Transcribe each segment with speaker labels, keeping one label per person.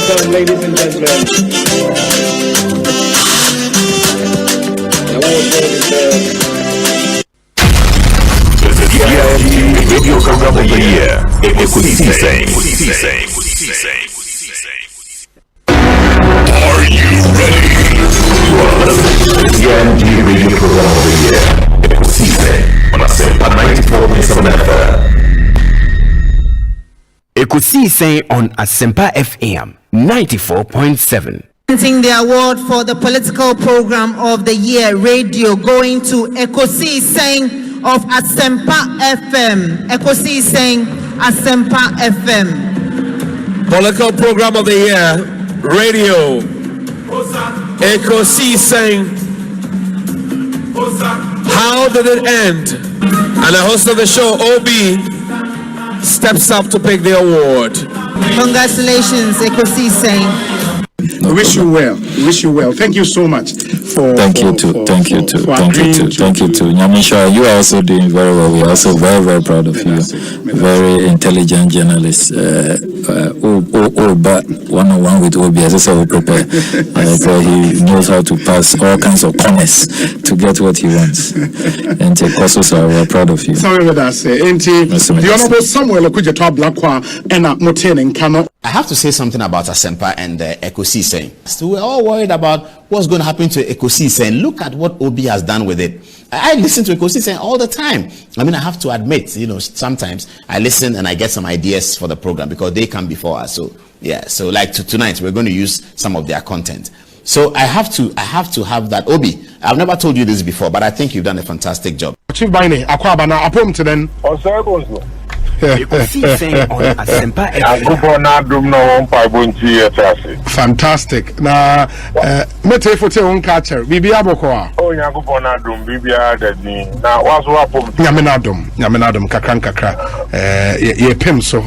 Speaker 1: time, ladies and gentlemen.
Speaker 2: Radio program of the year. Ekosiisen. Are you ready? The radio program of the year. Ekosiisen on Asempa 94.7 FM.
Speaker 3: Ekosiisen on Asempa FM 94.7.
Speaker 4: The award for the political program of the year radio going to Ekosiisen of Asempa FM. Ekosiisen Asempa FM.
Speaker 1: Political program of the year radio Ekosiisen. How did it end? And the host of the show, OB, steps up to pick the award.
Speaker 4: Congratulations, Ekosiisen.
Speaker 5: Wish you well. Thank you so much for.
Speaker 6: Thank you too. Nyamisha, you are also doing very well. We are also very, very proud of you. Very intelligent journalist. But one-on-one with OBS, so we prepare. So he knows how to pass all kinds of corners to get what he wants. And also, so we are proud of you.
Speaker 5: Sorry with us. The Honorable Samuel Okudjeto Blakwa and Moten and Kano.
Speaker 7: I have to say something about Asempa and Ekosiisen. So we're all worried about what's going to happen to Ekosiisen. Look at what OB has done with it. I listen to Ekosiisen all the time. I mean, I have to admit, sometimes I listen and I get some ideas for the program because they come before us. So yeah, so like tonight we're going to use some of their content. So I have to have that. OB, I've never told you this before, but I think you've done a fantastic job.
Speaker 5: Chief Baine, Akwabana, Apom to them. Fantastic. Now, mete for your own catcher. Bibi aboko.
Speaker 8: Oh, Yakupona dum, Bibi Adadi. Now, what's what?
Speaker 5: Yaminadum, kakra. Ye pimso,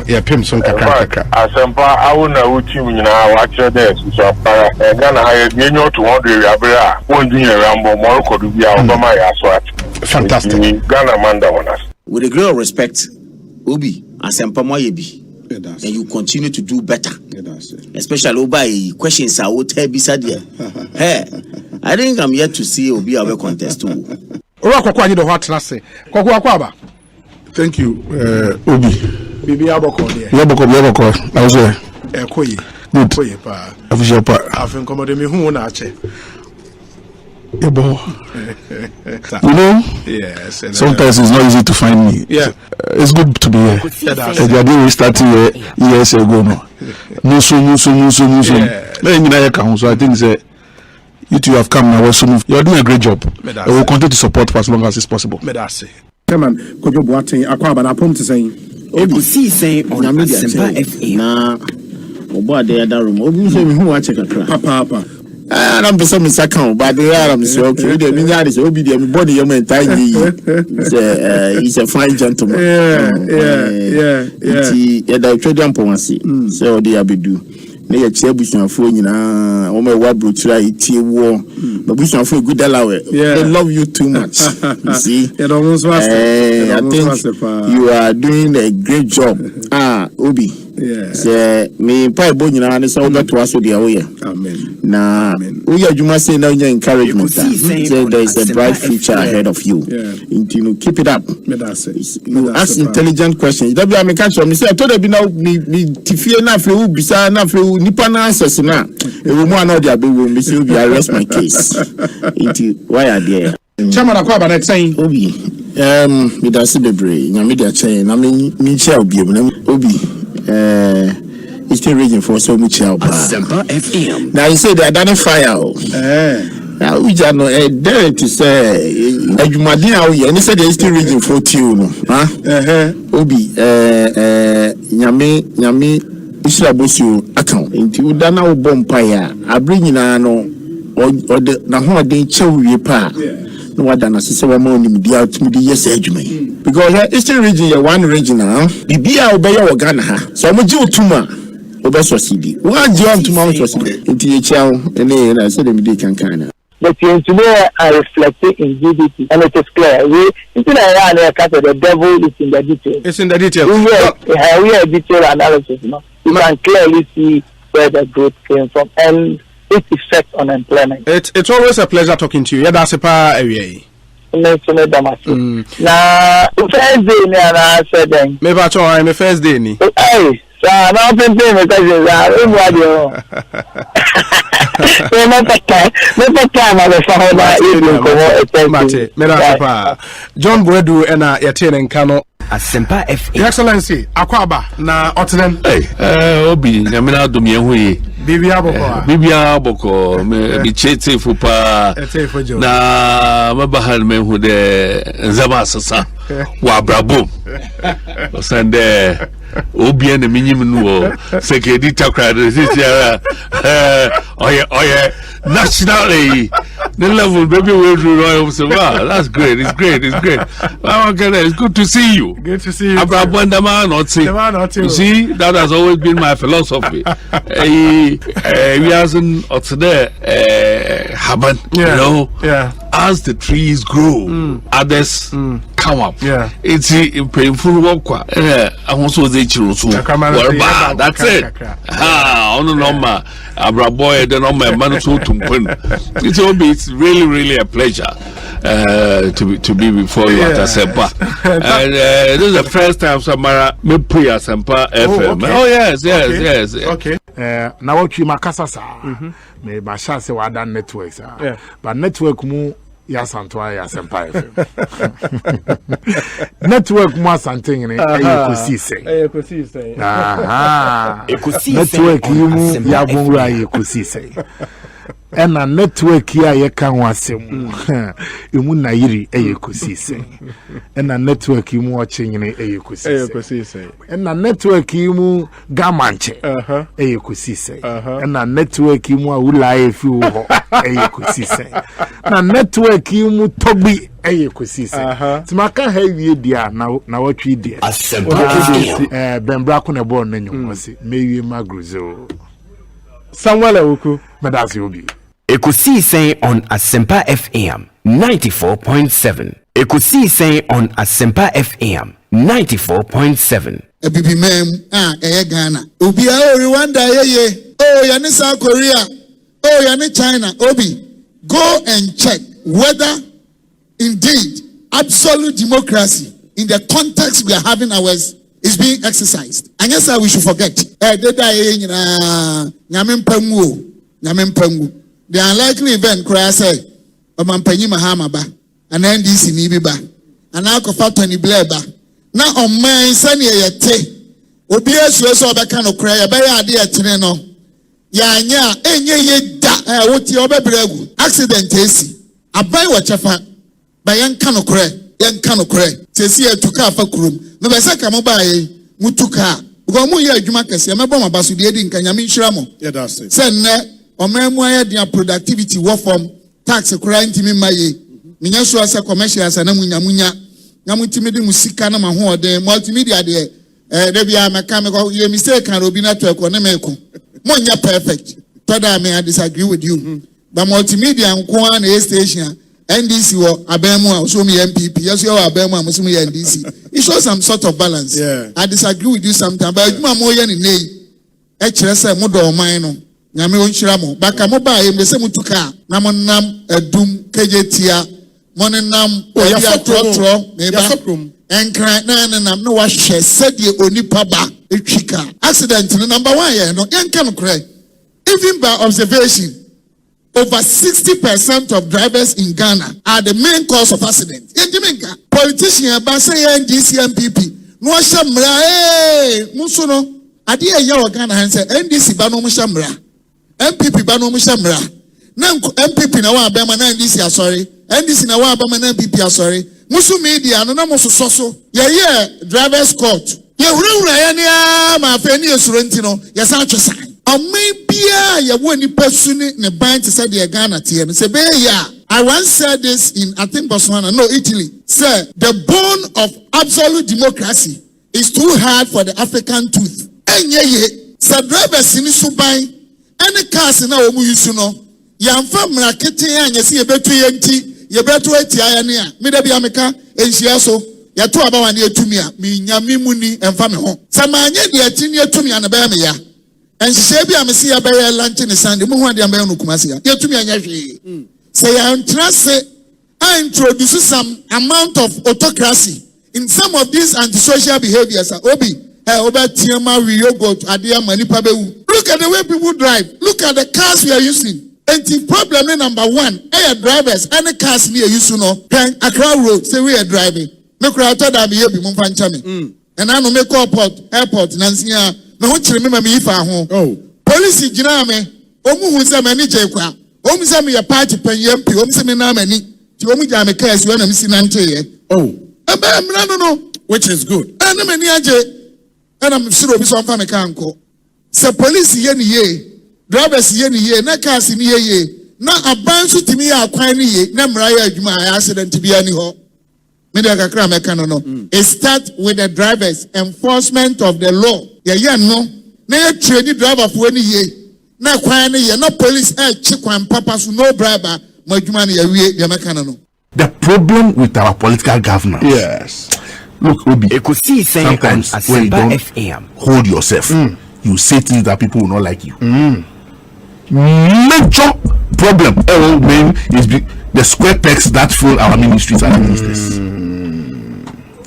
Speaker 5: kakra.
Speaker 8: Asempa, I will know what you now watch this. So, Ghana, I know to one day, Abra, one year, Rambo, Morocco, to be out of my aswat.
Speaker 5: Fantastic.
Speaker 8: Ghana Manda on us.
Speaker 9: With a great respect, Obi, Asempa Moyebi, and you continue to do better. Especially Obi, questions I would tell beside you. Hey, I think I'm yet to see Obi our contest too.
Speaker 5: Thank you, Obi. Bibi Aboko. I was there. Good. Official part. I've incommoded me who na che. Yes.
Speaker 10: Sometimes it's not easy to find me.
Speaker 5: Yeah.
Speaker 10: It's good to be here. The idea we started years ago. No. So I think you two have come now. You are doing a great job. We will continue to support for as long as it's possible.
Speaker 5: Chairman, Kojo Boateng, Akwabana, Apom to say.
Speaker 9: Ekosiisen on Asempa FM. Obo ade ada room. Obi say me hu wa check akra.
Speaker 5: Papa.
Speaker 9: I'm person Mr. Account, but they are okay. The meaning is Obi the body your entire he's a fine gentleman.
Speaker 5: Yeah.
Speaker 9: The trade policy. So they have do. They are chairbush for nyina. O me wa bro try tie wo. But bush for good alawe. They love you too much. You see?
Speaker 5: I
Speaker 9: think you are doing a great job. Obi.
Speaker 5: Yeah.
Speaker 9: Say me pa ebo nyina ne so beto aso de awoye.
Speaker 5: Amen.
Speaker 9: Na we adwuma say na your encouragement. Say there is a bright future ahead of you. You keep it up. You ask intelligent questions. That be I make sure me say I told you now me tifie na fe u bisa na fe u nipa na answers na. E wo mu na de abewo me say I arrest my case. Why are there?
Speaker 5: Chairman Akwaba na saying
Speaker 9: Obi me da se bebre nya me dia chen na me share obi Obi it's the region for so much help.
Speaker 3: Asempa FM.
Speaker 9: Now you say they identify now we just know there to say Ejumadi now here and say the Eastern region for you Obi nyame Israbosu account into Udana Bompire I bring in no or the na ho den chewie pa no wada na sese wa ma onim dia tumi di yes adwuma because Eastern region ya one region now bibia obeya wo Ghana ha so mo ji otuma obeso cd wa ji otuma wo cd enti e chiao ene na say dem dey kankana.
Speaker 11: But today are reflecting in GDP, and it is clear. The devil is in the details.
Speaker 5: It's in the details.
Speaker 11: We are detailed analysis. No? You can clearly see where the growth came from and its effect on employment.
Speaker 10: It's always a pleasure talking to you. Yeah, that's a pa area.
Speaker 11: Na first day ni ana said then.
Speaker 10: Maybe I'm a first day ni.
Speaker 11: Hey, so now I'm saying me because everybody.
Speaker 10: John Bredu and Yatene Kano.
Speaker 3: Asempa FM.
Speaker 10: Your Excellency, Akwaba na Otenen.
Speaker 12: Obi, Yamina Dumiehui.
Speaker 10: Bibia
Speaker 12: Boko, me chete fupa. Na mabahan me who de Zabasasa. Wabrabo. Sande Obi and the minimum Sekedi Takra this year. Oh yeah, nationally. The level baby will do royal. Wow, that's great. It's great. Oh, okay, it's good to see you.
Speaker 10: Good to see you.
Speaker 12: You see, that has always been my philosophy. We hasn't there happen. You know, as the trees grow, others come up.
Speaker 10: Yeah,
Speaker 12: it's painful work. I also say that's it. On the number, Abraboy, the number man so it's really a pleasure to be before you at Asempa. And this is the first time Samara me play Asempa FM.
Speaker 10: Okay.
Speaker 12: Oh yes.
Speaker 10: Okay. Now what you makasa sa me ba sha se wa dan network sa. But network mu ya santwa ya Asempa FM. Network mu asante ngene Ekosiise. Network mu ya bonra Ekosiise. And a network here, you can watch him. You mun na yiri Ekosiise. And a network you watching in Ekosiise. And a network you gamanche Ekosiise. And a network you ulai few Ekosiise. And a network you tobi Ekosiise. Timaka heavy dia na what we did. Ben Brakuna born in you was it. Maybe Magruzo. Samuel Oku, Madame Yobi.
Speaker 3: Ekosiise on Asempa FM 94.7. Ekosiise on Asempa FM 94.7.
Speaker 13: Bibi mem Ghana. Obi Rwanda ye. Oh, ya ni South Korea. Oh, ya ni China. Obi, go and check whether indeed absolute democracy in the context we are having ours is being exercised. And yes, we should forget. The unlikely event, cry say, Mampanyi Mahama ba, and NDC Nibi ba, and Alcofa Tony Blair ba. Now on my son ye, Obia so back of cry, a bay idea Tineno. Ya, da, what your baby accident is. A bay what your fat by young cano cray, Tessia took up a room. No, I said, come by Mutuka. Gomu ya Jumakas, Yamabama Basudi, Kanyami Shramo. Yeah, that's it. Send Omemoya their productivity work from tax crying to me my Minyasu as a commercial as an Amunya Yamutimidi Musikana Maho, the multimedia there. Debia mechanical, you mistake and Robina to economical. Monya perfect. Tada may I disagree with you. But multimedia and Kwan A station, NDC or Abemo, Sumi MPP, yes, you are Abemo, Musumi NDC. It shows some sort of balance. Yeah. I disagree with you sometimes, but you are more than a HSA Modo Mino. Nyame onchiramo baka mo ba yem se mutuka na monam adum kejetia monenam oya trotro meba enkran na nam no wa hwe sedie onipa ba etwika accident number 1 here no yenka no kray even by observation over 60% of drivers in Ghana are the main cause of accident. Yedimenka politician ba say NDC MPP no shamra muso no ade eya o Ghana han say NDC ba no mo shamra MPP ba no mushamra na MPP na wa abema na NDC asori NDC na wa abema na MPP asori musu media no na musoso so ye drivers court ye wura ya ne ma fa ni esuro ntino ye sa atwesa omen bia ye wo ni pasuni ne ban te say the Ghana tie no se be ya I once said this in I think Botswana no Italy say the bone of absolute democracy is too hard for the African tooth enye ye say drivers ni suban any cars na omu yusu no yamfa mrakete anya se yebetu yenti yebetu eti ayane a me da bia meka enhia so yeto abawa ne etumi a me nyame muni emfa me ho samanye de etini etumi a ne ba me ya and she be am see abaya lunch in the Sunday mo ho ade am no kumase ya tumi anya hwe say ya ntrase I introduce some amount of autocracy in some of these antisocial behaviors. Obi over tiama we go to adia manipa bewu. Look at the way people drive. Look at the cars we are using. And the problem number one, air drivers and the cars we are using no Accra road say we are driving. Me kura to da be bi mo fancha me. And I no make airport nansia me ho kire me ma me ifa ho. Police gina me omu hu se me ni je kwa. Omu se me ya party panyam pi omu se me na mani. Ti omu ja me cars we na me si nante ye. No, which is good. And I'm and I'm sure obi so amfa me kan ko. Se police ye ni ye, drivers ye ni ye, na cars ni ye, na aban so timi ya kwan ni ye, na mra ya adwuma accident bi ani ho. Me dey kakra me kan no. It start with the drivers, enforcement of the law. Ye no, na ye train driver for ni ye. Na kwan ni ye, na police chi kwan papa so no bribe, mo adwuma ni ye wie ye me kan no.
Speaker 5: The problem with our political governance. Yes. Look, Obi, sometimes when you don't hold yourself, you say things that people will not like you. Major problem is the square pegs that fill our ministries and ministers.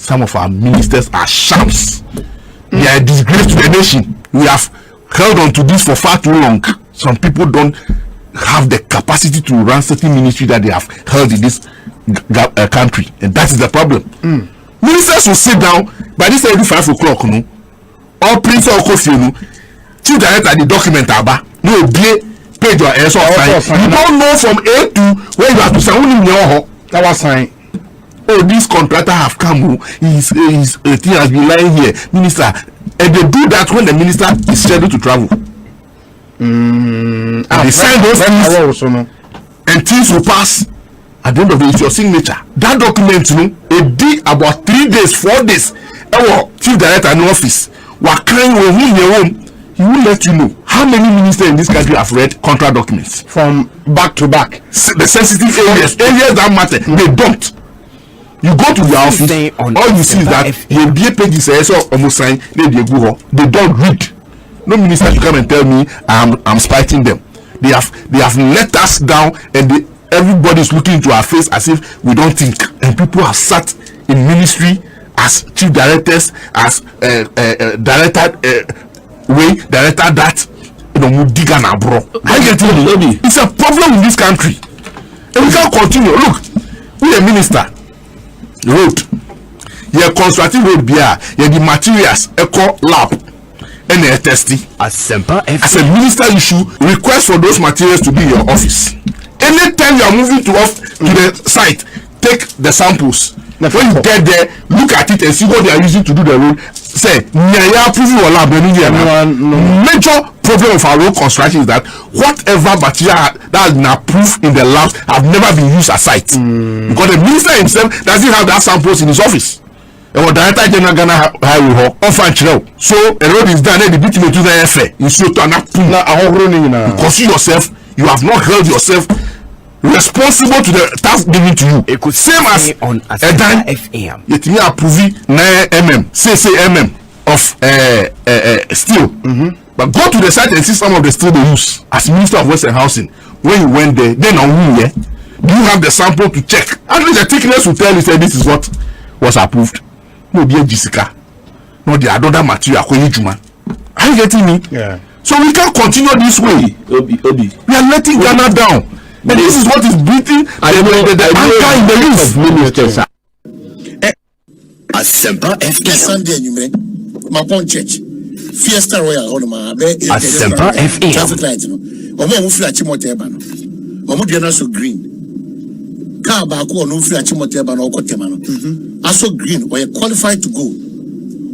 Speaker 5: Some of our ministers are shams. They are a disgrace to the nation. We have held on to this for far too long. Some people don't have the capacity to run certain ministry that they have held in this country, and that is the problem. Ministers will sit down by this time 5 o'clock, no, or Prince or Kofi, no, chief director the document aba, no, page or else sign. You don't know from A to where you have to sign. Only that was sign. Oh, this contractor have come. His thing has been lying here, minister, and they do that when the minister is scheduled to travel. And they sign those things, and things will pass. At the end of the day, it's your signature. That document, you know, it did about 3 days, 4 days. Our chief director in the office were crying when he home. He will let you know how many ministers in this country have read contract documents from back to back. The sensitive areas that matter, they don't. You go to your office, all you see is that the BA pages are almost signed. They don't read. No minister should come and tell me I'm spiting them. They have let us down, and everybody is looking into our face as if we don't think. And people have sat in ministry as chief directors, as director that, you know, Mudigana bro. I get it. It's a problem in this country, and we can't continue. Look, we a minister, road, your constructive road beer, the materials, eco lab, and a testing. Asempa, as a minister, you should request for those materials to be in your office. Anytime you are moving to the site, take the samples. When you get there, look at it and see what they are using to do the road. Say, major problem of our road construction is that whatever material that has been approved in the lab have never been used at site. Because the minister himself doesn't have that samples in his office. And what director general Ghana Highway so a road is done, the bitumen to the FA. Because you have not held yourself responsible to the task given to you. Same as a dime yet me approving 9 mm of steel. But go to the site and see some of the steel they use. As Minister of Western Housing, when you went there, then on who do you have the sample to check? At least the thickness will tell you say this is what was approved. No be Jessica, no the other material. Are you getting me? Yeah. So we can't continue this way. Obi. We are letting Ghana down. And this is what is beating the anchor in the youth.
Speaker 9: Asempa FM. Sunday, you mean? My phone church. Fiesta Royal. Asempa FM. Traffic lights, no. Omo ufila chimote eba no. Omo diana so green. Car back on ufila chimote eba no okotema no. Aso green. We are qualified to go.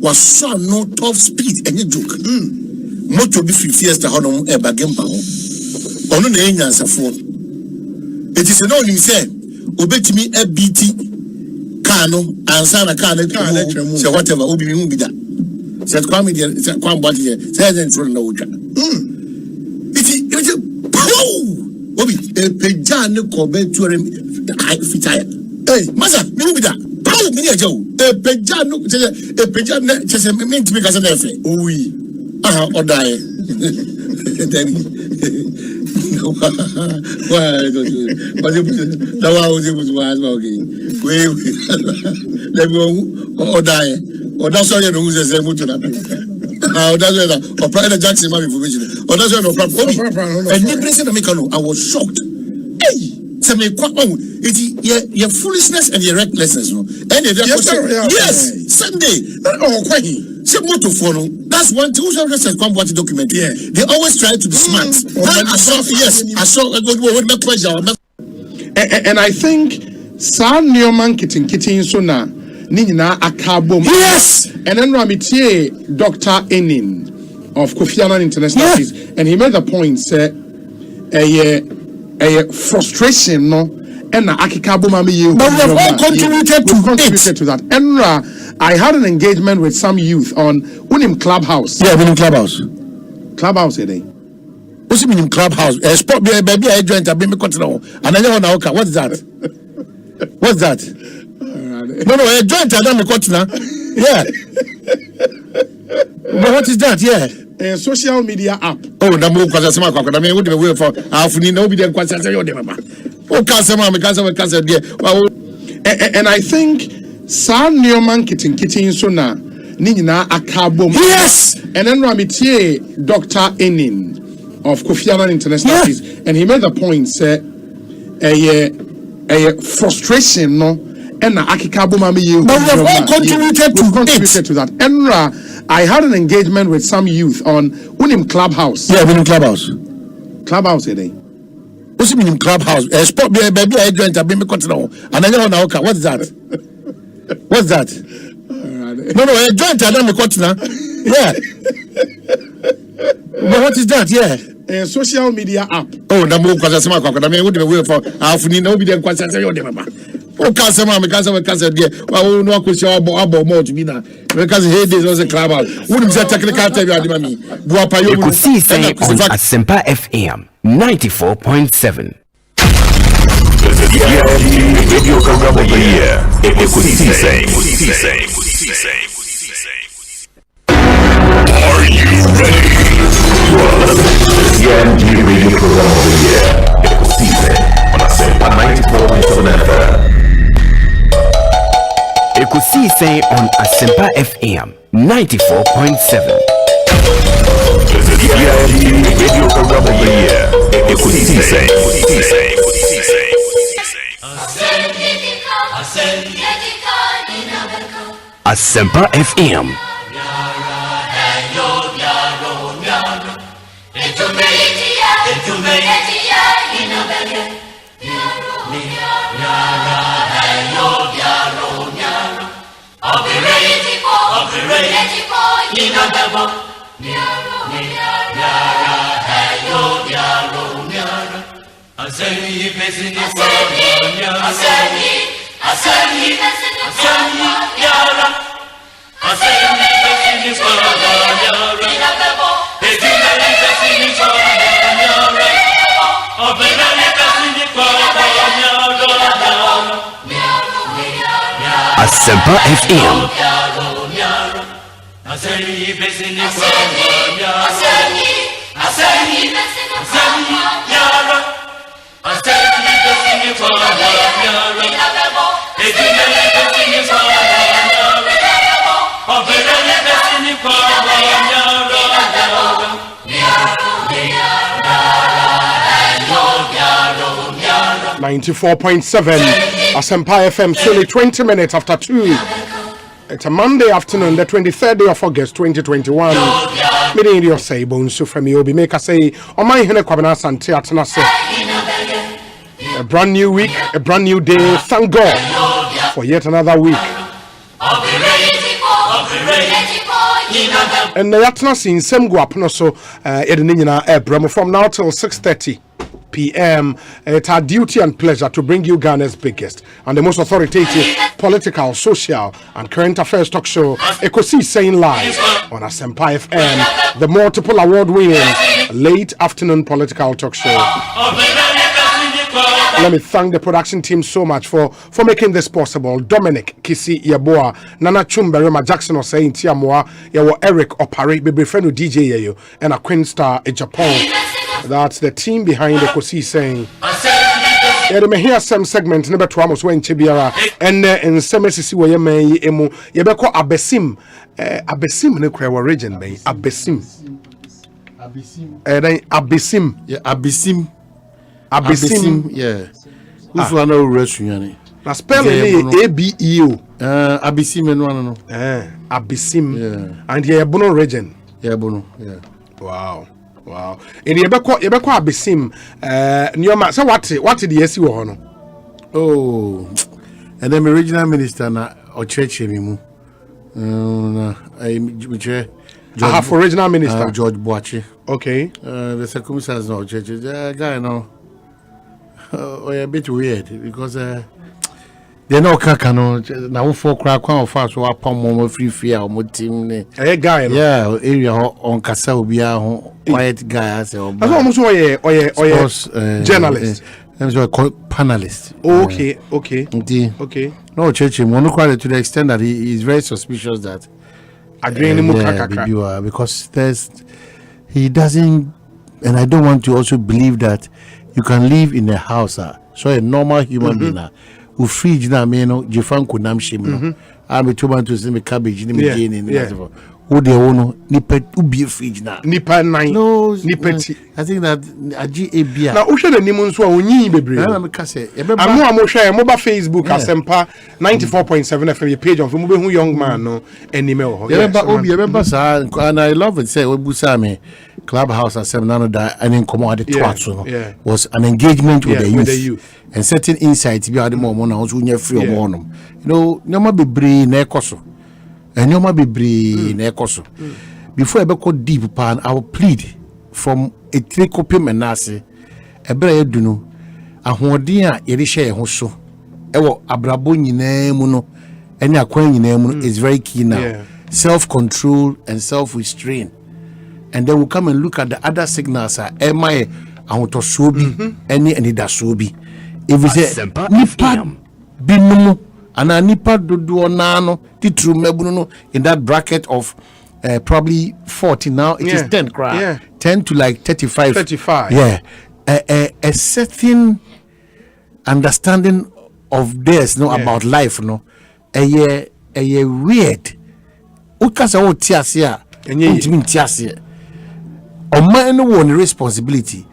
Speaker 9: Was so no top speed any joke. Moto bi fi Fiesta hono eba gempa ho. Ono na enya nsafo. It is no him say obetimi ABT car no ansa na car na say whatever obi mi bi da. Say kwame dey say kwam body dey say then throw na oja. It obi e peja ne ko be tuore fitaya. Hey masa mi bi da. Paul mi eja o e peja no say e peja ne say me ntimi ka say na efe. Owi aha odae
Speaker 13: Jackson information. Or that's I was shocked. Hey, your foolishness and your recklessness. Yes, Sunday. That's one thing. Document. Yeah. They always try to be smart. I saw
Speaker 14: and I think San Newman Kitty so now. Nina Akabom. Yes! And then Ramitie, Dr. Enin of Kofi Annan International Peace, and he made the point, say, a frustration, no, and Akikabo Mami. But we have all contributed to that. And I had an engagement with some youth on Unim Clubhouse.
Speaker 13: Yeah, Unim Clubhouse.
Speaker 14: Clubhouse, eh?
Speaker 13: What's it mean Clubhouse? Sport baby, I joined. I've been continue. And I know what's that? What's that? No, a joint Adam Kotna. Yeah. But what is that? Yeah.
Speaker 14: A social media app.
Speaker 13: Oh, the move because I mean, would be way for half in nobody and quite say, oh, Casama,
Speaker 14: and I think San Newman Kitty so now, Nina Akabom. Yes! And then Ramitie, Dr. Enin of Kofi Annan International Peace, and he made the point, say, a frustration, no. And Akikabo Mami, but we have all contributed to that. And I had an engagement with some youth on Unim Clubhouse.
Speaker 13: Yeah, Unim Clubhouse.
Speaker 14: Clubhouse, eh?
Speaker 13: What's it mean Clubhouse? Sport baby, I joined. I've been continue. And I know what's that? What's that? No, a joint Adam Kotna. Yeah. But what is that? Yeah.
Speaker 14: A social media app.
Speaker 13: Oh, the move because I mean, would be way for half in nobody and quite say, oh, Casama, because I dear. Well, no question about more to be now. Because he was a club out. Wouldn't say technical tell you,
Speaker 3: Ekosiisen on Asempa FM 94.7.
Speaker 2: Radio program of the year. Ekosiisen. Are you ready? CMG Radio program of the year. Ekosiisen on Asempa 94.7 FM.
Speaker 3: Ekosiisen on Asempa FM 94.7.
Speaker 2: Radio program of the year. Ekosiisen.
Speaker 3: Asempa FM. Asempa FM.
Speaker 14: .7 Asempa FM, fully 20 minutes after 2. It's a Monday afternoon, the 23rd day of August 2021. Meeting your say, Bonsu from you, make us say, on my Hene Kwabana Sante Atanase. A brand new week, a brand new day. Thank God for yet another week. And the Atanase in Semguapno, so Edinina Ebram from now till 6:30 p.m. It's our duty and pleasure to bring you Ghana's biggest and the most authoritative political, social, and current affairs talk show, Ekosiisen Live on Asempa FM, the multiple award-winning late afternoon political talk show. Let me thank the production team so much for making this possible. Dominic Kisi Yaboa, Nana Chumberema Jackson or saying Tiamoa, Yawo Eric Opare, Baby Friend DJ Yayo, and a Queen Star in Japan. That's the team behind Ekosiise. Yeah, me hear some segment number 2 almost when Chibiara and in some SC where you may emu Yebeko Abesim ne kwa region bay Abesim Abesim
Speaker 5: yeah. Who's one of restaurant?
Speaker 14: Na spell ABEO
Speaker 5: Abesim no
Speaker 14: Abesim
Speaker 5: yeah.
Speaker 14: And Yebono region.
Speaker 5: Yebono yeah.
Speaker 14: Wow. In Yebeko Abesim Nyoma so what the SC wo no?
Speaker 5: Oh, and then the regional minister na Ocheche mimu.
Speaker 14: For regional minister
Speaker 5: George Boachi.
Speaker 14: Okay.
Speaker 5: The circumstances of Ocheche guy no. A bit weird because they no kaka no na for crack kwan for so apam mo free fear o team ne.
Speaker 14: Guy no.
Speaker 5: Yeah, area on kasa obi a ho quiet guy as o.
Speaker 14: That's almost journalist.
Speaker 5: I'm so panelist.
Speaker 14: Okay.
Speaker 5: No, church him to the extent that he is very suspicious that because he doesn't, and I don't want to also believe that you can live in a house so a normal human being who fridge na me no jefan kunam shim no I'm tomato to me cabbage ni me jane who they own nipa ubi fridge na
Speaker 14: nipa 9
Speaker 5: no
Speaker 14: nipeti
Speaker 5: I think that aji ebia
Speaker 14: na wo hwe da nimu nso a onyi bebre
Speaker 5: na me ka say
Speaker 14: amu hwe mo Facebook Asempa 94.7 FM your page on mo be hu young man no anime ho
Speaker 5: ebeba sa and I love it say obusa me Clubhouse Asempa no da and komo ade twatso no was an engagement with the youth and certain insights bi ade mo na so nya free omo no you know nyoma bebre na ekoso enyoma bebre na ekoso before I go deep pan I will plead from a three copy menase ebra edu no ahoden a yede hye ho so ewo abrabo nyina mu no ene akwan nyina mu is very key now. Self control and self restraint, and then we'll come and look at the other signals am I ahotoso bi any daso bi if we say nipa binumu ana nipa dodo na no titru mebunu no in that bracket of probably 40 now it is 10 cry 10 to like 35 yeah a certain understanding of this about life no a weird ukasa o tiasia intimi tiasia o man no one responsibility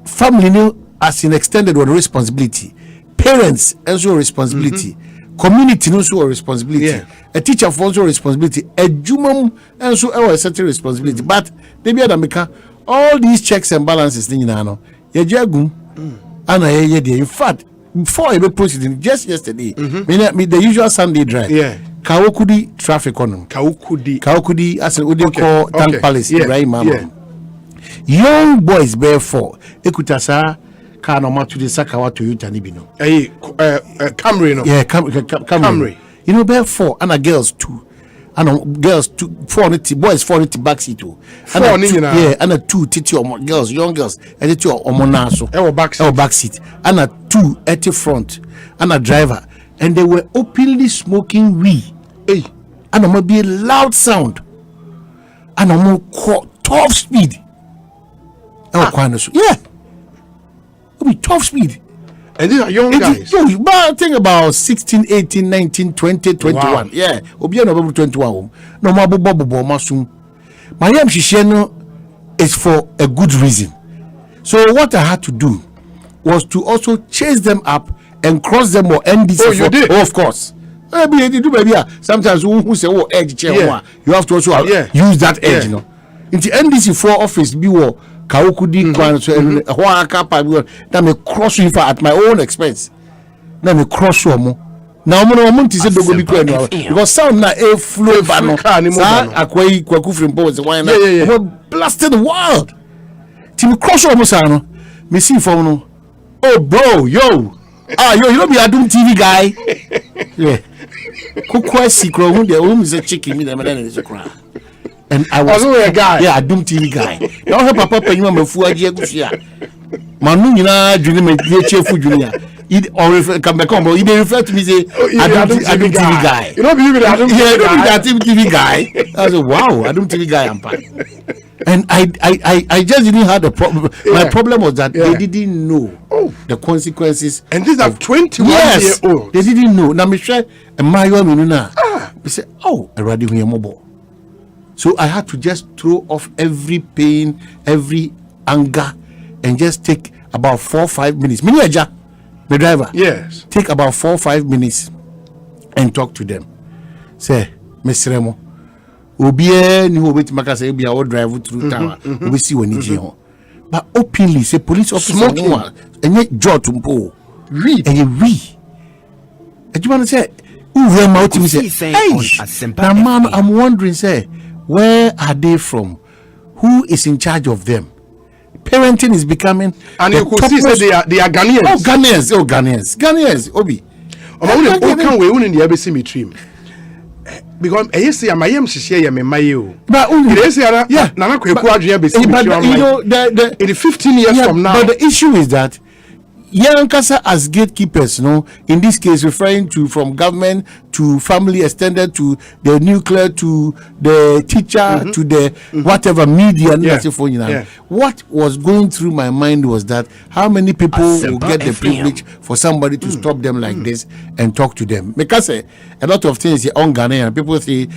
Speaker 5: family no as in extended one responsibility parents also responsibility community no so responsibility a teacher for also responsibility a jumam and so a certain responsibility but they be adamika all these checks and balances ni na no ye jagum ana ye dey in fact before I be proceeding just yesterday me the usual Sunday drive Kawukudi traffic on Kawukudi as a call Tank Palace right mama young boys therefore ekutasa car normal to the Sakawa Toyota Nibino.
Speaker 14: Camry no.
Speaker 5: Yeah, Camry. You know, bear 4 and girls 2. And girls 2 4 boys 4 back seat too. And a 2 titi or girls, young girls, and 2 or monaso. Back seat. And a 2 at the front. And a driver. And they were openly smoking weed. And a be a loud sound. And a more top speed. Yeah. Be top speed.
Speaker 14: And these are young guys.
Speaker 5: But think about 16, 18, 19, 20, 21. Wow. Yeah. Obi no 21. No more bobo masum. My yam shisheno is for a good reason. So what I had to do was to also chase them up and cross them or end this.
Speaker 14: Oh, you did?
Speaker 5: Oh, of course. Maybe sometimes who say edge chair you have to also use that edge, you know. In the NDC 4 office be war Kawukudi kwan so na me cross you at my own expense. Na me cross you mo. Na mo ti say dogo bi kwan because sound na e flow ba no. Akwai kwaku from boys why na. Blasted the world. Ti me cross you mo sa no. Me see for no. Oh bro, yo. You don't be a Adum TV guy. Yeah. Kukwa sikro hu de hu say chicken me dem na dey cry. And I was
Speaker 14: a guy.
Speaker 5: Yeah, Adum TV guy. Now her papa pay you mafu agie gusia.
Speaker 15: Manu nyina dwene me chefu dwene or come back on, he refer to me say I don't TV guy.
Speaker 14: You don't believe it? I don't
Speaker 15: TV guy. I said, wow, I don't TV guy. I'm fine. And I just didn't have the problem. My problem was that they didn't know the consequences.
Speaker 14: And these are 21-year-olds.
Speaker 15: They didn't know. Now, Michelle and Mayo Minuna, they said, oh, I ready here mobile. So I had to just throw off every pain, every anger, and just take about 4 or 5 minutes. Miniaja. The driver,
Speaker 14: yes,
Speaker 15: take about 4 or 5 minutes and talk to them. Say, Mr. Remo, Obie ni ho beti maka say be a drive through town. We see when he home. But openly say police officer no and jot mpo.
Speaker 14: Read
Speaker 15: and you read. And you want to say, who ran out to say, hey, now man, I'm wondering, say, where are they from? Who is in charge of them? Parenting is becoming,
Speaker 14: and you could see say they are Ghanaians.
Speaker 15: Ghanaians. Obi.
Speaker 14: Can we own in the ABC stream? Because I say my yam share me mayo. But yeah, Nana in 15 years from now.
Speaker 15: But the issue is that Yankasa as gatekeepers, in this case referring to from government to family extended to the nuclear to the teacher to the whatever media. What was going through my mind was that how many people will get the privilege for somebody to stop them like this and talk to them? Because a lot of things on Ghanaian people say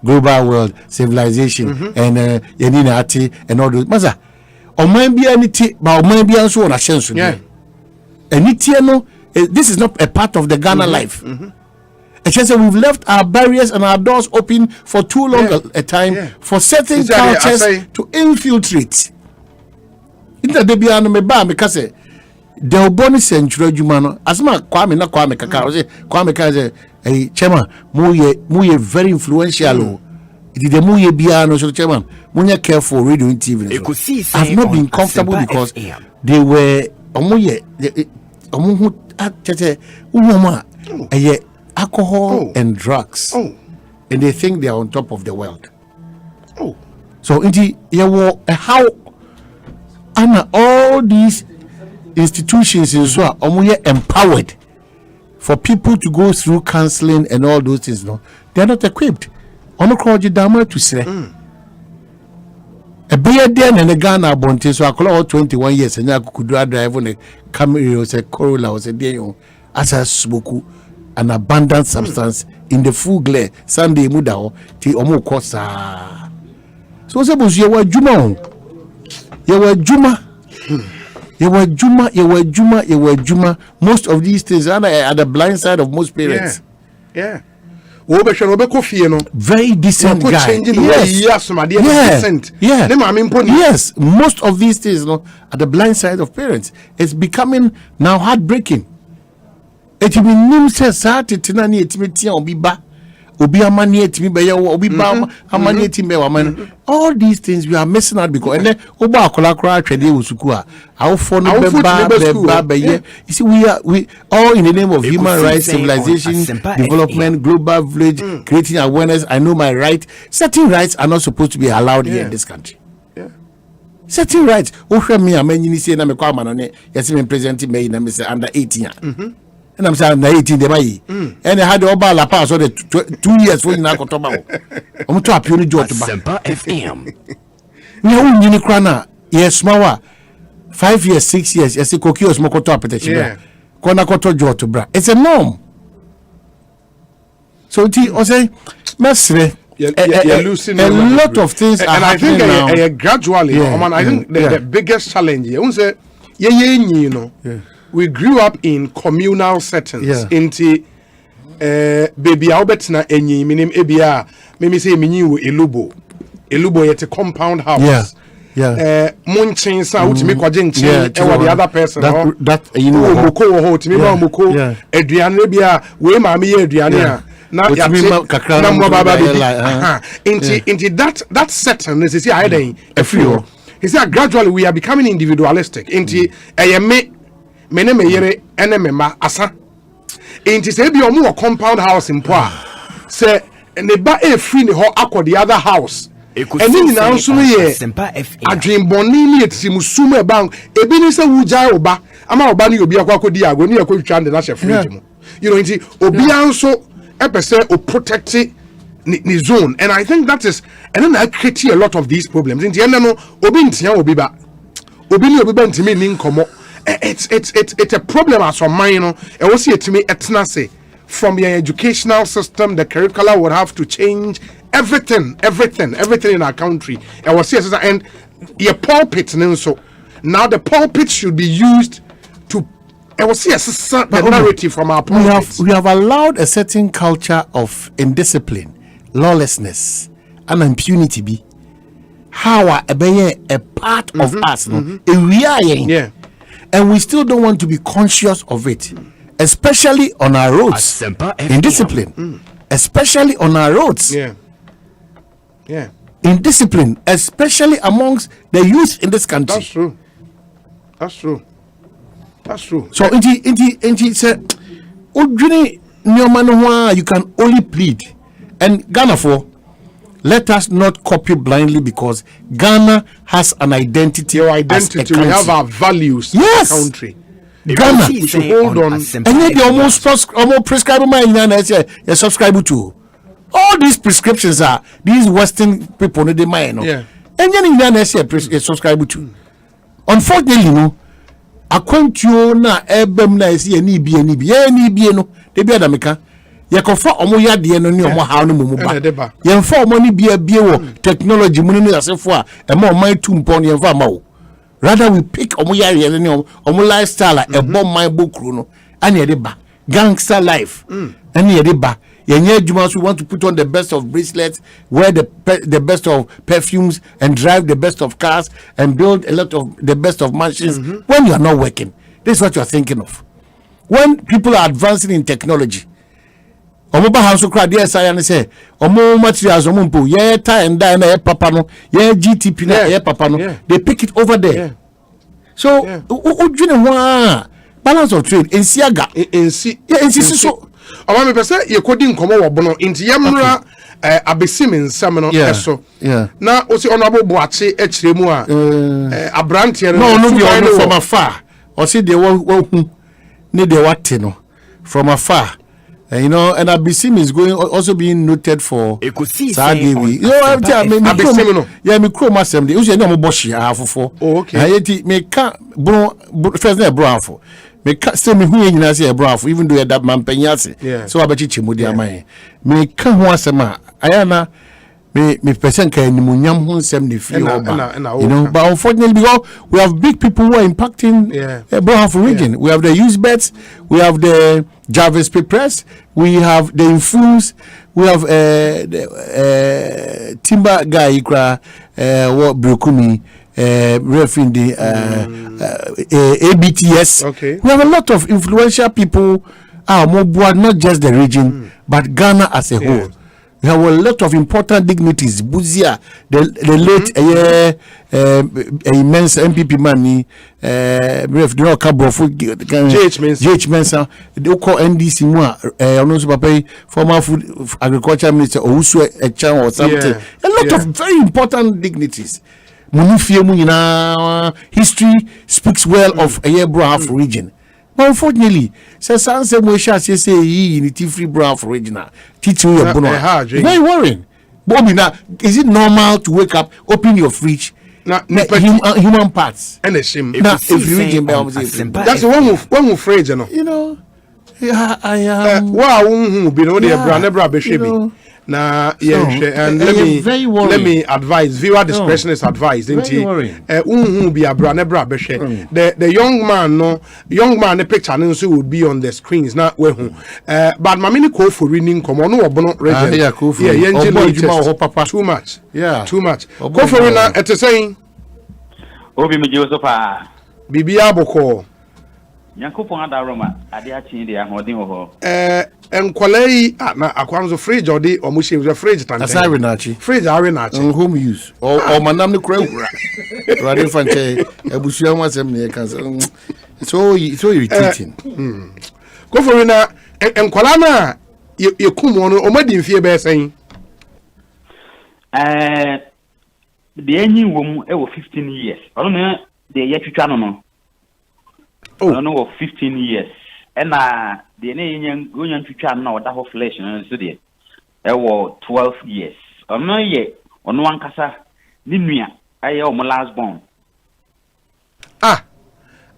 Speaker 15: global world civilization and and all those. Maza, or maybe anything, but maybe also on a chance. And this is not a part of the Ghana life. And she said we've left our barriers and our doors open for too long a time for certain cultures to infiltrate. Inta de bia no me ba me kase de oboni century adwuma no asema kwame kaka o say kwame ka say eh chairman mu ye very influential it is mu ye bia no so chairman mu ye careful radio and TV. I've not been comfortable because they were alcohol and drugs, and they think they are on top of the world. So indeed, how and all these institutions in so are empowered for people to go through counseling and all those things. No, they are not equipped. To say. A beer then and a Ghana bonte so I call 21 years and I could drive on a Camry or a Corolla or a day as a smoku an abundant substance in the full glare Sunday mudao ti omo kosa. So suppose you were Juma. Most of these things are at the blind side of most parents.
Speaker 14: Yeah.
Speaker 15: Very decent guy. Yes, most of these things at the blind side of parents. It's becoming now heartbreaking. It will be new says all these things we are missing out because and then you see we all in the name of human rights, civilization, development, global village, creating awareness. I know my right. Certain rights are not supposed to be allowed here in this country. Certain rights. Me presenting me under 18. And I'm saying 18 de mai and I had over la pass or the 2 years for na kotoba o to apio jo to ba
Speaker 3: Asempa FM
Speaker 15: we are nyini krana yes mawa 5 years 6 years yes kokios mo koto apete kona koto jo to bra it's a norm so ti o say mesre a lot of things are
Speaker 14: and I think
Speaker 15: now.
Speaker 14: Gradually I think the biggest challenge here say we grew up in communal settings. Inti baby Albertina enyi minim ebia me say minyi elubo yet a compound house. Munchin sa utimi kwaje nchi the other person
Speaker 15: that you know
Speaker 14: moko ho utimi ba moko aduane bia we ma me aduane a na na mo baba inti that setting is see hiding a few. He said gradually we are becoming individualistic. Inti mene me yere ene me ma asa enti se bi omo compound house in poa se ne ba e free ne ho akọ the other house And then now so ye a dream bonini at Simusume about a benisa wuja oba. Ama oba ni obi akwa kodi ago ni akwa twa na chef fridge. You know nti obi anso epese o protect ni zone, and I think that is, and then I create a lot of these problems. Nti ena no obi ntia obi ba. Obi ni obi ba ntimi ni nkomo. It's a problem as from mine, you know. I will see it to me etnase from your educational system. The curricula would have to change everything in our country. I will see it, and your pulpit, so now the pulpit should be used to. I will see the narrative from our pulpit.
Speaker 15: We have allowed a certain culture of indiscipline, lawlessness, and impunity be how a part of us, yeah. And we still don't want to be conscious of it, especially on our roads. Indiscipline, especially on our roads.
Speaker 14: Yeah.
Speaker 15: Indiscipline, especially amongst the youth in this country.
Speaker 14: That's true.
Speaker 15: So, you can only plead, and Ghana for. Let us not copy blindly, because Ghana has an identity.
Speaker 14: Your identity. We have our values.
Speaker 15: Yes.
Speaker 14: As a country.
Speaker 15: Ghana.
Speaker 14: We should hold on.
Speaker 15: And yet they almost prescribe you subscribe to. All these prescriptions are these Western people they mind.
Speaker 14: Yeah.
Speaker 15: And then you subscribe to. Unfortunately, according to na ebem na esi eni bi no de bi adameka. Yekofa omo yade no ni omo ha no mumu ba yemfa omo ni bie wo technology mu ni asefo a e ma oman tumpon yemfa ma wo, rather we pick omo yare no ni omo lifestyle a ebo man bokru no ani e de ba gangster life ani e de ba yenye adwuma, so we want to put on the best of bracelets, wear the best of perfumes, and drive the best of cars, and build a lot of the best of mansions when you are not working. This is what you are thinking of. When people are advancing in technology, omoba hanso kra dey say say omo materials omo mpo ye tie and die na papa no ye GTP na ye papa no, they pick it over there. So udwene ho balance of trade ensiaga ensi so
Speaker 14: oba me pese ye kodi nkomo wo bono nti yemra abesimi nsam no eso na o si honorable boache e kire mu a abrante
Speaker 15: no be from afar o si dey wo hu ne dey wate no from afar. You know, and Abisim is also being noted for Ekosiise On Asempa. Yeah, me crow my assembly. You say no more boshi half for.
Speaker 14: Oh, okay.
Speaker 15: I me can't first name brown. Me can't say me who you say brown, even though that man penyasi.
Speaker 14: Yeah.
Speaker 15: So I bet you chimudi amai. Me can't want sema. Ayana me person can munyam hun sem ni free over. You know, but unfortunately, because we have big people who are impacting Brown region. We have the youth beds, we have the Jarvis Press, we have the influence, we have the timber guy what Brokumi referring the ABTS.
Speaker 14: Okay.
Speaker 15: We have a lot of influential people not just the region but Ghana as a whole. We have a lot of important dignitaries. Buzia, the late immense MPP money, JH Mensa, they call NDC former food agriculture minister Owusu Echan or something. A lot of very important dignitaries. History speaks well of a Brown region. But unfortunately, say in the free Brown for regional teach you your very worrying. Bobby, now is it normal to wake up, open your fridge, human parts,
Speaker 14: and a shame?
Speaker 15: If you read
Speaker 14: that's the one who phrase, you know.
Speaker 15: I am.
Speaker 14: Wow, be no never na and let me advise viewer discretion is advised be abra nebra behwe the young man the picture no would be on the screens na we hu but mamini ko for reading komo no obono regent too much ko for na ete saying
Speaker 16: obi me Josepha
Speaker 14: bibia boko
Speaker 16: Yankopon adaroma ade achi de ahoden ho
Speaker 14: enkwalai na akwanzo fridge odi omushi the fridge tan
Speaker 15: asa renachi
Speaker 14: fridge renachi
Speaker 15: home use or manam ne kura radio fanche ebusuan wasem ne kan so irritating
Speaker 14: go for na enkwala na yekum no omadi mfie be sen
Speaker 16: the any woman 15 years. I don't know the yetwitwa no. Oh, no 15 years. And the any going twitwa no that whole flesh so there. 12 years. No ye on one kasa ni nua aye o last born.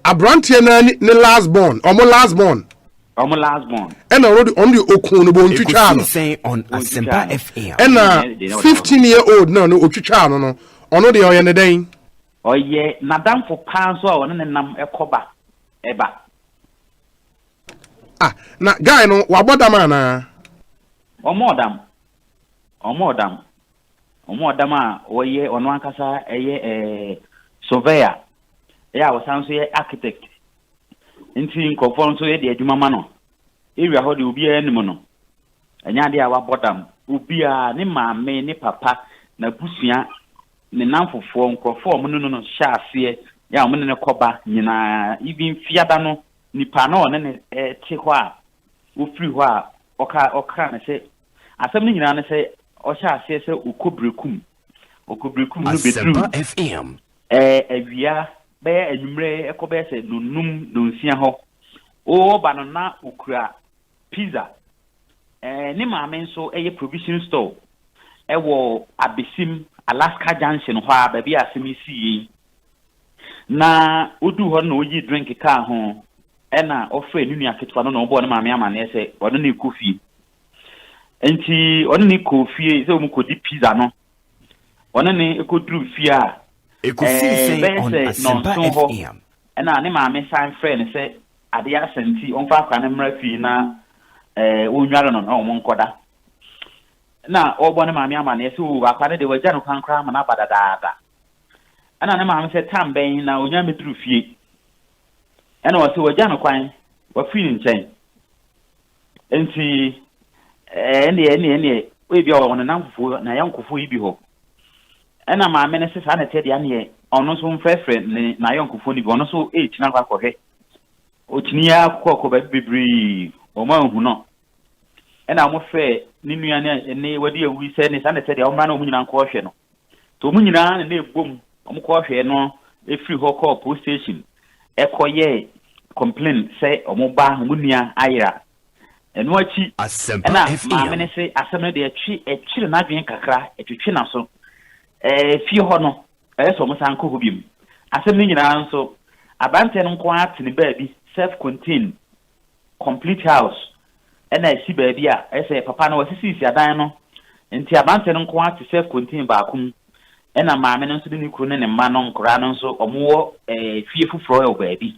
Speaker 14: Abrantie na ni last born. Omo last born.
Speaker 16: Omo last born.
Speaker 14: And already on the okun no bon twitwa no.
Speaker 3: Say on Asempa FM.
Speaker 14: And 15-year-old no otwitwa no. Ono de oye ne den.
Speaker 16: Oye nadam for pan so ono ne nam ekoba eba.
Speaker 14: Na guy no wabodam ana.
Speaker 16: Omodam a oye ono ankasa eye surveyor. Yeah, was also architect. Inti nkofon so ye de adwuma ma no. Area ho de obi anim no. Anya de awa bottom. Obi a ne maame ne papa na busua ne namfofo nkofo mo no sha ase ya mo ne koba nyina even fiada no nipa no ne te ho a ofri ho a oka na se asem nyina ne se o sha ase se okobrekum no betru
Speaker 3: FM
Speaker 16: awia be enumre ekobe se nunum nonsia ho o ba no na okura pizza ni maame nso eye provision store ewo abesim Alaska Junction ho a ba bi asemi sie na odu ho na oyi drink ka ho na ofre nunu aketwa no obo no maame amane se ono na kofi enti ono ni kofi se o mu kodi pizza no ono ni ekodru fi a
Speaker 3: Ekosiise on Asempa FM.
Speaker 16: Na ne maame san friend say ade asenti onfa kwa ne mra fi na onware no na omo nkoda na ogbo ne maame amane say o akwa ne de waja no kwankra ma na badadaada ana ne maame say tamben na onya medru fie ana o say waja no kwan wa fi nchen enti ene we bi o wona namfo na yankofo ibi ho ena maame ne sesa na tedi ane ono so mfefre na yonkofo ni bi ono so echina kwa kohe ochini ya kokko ba bibiri o ma hu no ena mo fe ni nua ne wadi ewu se ne sa na tedi o mra na o nyina nko hwe no to mo nyina na ebom o mo ko hwe no efri ho call police station ekoye complain say o mo ba mo nua ayira eno achi
Speaker 3: Asempa FM
Speaker 16: maame ne se asem de echi na dwen kakra etwetwe na so fie ho no so mo san ko ho biem asem ni nyina nso abante no nko atene baabi self contained complete house ena esi baabi a say papa no wasisi adan no nti abante no nko ate self contained baakum ena maame no nso de ni kru ne mma no nkora no nso omo fie fufuro e baabi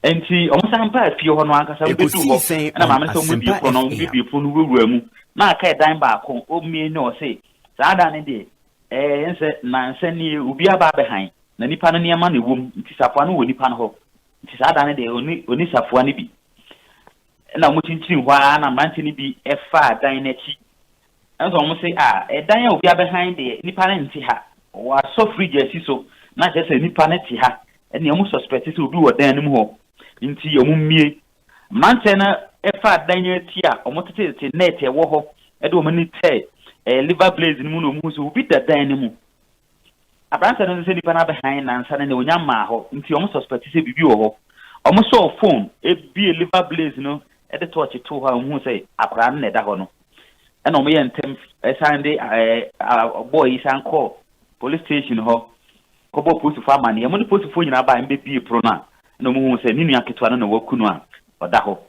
Speaker 16: enti omo san pa fie ho no ankasa bedu ho ena maame no so mu bi ko no bi fu no wura mu na aka dan baako o mie no say saada ne de ense na nse ni obi aba behan na nipa no niam na ewom nti safo no wo nipa no ho nti saada ne de oni safo ne bi na mo tintin ho na mante ne bi efa dan na chi enso mo say dan obi abehan de nipa ne nti ha wa so fridge asiso na je say nipa ne ti ha ene mo suspect say obi wo dan nim ho nti omo mie mante na efa dan ya ti a omo tete net e wo ho e de omo ni te liver blaze ni mu no mu so bi da dan ni mu abransa no se nipa na behind na nsa ne onya ma ho nti omo suspect say bibi wo ho omo so phone e bi liver blaze no e de torch to ha mu say abran na da ho no e na omo ye ntem sande boy san call police station ho ko bo police fa mane e mo ni police fo nyina ba mbe bi pro na no mu say ni nua ketwa no na wakunu a oda ho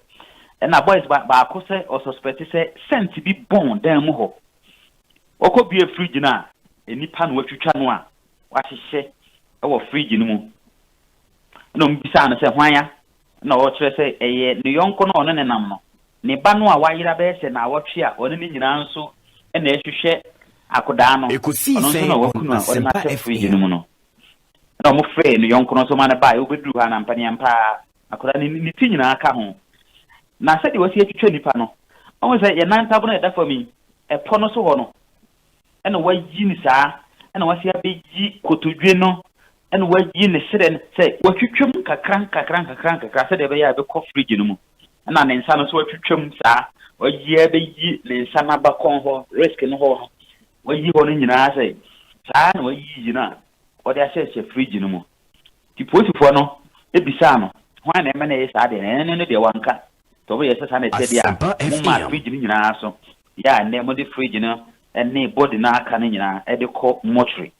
Speaker 16: e na boys ba ko say o suspect say scent bi bon dan mu ho oko bie fridge na enipa no watwitwa no a wahyehyɛ e wo fridge no mu no mbisa na sɛ hwanya na wo kyerɛ sɛ eye ne yonko no ono ne nam no ne ba no a wayira be sɛ na wotwe a ono ne nyina nso e na ehwehwɛ akoda no ono nso na wakunu a ono na fridge no mu no na mo frɛ ne yonko no so ma na ba e obeduru ha na mpani ampa akoda ne ti nyina aka ho na sɛ de wasi atwitwa nipa no ɔmo sɛ ye nan tabo na da for me e pono so ho no ena wayi ni saa ena wasi abeji kotodwe no ena wayi ni sere se watwitwem kakran se de be ya be ko fridge no mu ena ne nsa no so watwitwem saa wayi abeji ne nsa na ba kon ho risk no ho wayi ho no nyina se saa na wayi na ɔde ahyɛ fridge no mu ti polisifoɔ no ebisa no hwan na ɛmɛ na ɛyɛ saa deɛ na ɛne no deɛ wanka tɔ bɛ yɛ sɛ saa na ɛsɛ deɛ mo ma fridge no nyinaa so yɛ a nnɛ mo de fridge no ɛne body no aka no nyinaa ɛde kɔ mortuary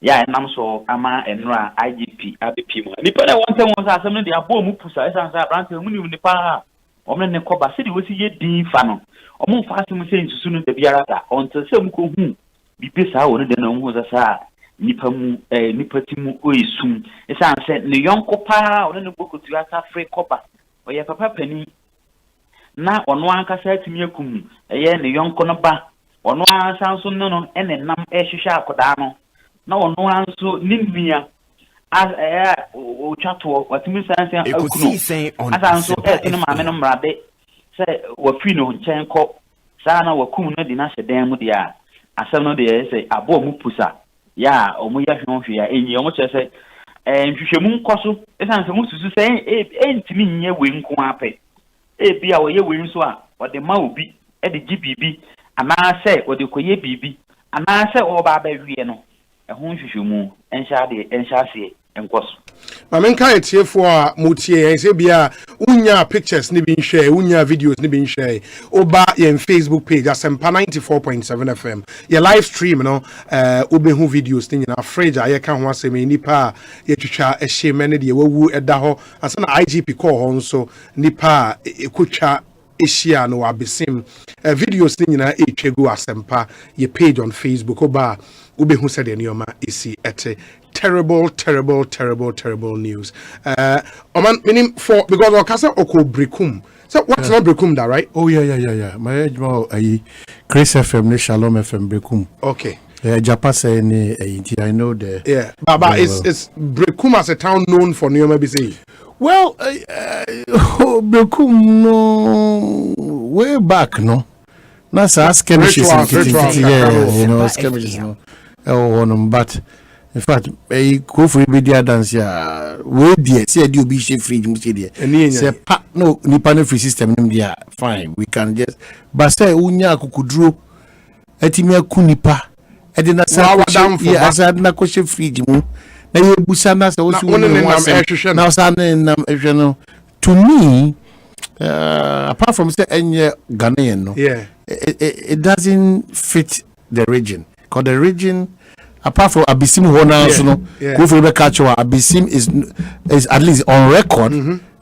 Speaker 16: yɛ a ɛnam so ama ɛnora IGP abɛpi mu nipa na wɔn ntɛm wɔn sɛ asɛm no de abɔ mu pusa ɛsan sɛ aberante mu ne nipa a wɔn ne kɔba sɛdeɛ wɔsi yɛ din fa no wɔn mfa asɛm sɛ nsusu no da biara da ɔnte sɛ mu kɔ hu bibi saa wɔ no de na ɔmo sɛ saa nipa mu nipa ti mu oyesum ɛsan sɛ ne yɔnko paa ɔno ne bokotu asa frɛ kɔba ɔyɛ papa panin na ɔno ankasa atumi akum ɛyɛ ne yɔnko no ba ɔno ansa nso no ɛne nam ɛhwehwɛ akɔdaa no na ɔno anso ne nua otwa toɔ watumi san sɛ akuno asa nso ɛte ne maame no mmrade sɛ wafiri no nkyɛn kɔ saa na wakum no de no ahyɛ dan mu deɛ a asɛm no deɛ sɛ aboɔ mu pusa ya ɔmo yɛ hwehwɛ a enyi ɔmo kyerɛ sɛ nhwehwɛmu nkɔ so ɛsan sɛ mo susu sɛ ɛntimi nyɛ wei nko apɛ ebi a wɔyɛ wei nso a wɔde ma obi ɛde gye biribi anaasɛ wɔde kɔyɛ biribi anaasɛ ɔba abɛwie no ɛho nhwehwɛmu ɛnhyɛ aseɛ nkɔ so
Speaker 14: Mamenka etiefo a motie ense bia unya pictures ni bi nhwe unya videos ni bi nhwe oba yen Facebook page Asempa 94.7 FM ye live stream no obehu videos ni nyina fridge aye ka ho asem nipa ye twitwa ehye mene de wawu eda ho asa na IGP call ho nso nipa ekotwa ehia no abesim videos ni nyina etwegu Asempa ye page on Facebook oba obehu said enioma isi ete terrible news. Oman meaning for because Okasa Oko Brekum. So what's not Brekum that right?
Speaker 15: Oh yeah. My age Chris FM ne Shalom FM Brekum.
Speaker 14: Okay.
Speaker 15: Japa say ni I know the
Speaker 14: yeah. But it's Brekum as a town known for Neoma BC.
Speaker 15: Well, Brekum no way back no. That's skirmishes yeah, skirmishes no. But in fact, go for media dance ya. We dear, say you be she free, say dear. Say pa no, ni panel free system nim dia. Fine, we can just. But say unya kukudro, etimia kunipa. Edina sa ya asa na ko she free mu. Na ye busana sa osu na sa na no. To me, apart from say enye Ghanaian no.
Speaker 14: Yeah.
Speaker 15: It doesn't fit the region. Because the region, apart from Abisim go for the catch Abisim is at least on record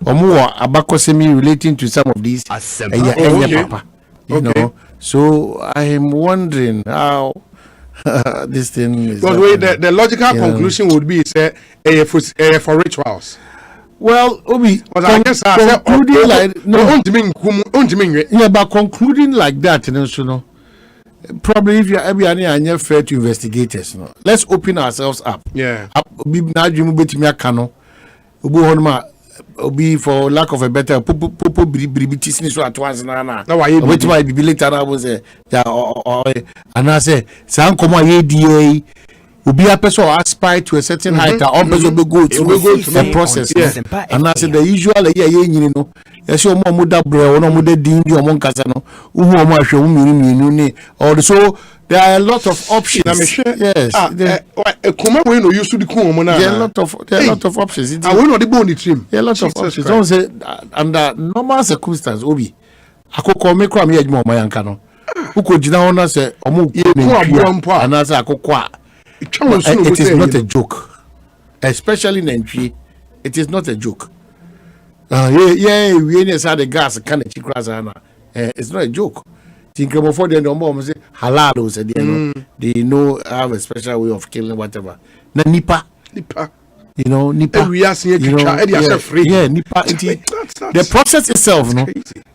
Speaker 15: or more Abakosemi relating to some of these Papa. You know. So I am wondering how this thing is.
Speaker 14: Because the logical conclusion would be for rituals.
Speaker 15: Well, Obi,
Speaker 14: I guess
Speaker 15: concluding but concluding like that, you know. Probably if you are fair to investigators, no. Let's open ourselves up.
Speaker 14: Yeah.
Speaker 15: Be for lack of a better so at once na wait my be later I was and I say san come here Ubi a person aspire to a certain height, or person go through the process. And I said the usual, you know, I show more muda bro, no muda dingy or moncasano, who show me, or so there are a lot of options. Yes, there are a lot of options.
Speaker 14: I will not be born the trim.
Speaker 15: There are a lot of options. Don't say under normal circumstances, Obi. I could call me crime yet more my ankano. Who could you now say, or move and as I could it is not a joke, especially in Nigeria. It is not a joke. We inside the gas can it's not a joke. Think before the normal say halal said they know have a special way of killing whatever. Na nipa. You know, nipa. Nipa. The process itself, no,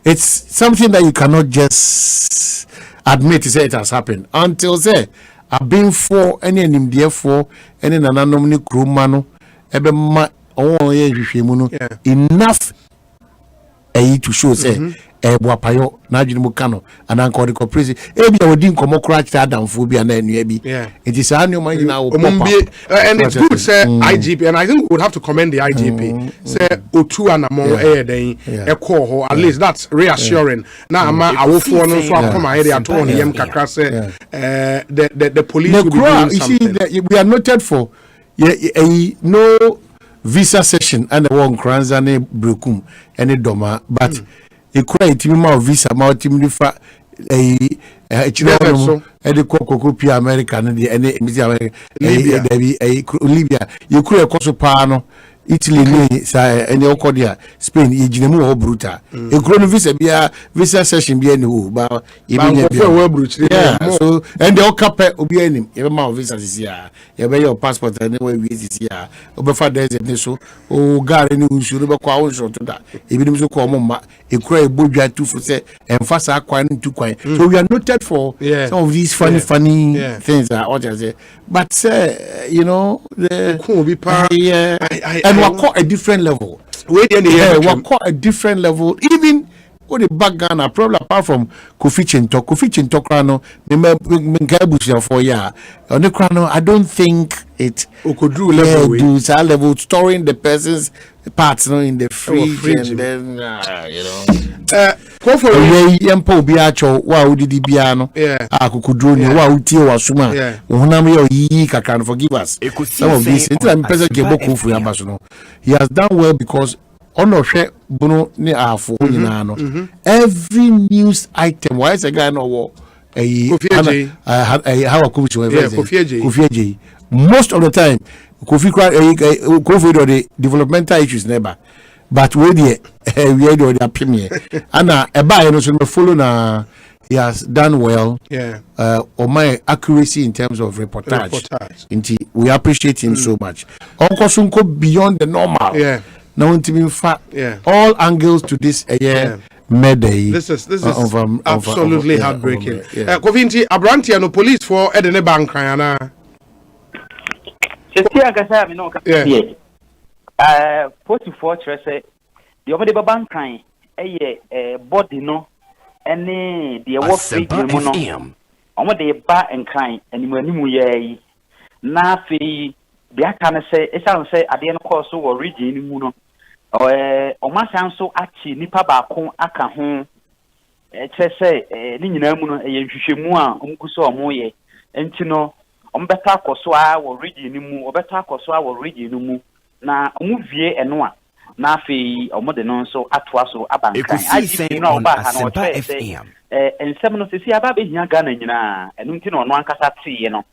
Speaker 15: it's something that you cannot just admit to say it has happened until say. I've been for any and therefore any anomaly crewmano ebe ma enough to show say Buapayo, Najim Kano, and Uncle the Corporation. Ebi Odin Comocrat Adam Phobia and Ebi. It is annual money now.
Speaker 14: And it's good, say IGP, and I think we would have to commend the IGP. Say Otu and Amon a call, at least that's reassuring. Now, I will phone so I come ahead at all. The police will be doing something.
Speaker 15: We are noted for no visa session and the one Kranzane Brukum and a Doma, but a quite visa, multi-fa a Coco American and the Libya. You could have Cosopano. Italy, and Okodia, Spain, Ijinemu or Bruta. A chrono visa session be any who, but even so, and the Okape will be any amount of visas this year. You have your passport anyway this year. Over 5 days and so, oh, God, and you should have a quash to that. Even so, come a cray budget 2 for say, and fast acquiring 2 coin. So we are noted for some of these funny things that I say. But, you know, the cool be part, and we're quite a different level. We're quite a different level. Even with the background, probably apart from Kofi Chintokrano, the for on the Krano, I don't think it
Speaker 14: could do level
Speaker 15: storing the person's parts in the fridge and then you know. Yempo biacho wa udidi biano akukudroni wa utie wa suma unami yo yi kakan forgive us some of these he has done well because ono hwe bunu ni afo nyina no every news item why is a guy no wo how Kofi most of the time Kofi or the developmental issues never. But we had the premier, and a buyer no follow na. He has done well. On my accuracy in terms of reportage. We appreciate him so much. Uncle Sunko beyond the normal. Now, in fact, all angles to this Mayday.
Speaker 14: This is absolutely heartbreaking. Kovinti Abranti and the police for Edene Bank.
Speaker 16: Forty fortress the only bank crying body no any the work free mono omo de ba and crying and manimu ye na fi bia kan say e san say ade no course wo region mu no o ma san so achi nipa ba ko aka ho say ni nyina mu no ye hwehwemu a omkuso omo ye enti no ombeta akoso a wo region mu obeta akoso a wo region mu na omuvie eno a na afi omode no so atoa so abankan IGP no oba ha no ensem no sisi aba be hia Ghana nyina enu nti no ankasa tie no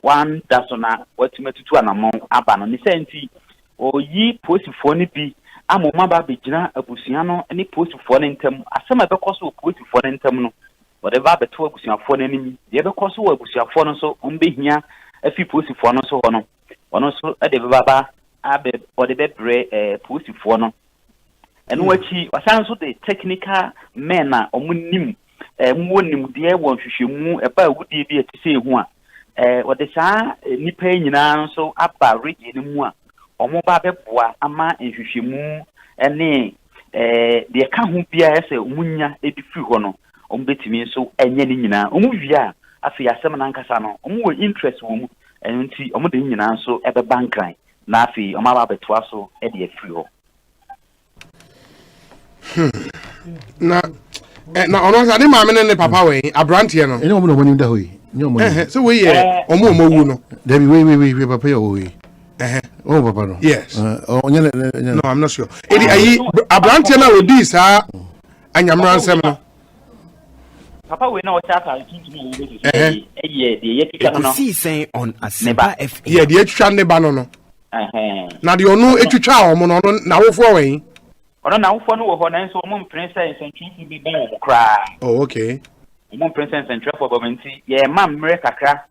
Speaker 16: wan daso na watumetutu anamon aba no ne senti oyi posifo ni bi amoma ba be gina abusua no ne posifo ne ntam asema be koso posifo ne ntam no wode ba beto abusuafo ne nimi ye be koso abusuafo no so ombe hia afi posifo no so ho no ono so de be baba abe wode be bre posifo no enu wachi wasan so the technical men na omunim muonim de won hwehwemu eba wudi bi etise hu a wode saa nipa nyina so aba region mu a omo ba beboa ama nhwehwemu ene de ka ho bia ese omunya edifi ho no omo betimi so enye ni nyina omo wia afi asem na nkasa no omo wo interest wo mu enti omo de nyina so ebe bankran na afi omo ba betoa so e de afi ho
Speaker 14: na ono sa ni ma me ne papa we abrantie no
Speaker 15: ene omo no monim da hoyi ni omo
Speaker 14: so we ye omo wu no
Speaker 15: Debbie we papa yo we oh papa no
Speaker 14: yes
Speaker 15: no
Speaker 14: I'm not sure edi ayi abrantie na odi sa anyamran sem no
Speaker 16: papa we na o chata kintu de ye kika no
Speaker 3: Ekosiisen On Asempa FM
Speaker 14: ye de etwa ne ba no na de onu etwitwa omo no na wofo we
Speaker 16: ono na wofo no wo ho na nso omo princess entry bi ba kra
Speaker 14: oh okay
Speaker 16: omo princess entry for government ye ma mmere kakra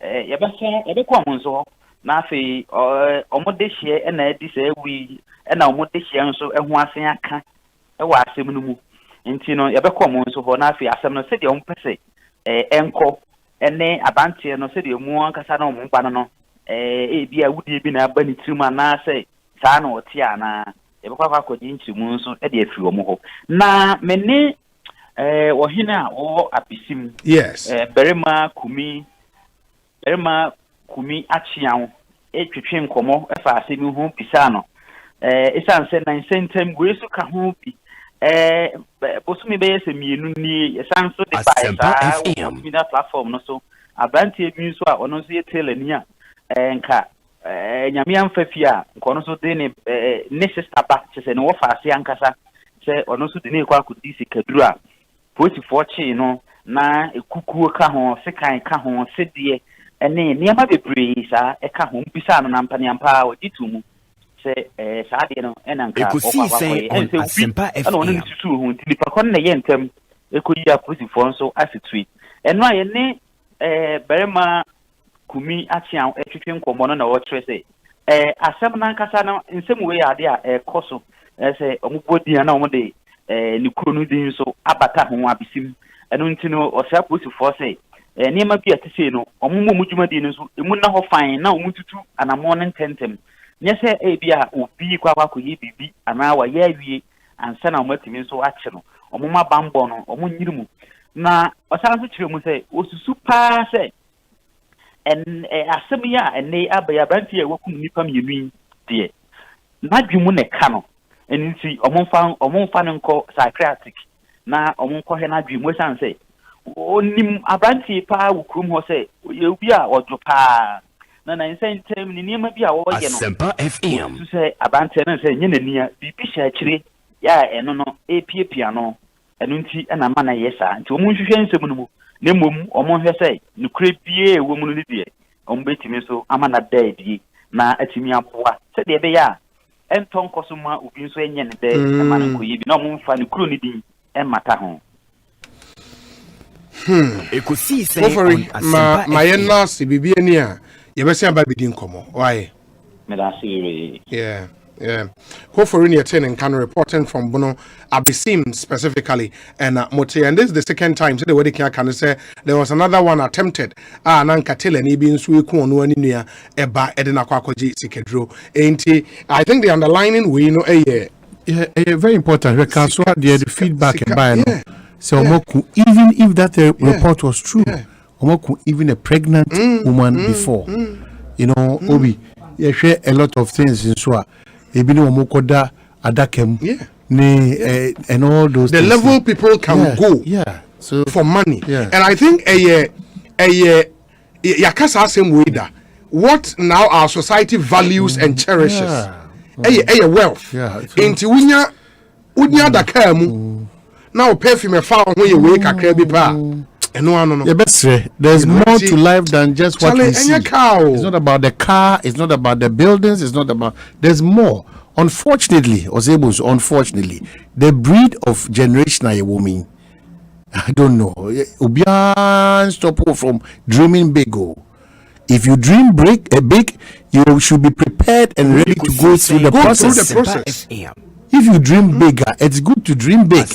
Speaker 16: ye be se ye be ko omo nso na afi omo de hie na edi se wi na omo de hie nso ehu asen aka e wa asem no mu nti no ye be ko omo nso ho na afi asem no se de omo pese enko ene abantie no se de mu ankasa na omo ba no bi a wudi bi na ba ni tirima na se saa na otia na yɛbɛkɔ akɔgye nkyirimu nso de afiri wɔn hɔ na mene wɔhene a wɔwɔ abesim
Speaker 14: yes
Speaker 16: barima kumi akyeawo twetwe nkɔmmɔ ɛfa asɛm ho bisa no ɛsiane sɛ nansɛntam wei so ka ho bi bosome bɛyɛ sɛ mmienu nie yɛsan so de baesaa media platform no so aberanteɛ bi nso a ɔno nso yɛ tailani a nka nyame amfa fie a nka ɔno nso de ne sister ba kyɛ sɛ ne wɔfa ase ankasa sɛ ɔno nso de ne ɛkɔ akɔdi sikaduru a polisifoɔ kyee no na ekukuo ka ho sekan ka ho sedeɛ ɛne nneɛma bebree saa ɛka ho mpisa no nampaniampa a wɔgye to mu sɛ saa deɛ no ɛna nka ɔkɔkɔkɔyɛ ɛnsɛ ɛna ɔno ne susu ho nti nipa kɔ no na ɛyɛ ntɛm ɛkɔyi a polisifoɔ nso asetue ɛno a yɛne barima kumi akyea ɛtwetwe nkɔmmɔ no na wɔkyerɛ sɛ asɛm no ankasa no nsɛm wei yɛ ade a ɛkɔ so sɛ ɔmobɔ din a na ɔmode ne kuro no din nso abata ho abesim ɛno nti no ɔsɛ polisifoɔ sɛ nneɛma bi a te sei no ɔmo mu dwumadi no nso emu na hɔ fan na ɔmo tutu anammɔ no ntɛntɛm nyɛ sɛ ebi a obi kɔ akɔyɛ biribi anaa wɔyɛ awie ansa na ɔmo atumi nso akye no ɔmo ma bambɔ no ɔmo nyiri mu na ɔsan nso kyerɛ mu sɛ osusu paa sɛ asɛm yi a ɛnɛ abɛyɛ aberanteɛ a wɔkum nnipa mmienu yi deɛ n'adwe mu na ɛka no ɛno nti ɔmo mfa no nkɔ psychiatric na ɔmo nkɔhwɛ n'adwe mu ɛsiane sɛ onim aberanteɛ paa wɔ kurom hɔ sɛ ɔyɛ obi a ɔdwo paa na nansɛntɛm ne nneɛma bi a wɔyɛ no
Speaker 3: Asempa FM
Speaker 16: so sɛ aberanteɛ no sɛ nyɛ n'ani a biribi hyɛ akyire yɛ a ɛno no ɛpiapia no ɛno nti ɛna ma na yɛ saa nti ɔmo nhwehwɛ nsɛm no mu na mmom ɔmo hwɛ sɛ nokorɛ bie ɛwɔ mu no deɛ ɔmo bɛtumi so ama na da adie na atumi aboa sɛdeɛ ɛbɛyɛ a ɛntɔ nkɔ so ma obi nso ɛnyɛ ne dɛ ɛma no nkɔyɛ bi na ɔmo mfa ne kuro no din ɛmmata ho
Speaker 14: Hopefully, my last bibi ani a yɛbɛsɛ aba bidi nkɔmmɔ why yeah hopefully near 10 and can reporting from Bono Abesim specifically and Mote and this is the second time so the way can say there was another one attempted nanka tell and ibin suiku no ani nua eba edena kwakoji sikedro enti I think the underlining we know
Speaker 15: very important because so the feedback and by so even if that report was true even a pregnant woman before you know Obi you share a lot of things in so ebini omokoda adakem and all those
Speaker 14: the
Speaker 15: things.
Speaker 14: level people can go
Speaker 15: so
Speaker 14: for money and I think yakasa asem weida what now our society values and cherishes wealth into unya adakamu now perfume fa ho ye we kakra bi pa no.
Speaker 15: There's more to life than just what we see. It's not about the car, it's not about the buildings, it's not about there's more. Unfortunately, the breed of generational woman, I don't know. Obian stop from dreaming big. If you dream big, you should be prepared and ready to go through the process. If you dream bigger, it's good to dream big.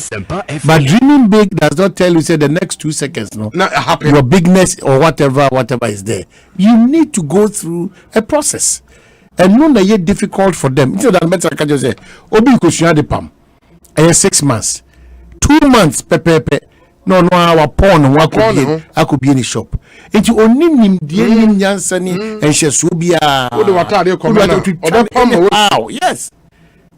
Speaker 15: But dreaming big does not tell you say the next 2 seconds, your bigness or whatever is there. You need to go through a process. And no that yet difficult for them. So that matter can just say, Obi kushia de pam. 6 months. 2 months pepe. No, our porn I could be in the shop. It's only nim dear Yansani and Shesubia. Yes.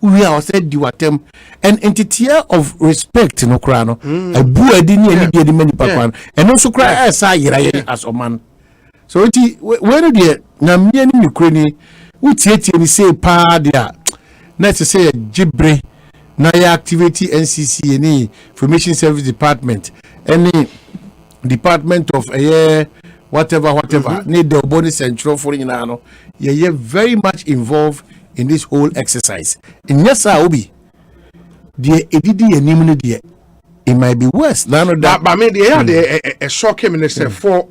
Speaker 15: We are said you attempt an entity of respect no crano a boo didn't any many papa and also cry as I as a man. So where the Namian Ukraine would say pa dia let's say Jibre Naya activity NCC any information service department any department of whatever need the bonus and trophy you're very much involved in this whole exercise. In yes, Obi, the edidi enimuni there, it might be worse.
Speaker 14: But maybe a shocking minister for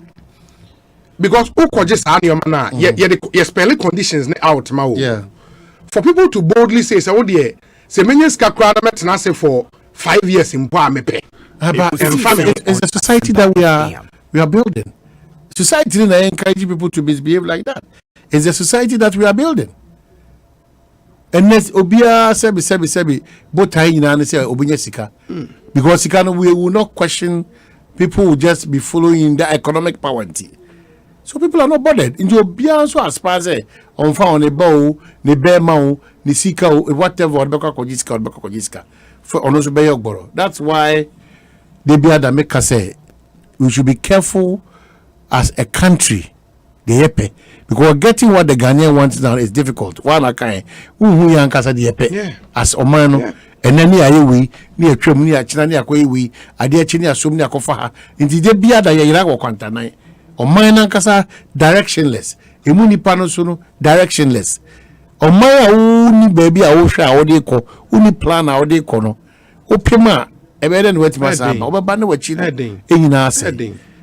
Speaker 14: because who just mana you spelling conditions out for people to boldly say so dear say many scacra met for 5 years in Pamepe.
Speaker 15: It's a society that we are building. Society encourage people to misbehave like that. It's a society that we are building. Unless Obia Sebi, both I and say Obunya Sika. Because we will not question, people will just be following the economic poverty. So people are not bothered. Into Obia so as far as on found a bow, the bear mount, the Sika, whatever, or Baka Kojiska, for Onosu Bayogboro. That's why they be at make us say we should be careful as a country. The epe because getting what the Ghanaian wants now is difficult. One kind who yankasa the epe as Omano and then near we near Trim near Chinania we idea Chinia Sumnia Kofaha into the Bia da Yarago Quantanai Omana Kasa directionless Imuni Panosuno directionless Omaya uni baby Osha Odeko uni plan Odekono Opima Ebeden wet Masama Obabano Wachina in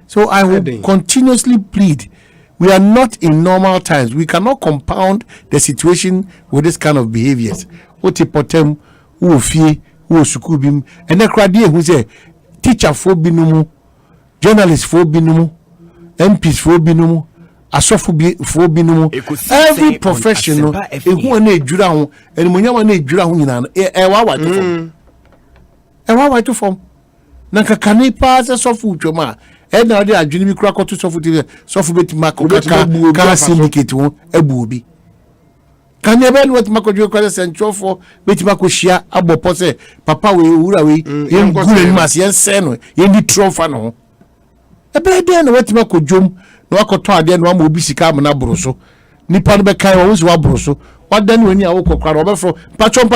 Speaker 15: so I will continuously plead. We are not in normal times. We cannot compound the situation with this kind of behaviors. Otipotem, Ufi, Usukubim, and the crowd who say teacher for binumu, journalist for binumu, MPs for binumu, asofu for binumu. Every professional, who ne jurahu, and Munyama ne jurahu in an ewa to form. Nanka kanipa as a sofu choma. And now they are doing crack to sofu sofu beti mako kaka syndicate won ebuobi. Can you ben what mako jo kwase central for beti mako shia abopo se papa we wura we yen gure mas yen se no yen di trofa no. Ebe dey na what mako jom na wakoto ade na ma obi sika am na boroso. Nipa no be kai wo so aboroso. What then when you are for patron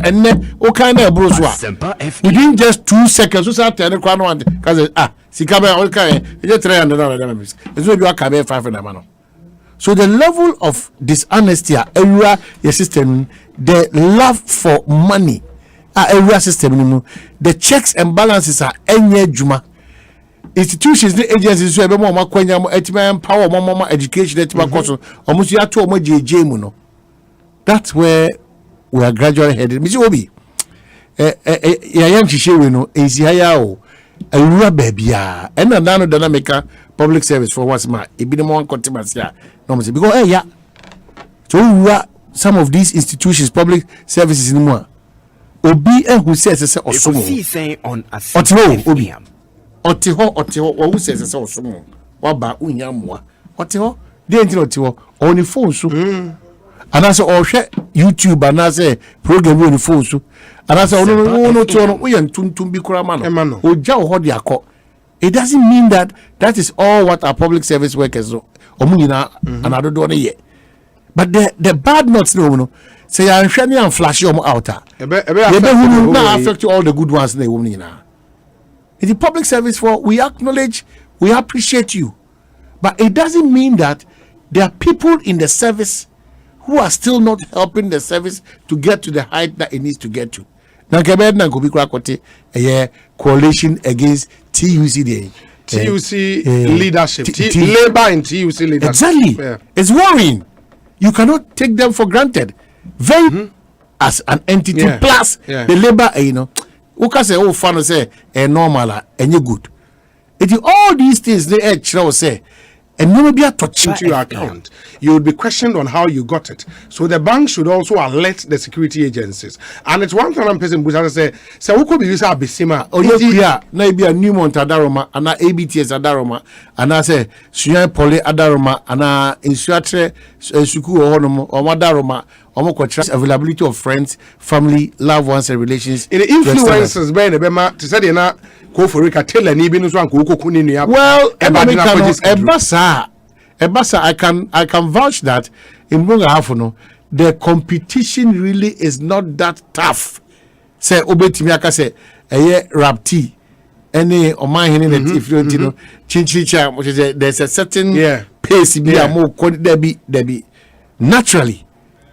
Speaker 15: and o kind of bros within just 2 seconds, so start and crown one because Sikabe okay, just $300. It's what you are cabe 500. So the level of dishonesty area your system, the love for money area system, the checks and balances are any juma. Institutions, the agencies, so more power, more education, almost you have to JJ. That's where we are gradually headed. Mr. Obi, we know is here a rubber beer and another dynamic public service for what's my it be the more continuous here. Normally, because so some of these institutions, public services in more. Obi who says it's Ekosiise On Asempa Obi. Otiho, who says it's also Waba Unyamwa. Otiho, they ain't Otiho, only phone so. And I say, oh, share YouTube and I say, program on the phone. And I say, no, we are to be Kuramano. Oh, Jow Hodiako. It doesn't mean that that is all what our public service workers do. Omuna and I don't do it yet. But the bad notes, no, say, I'm shining and flashy on outer. They will not affect all the good ones in the woman. In the public service, for we acknowledge, we appreciate you. But it doesn't mean that there are people in the service who are still not helping the service to get to the height that it needs to get to. Now, a coalition against TUC
Speaker 14: leadership, labor and TUC leadership.
Speaker 15: Exactly. Yeah. It's worrying. You cannot take them for granted. Very as an entity plus the labor, who can say, oh, fun say, normal, and you good. It is all these things they actually say. And never be touch
Speaker 14: into your account. You would be questioned on how you got it. So the bank should also alert the security agencies. And it's one thing I'm person who say who could be used to Bisima
Speaker 15: or yeah, maybe a new month adaroma and a ABTS adaroma and I say Suyan Pole adaroma and a instructor Suku or Madaroma or availability of friends, family, loved ones, and relations.
Speaker 14: In the influences by the Bema to say na go for Rika tell and even one
Speaker 15: well, Ebasa, I can vouch that in Bunga the competition really is not that tough. Say Obetimiaka say rapti any or my if you don't know chinchicha, which is there's a certain pace there be naturally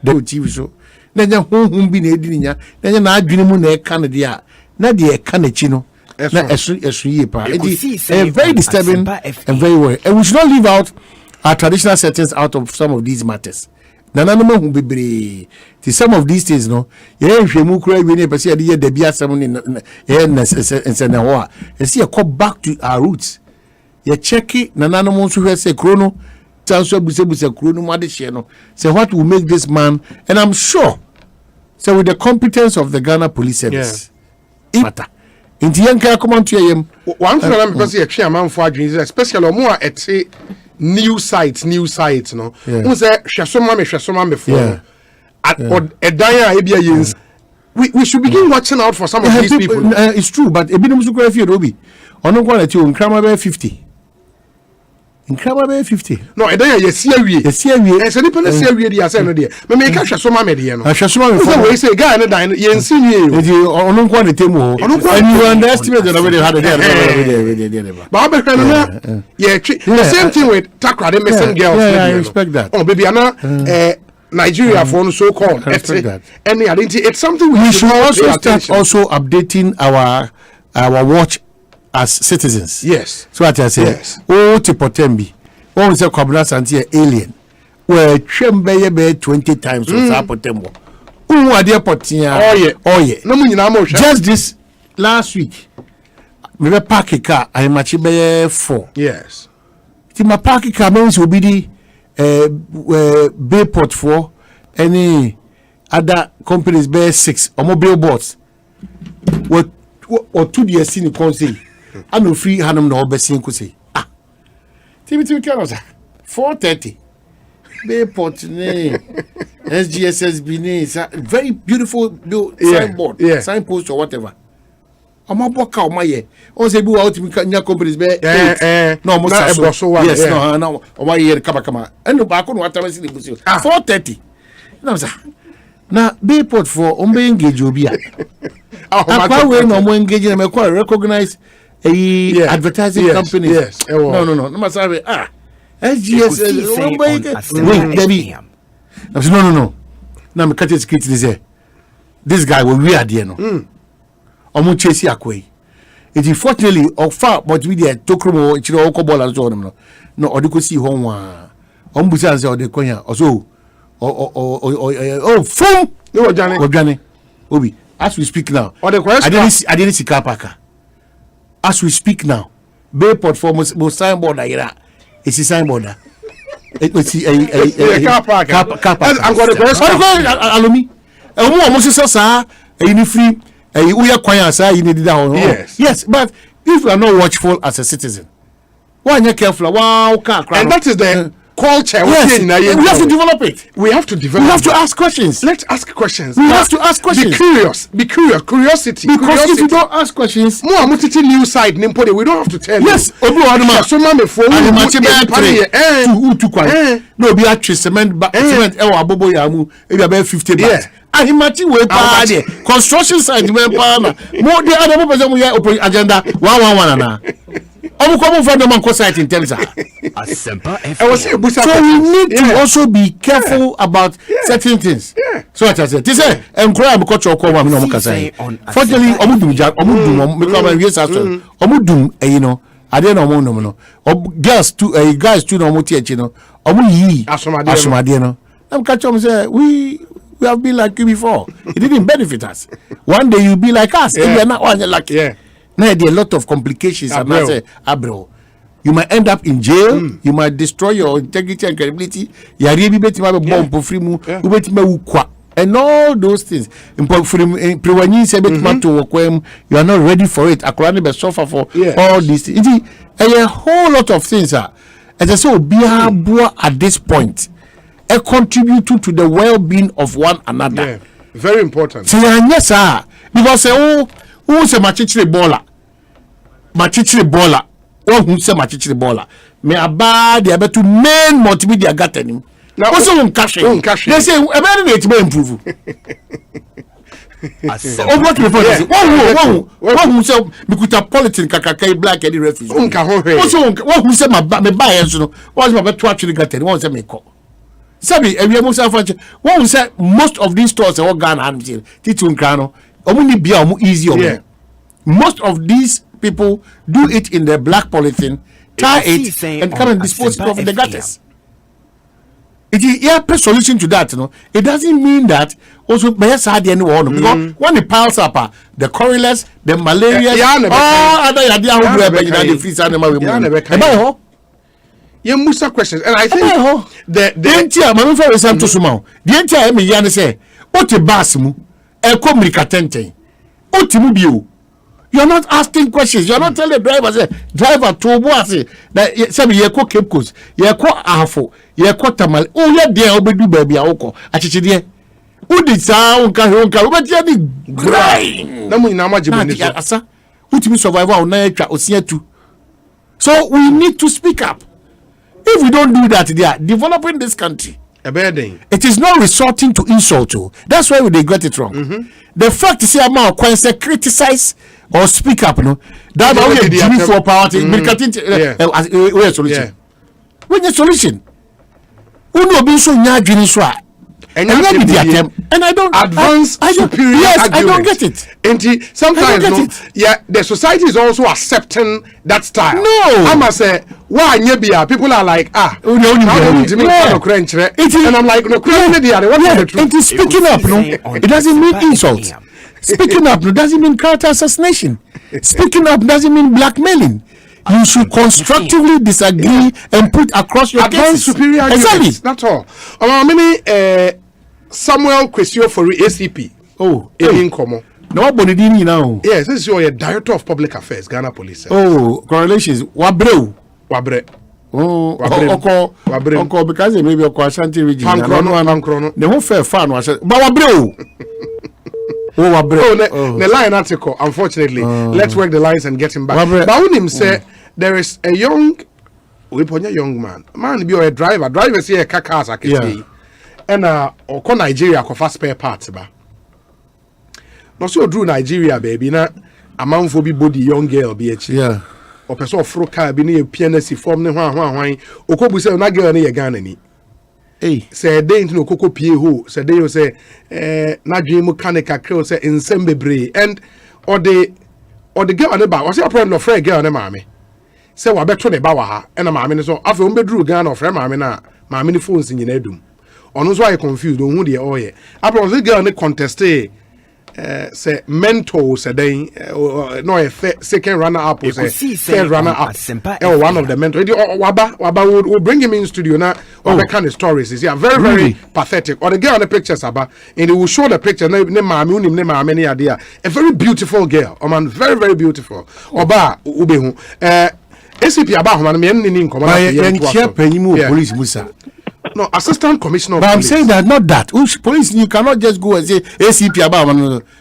Speaker 15: the TV show. Then you home be needing then I dream na Canada na the Canachino. Very disturbing and very worrying. And we should not leave out our traditional settings out of some of these matters. Some of these things, no. See, come back to our roots. You check it. Say what will make this man? And I'm sure So with the competence of the Ghana Police Service, it matter. In the end, come on to him.
Speaker 14: One thing I'm because you're chairman for is especially more at new sites, no. Who say Shasoma before. We should begin watching out for some of these people.
Speaker 15: It's true, but a bit of Sukrafia Robi. On no quality in Kramabe 50. In Kramabe 50.
Speaker 14: No, yes, here we as an independent series, as an idea. May make Shasoma mediano.
Speaker 15: Shasoma,
Speaker 14: we say, guy, and I ain't seen you
Speaker 15: on no quality more. And you underestimate that I already had a
Speaker 14: Barbara, the same thing with Takra, the missing girls.
Speaker 15: I respect that.
Speaker 14: Oh, baby, Anna. Nigeria for so called any identity. It's something
Speaker 15: we should also start also updating our watch as citizens.
Speaker 14: Yes.
Speaker 15: So what I say, oh Tipotembi, oh say Kwabena Santie alien. Where Chembe 20 times was Apotembo. Oh adia potia. Oh yeah.
Speaker 14: No munyina
Speaker 15: just this last week. Me park a car I match be 4.
Speaker 14: Yes.
Speaker 15: Ti my park car means will be the Bayport 4 any other companies bear 6 or mobile boards what or 2 years in the council and no free hanum no besin ku say TV cameras 4:30 Bayport ne SGSSB ne very beautiful signboard signpost or whatever I'm about to my on say be out to companies be no mo yes no o year kama and back on what time see the 4:30 na say na Bayport for on be engage obi a akwa we no mo engage na me kwa recognize advertising companies no no say SGS wait baby no na me catch security say this guy will we are there no omo chase akwai it is fortunately of far but we dey tokromo chiro oko ball and so on no odiko si ho nwa ombusa say odekonya also fum
Speaker 14: no
Speaker 15: ojane obi as we speak now I didn't see car parker as we speak now Bayport for most signboard ira it's a signboard it was a
Speaker 14: car parker
Speaker 15: I'm going to allomi omo so sa any free yes, but if you are not watchful as a citizen, why are you careful? Wow,
Speaker 14: and that is the culture.
Speaker 15: Yes, we have to develop it.
Speaker 14: We have to develop.
Speaker 15: We have to ask questions.
Speaker 14: Let's ask questions.
Speaker 15: We have to ask questions.
Speaker 14: Be curious. Curiosity.
Speaker 15: Because if you don't ask questions,
Speaker 14: more multitude new side. We don't have to tell you.
Speaker 15: Yes, no, be actually cement. Abobo yamu. Maybe about 50 baht. Ahimati we pa there construction site we pa na mo the other person we agenda 111 na omo come from the man site in terms Asempa FM. So we need to also be careful about certain things. So what I said this say encourage am culture ko wa me no kasa fortunately omudum you know I don't know no girls too guys too no mo tie chi no omu yi asomade no am catch am say we have been like you before. It didn't benefit us. One day you'll be like us. If you're not one, you're lucky. Now there are a lot of complications. And I say, bro, you might end up in jail. You might destroy your integrity and credibility. And all those things. You are not ready for it. I suffer for all these things. A whole lot of things. As I say, at this point. A contribute to the well-being of one another.
Speaker 14: Yeah, very important.
Speaker 15: So yes, sir. Because who's a machichiri baller? Who's a machichiri baller? Me abad the able to main multimedia gathering. Now also on cash. They say about it may improve. What who say because politics kaka black any refugee. Also who say my buy so what's my to actually gathering? What say me call? Sabi, one say most of these stores are all Ghana and Titun Krano, easy. Most of these people do it in the black polythene, tie it, and come and dispose it of in the gutters. It is a solution to that, you know. It doesn't mean that also because when it piles up, the correlars, the malaria,
Speaker 14: you must have questions, and I think
Speaker 15: the entire man for example, the entire me say, what a bass mu, eko mirikatenten otimu bio. You're not asking questions. You're not telling the driver, say, driver to what say that say ye ko Cape Coast, ye ko Afo, ye ko Tamal. Oh yeah, there obedu baby awoko. Achichi there. Who did sa unka but ye di grind.
Speaker 14: Na mu ina majiboni so.
Speaker 15: Asa. Utimi survivor on na etwa osia tu. So we need to speak up. If we don't do that, they are developing this country. It is not resorting to insult. That's why they get it wrong. The fact is, I'm going to criticize or speak up. No, that's why we are for power. Where's solution? Where's the solution? Uno be so nyadwini so a. And I don't
Speaker 14: advance superior
Speaker 15: yes,
Speaker 14: argument.
Speaker 15: I don't get it.
Speaker 14: And sometimes yeah, the society is also accepting that style.
Speaker 15: No,
Speaker 14: I must say, why people are like, and I'm like, no,
Speaker 15: it is speaking up, no. It doesn't mean insult. Speaking up doesn't mean character assassination. Speaking up doesn't mean blackmailing. You should constructively disagree and put across your
Speaker 14: advance superior
Speaker 15: exactly.
Speaker 14: That's all. Samuel question for ACP.
Speaker 15: Oh,
Speaker 14: in common.
Speaker 15: No one did now.
Speaker 14: Yes, this is your director of public affairs, Ghana Police.
Speaker 15: Oh, correlations. Wabre. Oh,
Speaker 14: Wabre.
Speaker 15: Because maybe a Ashanti region.
Speaker 14: Pankrono.
Speaker 15: The whole fair fan was. But Wabre.
Speaker 14: The line article, unfortunately. Let's work the lines and get him back. But when him say there is a young man. Man be a driver. Driver say a cars I can see. And or Nigeria for fast spare parts ba. No so drew Nigeria baby na amount for be body young girl be
Speaker 15: yeah.
Speaker 14: Or person fro car be near PNC form ne hwan okobu say na girl ne ye Ghana ni.
Speaker 15: Hey,
Speaker 14: say dey into okoko pie ho say dey say na dwe mu kanika creo say nsem bebre and or the girl ne ba o say problem no friend girl ne maame. Say wa beto ne ba wa ha e na maame ne so afa on bedru Ghana of friend maame na maame ne phones nyina adum. Ono so I confused on who the oye. Apro the girl ne contest say mentor say no a second runner up or say third runner up. One of the mentors. Waba will bring him in studio now. All the kind of stories is very very pathetic. Or the girl on the pictures and he will show the picture. Ne idea. A very beautiful girl. Man, very very beautiful. Oba ubehu. ACP aba man me nni nkomo
Speaker 15: police musa.
Speaker 14: No, Assistant Commissioner of
Speaker 15: But
Speaker 14: Police.
Speaker 15: I'm saying that, not that. Police, you cannot just go and say ACP about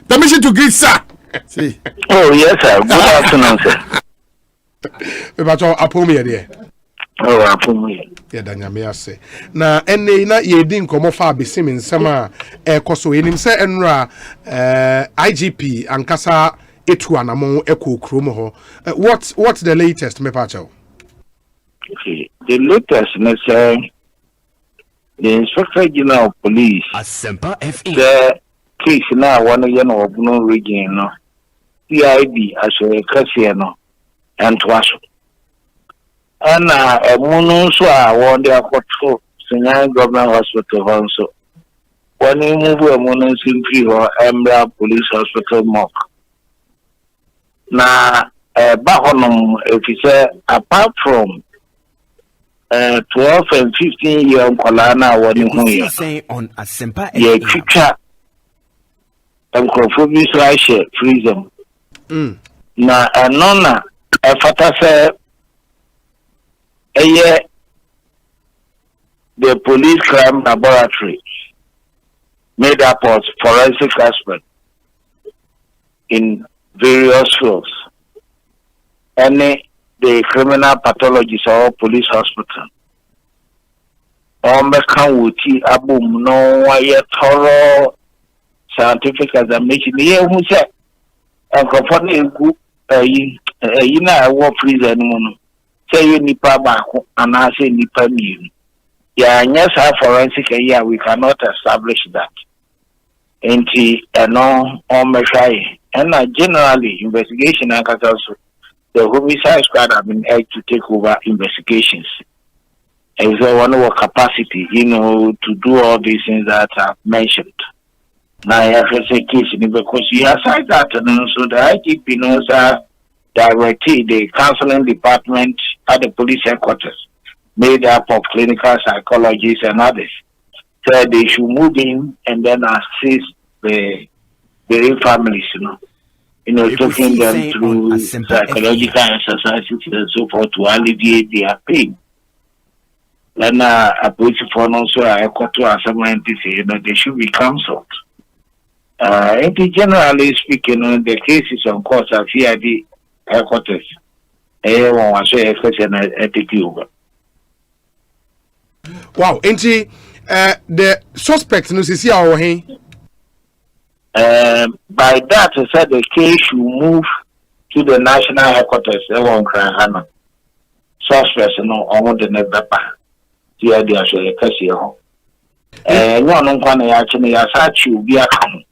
Speaker 15: permission to greet, sir. See.
Speaker 17: Oh, yes, sir. Good afternoon, sir.
Speaker 14: But Apomia there.
Speaker 17: Oh, Apomia.
Speaker 14: Yeah, Danyamia say. Na ene na yedin komo fa besim nsema ekoso enim se enra IGP ankasa etu anamo eko krom ho. What's the latest me pacho?
Speaker 17: Okay. The latest me the Inspector General of Police,
Speaker 3: Asempa FM.
Speaker 17: The case now one year no Obuno region no PID as a Casiano and Twaso. And a mono so I want their control senior government hospital also. When you move a mono simply or Embra Police Hospital mock. Now Bahonum if you say apart from 12 and 15 year Kolana wadi huya.
Speaker 3: On Asempa
Speaker 17: Ye chicha microphone slash freedom. Na anona efata se the police crime laboratory made up of forensic experts in various fields. The criminal pathologist or police hospital. On the county, abum no wire thorough scientific examination. Here, who said, and comforting you know, what freezer no say you nipa back and I say nipa mean. Yeah, yes, our forensic yeah, we cannot establish that. And no on my shy. And generally investigation and also. The homicide squad have been able to take over investigations. And so one of our capacity, to do all these things that I've mentioned. Now I have to say case because you aside that so the IGP knows directly the counseling department at the police headquarters made up of clinical psychologists and others. So they should move in and then assist the the families, taking them through psychological exercises and so forth to alleviate their pain. Then a police for also I got to Asempa, they should be counseled. Generally speaking, the cases on course are fear the headquarters. Everyone was a question at the over.
Speaker 14: Wow, the suspect no see our way.
Speaker 17: By that, I said the case should move to the national headquarters. Everyone can handle. Suspects no on the never. Here they are showing a case. One on one actually as such you be a come.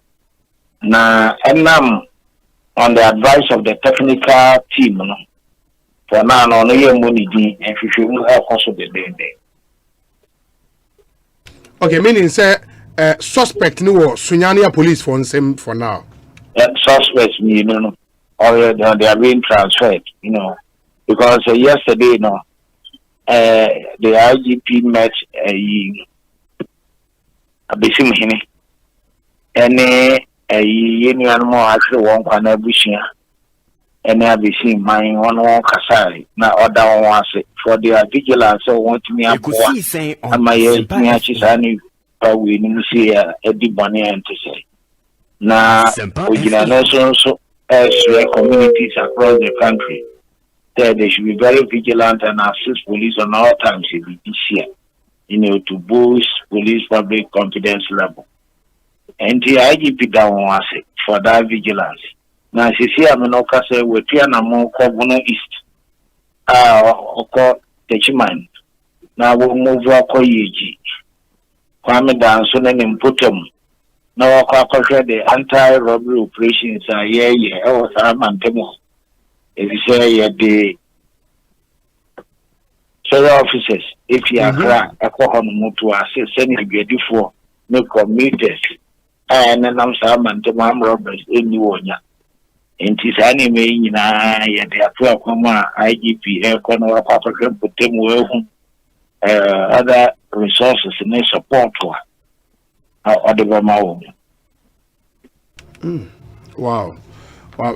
Speaker 17: Now, on the advice of the technical team, for now, on the money, and if you will help also the day.
Speaker 14: Okay, meaning say suspect no Sunyania police for now.
Speaker 17: Suspects or they are being transferred, because yesterday, the IGP met a Bisim and union more actually one can every and I be seeing mine on one Kasai, now other one for their vigilance. So want me up and my matches any we see a money and to say. Now, we also communities across the country that they should be very vigilant and assist police on all times this year, to boost police public confidence level. And the IGP down was for that vigilance. Now, she see I'm no say we turn a more Kobono East. Or Techiman. Now we'll move to Koyiji. Kwame down so then put them. Now the anti-robbery operations are or Salaman Temo. If you say the federal officers, if you are crack, a Kohon to assist sending you before no commuters. And then I'm Salaman Temo robbers in New Orleans. In this anime, they are 12 IGP, Aircon, African, put them other resources and they support or the Burma.
Speaker 14: Wow.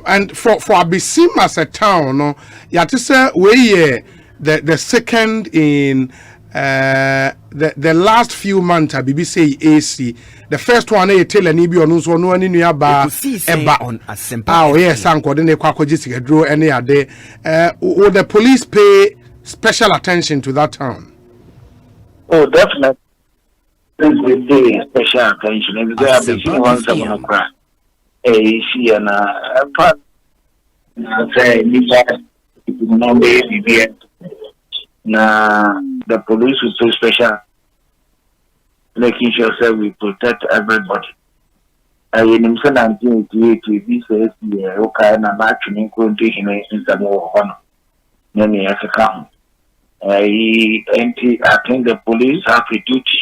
Speaker 14: And for Abisim as a town, no, you have to say we the second in the last few months at BBC AC. The first one I tell an Ibi on so no any nearby on Asempa. Oh yes, Uncle, then they quack draw any day. Would the police pay special attention to that town?
Speaker 17: Oh, definitely. They pay special attention. If they have been once I'm on a crack. AC and say no baby. Now the police will pay special. Making sure that we protect everybody. In 1988, this is the okay, and I'm actually going to in some more honor. Many as a count. I think the police have a duty.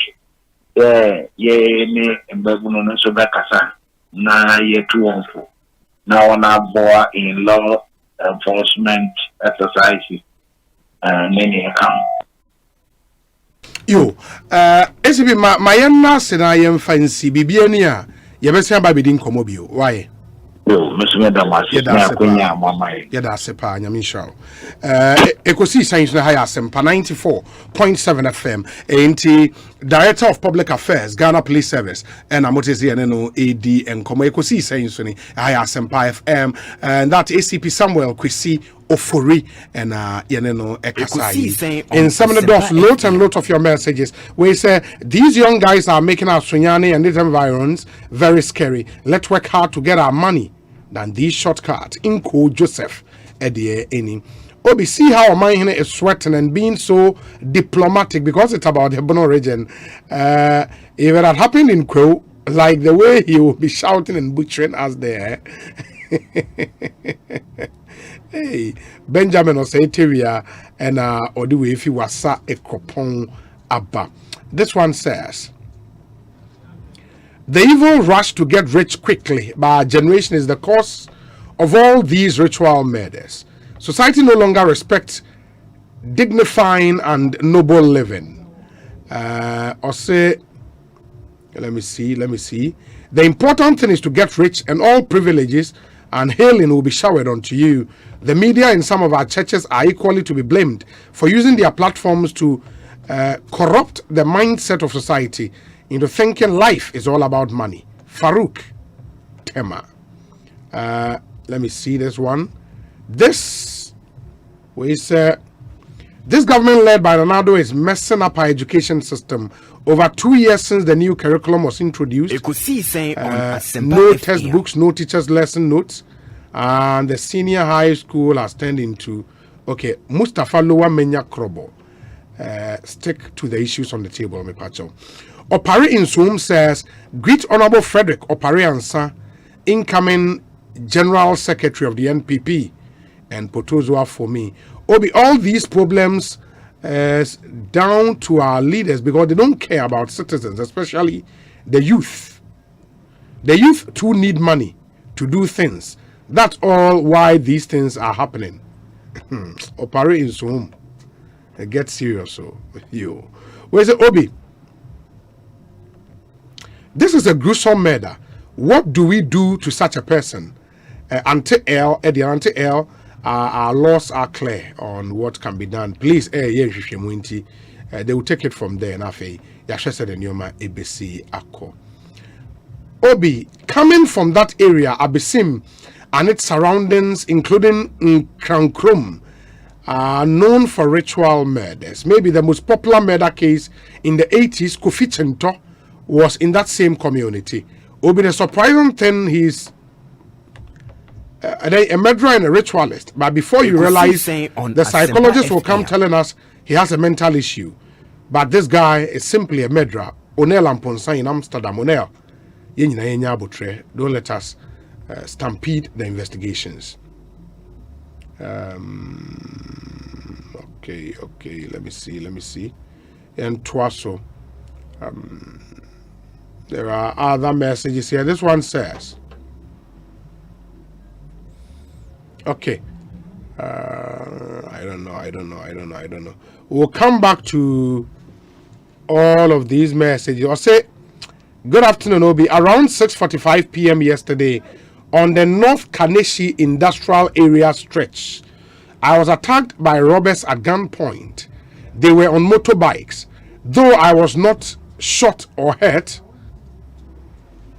Speaker 17: And Baguno so back as now, year 214. Now on our board in law enforcement exercises. Many account.
Speaker 14: Yo, SB my young and I am fancy Bibiania. You best have by bidding Comobio. Why?
Speaker 17: Yo, Miss Madam,
Speaker 14: Asempa, Yamisha. Ekosiisen On Asempa 94.7 FM. Ain't Director of Public Affairs, Ghana Police Service, and Amotezi AD and Ekosiisen On Asempa FM, and that ACP Samuel Kwesi Ofori and Ekasai. In some of the doors, lot of your messages where you say these young guys are making our Sunyani and these environs very scary. Let's work hard to get our money than these shortcuts. Inko Joseph Eddie Eni. Obi, see how my mind is sweating and being so diplomatic because it's about the Bono region. If it had happened in Kwo, like the way he will be shouting and butchering us there. Hey, Benjamin Oseteria and Odiwe if you was sa a cropon abba. This one says the evil rush to get rich quickly by our generation is the cause of all these ritual murders. Society no longer respects dignifying and noble living. Or say Let me see. The important thing is to get rich, and all privileges and hailing will be showered onto you. The media in some of our churches are equally to be blamed for using their platforms to corrupt the mindset of society into thinking life is all about money. Farouk Tema. Let me see this one. This government led by Ronaldo is messing up our education system. Over 2 years since the new curriculum was introduced, no textbooks, no teachers' lesson notes, and the senior high school has turned into Mustafa Lowa Menya Krobo. Stick to the issues on the table, me pacho. Opare Insum says, greet Honorable Frederick Opare Ansa, incoming General Secretary of the NPP, and Potozua for me. Obi, all these problems down to our leaders because they don't care about citizens, especially the youth. The youth too need money to do things. That's all why these things are happening. Opare Insum. Get serious, so you. Where's it, Obi? This is a gruesome murder. What do we do to such a person? Our laws are clear on what can be done. Please, they will take it from there. Obi, coming from that area, Abesim and its surroundings, including Krankrum, are known for ritual murders. Maybe the most popular murder case in the 80s, Kofi Chento, was in that same community. Obi, the surprising thing, he's a murderer and a ritualist. But before you realize, the psychologist will come telling us he has a mental issue. But this guy is simply a murderer. Onel Amponsa in Amsterdam. Onel, don't let us stampede the investigations. Okay, let me see. And Twaso. There are other messages here. This one says, okay. I don't know. We'll come back to all of these messages. I'll say, good afternoon, Obi. Around 6:45 p.m. yesterday, on the North Kaneshi Industrial Area stretch, I was attacked by robbers at gunpoint. They were on motorbikes. Though I was not shot or hurt,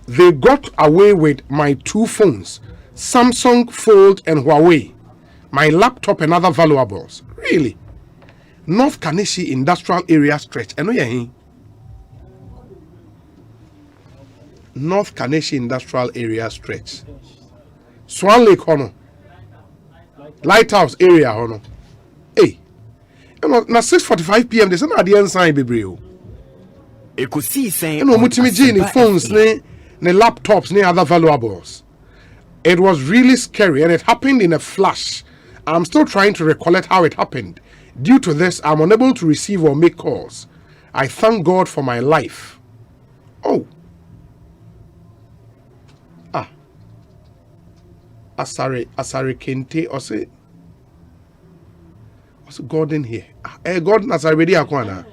Speaker 14: they got away with my 2 phones, Samsung Fold and Huawei, my laptop and other valuables. Really? North Kaneshi Industrial Area stretch. I know you're here. North Kaneshi Industrial Area stretch. Swan Lake Hono. Lighthouse area Hono. Hey. Now 6:45 p.m. there's an idea sign baby. Ekosiise On Asempa phones ne laptops ne other valuables. It was really scary and it happened in a flash. I'm still trying to recollect how it happened. Due to this, I'm unable to receive or make calls. I thank God for my life. Oh. Asari Kente Ose Gordon here. Gordon Asari ready akwana.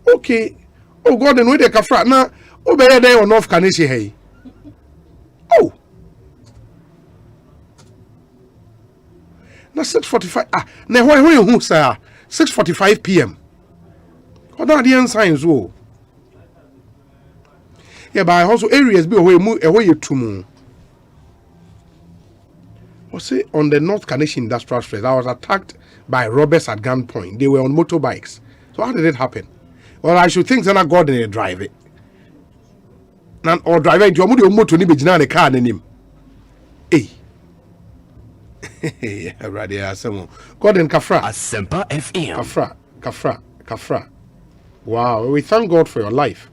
Speaker 14: Okay. Oh Gordon, where the kafra na obeye dey on off Kaneshi hey. Oh. Na 6:45. Na why who say 6:45 p.m. Other the signs oh. Yeah, but also areas be away to moon. Was it on the North Kaneshi Industrial Street? I was attacked by robbers at gunpoint. They were on motorbikes. So how did it happen? Well, I should think that God didn't drive it. Or drive it. You are motor ni bejina the car name. Hey. Right there, someone. God and Kafra.
Speaker 3: Asempa FM.
Speaker 14: Kafra. Wow, we thank God for your life.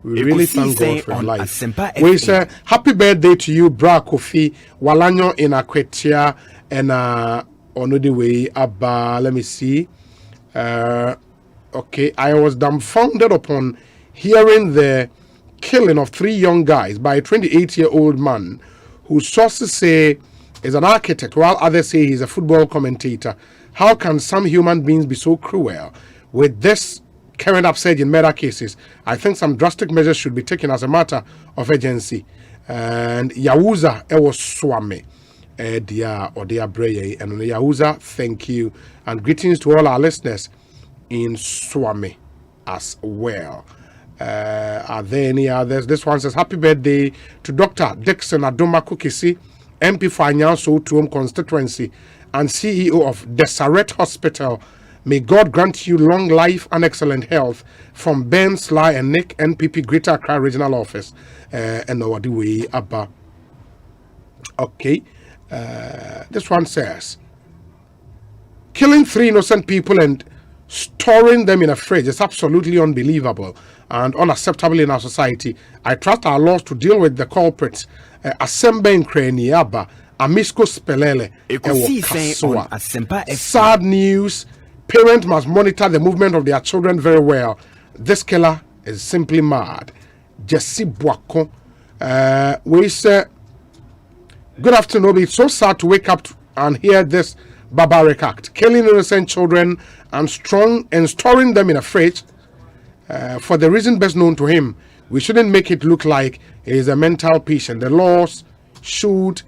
Speaker 14: We really thank God for your life. We say happy birthday to you, Bra Kofi Walanyo in Akwetia and on the way Abba. Let me see. Okay, I was dumbfounded upon hearing the killing of 3 young guys by a 28-year-old man whose sources say is an architect, while others say he's a football commentator. How can some human beings be so cruel? With this current upsurge in murder cases, I think some drastic measures should be taken as a matter of urgency. And Yahuza Ewo Swame, dear or dear Breye, and Yahuza, thank you. And greetings to all our listeners in Swame as well. Are there any others? This one says, happy birthday to Dr. Dixon Adoma Kukisi, MP for Anyanso Tuom constituency and CEO of Deseret Hospital. May God grant you long life and excellent health from Ben, Sly, and Nick, NPP Greater Accra Regional Office. And our way Abba. Okay. This one says, killing 3 innocent people and storing them in a fridge is absolutely unbelievable and unacceptable in our society. I trust our laws to deal with the culprits. Asempa Nkreniyaba, Amisco Spelele, Ekosiise On Asempa. Sad news. Parents must monitor the movement of their children very well. This killer is simply mad. Jesse Boako. We say, good afternoon. It's so sad to wake up and hear this barbaric act. Killing innocent children and storing them in a fridge for the reason best known to him. We shouldn't make it look like he is a mental patient. The laws should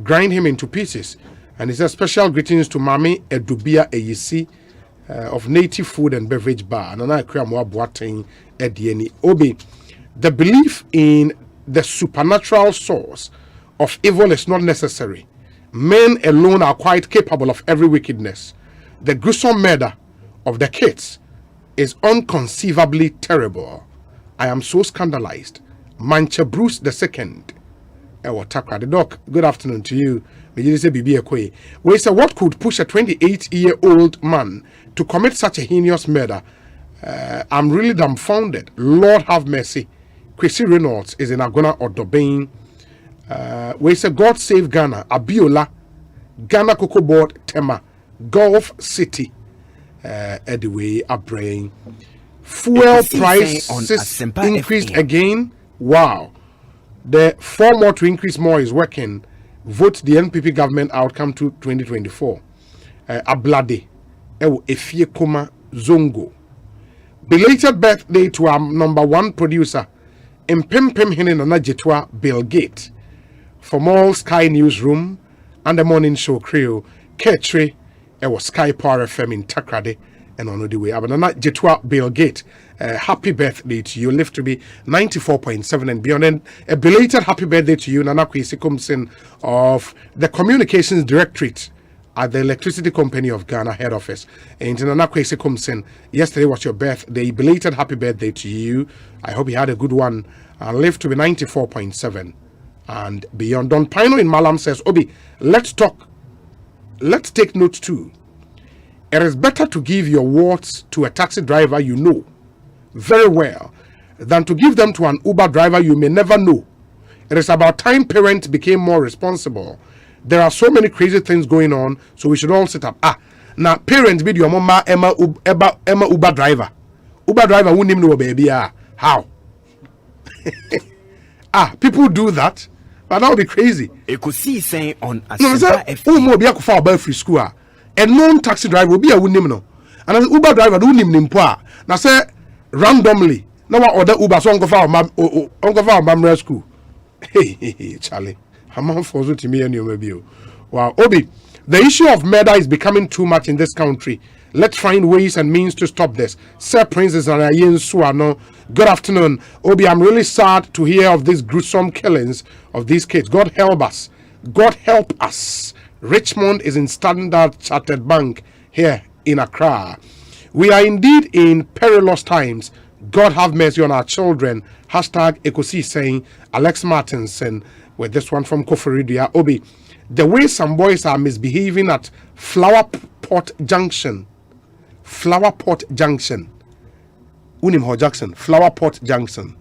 Speaker 14: grind him into pieces. And he says special greetings to Mami Edubia Eyisi of Native Food and Beverage Bar. And I Obi. The belief in the supernatural source of evil is not necessary. Men alone are quite capable of every wickedness. The gruesome murder of the kids is unconceivably terrible. I am so scandalized. Mancha Bruce II. The doc. Good afternoon to you. We say what could push a 28-year-old man to commit such a heinous murder? I'm really dumbfounded. Lord have mercy. Chrissy Reynolds is in Agona or Dobain. We say God save Ghana. Abiola, Ghana Cocoa Board, Tema, Gulf City. Anyway, Abrain. Fuel prices increased again. Wow. The 4 more to increase more is working. Vote the NPP government outcome to 2024. Ablade. Efie Koma Zongo. Belated birthday to our #1 producer. Impempem Hinenana Jetwa Bill Gate. From all Sky Newsroom and the morning show crew, Ketri, Sky Power FM in Takrade, and on the way. Abanana Jetwa Bill Gate. Happy birthday to you. Live to be 94.7 and beyond. And a belated happy birthday to you, Nana Kwesi Kumsin of the Communications Directorate at the Electricity Company of Ghana head office. And Nana Kwesi Kumsin, yesterday was your birthday. Belated happy birthday to you. I hope you had a good one. Live to be 94.7 and beyond. Don Pino in Malam says, Obi, let's talk. Let's take note too. It is better to give your words to a taxi driver you know very well than to give them to an Uber driver you may never know. It is about time parents became more responsible. There are so many crazy things going on, so we should all sit up. Now parents be your mama Emma Uber driver. Uber driver won't even know baby. How? People do that, but that would be crazy.
Speaker 3: Ekosiise On Asempa
Speaker 14: FM. Free school. A known taxi driver will be a winning. And an Uber driver do him poor. Now say randomly. Now what other Uber so uncle for Mamre school. Hey, Charlie. I'm on for to me and you maybe. Wow, Obi, the issue of murder is becoming too much in this country. Let's find ways and means to stop this. Sir Princess and Ayen Suano. Good afternoon. Obi, I'm really sad to hear of these gruesome killings of these kids. God help us. God help us. Richmond is in Standard Chartered Bank here in Accra. We are indeed in perilous times. God have mercy on our children. Hashtag Ekosiise saying Alex Martinson with this one from Koforidia. Obi, the way some boys are misbehaving at Flower Pot Junction. Unimho Jackson. Flower Pot Junction.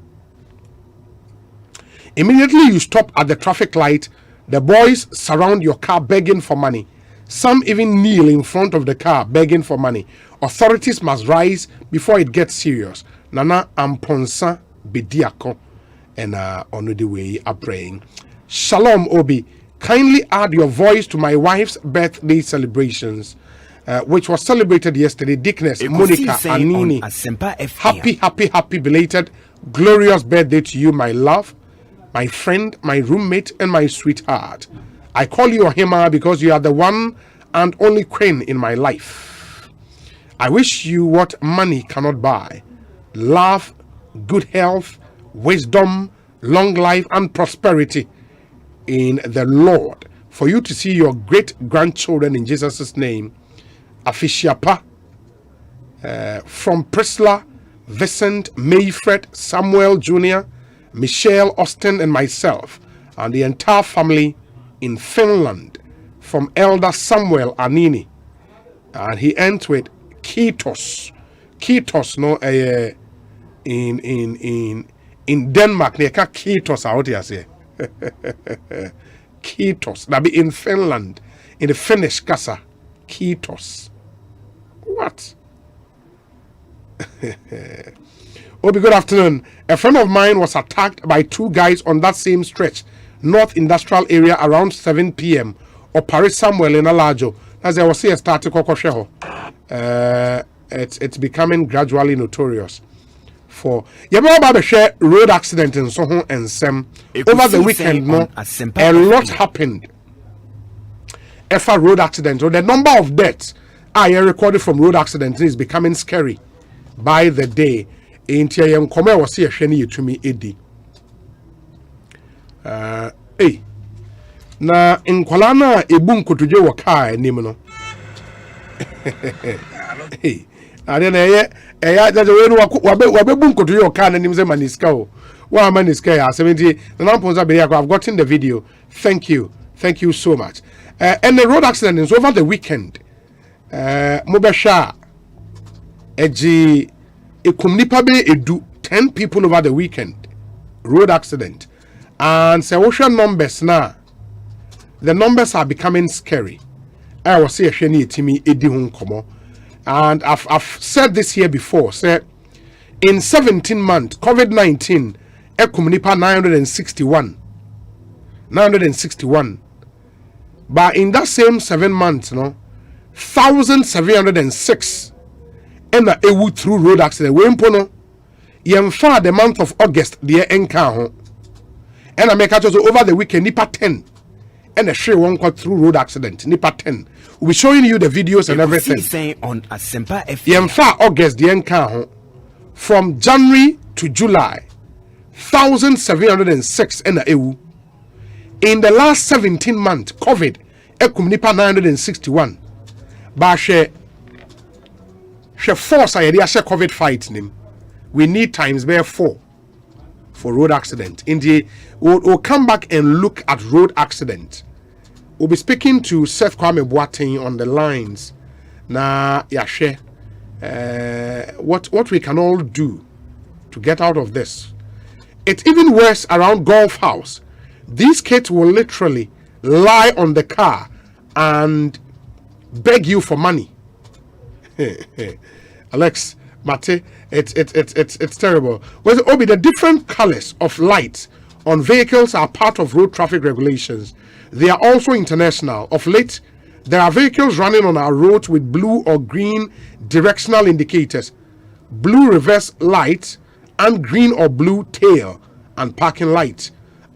Speaker 14: Immediately you stop at the traffic light. The boys surround your car begging for money. Some even kneel in front of the car begging for money. Authorities must rise before it gets serious. Nana Amponsa Bediako and on the way are praying. Shalom Obi, kindly add your voice to my wife's birthday celebrations. which was celebrated yesterday. Dickness, Monica, Anini. Happy belated, glorious birthday to you, my love, my friend, my roommate, and my sweetheart. I call you Ohima because you are the one and only queen in my life. I wish you what money cannot buy: love, good health, wisdom, long life, and prosperity in the Lord. For you to see your great grandchildren in Jesus' name. Afishiapa, from Priscilla, Vincent, Mayfred, Samuel Jr., Michelle, Austin, and myself, and the entire family in Finland, from Elder Samuel Anini. And he ends with Kitos. Kitos, no, in Denmark, they call Kitos out here, say. Kitos, that be in Finland, in the Finnish Kasa. Kitos. What? Obi, good afternoon. A friend of mine was attacked by two guys on that same stretch, North Industrial Area, around 7 p.m. or Paris somewhere in Alajo. As I was here, starting Kokosheho. It's becoming gradually notorious. For share road accident in Soho and Sem over the weekend. No, a lot happened. Efa road accident, or the number of deaths I recorded from road accidents is becoming scary by the day. In Tiayam Kome was here, Sheni to me, Eddie. Na in Kualana, Ebun Kutujo Waka, Nimino. Hey, I didn't hear Wabebun Kutujo Kan and Nimze Manisko. One Maniska, 70. The Nampons I've gotten the video. Thank you so much. And the road accident is over the weekend. Mobesha Eji Ekumnipabe Edu 10 people over the weekend. Road accident. And say ocean numbers now. The numbers are becoming scary. I was saying Sheni Timi Edi Hunkomo. And I've said this here before. Say in 17 months, COVID-19 Ekumnipa 961. But in that same 7 months, 1,706 and a through road accident. We impono yemfa the month of August the enka and I make out over the weekend nipa 10 and a share one got through road accident nipa 10. We'll be showing you the videos and everything. On Asempa yemfa August the enka from January to July 1,706 and a in the last 17 months, COVID, Ekumnipa 961. But she force I COVID fight him. We need times bare 4 for road accident. In the we'll come back and look at road accident. We'll be speaking to Seth Kwame Boateng on the lines. Na yashe what we can all do to get out of this. It's even worse around Golf House. These kids will literally lie on the car and beg you for money. Alex, Mate, it's terrible. Well, Obi, the different colors of lights on vehicles are part of road traffic regulations. They are also international. Of late, there are vehicles running on our roads with blue or green directional indicators, blue reverse lights, and green or blue tail and parking lights.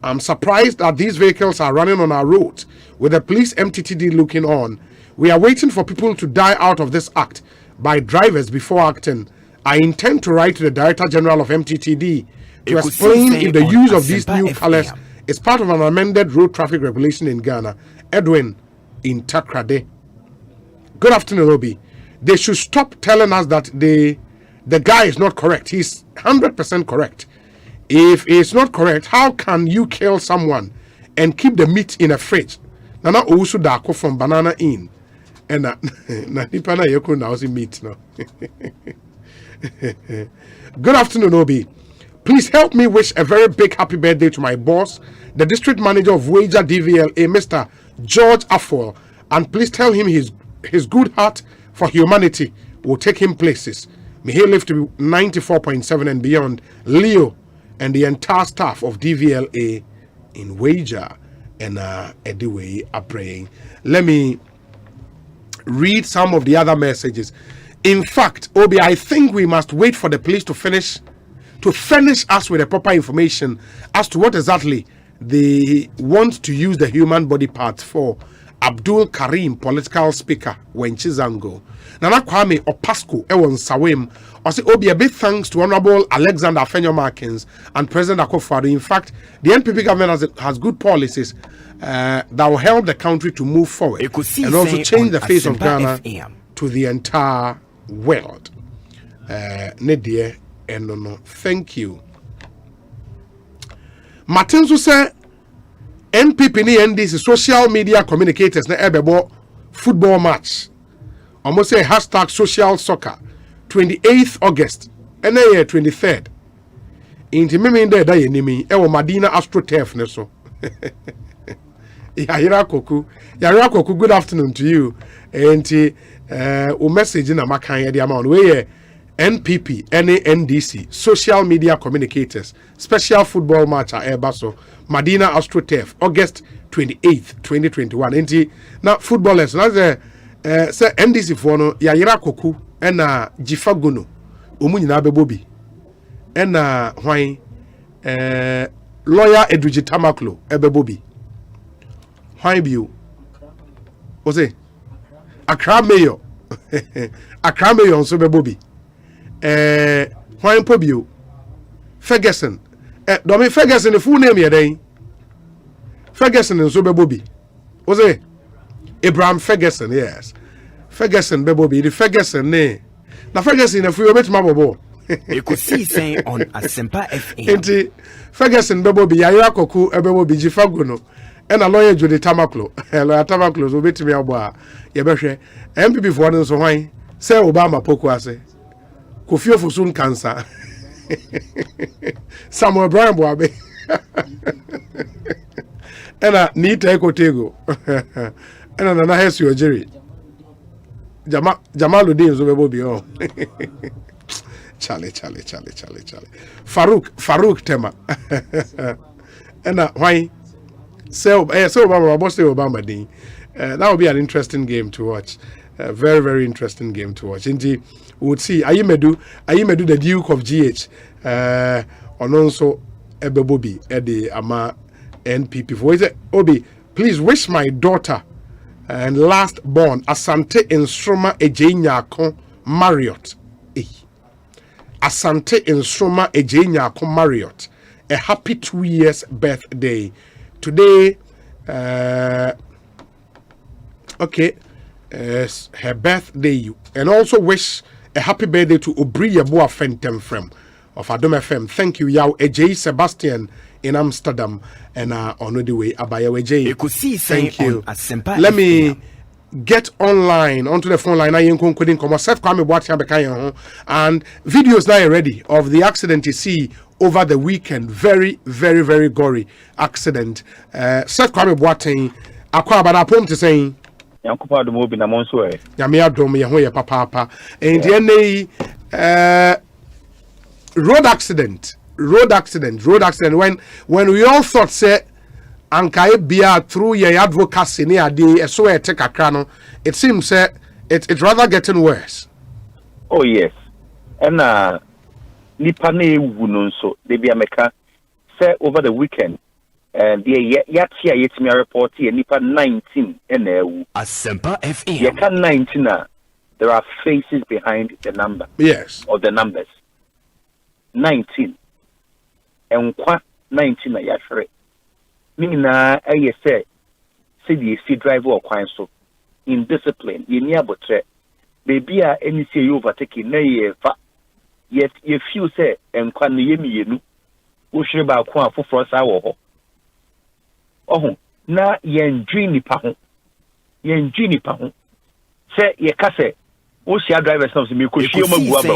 Speaker 14: I'm surprised that these vehicles are running on our roads with the police MTTD looking on. We are waiting for people to die out of this act by drivers before acting. I intend to write to the Director General of MTTD to explain if the use of these new colors is part of an amended road traffic regulation in Ghana. Edwin in Takrade. Good afternoon, Obi. They should stop telling us that the guy is not correct. He's 100% correct. If it's not correct, how can you kill someone and keep the meat in a fridge? Nana Ousu Dako from Banana Inn. And Nipana Yoko now see meat now. Good afternoon, Obi. Please help me wish a very big happy birthday to my boss, the district manager of Wager DVLA, Mr. George Affol. And please tell him his good heart for humanity will take him places. May he live to 94.7 and beyond. Leo and the entire staff of DVLA in Wager and Ediway are praying. Let me read some of the other messages. In fact, Obi, I think we must wait for the police to furnish us with the proper information as to what exactly they want to use the human body parts for. Abdul Karim, political speaker, Wenchizango. Nana Kwame Opasco, Ewon Sawem. I say, Obi, a big thanks to Honorable Alexander Afenyo-Markins and President Akufo-Addo. In fact, the NPP government has good policies that will help the country to move forward and also change the face of Ghana to the entire world. Nedie Enono, thank you. Martin say NPP ni NDC social media communicators na ebebo football match. Almost say hashtag social soccer 28th August and 23rd. Inti mimi nde da yenimi ewo Madina AstroTurf ne so. Yara Koku, good afternoon to you. Enti o message na makan de amount we NPP, NDC, social media communicators, special football match at Airbaso, Madina AstroTurf, August 28th, 2021. Enti na footballers na say NDC for no Yara Koku and Jifaguno, Umunyina Bebobi, and why lawyer Edwige Tamaklo, Ebebobi. Why you? Was it Accra Mayor? Accra Mayor on Sobebobi. Why Pobio? Ferguson. Domi Ferguson, the full name here, day. Ferguson and Sobebobi. Was it Abraham Ferguson? Yes. Ferguson, Bebobi. The Ferguson, ne. Now Ferguson, if we were my bobo.
Speaker 3: Ekosiisen on Asempa FM.
Speaker 14: Ferguson, Bebobi, Yaya Koku, Ebebobi, Jifaguno. And a lawyer Judy Tamaklo. Lawyer Tamaklo will be to me about Yabeshe. MPP for one so why say Obama Pokwase. Kofio for soon cancer. Samuel Brian Boabe. And a neat Ekotego. And another has your Jerry. Jamaluddin Zobebo. Charlie. Farouk Tema. And why? So Obama Ding. That will be an interesting game to watch. Very, very interesting game to watch. Indeed, we would see Ayimedu the Duke of GH. On also Ebebobi Eddie Ama NPP. For it, Obi, please wish my daughter and last born Asante Instruma Ejenya Marriott. Asante Instruma Ejenya Marriott. A happy 2 years birthday. Today, her birthday, and also wish a happy birthday to Obriya Boa Fentem Frem of Adom FM. Thank you, Yao Ejay Sebastian in Amsterdam, and on the way, Abaya Ejay. Thank you. Let me get online onto the phone line. And videos now ready of the accident you see over the weekend. Very, very, very gory accident. Seth Kwame Boateng, akwa bada pom to saying
Speaker 18: Yankupa do mobi na monso e.
Speaker 14: Yame adom ye ho ye papa. And the road accident when we all thought say anka bia through your advocacy near the so e take akra no, it seems it's rather getting worse.
Speaker 18: Oh yes. And nipa na ewu no nso de bia meka say over the weekend and the yatia yetimi report here nipa 19 and ewu.
Speaker 3: Asempa FM.
Speaker 18: You can 19 there are faces behind the number.
Speaker 14: Yes.
Speaker 18: Or the numbers. 19. And kwa 19 ya hwere. Mina say the see driver or kwan so indiscipline ye ni abotre baby a any say you overtaking na ye fa yet you feel say enkwa no ye mienu wo hwere ba ko afoforo sa wo ho ohun na ye ndwi nipa ho say ye ka say wo sia driver some me ko hwie magu aba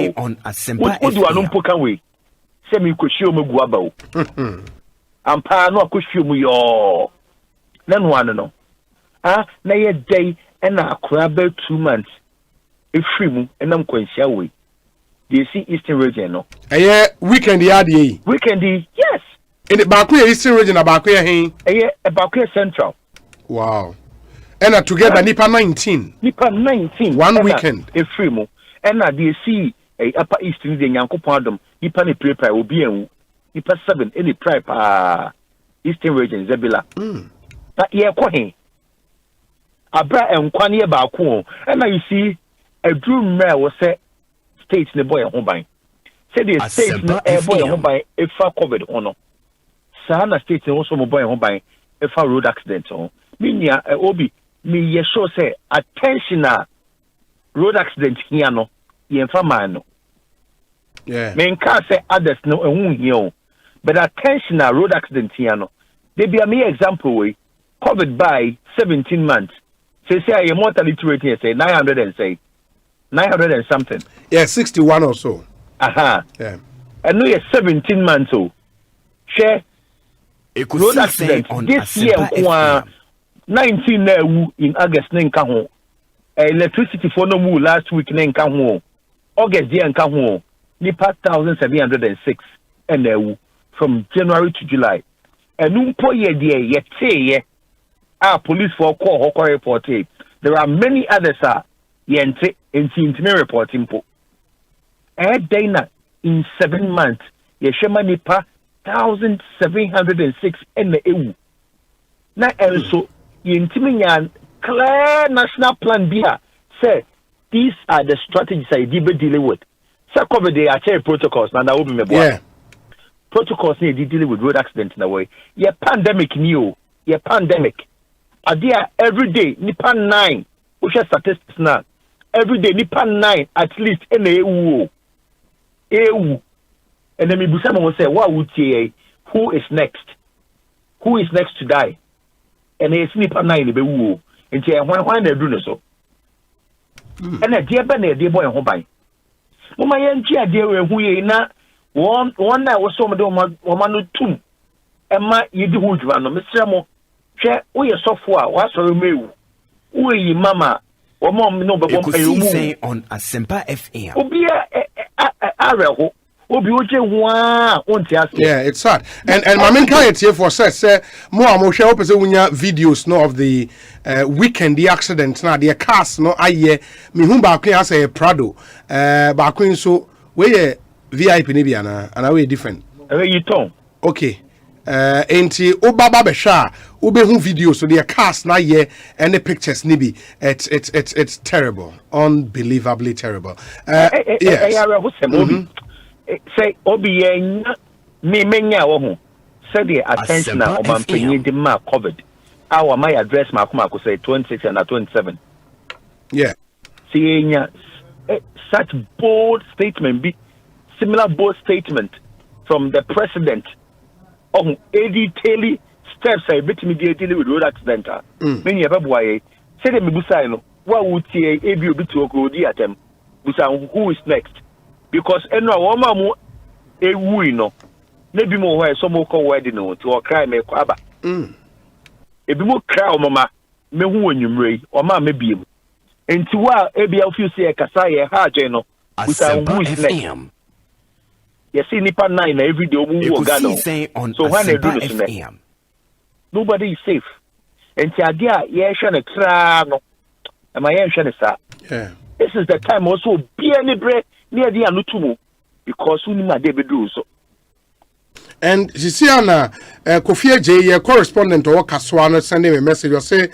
Speaker 18: wo do anompo kan we say me ko hwie magu aba wo ampa no akohwie mu yo na no ano no na ye day na akora ba 2 months efiri mu na mkwansia we dey see Eastern region no
Speaker 14: weekend ya dey
Speaker 18: weekend yes
Speaker 14: in the back Eastern region about here hen
Speaker 18: about Central.
Speaker 14: Wow. And together nipa 19.
Speaker 18: Nipa 19.
Speaker 14: One weekend.
Speaker 18: A free mo. And they see a upper east in the Yankopondom. Nipa ni prepare will be a nipa 7 any prep Eastern region Zebila. But yeah, Quahin. Abra and Kwani Baku. And now you see a dream mayor was set states in the boy home by. Say the states in the boy home by a far covered honor. Sahana states in also boy home by a far road accident. Minya Obi, me ye sure say attention road accident here no, yen famano.
Speaker 14: Yeah.
Speaker 18: Men can't say others no and here, but attention road accident here no. They be a mere example way, covered by 17 months. Say a mortality rate here say 900 and say 900 and something.
Speaker 14: Yeah, 61 or so.
Speaker 18: Aha.
Speaker 14: Yeah.
Speaker 18: And no, you're 17 months old. Share road accident this year 19 in August nenka ho. Electricity for no more last week nenka ho. August year nenka ho. Nipa 1,706 and from January to July. And umpo ye dear ye police for call hoko report. There are many others yente intimate reporting po. Dana in 7 months ye shema nipa 1,706 and the EU. Na also yintiminya clear national plan bia say these are the strategies I deal with. So cover the actual protocols now that will be me. Yeah. Protocols need dealing with road accidents in a way. Yeah, pandemic new. Yeah, pandemic. Adia every day nipa 9. Which are statistics now. Every day nipa 9 at least in the EU. EU. And then maybe someone will say, what would you who is next? Who is next to die? And they nipa 9 in the EU. And say, why they do so? And a dear banner, dear boy, home by. Mama Yanchi, dear, who ye na. One night was some of the woman two. Emma, you do who you are, no, Mr. Mo. Share, we are software, what's your mail? We, Mamma, or mom, no, but
Speaker 3: Ekosiisen on Asempa FM.
Speaker 14: Yeah, it's sad. And my main client here for says, more more share up as videos no of the weekend the accident now the cars no aye me whom back as a Prado back so we VIP ni biana and we different.
Speaker 18: You ton.
Speaker 14: Okay. Enti obaba besha obehu videos so the cars na ye and the pictures nibi it's terrible, unbelievably terrible. Yes.
Speaker 18: Say obi me menya wo ho say the attention na omampanyi de ma COVID our my address ma kuma ko say 26 and 27.
Speaker 14: Yeah.
Speaker 18: See such bold statement be similar bold statement from the president on detailing steps I bet me dealing with road accident. Many ababoye say them busa no what would tie ebi obi to okodi atem busa who is next because eno awoma mu ewu no na bi mo ho so mo ko wedding no to o cry me kwaba ebi mo cry o mama me hu onwumrei o ma me biem enti wa ebi afi se e kasa ye ha agye no busa who is next. You see nipa 9 every day omu Uganda. So when they do this, nobody is safe. And tiadia ye shane kra no. Am I shane sa?
Speaker 14: Yeah.
Speaker 18: This is the time also be any bread near the anutumu because we need dey do so.
Speaker 14: And Sisiana Kofi J correspondent or Kaswana sending a message or say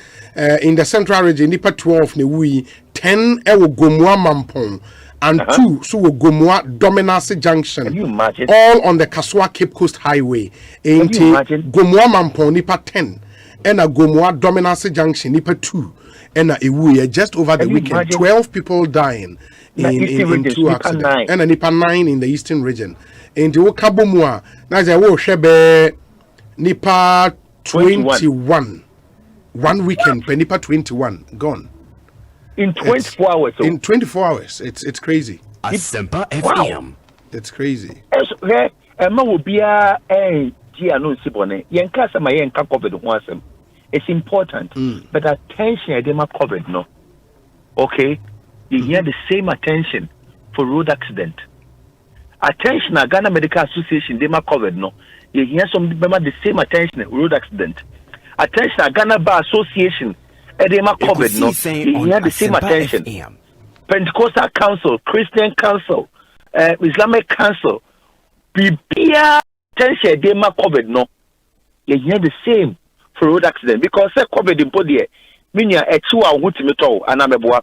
Speaker 14: in the central region nipa 12 ne wi 10 ewo gomwa mampon and 2 so Gomwa Dominance Junction.
Speaker 18: Can you imagine?
Speaker 14: All on the Kaswa Cape Coast Highway. Ain't Gomwa Mampo nipa 10 and a Gomwa Dominance Junction nipa 2 and a Iwuye just over the weekend.
Speaker 18: Imagine?
Speaker 14: 12 people dying in 2 accidents and a nipa 9 in the eastern region. And the Kabumwa Naja wo shebe nipa 21. 1 weekend per nipa 21 gone.
Speaker 18: In 24 hours.
Speaker 14: In 24 hours. It's crazy.
Speaker 3: Asempa FM.
Speaker 14: It's crazy.
Speaker 18: It's important. But attention, I didn't cover it, no. Okay? You hear the same attention for road accident. Attention, Ghana Medical Association, they might cover it, no. You hear some the same attention road accident. Attention, Ghana Bar Association, Edema COVID, no, he had the same attention. Pentecostal Council, Christian Council, Islamic Council, Bibia attention edema COVID, no, he had the same for road accident because COVID in Podia, meaning a 2 hour ultimato, and I'm a boy.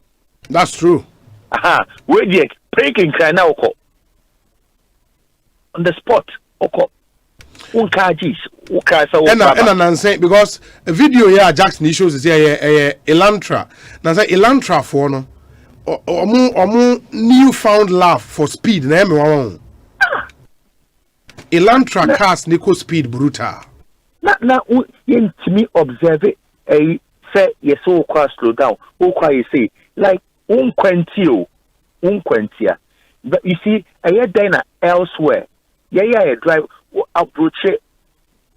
Speaker 14: That's true.
Speaker 18: Aha, where the breaking cry now on the spot, oko. And I'm
Speaker 14: saying because a video here Jackson shows is here Elantra. Now say Elantra for no or newfound love for speed na me Elantra cars Nico speed brutal.
Speaker 18: Na you to me observe it say yes so quite slow down. O quite say like unquentio. But you see I diner elsewhere. Yeah drive approach it.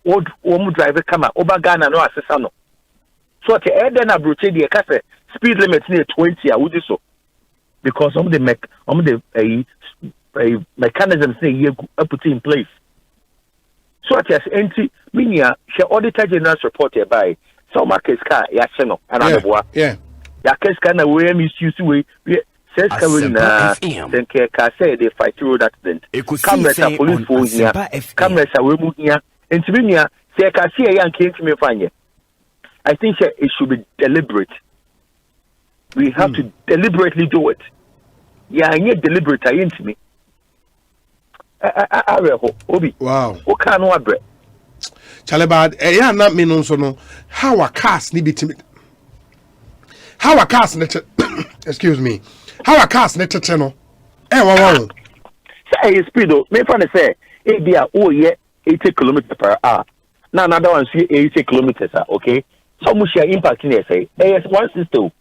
Speaker 18: Would driver come out over Ghana no assessano. So at the end then approach the cafe speed limit near 20 I would do so. Because of the mechanisms they put in place. So at the entry minia she auditor general reported by some markets car yacheno and
Speaker 14: yeah.
Speaker 18: Ya case can away misuse way says Carolina then can say they fight road accident. Cameras are police for here. Cameras are removed here. And to me, say I can see a young king to me find I think it should be deliberate. We have to deliberately do it. Yeah, I need deliberate. I into me. Obi.
Speaker 14: Wow.
Speaker 18: O can no abre.
Speaker 14: Chalebad, yeah, not me no so no. How a cast need be how a cast net excuse me. How a cast net no. Wow.
Speaker 18: Say speed me fan say e dia oh yeah 80 kilometers per hour. Now another one see 80 kilometers, okay? So much impact in there say one system.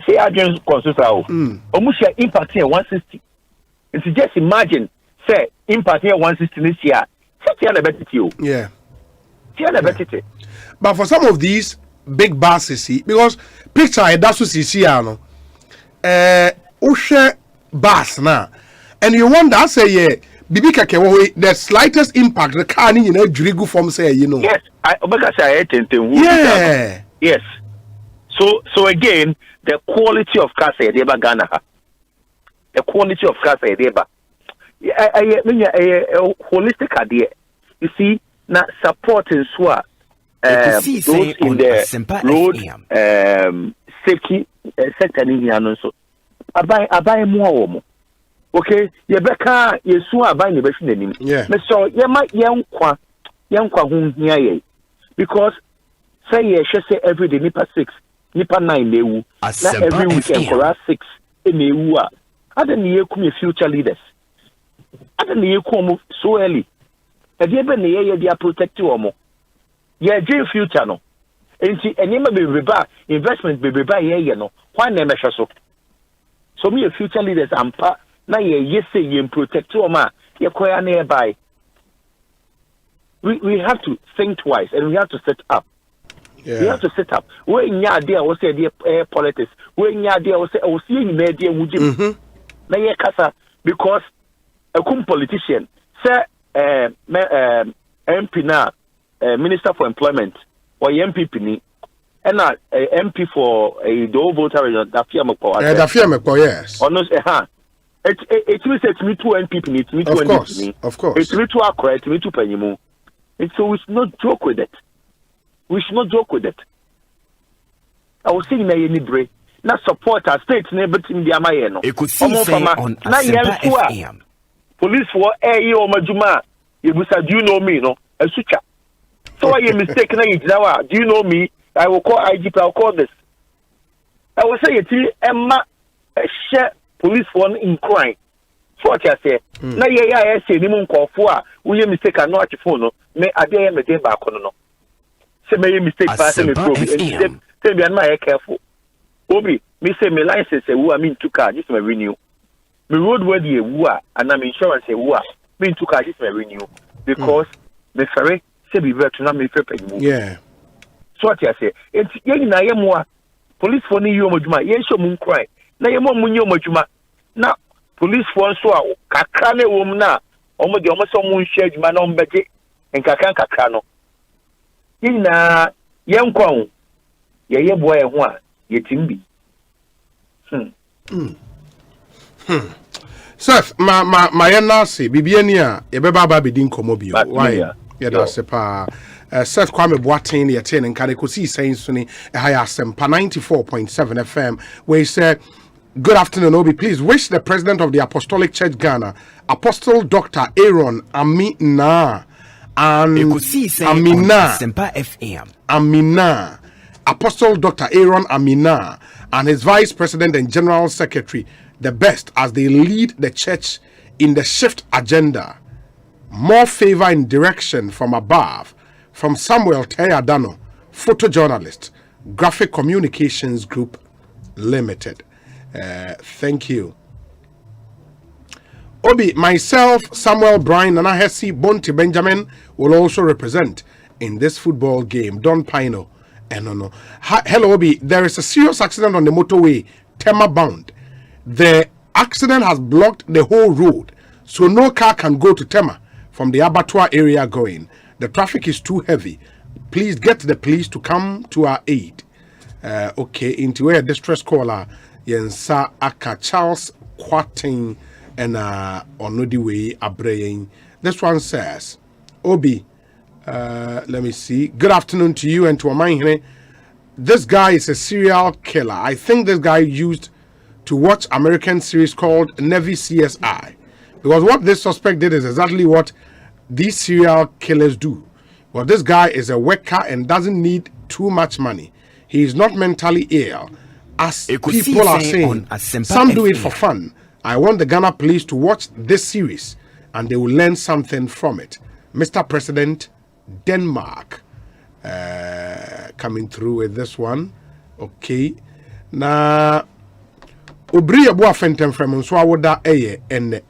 Speaker 18: Say agents consist of almost impact here 160. And to just imagine say impact here 160 this year.
Speaker 14: Yeah.
Speaker 18: But
Speaker 14: for some of these big buses, see, because picture that's what you see no. Ushe bus now. And you wonder I say yeah Bibi Kake, the slightest impact the car in Drigu form say, you know.
Speaker 18: Yes,
Speaker 14: yeah.
Speaker 18: Yes. So again, the quality of cars say deba Ghana. The quality of cars say deba. I mean a holistic idea. You see, now supporting SWA those in the road safety sector in here so. I buy more. Okay, Yebeka, Yesu abai ne beshi nanim.
Speaker 14: Yeah.
Speaker 18: Me so ye ma yenkwa ho hia ye. Because say ye say every day nipa 6, nipa 9 newu. Na every weekend for 6 newu a. Ade ne yekum future leaders. Ade ne yekum so early. Ade be ne ye dia protect omo. Ye dream future no. Enti enima be ba investment be ba ye no. Why na me so? So me future leaders ampa na ye say ye protect oma ye koya nearby. We have to think twice and we have to set up.
Speaker 14: Yeah.
Speaker 18: We have to set up. We nya idea we say the politics. We nya idea we say o see ni media wujim. Na ye kasa because a politician say MP na Minister for Employment or MPP ni and MP for the old voter
Speaker 14: Dafiamekpo yes.
Speaker 18: Or no it will say to me 2 NPP it me 2 NPP.
Speaker 14: Of course.
Speaker 18: It's me 2 Accra, it me 2 Penyimu. And so we should not joke with it. I was saying na any break. Na support our states neighbor in the Amayeno.
Speaker 3: Ekosiise On Asempa FM.
Speaker 18: Police for o majuma. You do you know me no? A sucha. So I am mistaken now. Do you know me? I will call IGP, I'll call this. I will say it Emma share police one in crime. So what I say. Na I say ni mun call for we mistake and not phone. Me ade me dey back no. Say me mistake pass me probe. Say be am careful. Obi, me say me license who I mean to car just me renew. Me roadworthy who and I'm insurance who me to car just me renew because me ferry say be better na me pay you.
Speaker 14: Yeah.
Speaker 18: So what I say, it's yen na yemwa police for ni yo moduma yen show mun cry na yemo mun yo moduma na police for so a kakra na wo mu na omo de omo so mun share djuma na ombeje en kakra no yen na yen kwa ye boy ho a ye timbi
Speaker 14: Seth, my nasi bibiani a yebeba ba bedi nkomo bio. Why? Yeda sepa. Seth Kwame Boateng ye ten and Ekosiisen saying suni higher Asempa 94.7 FM where he said, good afternoon, Obi. Please wish the president of the Apostolic Church Ghana, Apostle Dr. Aaron Amina and
Speaker 3: Asempa FM.
Speaker 14: Amina, Apostle Dr. Aaron Amina and his Vice President and General Secretary the best as they lead the church in the shift agenda. More favor and direction from above. From Samuel Teyadano, photojournalist, Graphic Communications Group Limited. Thank you. Obi, myself, Samuel Bryan, Nana Hesse, Bonte Benjamin will also represent in this football game. Don Pino. No. Hello, Obi. There is a serious accident on the motorway, Tema bound. The accident has blocked the whole road, so no car can go to Tema from the abattoir area going. The traffic is too heavy. Please get the police to come to our aid. Okay, into a distress caller, Yensa Aka Charles Quating and Onodi Way Abraying. This one says, Obi, let me see. Good afternoon to you and to Amaihene. This guy is a serial killer. I think this guy used to watch American series called Navy CSI. Because what this suspect did is exactly what these serial killers do. Well, this guy is a worker and doesn't need too much money. He is not mentally ill. As people are saying, some do it for fun. I want the Ghana police to watch this series and they will learn something from it. Mr. President, Denmark. Coming through with this one. Okay. Now, Obri Abua Fentem from Swawoda Eye and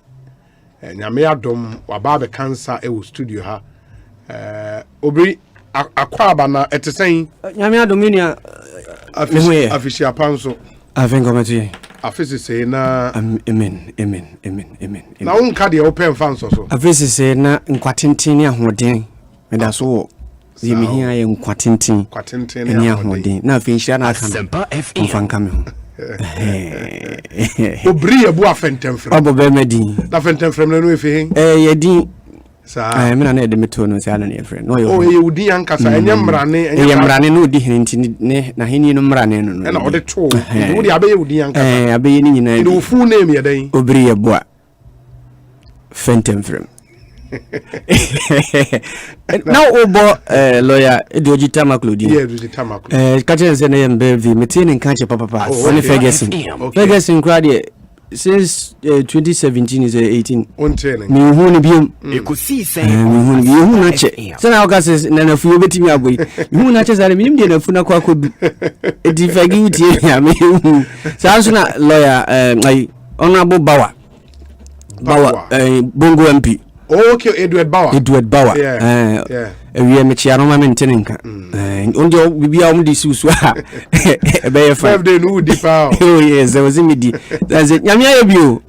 Speaker 14: Nyame Adom Wababe Cancer Ewu Studio ha. Obri Akwaba na etesen
Speaker 19: Nyame Adom nia
Speaker 14: afisi apanso.
Speaker 19: Avengomati.
Speaker 14: Afisi say na
Speaker 19: amen.
Speaker 14: Na unka de open fans so.
Speaker 19: Afisi say na nkwatenten ahoden. Meda so yemi hia ye nkwatenten.
Speaker 14: Kwatenten
Speaker 19: ahoden. Na afisi na aka.
Speaker 3: Asempa FM.
Speaker 19: Mfanka me ho.
Speaker 14: Obri Abua Fentem from.
Speaker 19: Obo be medi.
Speaker 14: Na Fentem from no efi hin.
Speaker 19: Yedi
Speaker 14: sa
Speaker 19: me na na de meto no say na na friend no yo.
Speaker 14: Oh ye udi ankasa enye
Speaker 19: mrane no di hinti ne na hini no mrane no
Speaker 14: na ode to udi abaye udi ankasa
Speaker 19: abaye ni nyina
Speaker 14: the full name ye dan
Speaker 19: Obri Abua Fentem from. Now obo lawyer Edoji Tamaklo
Speaker 14: yeah Edoji Tamaklo
Speaker 19: kache se na yembe vi metin nkanche papa one Ferguson crowd since 2017 is 18 me hu ni biom
Speaker 3: Ekosiisen
Speaker 19: me hu ni biom na che se na okase na na fu obetimi aboy me hu na che sare minim de na fu na kwa kodu edi fagi utie ya me hu sanso na lawyer honorable Bawa Bongo MP.
Speaker 14: Okay, Edward Bauer.
Speaker 19: Yeah. We are mechiano ma mentene nka. Onde bibia om di susu a. Ebe ye
Speaker 14: 5 day no di pa.
Speaker 19: Oh yes, there was me di. That's it. Nyame aye bio.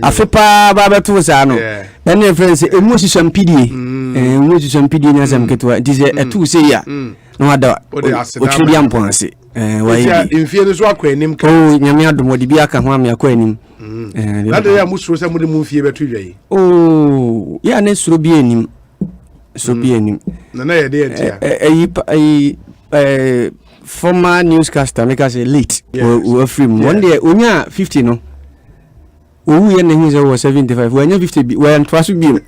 Speaker 19: Afepa ba beto sa no. Na ne friends emu sisam pidie. Emu sisam pidie na sam ketwa. Dize etu se ya. No ada. O twidi amponse.
Speaker 14: Wa yi. Mfie no so akwa anim ka.
Speaker 19: Oh, nyame adomodi bia ka ho am akwa anim.
Speaker 14: Na de ya musuro se mudi mfie beto dwa yi.
Speaker 19: Oh, ya ne suro bi anim. So be any.
Speaker 14: No, yeah,
Speaker 19: former newscaster make us late. We free. One day, unya 50 no. We was 75. We 50. We are twice be.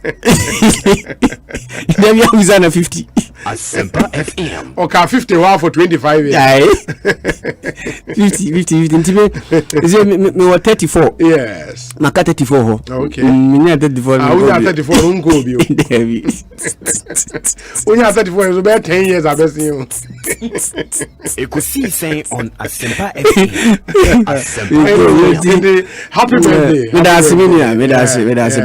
Speaker 19: Then we are 50.
Speaker 3: Asempa FM.
Speaker 14: Okay, 51 for 25 years.
Speaker 19: Yeah. 50. Is it me 34?
Speaker 14: Yes.
Speaker 19: Maka 34.
Speaker 14: Okay.
Speaker 19: Me 34.
Speaker 14: We are 34 unko bio. We are 34 so about 10 years I best you.
Speaker 3: Ekosiisen on Asempa FM.
Speaker 14: Happy birthday.
Speaker 19: Me that's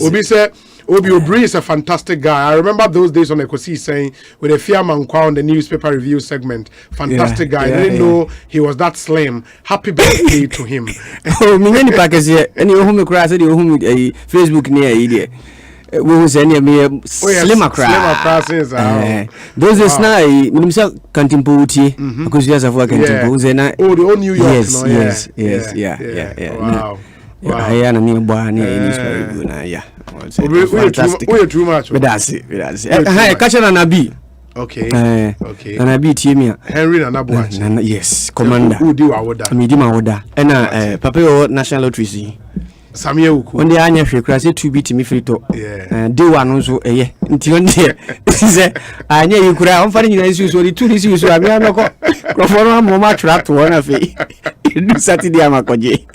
Speaker 14: Obi say Obri is a fantastic guy. I remember those days on Ekosiisen saying with a Fiaman Kwa on the newspaper review segment. Fantastic guy. I didn't know he was that slim. Happy birthday to him.
Speaker 19: Oh, me many packers here. Any who me cry say the who Facebook near here. we say me slimmer crack. Those is now minimum cantimpo uti because you have a cantimpo zena.
Speaker 14: Oh, the old New York.
Speaker 19: Yes. Yeah.
Speaker 14: Wow.
Speaker 19: I am a new boy. Yeah.
Speaker 14: We're too much.
Speaker 19: That's it. Hi, catch an Anabi.
Speaker 14: Okay.
Speaker 19: Anabi Timia.
Speaker 14: Henry Anabu.
Speaker 19: Yes, Commander.
Speaker 14: Who do our
Speaker 19: Midima and Papa National Lottery.
Speaker 14: Samuel,
Speaker 19: when the Anya Free 2 beat me free to. Do one also a year. Until I knew you could have finding issues or the 2 issues. So I'm not going to Mama trapped one of it. Do Saturday, Amakoji.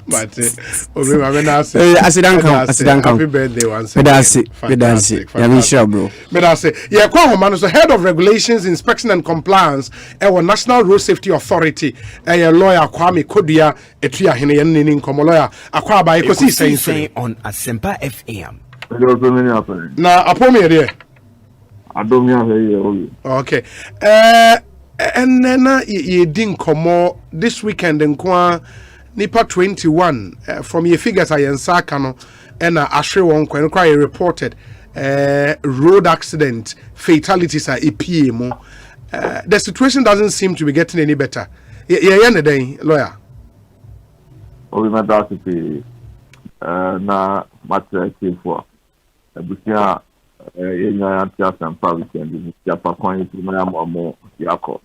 Speaker 14: But I
Speaker 19: sit down.
Speaker 14: Happy birthday once.
Speaker 19: That's it. I'm sure, bro.
Speaker 14: But I say, yeah, Kwame is the head of regulations, inspection and compliance at our National Road Safety Authority. A lawyer Kwame Kodia, a tria Hene Komo lawyer, Akwaba Ekosiisen
Speaker 3: on Asempa FM.
Speaker 14: Now, upon me there.
Speaker 8: I don't know.
Speaker 14: Okay. And then you didn't come this weekend in Kwa. Nipa 21 from your figures I Sakano and Ashe won when reported road accident fatalities are EPM. The situation doesn't seem to be getting any better. Yeah, day, lawyer.
Speaker 8: We met that na matter for Busia in Asempa weekend. Japa coin to my more Yako.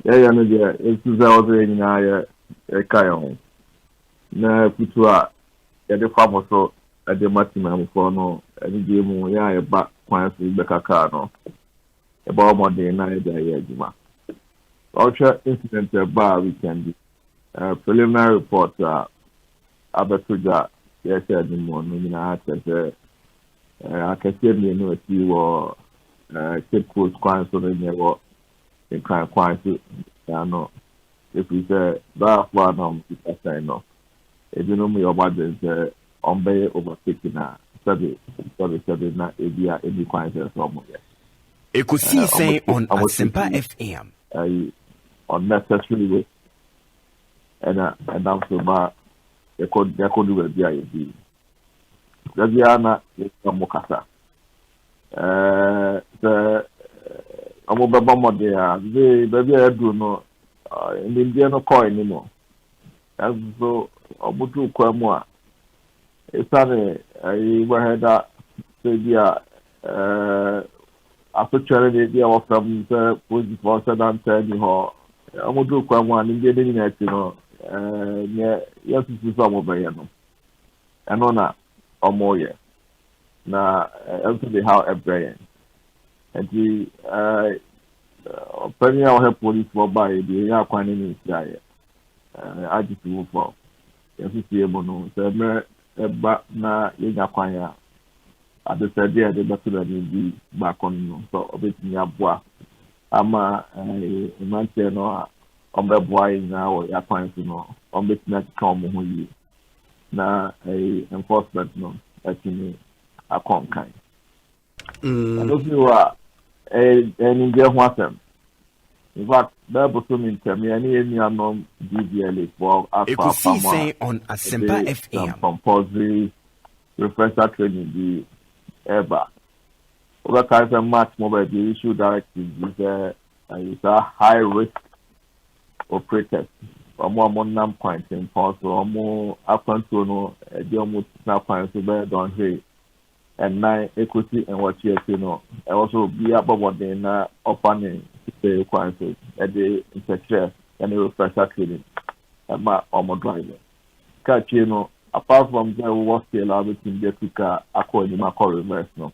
Speaker 8: Yeah, it's in Kayon. Na Kutua, the farmer so at the maximum for no, and give me a back points with Becacano. About more than 9 days. Ultra incident bar weekend. Preliminary report, Abatuja, yes, anymore. I can see me or Cape Coast Crime so they never in crime quite. If we say that one no, if you know me about this, overtaking study na ebia any quite from
Speaker 3: Ekosiisen on Asempa FM.
Speaker 8: Unnecessary way, and I'm so bad. They could do a BIB. Gaziana is a Mokasa. The Amobama there, baby, I do know. In India no coin anymore. As so Obutu Kwamwa. It's funny, I had that opportunity there from the police force and tell you how Obutu Kwamwa in India, you know, yes, it's some of them. And on a more year. Now, also the how a brain. And the Penny our police for by the air quantity I just move for. Yes, it's able no. So, na Yaquania. At the third year, the battle be back on so a bit near Bois. Ama a man no on the boy now, Yaquan to know, on bit not come who you. Na a enforcement no, that you mean a kind. And if you are and in their water. In fact, that was some intermediate any unknown DVLA for
Speaker 3: Ekosiisen on Asempa FM.
Speaker 8: Compulsory refresher training the ever. Over time, a much more the issue directive is a high risk operators. Or more non points in pause or more up until no, a deal snap points to bear down here. And 9 equity and what you know, I also be up about the opening the requirements at the inspector and the refresher training at my armor driver. Catch you know, apart from the work still allowed to get to car according to my core reverse. No,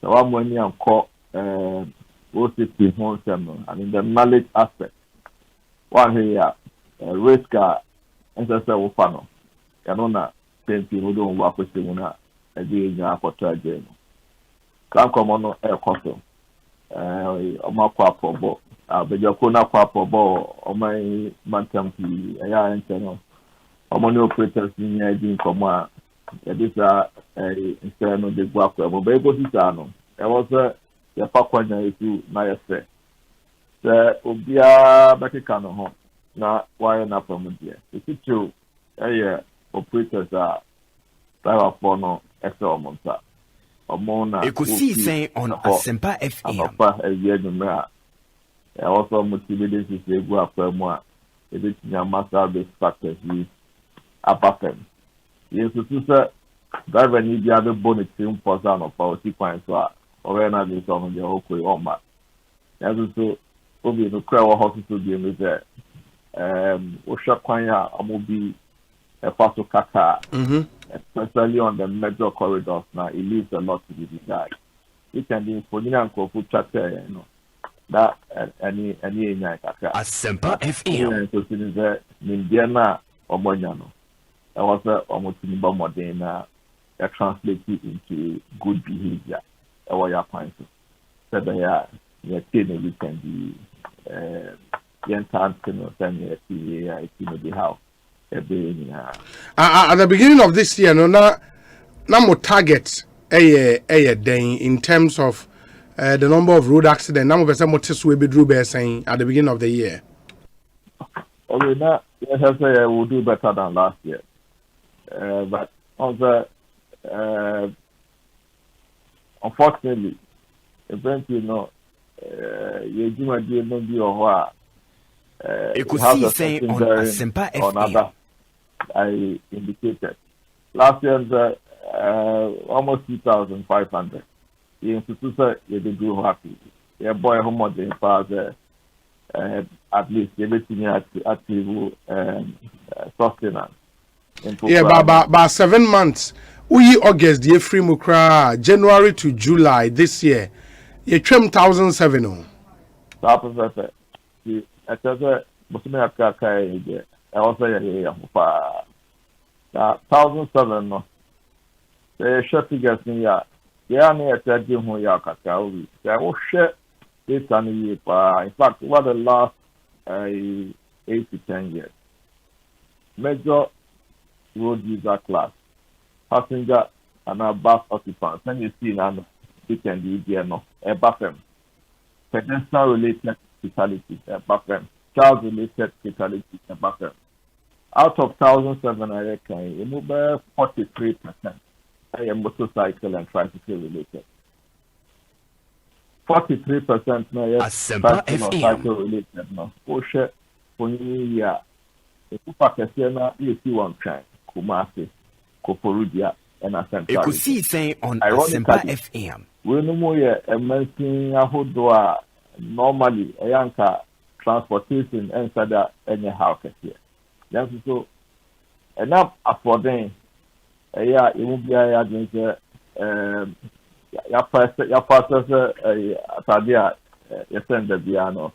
Speaker 8: so I'm when I'm caught, what's it in home seminal? I mean, the knowledge aspect. One here, risk, and that's a funnel. I don't know, people don't work with you. Again, for tragedy. Can't come on air console. Omakwa Pobo. But your corner Pobo, or my Mantam, a internal. Omani operators in the idea from one. These are a instead of the work of Ego. There was a Pakwana to Naya say. The Ubia Baticano home. Now, why not from here? It's true. Operators are. For no, Esomonsa. Omona.
Speaker 3: Ekosiisen on Asempa FM.
Speaker 8: Papa, a year number. Also motivated to say, go after more. It is your master base factors with upper fem. Yes, sister, driver need the other bonnet film for some of our sequence or another song on the whole way on my. As so, Obi no crowd hospital game is there. Oshakwanya Amobi a Faso Kaka, especially on the major corridors now, it leaves a lot to be desired. It can be for the uncle who chatter, you know. That any
Speaker 3: Asempa FM.
Speaker 8: So since the Indiana or Monyano, I was almost in Bomodena that translated into good behavior. Or your point. So they are we can be young time to send the house. At
Speaker 14: the beginning of this year, no more targets a day in terms of the number of road accidents. Number of percent motorists will be drew by saying at the beginning of the year.
Speaker 8: Okay, now let's say we'll do better than last year. But also, unfortunately, eventually, you know, you do not be
Speaker 3: Ekosiisen on Asempa FM.
Speaker 8: I indicated last year almost 2,500. The institution is do happy. Your boy home on the father at least everything active sustenance.
Speaker 14: Yeah, about 7 months. We August the free mukra January to July this year. You trim 1,007.
Speaker 8: Perfect. I tell you, Muslim Africa, I also hear 1,007. No, the short figures in here. Yeah, near telling who you are, Cacao. There was share this and in fact, what the last 8 to 10 years. Major road user class, passenger and bus occupants. When you see now, you can do there no, a buffer. Pedestrian related fatalities, a buffer. Child related fatalities, a buffer. Out of 1,007, I reckon, you move 43%. I am motorcycle and tricycle related. 43% no yes motorcycle related no. Oshe poni ya. Ekupa kese na you see one train. Kumasi, Koforudia, and Asempa.
Speaker 3: Ekosiisen on Asempa FM.
Speaker 8: We no more ye emerging ahodoa normally a yanka transportation inside any house here. Yes, so enough affording. Yeah, it won't be a against your pastor, Sadia, you send the piano.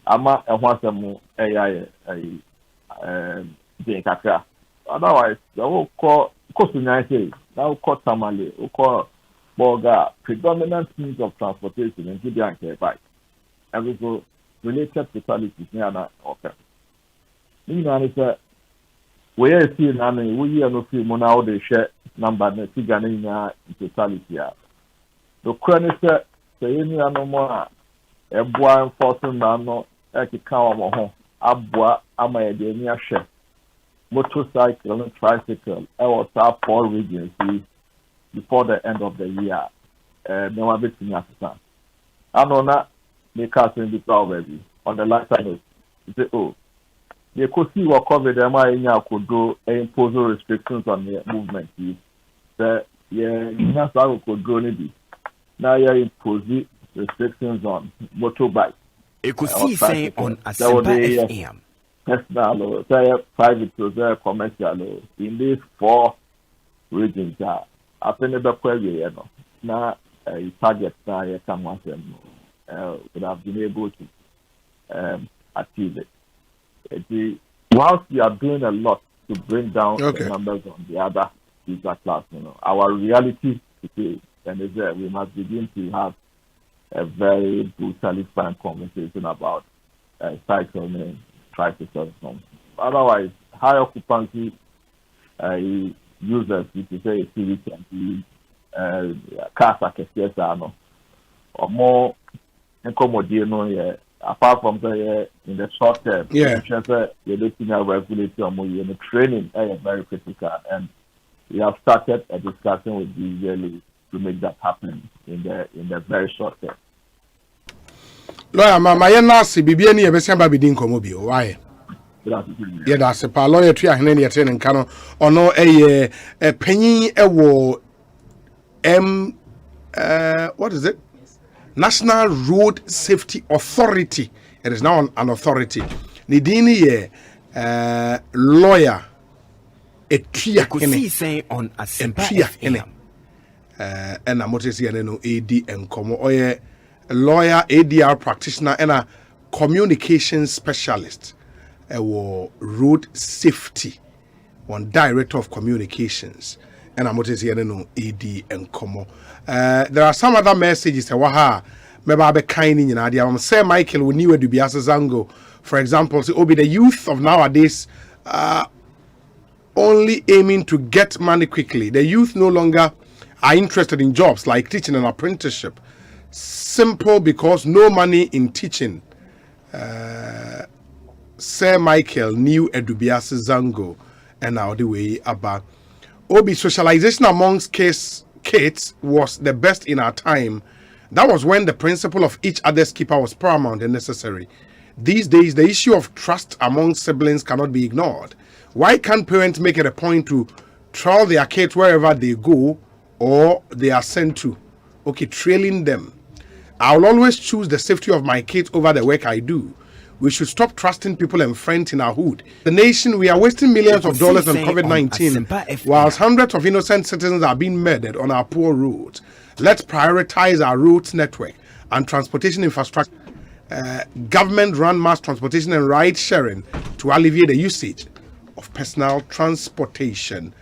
Speaker 8: Ama and once a more AI, Kakra. Otherwise, the whole call United, now call Tamale, who call Boga, predominant means of transportation in Gideon bike. And we go related fatalities near that. Okay. Meanwhile, we see now we are no film now they share number the figure in totality. The chronic say any no more a boy enforcement no e can home abua ama e de ni share motorcycle and tricycle e was up 4 regions before the end of the year. No one bit in Africa. I know na make us in the baby on the last side. Say oh. You could see what COVID could do impose restrictions on the movement. That you could do maybe. Now you impose restrictions on motorbikes.
Speaker 3: Ekosiisen on Asempa FM.
Speaker 8: Personal, private, commercial. In these 4 regions, I think the question, now target now you can want them would have been able to achieve it. Whilst we are doing a lot to bring down the numbers on the other user class, our reality today is that we must begin to have a very brutally frank conversation about cycling, tricycles. Otherwise, high occupancy users, which is a civic and cars like a CSR, or more incommodate, apart from in the short term, you're looking at regulatory training is very critical, and we have started a discussion with the ULA to make that happen in the very short term.
Speaker 14: Lawyer, my nasi bibi any ebesamba bidin komo bi. Why? Yeah, that's a lawyer three ahene ne yete nka no ono penyin ewo what is it? National Road Safety Authority. It is now an authority. Nidini ye lawyer
Speaker 3: Ekosiise On Asempa FM.
Speaker 14: And I'm what is here no AD and Komo oye lawyer ADR practitioner and a communication specialist. Road safety, one director of communications, and I'm what is here no AD and Komo. There are some other messages that waha maybe be kind in idea. I'm say Michael we knew to be as zango. For example, say the youth of nowadays only aiming to get money quickly. The youth no longer are interested in jobs like teaching and apprenticeship. Simple because no money in teaching. Sir Michael knew Edubias Zango and now the way about Obi socialization amongst kids was the best in our time. That was when the principle of each other's keeper was paramount and necessary. These days, the issue of trust among siblings cannot be ignored. Why can't parents make it a point to trail their kids wherever they go or they are sent to? Okay, trailing them. I will always choose the safety of my kids over the work I do. We should stop trusting people and friends in our hood. The nation, we are wasting millions of dollars on COVID-19 whilst hundreds of innocent citizens are being murdered on our poor roads. Let's prioritize our roads network and transportation infrastructure. Government-run mass transportation and ride sharing to alleviate the usage of personal transportation.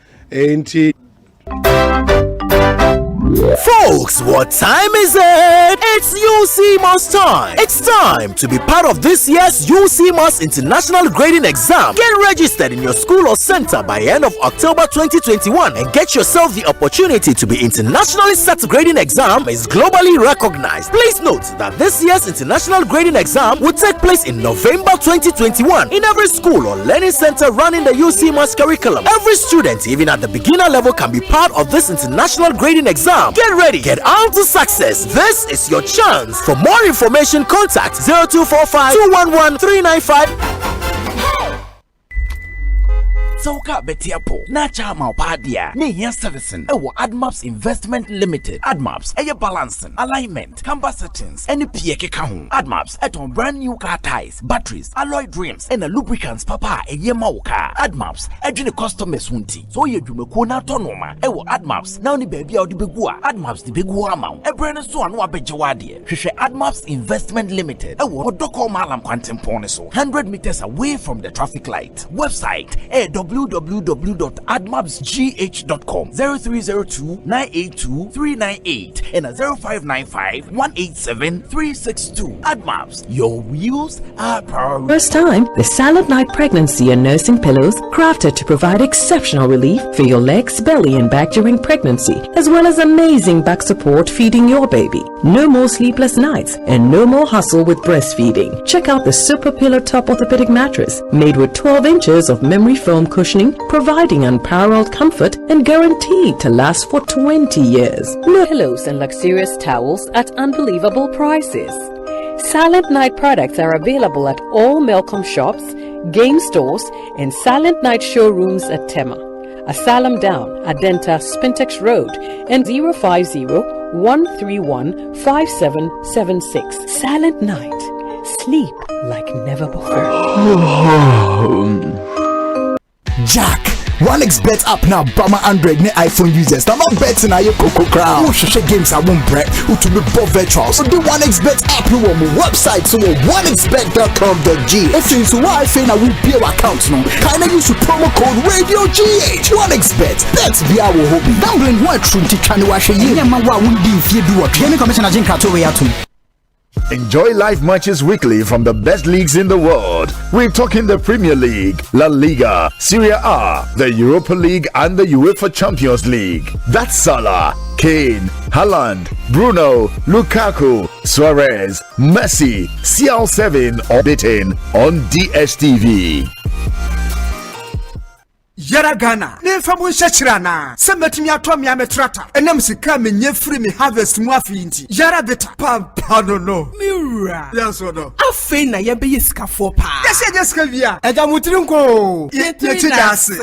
Speaker 20: Folks, what time is it? It's UCMAS time. It's time to be part of this year's UCMAS International Grading Exam. Get registered in your school or center by the end of October 2021 and get yourself the opportunity to be internationally set grading exam is globally recognized. Please note that this year's International Grading Exam will take place in November 2021 in every school or learning center running the UCMAS curriculum. Every student, even at the beginner level, can be part of this International Grading Exam. Get ready, get on to success. This is your chance. For more information, contact 0245 211 395.
Speaker 3: Sauka Betiapo, Nacha Maupadia, Nia Servicing, AdMaps Investment Limited, AdMaps, Air Balancing, Alignment, Canvas Settings, any Pieke Kahun, AdMaps, on brand new car tires, batteries, alloy rims, and a lubricants, Papa, a Yemauka, AdMaps, Edwin customers Wunti, so you do Mekuna Tonoma, AdMaps, now the baby out the Begua, AdMaps the Begua amount, a brand so and Wabejawadi, AdMaps Investment Limited, Doko Malam Quantum Poniso, 100 meters away from the traffic light. Website, www.admapsgh.com 0302-982-398 and a 0595-187-362. AdMaps, your wheels are powered.
Speaker 21: First time, the Silent Night Pregnancy and Nursing Pillows, crafted to provide exceptional relief for your legs, belly and back during pregnancy, as well as amazing back support feeding your baby. No more sleepless nights and no more hustle with breastfeeding. Check out the Super Pillow Top Orthopedic Mattress, made with 12 inches of memory foam cushioning, providing unparalleled comfort and guaranteed to last for 20 years. No pillows and luxurious towels at unbelievable prices. Silent Night products are available at all Melcom shops, game stores, and Silent Night showrooms at Tema, Asylum Down, Adenta, Spintex Road, and 050-131-5776. Silent Night. Sleep like never before.
Speaker 20: Jack, 1xBet app now Bama Android ne iPhone users. Now not betting na your Coco Crown. Who share games I won't break. Who to be both virtual. So the 1xBet app no on my website. So 1xBet.com.g. If you so why I na we pay our accounts no. Kinda use the promo code Radio GH. 1xBet. That's be our hobby. Gambling one true to try to wash a year. Man wa wundi if you do what. Gaming Commissioner Jim Krato we atum.
Speaker 2: Enjoy live matches weekly from the best leagues in the world. We're talking the Premier League, La Liga, Serie A, the Europa League and the UEFA Champions League. That's Salah, Kane, Haaland, Bruno, Lukaku, Suarez, Messi, CL7 or Bitin on DSTV.
Speaker 1: Yara Ghana. Ne famu shachirana. Semetimi atwa mi ametrata. Enem sika me nye free me harvest mu afinti. Yara beta. Pa no.
Speaker 22: Mira.
Speaker 1: Yes or no.
Speaker 22: Afe na yebe yesika for pa.
Speaker 1: Yes, yeska via.
Speaker 22: Eja mutirinko.
Speaker 1: Yetidase.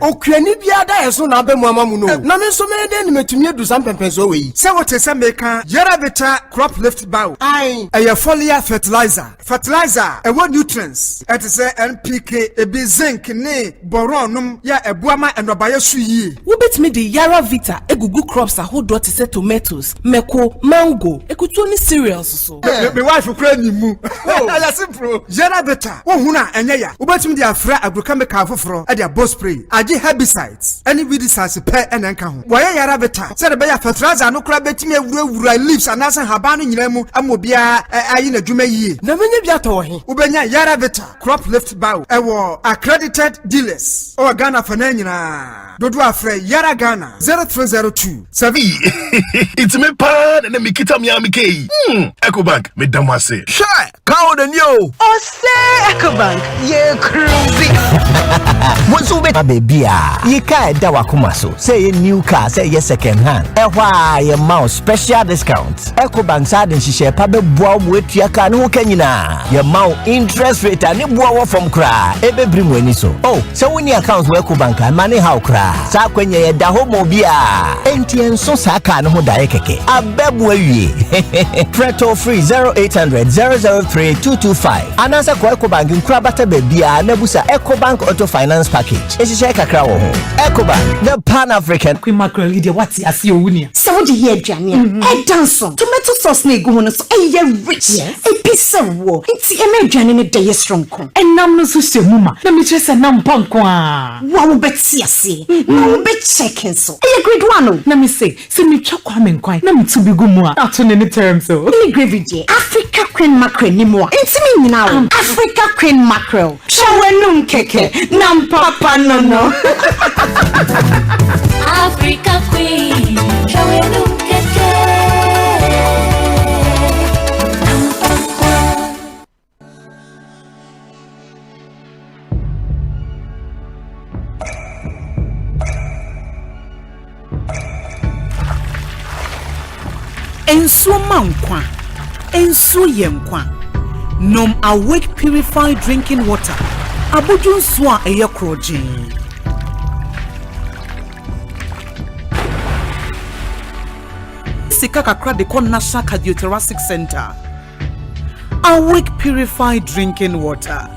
Speaker 22: Okrani biada eso na be mu amamu no. Na me so me de ni metumi edu sam pempenso we.
Speaker 1: Se wote se meka Yara beta crop lift bow.
Speaker 22: Aye.
Speaker 1: Eye foliar fertilizer. Fertilizer e what nutrients. It is NPK e be zinc ne boron ya ebuama enobaye su yi.
Speaker 22: Wo betimi de Yara Vita egugu crops ahodo te se tomatoes, meko, mango, ekutu ni cereals so.
Speaker 1: Me wife kura ni mu. Aya simple. Yara beta wo huna enye ya. Wo betimi de afra agrochemical foforo e de boss spray. Agi herbicides. Any weedicides pe ene nka ho. Wo Yara beta. Se de be ya fertilizer no kura betimi ewura leaves anasa haba no nyina mu amobia ayi na dwuma yi.
Speaker 22: Na menye bia to he.
Speaker 1: Ubenya Yara Vita crop lift bow ewo accredited dealers o Ghana fana nyina dodo afre Yara Ghana 0302
Speaker 5: It's me pan and me kita mi amike. Ecobank me damase.
Speaker 20: Shy, count the new.
Speaker 23: Oh say Ecobank, ye crazy.
Speaker 20: Monsu be baby ye ka da wakoma so. Say ye new car, say ye second hand. Ehwa ye mouse special discount. Ecobank sa den hihye pa be boa mo etua ka ne ho kanyina. Ye mouse interest rate ani boa from kra. Ebe brim wani so. Oh, so when your account we Ecobank money how kra. Sa kwanya ye da ho mo bia. Enti enso sa ka ne ho da ye keke. Abebu awie. Preto free 0800 003 225. Anasa kwa Ecobank nkra bata be bia na busa Ecobank Auto Finance Package. Esi kakra wo ho. Ecobank, the Pan-African
Speaker 23: Queen mackerel leader what's asi owunia. So what you Johnny? E danson. Tomato sauce na egu ho no so e rich. Yes. E pizza wo. Nti e me Johnny ne dey strong kon. Enam no so semuma. Na me chese nam panko a. Wa wo beti ase. Na wo be checking so. E grade 1 na me say me twakwa me nkwan. Na me tu bi gu mu a. Ato ne ne term so. Ni gravy je. Africa Queen mackerel ni mo. Nti me nyina wo. Africa Queen mackerel. Shawenum keke. Nam papa no.
Speaker 24: Africa Queen, shawenum keke.
Speaker 22: Enso mankwa. Enso yenkwa. Nom awake purified drinking water. Abudun swa eye krojin. Sika kakra de kon National Cardiothoracic Center. Awake purified drinking water.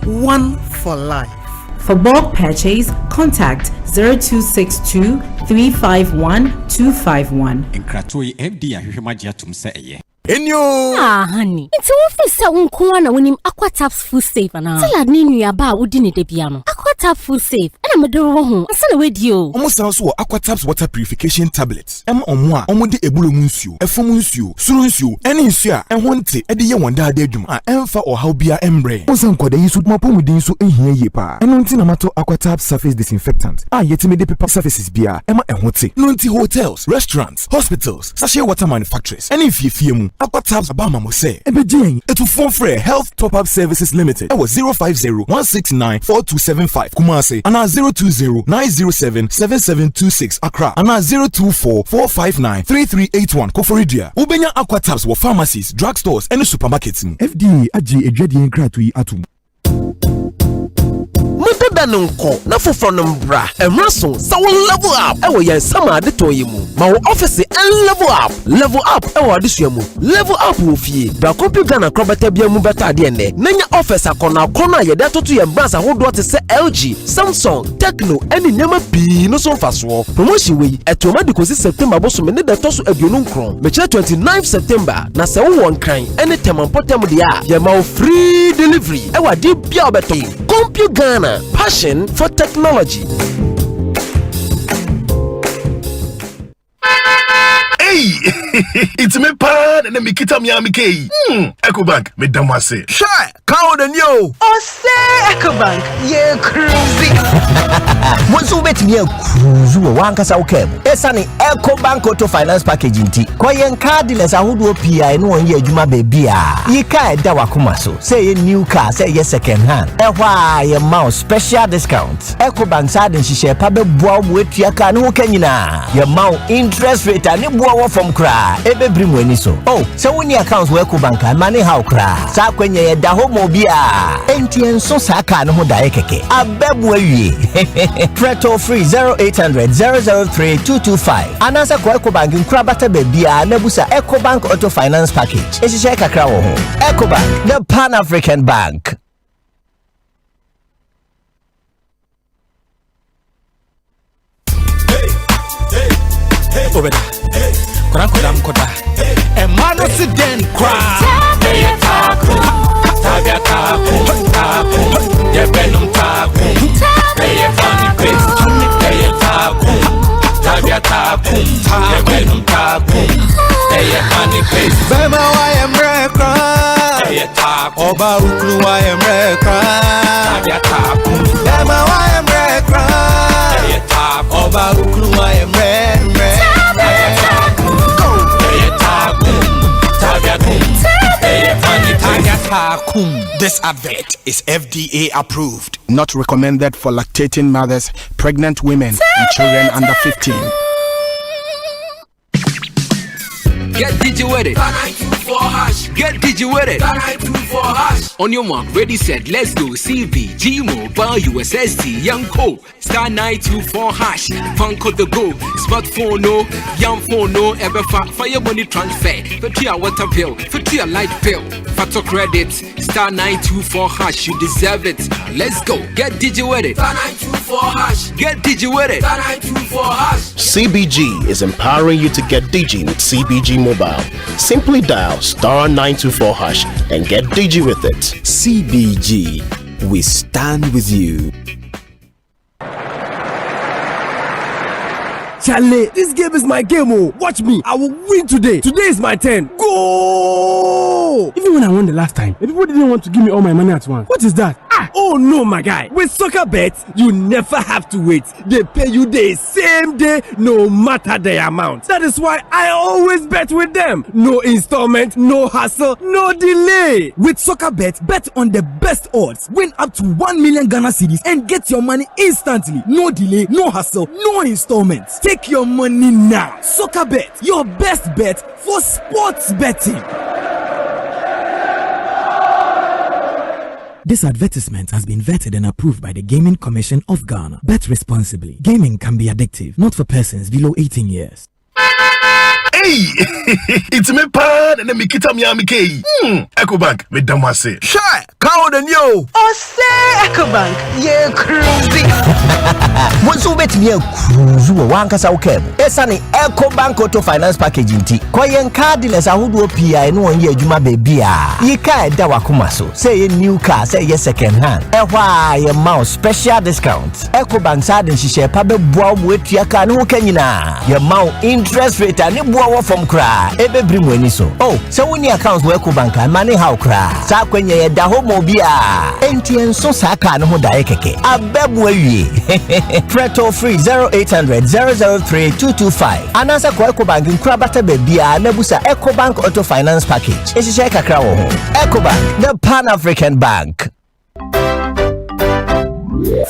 Speaker 22: One for life.
Speaker 25: For bulk purchase, contact 0262 351 251.
Speaker 26: Nkratoi FD ahwehwemagia tumse eye. Enyo!
Speaker 27: Honey. It's officer unkuwa na winim Aquataps Food Safe ana. Tell ninu ya ba udi ni debiano. Aquatap Food Safe. Ana medoro ho. Ansana wedio.
Speaker 26: Omo sanso Aquataps water purification tablets. Omwa omode ebulo munsuo, efom nsuo, suru nsuo, eni nsuo a ehonte ede ye wonda ade adwuma a emfa ohaw bia embre. Onsankwada yisu mapomuden so ehia ye pa. Eno nti na mato Aquataps surface disinfectant. Yetime de paper surfaces bia ema ehonte. No nti hotels, restaurants, hospitals, sachet water manufacturers. Eni fiefie mu Aquataps abama mo say ebejen etufon free Health Top Up Services Limited. Ewo 050-169-4275 Kumasi ana 020-907-7726 Accra ana 024-459-3381 Koforidia. Ubenya Aquataps wo pharmacies, drugstores and supermarkets mu. FDA agi edwadi nkratu yi atum.
Speaker 20: Muteda nko na foforo no mbra emraso sa won level up ewo yen sama de toyi mu ma wo office and level up ewo adesua mu level up wo fie da computer na krobata bia mu beta de ne nanya office akona ye da toto ye brands ahodo te se LG, Samsung, Tecno eni nyama bi no so mfaso promotion we etoma de kosi September boso me ne da to so abionu nkron me 29 September na se wo won kan eni temampotem de a ye ma free delivery ewo de bia obeto Computer Ghana, passion for technology.
Speaker 5: Hey, it's me pa na me kita me amike. Ecobank me damase.
Speaker 20: Sure, count and yo. Oh, say Ecobank, yeah, cruising. Once you bet me a cruise, one cassa okay. Esani Ecobank Auto Finance Packaging tea. Koyen cardless, I would PI no 1 year Juma baby. Ye ka dawa kumaso. Say a new car, say yes second hand. Why a mouse special discount. Ecobank side and she share pabe boa with your can who can you na. Your mount interest rate and you boa from cry. Ebe bring when so. Oh, so when your accounts work Ecobank and money how cry. Sa kwenye da homo bia. NTN so saka no da ekeke. Abebwe Preto free 0800 003 225. Anasa kwa Ecobank nkrabata bebia nebusa Ecobank Auto Finance Package. Eshisha kakra wo ho. Ecobank, the Pan-African Bank. Obeda. Kora mkoda. Emano siden kwa. Tabia taku. Yebenum taku. Tabia taku. Tabia taku. Yebenum taku. Bema wa emreka. Oba uklu wa emreka. Bema wa emreka. Oba uklu wa emreka.
Speaker 26: This advert is FDA approved, not recommended for lactating mothers, pregnant women, and children under 15.
Speaker 4: Get digi with it. Get digi with it. On your mark, ready, set, let's go. CV, G Mobile, USSD, Young Co. Star 924 hash. Funko the go. Smartphone no, young phone no. Ever fire money transfer. For 3 hour water bill. For 3 light bill. Factor credit. Star 924 hash. You deserve it. Let's go. Get digi with it. Star 924 hash. Get digi with it. Star 924 hash.
Speaker 6: CBG is empowering you to get digi with CBG Mobile. Simply dial star 924 hash and get digi with it.
Speaker 4: CBG, we stand with you.
Speaker 7: Charlie, this game is my game. Oh, watch me. I will win today. Today is my turn. Go! Even when I won the last time, the people didn't want to give me all my money at once. What is that? Oh no, my guy. With soccer bets, you never have to wait. They pay you the same day, no matter the amount. That is why I always bet with them. No installment, no hassle, no delay. With soccer bet on the best odds. Win up to 1 million Ghana cedis and get your money instantly. No delay, no hassle, no installments. Take your money now. Soccer bet, your best bet for sports betting. This advertisement has been vetted and approved by the Gaming Commission of Ghana. Bet responsibly. Gaming can be addictive, not for persons below 18 years.
Speaker 5: Hey, it's me pa na me kita me amike. Ecobank me damase.
Speaker 20: Sure, count and yo. Oh, say Ecobank, yeah, cruising. Once you bet me a cruise, one cassa okay. Esani Ecobank Auto Finance Packaging tea. Koyen cardless, I would PI no 1 year Juma baby. Ye ka dawa kumaso. Say a new car, say yes second hand. Why a mouse special discount. Ecobank side and she share pabe boa with your can who can you na. Your mount interest rate and from cry. Ebe bring when so. Oh, so when your accounts work Bank and money how cry. Sa kwenye da homo bia. NTN so saka no da ekeke. Abebwe Preto free 0800 003 225. Anasa kwa Ecobank nkrabata bebia nebusa Ecobank Auto Finance Package. Eshisha kakra wo ho. Ecobank, the Pan-African Bank.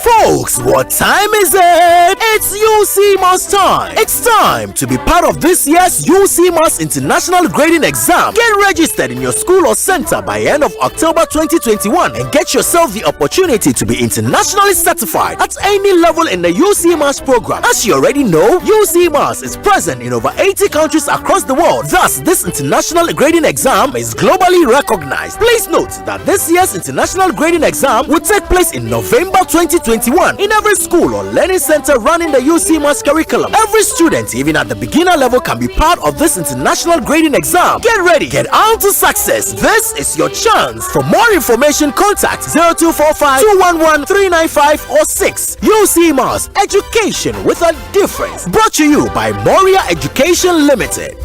Speaker 20: Folks, what time is it? It's UCMAS time. It's time to be part of this year's UCMAS International Grading Exam. Get registered in your school or center by end of October 2021 and get yourself the opportunity to be internationally certified at any level in the UCMAS program. As you already know, UCMAS is present in over 80 countries across the world. Thus, this international grading exam is globally recognized. Please note that this year's international grading exam will take place in November 2021 in every school or learning center running the UCMAS curriculum. Every student, even at the beginner level, can be part of this international grading exam. Get ready, get on to success. This is your chance. For more information, contact 0245 211 395 or 6. UCMAS, education with a difference. Brought to you by Moria Education Limited.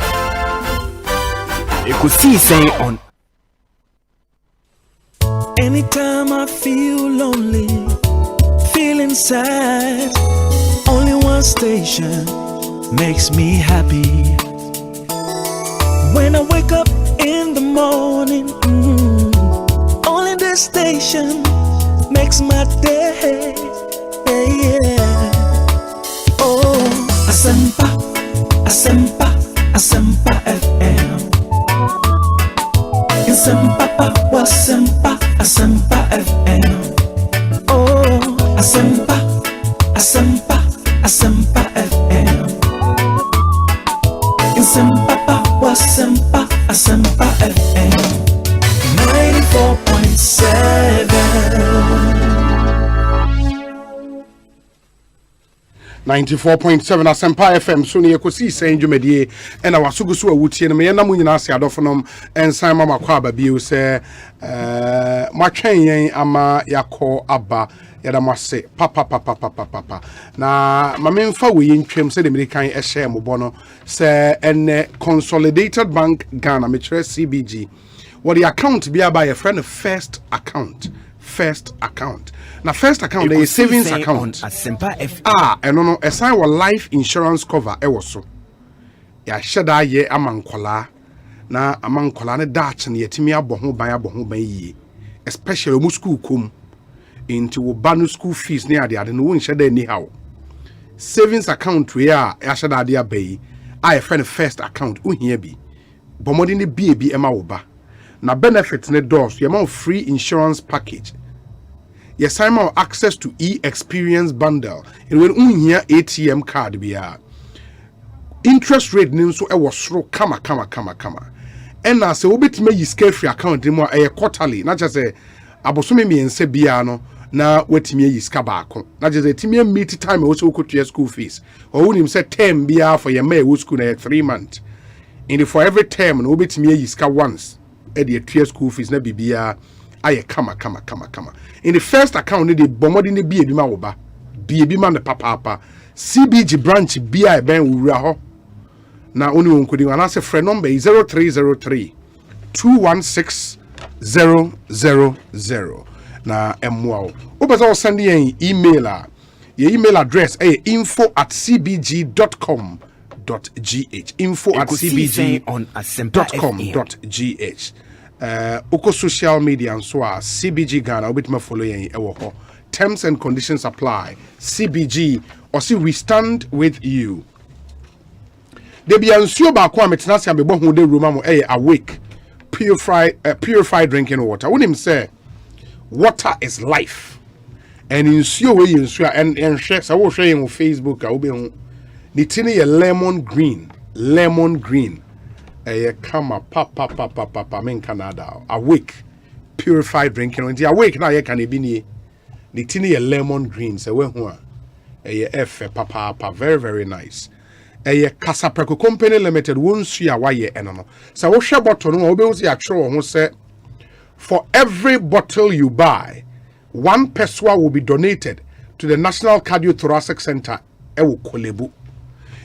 Speaker 4: Ekosiisen On.
Speaker 9: Anytime I feel lonely, feeling sad, only one station makes me happy. When I wake up in the morning, only this station makes my day. Yeah. Oh, Asempa, Asempa, Asempa FM. Asempa, Asempa, Asempa FM. Oh, Asempa, Asempa, Asempa FM. Asempa, Asempa, Asempa FM. 94.7.
Speaker 14: 94.7 Asempa FM so ne Ekosiisen dwumadie ena wasogo so awutie no me na mu nyina ase adofonom ensan mama kwa aba bio se matwen yen ama yakọ aba yada mwase papa na mamemfa we yentwem se de American ehye mobo no se ene Consolidated Bank Ghana me kire CBG what the account be about your friend first account na first account the savings account
Speaker 4: Asempa FM.
Speaker 14: No assign wa life insurance cover e woso ya sheda ye amankola na amankola ne daach ne yetimi aboho ban yi especially mu school kom into wo banu school fees ne ade no won sheda ni hawo savings account we ya sheda ade abai a friend first account ohia bi bomodi ne bi ema wo ba na benefit ne doors you amount free insurance package. Yes, I'm access to e-experience bundle. And when unhia ATM card biya. Interest rate ninso e was slow kama. And na se obetime yi free account mo e quarterly. Na just say abosome mi ense biya no na wetime yi ska baako. Na just say time meet time we so kotua school fees. Or unim say term biya for your may school na 3 months. And for every term no obetime yi ska once. E the 3 school fees na bibia aye kama. In the first account, the bomodi ne bi ma woba. Bi ma ne papa. CBG branch bi ben wura ho. Na oni won kodi wana se friend number 0303 216 000. Na emwa. Obeza o send yen email a. Your email address info@cbg.com.gh info@cbg.com.gh Oko social media and so CBG Ghana obitma follow yen ewo ho. Terms and conditions apply. CBG or see we stand with you. They be ansio ba kwa metenase abebo hu de roma mo awake purified drinking water. When him say water is life. And insio we insio and share so wo share on Facebook a obi hu. Ni tini ye lemon green. Kama papa men Canada awake purified drinking when the awake na ye can be ni tini ye lemon green se we hu a efe papa very very nice Casapreco Company Limited won sua waye eno so wo hwe bottle no wo be hu ya twere ho se for every bottle you buy 1 peswa will be donated to the National Cardiothoracic Center ewo Kolebu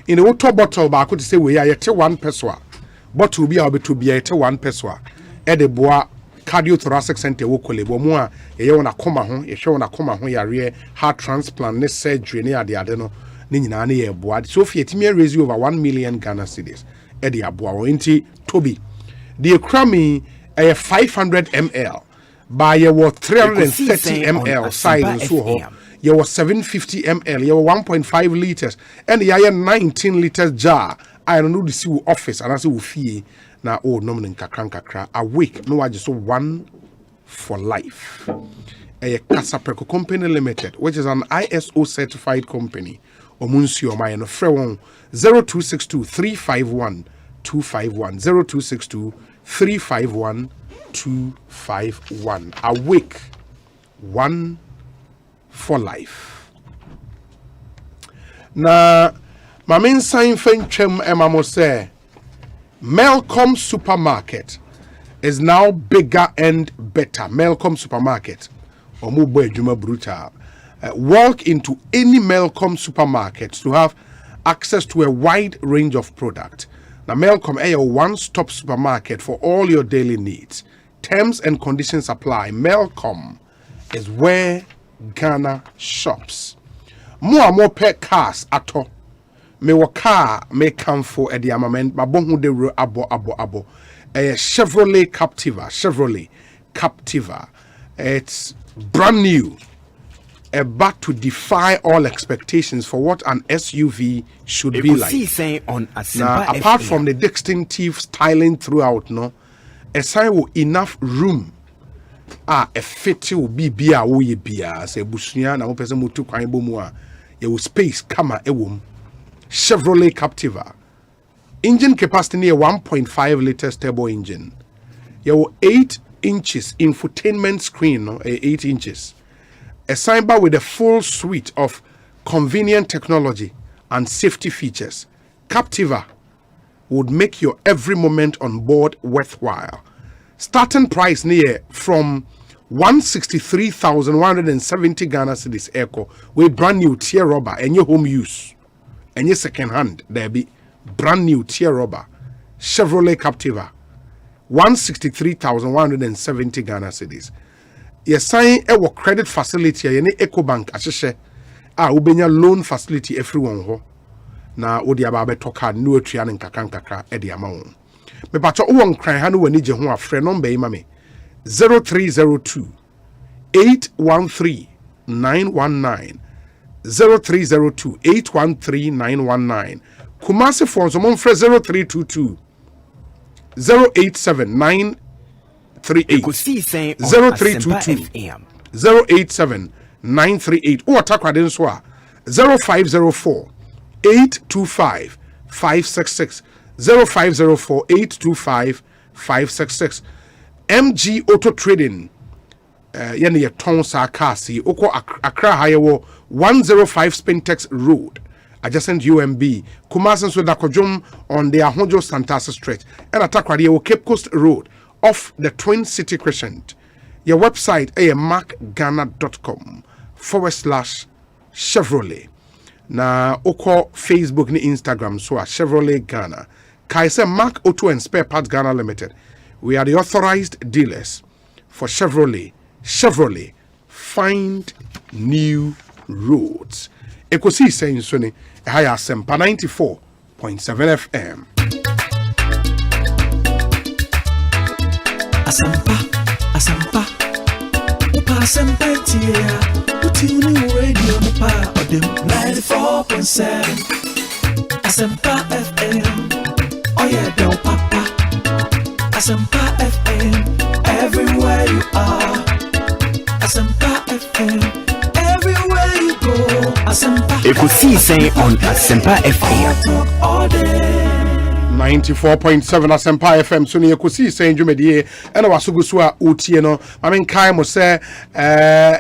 Speaker 14: in the water bottle ba ko to say we ya yete 1 peswa bottle bi a obeto bi ete 1 peswa e de boa Cardiothoracic Center wo Kolebu mu a ye wona koma ho ye hwe wona koma ho yare heart transplant ne surgery ne ade no ne nyina ne ye boa so fi etimi raise over 1 million Ghana cedis e de aboa wo enti Toby the crummy 500 ml by your 330 ml size so ho your 750 ml your 1.5 liters and your 19 liters jar I don't know the see office and I say fee na no nkakra a week no waje so 1 for life a Casapreco Company Limited which is an ISO certified company omunsio my no frewon 0262 351 251 0262 351 251 a week 1 for life na mamin sign fenchem emamo say Melcom Supermarket is now bigger and better. Melcom Supermarket omubo ejuma brutal walk into any Melcom supermarket to have access to a wide range of product Now, Melcom a one-stop supermarket for all your daily needs. Terms and conditions apply. Melcom is where Ghana shops. More and more pet cars at all. Me wa car may come for a diamond. Ma bonhu de ro abo. A Chevrolet Captiva. It's brand new. About to defy all expectations for what an SUV should be like. Now, apart from the distinctive styling throughout, no, a sign will enough room. A fit will be beer, we beer, say Bushnia, na person mutu kwa ibomua. You space kama ewum. Chevrolet Captiva. Engine capacity near 1.5 liters turbo engine. You 8 inches infotainment screen, no, 8 inches. A signbar with a full suite of convenient technology and safety features. Captiva would make your every moment on board worthwhile. Starting price near from 163,170 Ghana cedis echo with brand new tear rubber and your home use and your second hand. There be brand new tear rubber Chevrolet Captiva 163,170 Ghana cedis. Yes, sign a credit facility any Ecobank asheshe ubenya loan facility everyone ho na odi aba toka no atua ne nkakra e de ama won me pato won kran ha no wani je ho afre number yi ma me 0302 813 919 0302 813 919 Kumasi for some free 0322 0879 0322 087938 or Takwadin Swa 0504 825 566 0504 825 566 MG Auto Trading yani ya Tonsa Kasi Oko Accra Hayewo 105 Spintex Road adjacent UMB Kumasan so Dakojum on the Ahonjo Santasa Stretch and Atakwadi Cape Coast Road off the Twin City Crescent. Your website is markghana.com/Chevrolet. Na oko Facebook ni Instagram so Chevrolet Ghana. Kaise Mark Auto and Spare Parts Ghana Limited. We are the authorized dealers for Chevrolet. Chevrolet, find new roads. Ekosiisen On Asempa 94.7 FM.
Speaker 9: Asempa, Upa Asempa tia, Utuni radio Upa Odem 94.7. Asempa FM, oh yeah, del Papa. Asempa FM, everywhere you are. Asempa FM, everywhere you go. Asempa.
Speaker 4: Ekosiisen On Asempa FM.
Speaker 9: All day.
Speaker 14: 94.7 Asempa FM so ne Ekosiisen dwumedie ena wasugusua utie no mamen kai mo se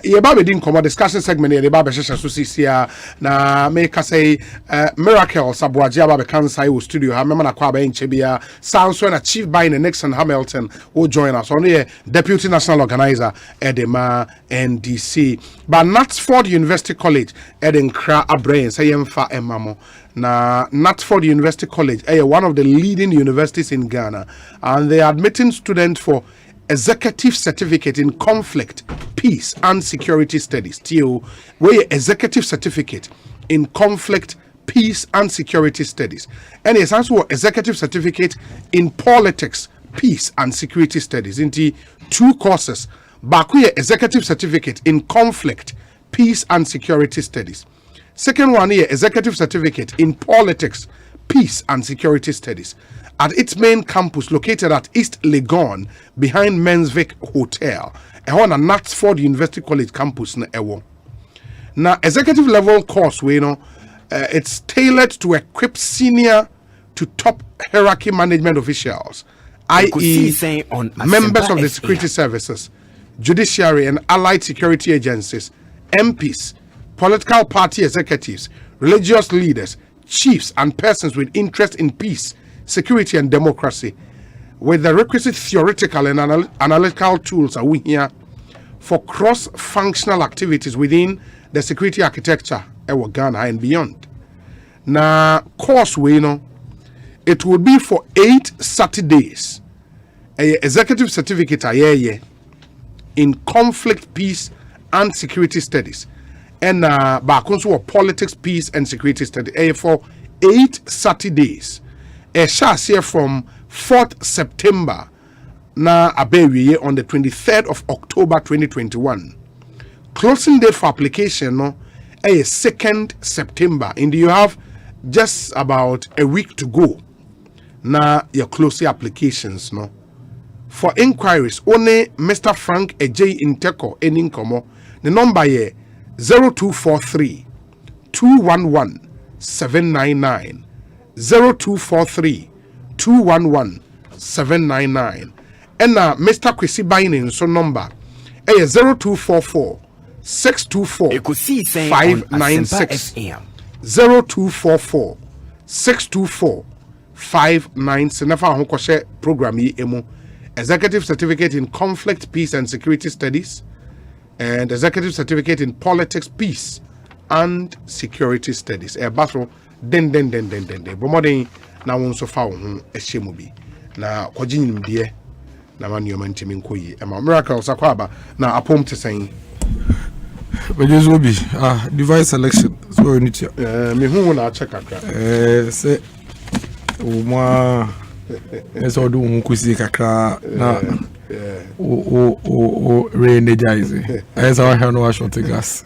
Speaker 14: ye ba be din komo discussion segment ye ba be hyehyɛ so sisia na me ka say miracles aboaje ba be kansa wo studio ha mema na kwa ba enche bia sanso na chief by Nixon Hamilton will join us on here deputy national organizer Edema NDC but Knutsford University College Edenkra Abrain say yemfa emamo na Knutsford University College one of the leading universities in Ghana and they are admitting students for executive certificate in conflict, peace and security studies. TO, where executive certificate in conflict, peace and security studies. And it's also executive certificate in politics, peace and security studies. Into 2 courses. Bakuye executive certificate in conflict, peace and security studies. Second one here, executive certificate in politics, peace and security studies at its main campus located at East Legon behind Mensvik Hotel. On a Knutsford University College campus na ewo. Now executive level course we know it's tailored to equip senior to top hierarchy management officials, i.e. members of the security services, judiciary and allied security agencies, MPs, political party executives, religious leaders, chiefs and persons with interest in peace, security and democracy with the requisite theoretical and analytical tools are we here for cross-functional activities within the security architecture of Ghana and beyond. Now, course we know it would be for 8 Saturdays. Executive certificate in conflict, peace, and security studies. And back also politics, peace, and security studies. For 8 Saturdays. Here from 4th September. Now, on the 23rd of October 2021. Closing date for application no, is 2nd September. And you have just about a week to go. Now, your closing applications no. For inquiries, only Mr. Frank Ej Inteko Eninkomo. The number is 0243 211 799. 0243 211 799. And Mr. Kwesi Binin, so number is 0244 624 596. 0244 624 596. Never Honkoshe program emu. Executive certificate in conflict, peace, and security studies, and executive certificate in politics, peace, and security studies. A battle, den. Bomodin na wonso fa wo ho ehye bi. Na kwagyinim de na ma nneoma ntimi nkoyi. E ma miracles akwaba na apom tesen.
Speaker 5: Bejezo bi device selection so unity.
Speaker 14: Me hu na check akra.
Speaker 5: Se o ma eso do nkusi kakra na o re-energize. Esa wa hano wa short gas.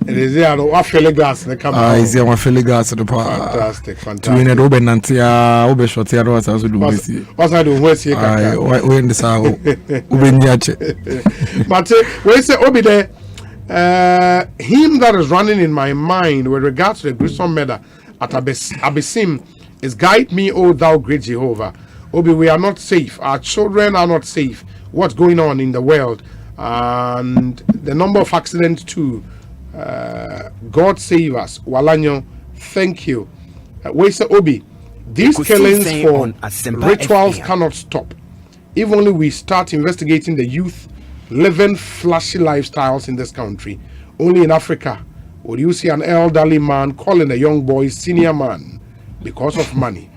Speaker 14: Elezi ano wa fele gas ne kama.
Speaker 5: Ezi wa fele gas no pa.
Speaker 14: Fantastic.
Speaker 5: Tuine do be nantia, o be short ya do so do besi.
Speaker 14: Wasa do hwesi kakra.
Speaker 5: We ndisa o be nyache.
Speaker 14: But we say obi there him that is running in my mind with regards to the gruesome murder at Abesim is guide me, O thou great Jehovah. Obi, we are not safe. Our children are not safe. What's going on in the world? And the number of accidents too. God save us. Walanyo, thank you. We say, Obi, these killings for rituals cannot stop. If only we start investigating the youth living flashy lifestyles in this country. Only in Africa would you see an elderly man calling a young boy senior man because of money.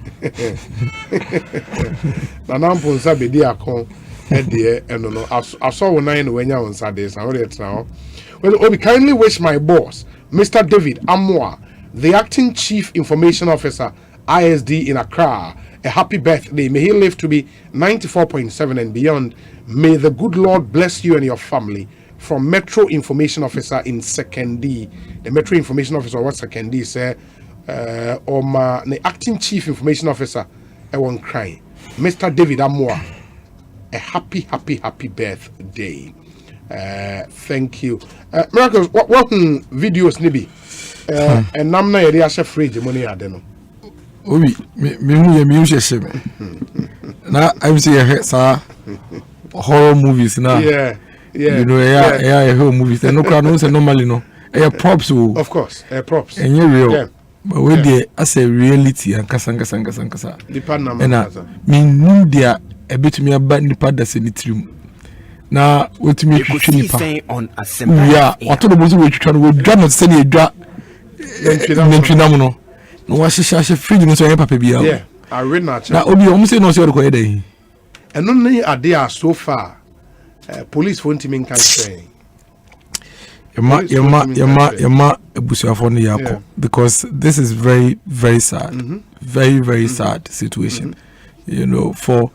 Speaker 14: Nanamponsa bedi akon edie enono aso wonan when ya on Saturdays and all now. Well, Obi, kindly wish my boss, Mr. David Amwa, the acting chief information officer, ISD in Accra, a happy birthday. May he live to be 94.7 and beyond. May the good Lord bless you and your family. From Metro Information Officer in 2nd D. The Metro Information Officer, what 2nd D say? The acting chief information officer, I won't cry. Mr. David Amwa, a happy birthday. Thank you. Miracles, what videos nibi? And namna area chef free the money adeno.
Speaker 5: Obi, me sheme. Na I'm saying sir horror movies now.
Speaker 14: Yeah.
Speaker 5: You know, horror movies. No crowd no say normally no. Props.
Speaker 14: Of course, props.
Speaker 5: And you real. Yeah. But when they as a reality and kasa. Me knew there a bit me about nipa that's in the room. Na what me
Speaker 20: Ekosiisen On Asempa.
Speaker 5: Yeah, what the boys we try to drum not send a drum. No was she free no so papa bia.
Speaker 14: Yeah, I read na.
Speaker 5: Na obi o say no so record dey.
Speaker 14: And no ade so far. Police won't even can say.
Speaker 5: Yama ebusuafo no yako because this is very very sad. Very sad situation. You know, for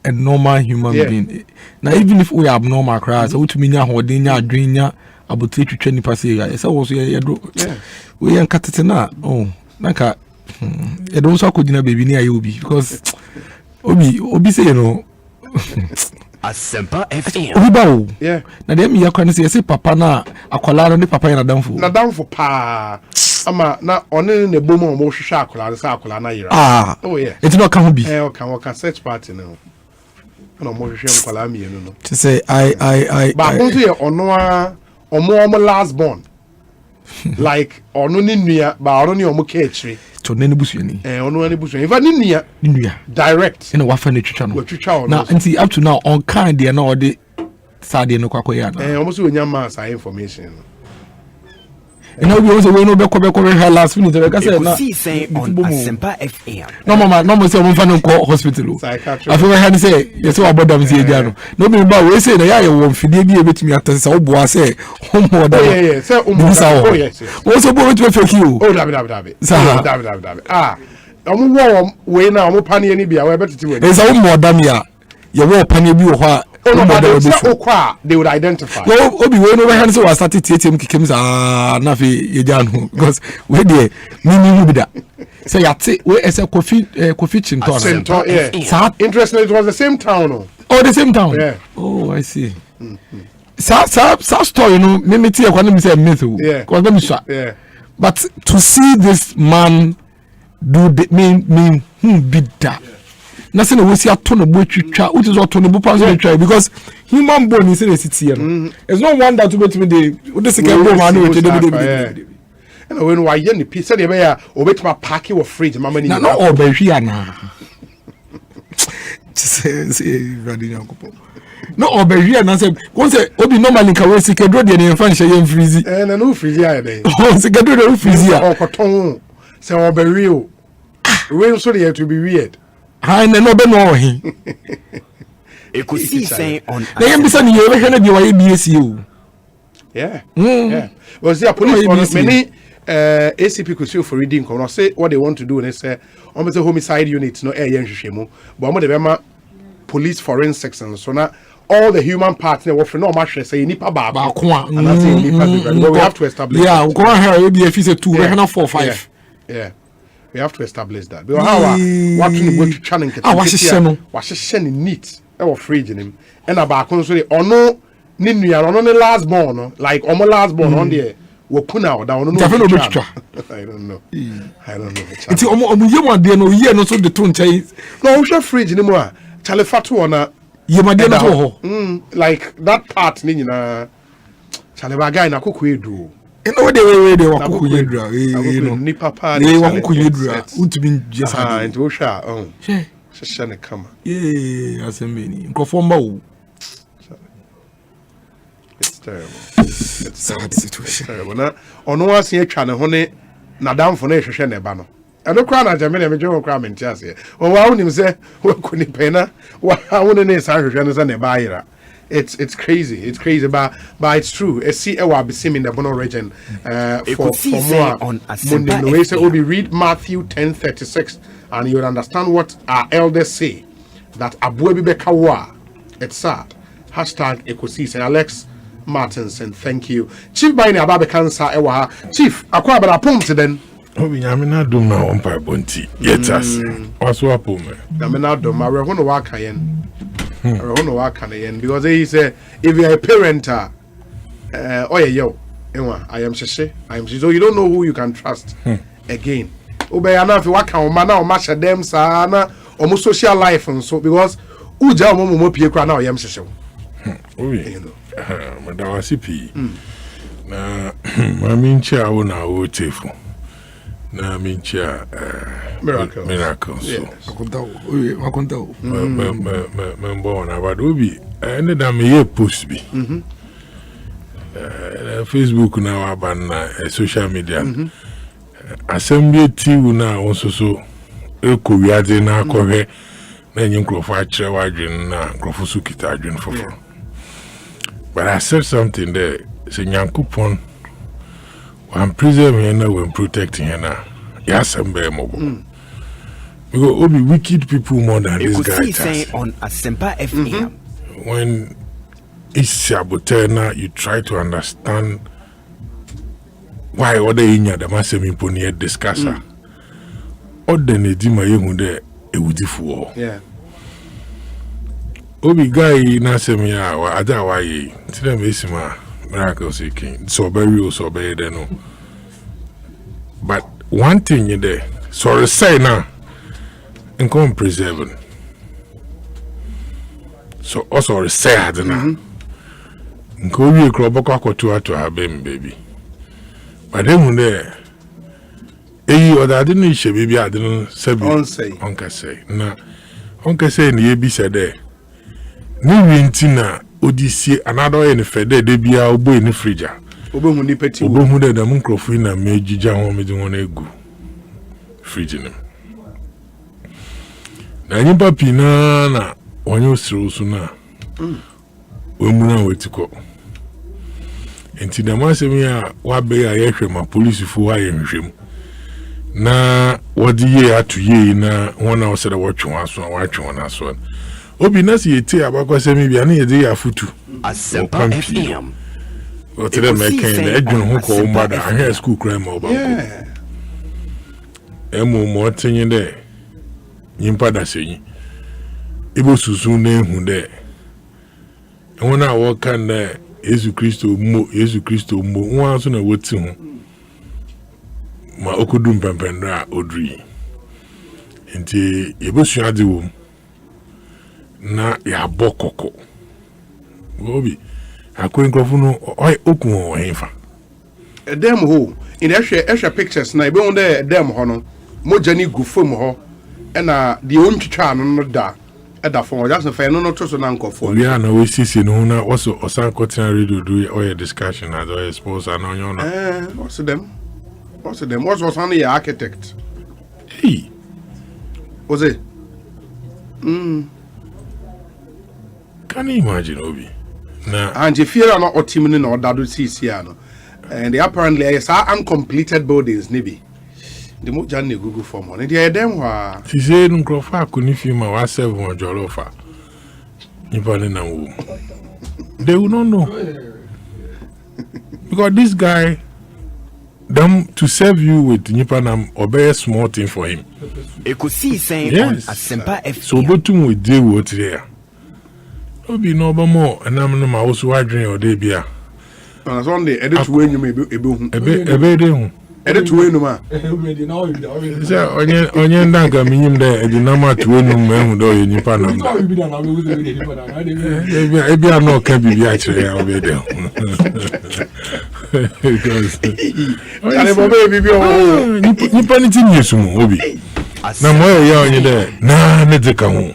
Speaker 5: a normal human being. Now even if we are abnormal cries, so to minya hodenya adwenya abotire twetwa nipa se ya. Esa wo so ya do. We yan katetena. Oh, naka e don so akogina baby ni aye obi because obi say you know
Speaker 20: Asempa FM.
Speaker 5: Obibawo.
Speaker 14: Yeah.
Speaker 5: Na dem yakwa ne say papa na akwala no ne papa ya nadamfo.
Speaker 14: Nadamfo pa. Ama na one ne bomo o mo hwehwe akwala ne say akwala na yira. Oh yeah.
Speaker 5: It no kan ho bi.
Speaker 14: O kan search party no. Na mo hwehwe akwala mienu no.
Speaker 5: To say I
Speaker 14: Ba bo say omo last born. Like ono ni nua ba ono ni omo ka achire.
Speaker 5: To ne busuani.
Speaker 14: Ono ne busuani. Ifa ni nua direct.
Speaker 5: Ina wafa ne twitwa no.
Speaker 14: Twitwa no.
Speaker 5: Na until up to now on kind there na ode sade no kwakoya na.
Speaker 14: Omo so onya ma sa information.
Speaker 5: And now we also no be her last minute we say na
Speaker 4: on Asempa FM.
Speaker 5: No mama no say we fan go hospital. I feel like say yes we about them say no be ba we say na ya wo mfidie bi ebetimi atase wo boa say homo da
Speaker 14: say oh yes
Speaker 5: we so bo we fake you
Speaker 14: oh dabi omo we na omo pane ni bia we betiti we
Speaker 5: is omo da me ya ye wo pane bi wo ho
Speaker 14: they would identify.
Speaker 5: Obi we no we say we start TTM kikem na fe ye janu because we dey me bi da say yate we say Kofi Chinton
Speaker 14: yeah. Interesting, it was the same town.
Speaker 5: Oh, the same town.
Speaker 14: Yeah.
Speaker 5: Oh, I see. Sa story no me tie kwa me say myth. Cause them sure.
Speaker 14: Yeah.
Speaker 5: But to see this man do the mean be that. Nothing we see a ton of boy twitwa, which is what ton of boy try because human bone is in the city. It's not one that to bet me the second bone man with the
Speaker 14: and when why yen the piece dey be o bet ma pack your fridge mama ni.
Speaker 5: Na no obehia na. Say ready yankopo. No obehia na say won say obi normally ka we sikedro dey na fan hye freezy.
Speaker 14: Na no freezy aye dey.
Speaker 5: Oh sikedro dey freezy.
Speaker 14: O koton say obehi o. We so dey to be weird.
Speaker 5: Hi na no be no he.
Speaker 4: Ekosiisen on.
Speaker 5: Na yem bisa ni ye be hwe na bi wa ye BSc o.
Speaker 14: Yeah. Yeah. Was there police for many ACP could sue for reading come say what they want to do and they say almost a homicide unit no air yenhwehwemu but almost the police forensics and so now all the human parts they were for no match say nipa baba and that's nipa we have to establish
Speaker 5: yeah go on here be if say 2 we have 4 5
Speaker 14: yeah we have to establish that because how what to go to channel wahye no neat e wo fridge nim and aba kon so ono ni nua ono ne last born no like omo last born on there we put out down no
Speaker 5: I don't know it's omo yemu ade no ye no so de to nchai
Speaker 14: no we share fridge ni mo a chale fatu ona
Speaker 5: yemu ade no ho
Speaker 14: like that part ni nyina chale ba guy na kokko edu
Speaker 5: eno we de wakoko yedra
Speaker 14: no ni papa
Speaker 5: ni wakoko yedra untumi just
Speaker 14: and we share she ne kama
Speaker 5: asembeni nkofo mba wo.
Speaker 14: It's terrible. It's sad situation. Terrible. Na ono asie atwa ne ho ne nadamfo na ehwehwe ne ba no. Eno kra na jame na mejo kra menti ase. O wa unim se we kuni pena wa won ne sa hwehwe ne se ne ba yira. It's crazy. It's crazy but it's true. I see e wa besim in the Bono region for more on Monday. No way say we read Matthew 10:36 and you will understand what our elders say that abuebi bekawa. It's sad. #Ekosiisen Alex Martinson, thank you. Chief Baini Ababe Cancer Ewa. Chief, akwa bada pomte den.
Speaker 10: Obi nyame na dum na ompa bonti. Yetas. Waso apome.
Speaker 14: Nyame na dum ma reho no waka yen. Reho no waka na yen because he say if you are a parent yo enwa I am sheshe. So you don't know who you can trust again. Obe ya na fi waka o ma na o ma shedem sa na o mo social life and so because uja o mo pie kra na o yam sheshe.
Speaker 10: Obi. Madawasi pi na mamincha wona wo tefu na mincha miracles so
Speaker 5: akonta
Speaker 10: membo na badobi ene da me ye post bi Facebook na wa ban na social media Assembly TV na onsoso eko wiade na akọhwe na nyi nkrofo akire wadwen na nkrofo su kita adwen foforo. But I said something there. Say Nyankopon, I'm preserving her now, when protecting her now. Yes, I'm very mobile. Because all be wicked people more than this guy.
Speaker 4: Ekosiisen on Asempa FM.
Speaker 10: When it's sabotena, you try to understand why other in the massive imponier discusser. Other Nedima Yehunde, a woody.
Speaker 14: Yeah.
Speaker 10: Obi guy na semia wa ada wa yi tire mesima miracles king so very so be there no but one thing in there sorry say now income preserving so also say adena nko wi kro boko akoto ato habem baby but then there eyi oda ade no hye baby ade no sabi onka say na onka say na ye bi say there ni winti na odisi another in fede de bia obo in fridge
Speaker 14: obehu ni peti
Speaker 10: obehu de da microphone na mejija ho me di won egu fridge nim na nyimpa pina na wonye osirusu na wemuna wetiko enti da masemi a wabe ya yehwe ma police fu ha yenhwem na wodi ye atu ye na wona osere wotwe aso watwe wona aso obi na si yeti abakwasemi bia na yedi ya futu Asempa FM otere meken edwun ho ko umada ahia school crime obanko emu mo tinye de nyimpa da senyi ibo susu na ehu de wona wo kan na Yesu Kristo mo nwa so na woti ho ma okudum pempendra odri enti ebosu ade wo na ya bokoko obi akwen krofo no okun ho henfa
Speaker 14: edem ho in ehwe pictures na ebe won de edem ho no mojani gufom ho na de ontwitwa no da eda fo just fa no to so na nkofo
Speaker 10: we are na we sisi no na also osan continue radio do all discussion as all sports and on your
Speaker 14: what's them what's on the architect
Speaker 10: hey
Speaker 14: was it
Speaker 10: can you imagine obi na
Speaker 14: and if you are not otimini na odado sisi ano and they apparently is uncompleted buildings nibi the mo janne Google form on the dem wa
Speaker 10: ti say nkrofa akoni fi ma wa serve mo jollofa nipa na wo they will not know because this guy them to serve you with nipa na obey small thing for him
Speaker 3: Ekosiisen On Asempa FM
Speaker 10: so botum we dey what there obi no ba mo anam no ma wo so adwen o dey bia
Speaker 14: na Sunday edit we nyum
Speaker 10: ebe dey hu
Speaker 14: edit we no ma
Speaker 10: say onye ndanga minyim dey edinama to no ma hu do ye nipa na ebi ano ka bibi a kire ya obi dey
Speaker 14: ale bobe bibi o
Speaker 10: nipa ni tin yesu mo obi na mo ya onye dey na ne deka ho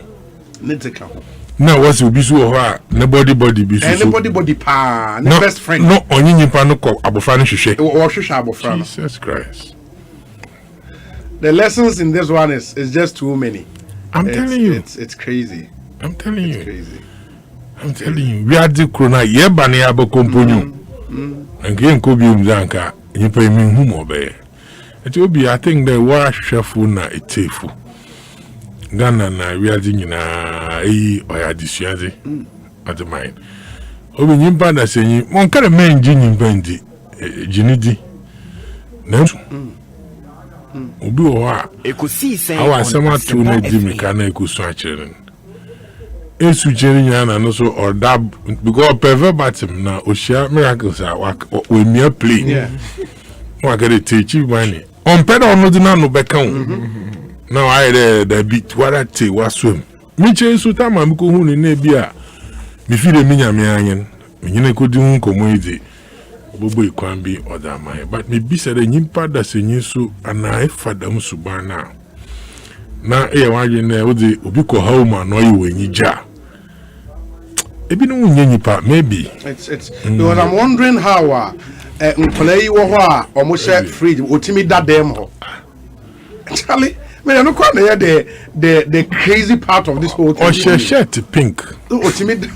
Speaker 10: na what's your bisu or na body bisu
Speaker 14: anybody pa na best friend
Speaker 10: no onye nipa no ko abofra no hwehwe
Speaker 14: wo hwehwe abofra no
Speaker 10: Jesus Christ
Speaker 14: the lessons in this one is just too many.
Speaker 10: I'm telling you
Speaker 14: it's crazy.
Speaker 10: I'm telling you we are the corona ye ba na abakomponyu nke nko bi umzanka nipa imi hu mo be it will be I think that wa hwefo na etefu Ghana na wiazi nyina eyi oyadisuaze at mine obi nyimpa da senyi mon kare menji nyimpa ndi jinidi na obi o ha
Speaker 3: Ekosiisen
Speaker 10: awa sama tu na di meka na ekosu acheren esu cheri nyana no so or that because perverbatim na oshia miracles we mere play wa kare techi bani on peda ono di na no beka now I the bit what I take was swim. Miche so tama mi ko hu ni na bia mi fi de minya me anyen. Mi nyine ko di hu komoidi. Bobo ikwan bi oda mai. But me bisa de nyimpa da senyi so ana ifadam subana. Na e waje na odi obi ko hawo ma no yi wenyi ja. Ebi no nyenyipa maybe.
Speaker 14: It's because I'm wondering how nkolai wo ho a omo share fridge otimi da dem ho. Charlie I don't quite the crazy part of this whole thing.
Speaker 10: Or she shirt pink.
Speaker 14: Oh, timid.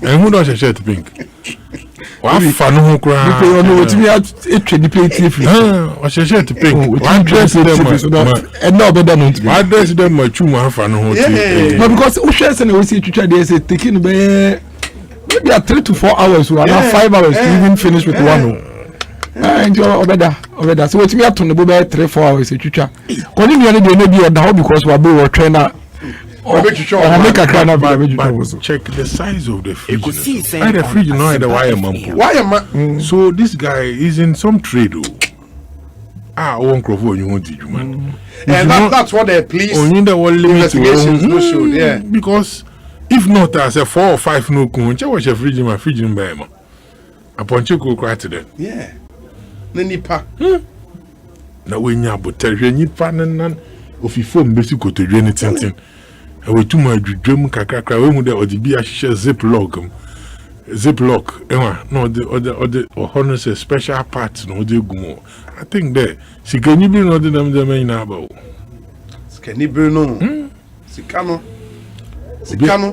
Speaker 10: And who does she shirt pink? What fun who cry?
Speaker 5: You know what me at the plate.
Speaker 10: Or she shirt pink. One dress them
Speaker 5: and no better than to
Speaker 10: I dress them my chuma fun who.
Speaker 5: No, because Ushas and we see to try this taking maybe 3 to 4 hours or 5 hours to even finish with one. Enjoy obeda so wetimi ato ne bo be 3-4 hours etwitwa koni nuane de na bi oda ho because we be trainer make a kind of
Speaker 10: check the size of the fridge. I the fridge no the wire so this guy is in some trade won't crofo you want to
Speaker 14: and that's what the police
Speaker 10: investigations
Speaker 14: showed
Speaker 10: because if not as a 4 or 5 no kun che was a fridge my fridge in Bama upon chiko cry to them
Speaker 14: nipa
Speaker 10: na wenya botere nipa nan ofifo mbesi kotodwe ni tenten e wetuma adwudwam kakrakra we hu de odi bi ahye zip log Ziploc. No, the honors a special part. No, the gumo. I think that she can even know the main about.
Speaker 14: Can you know? Sikano.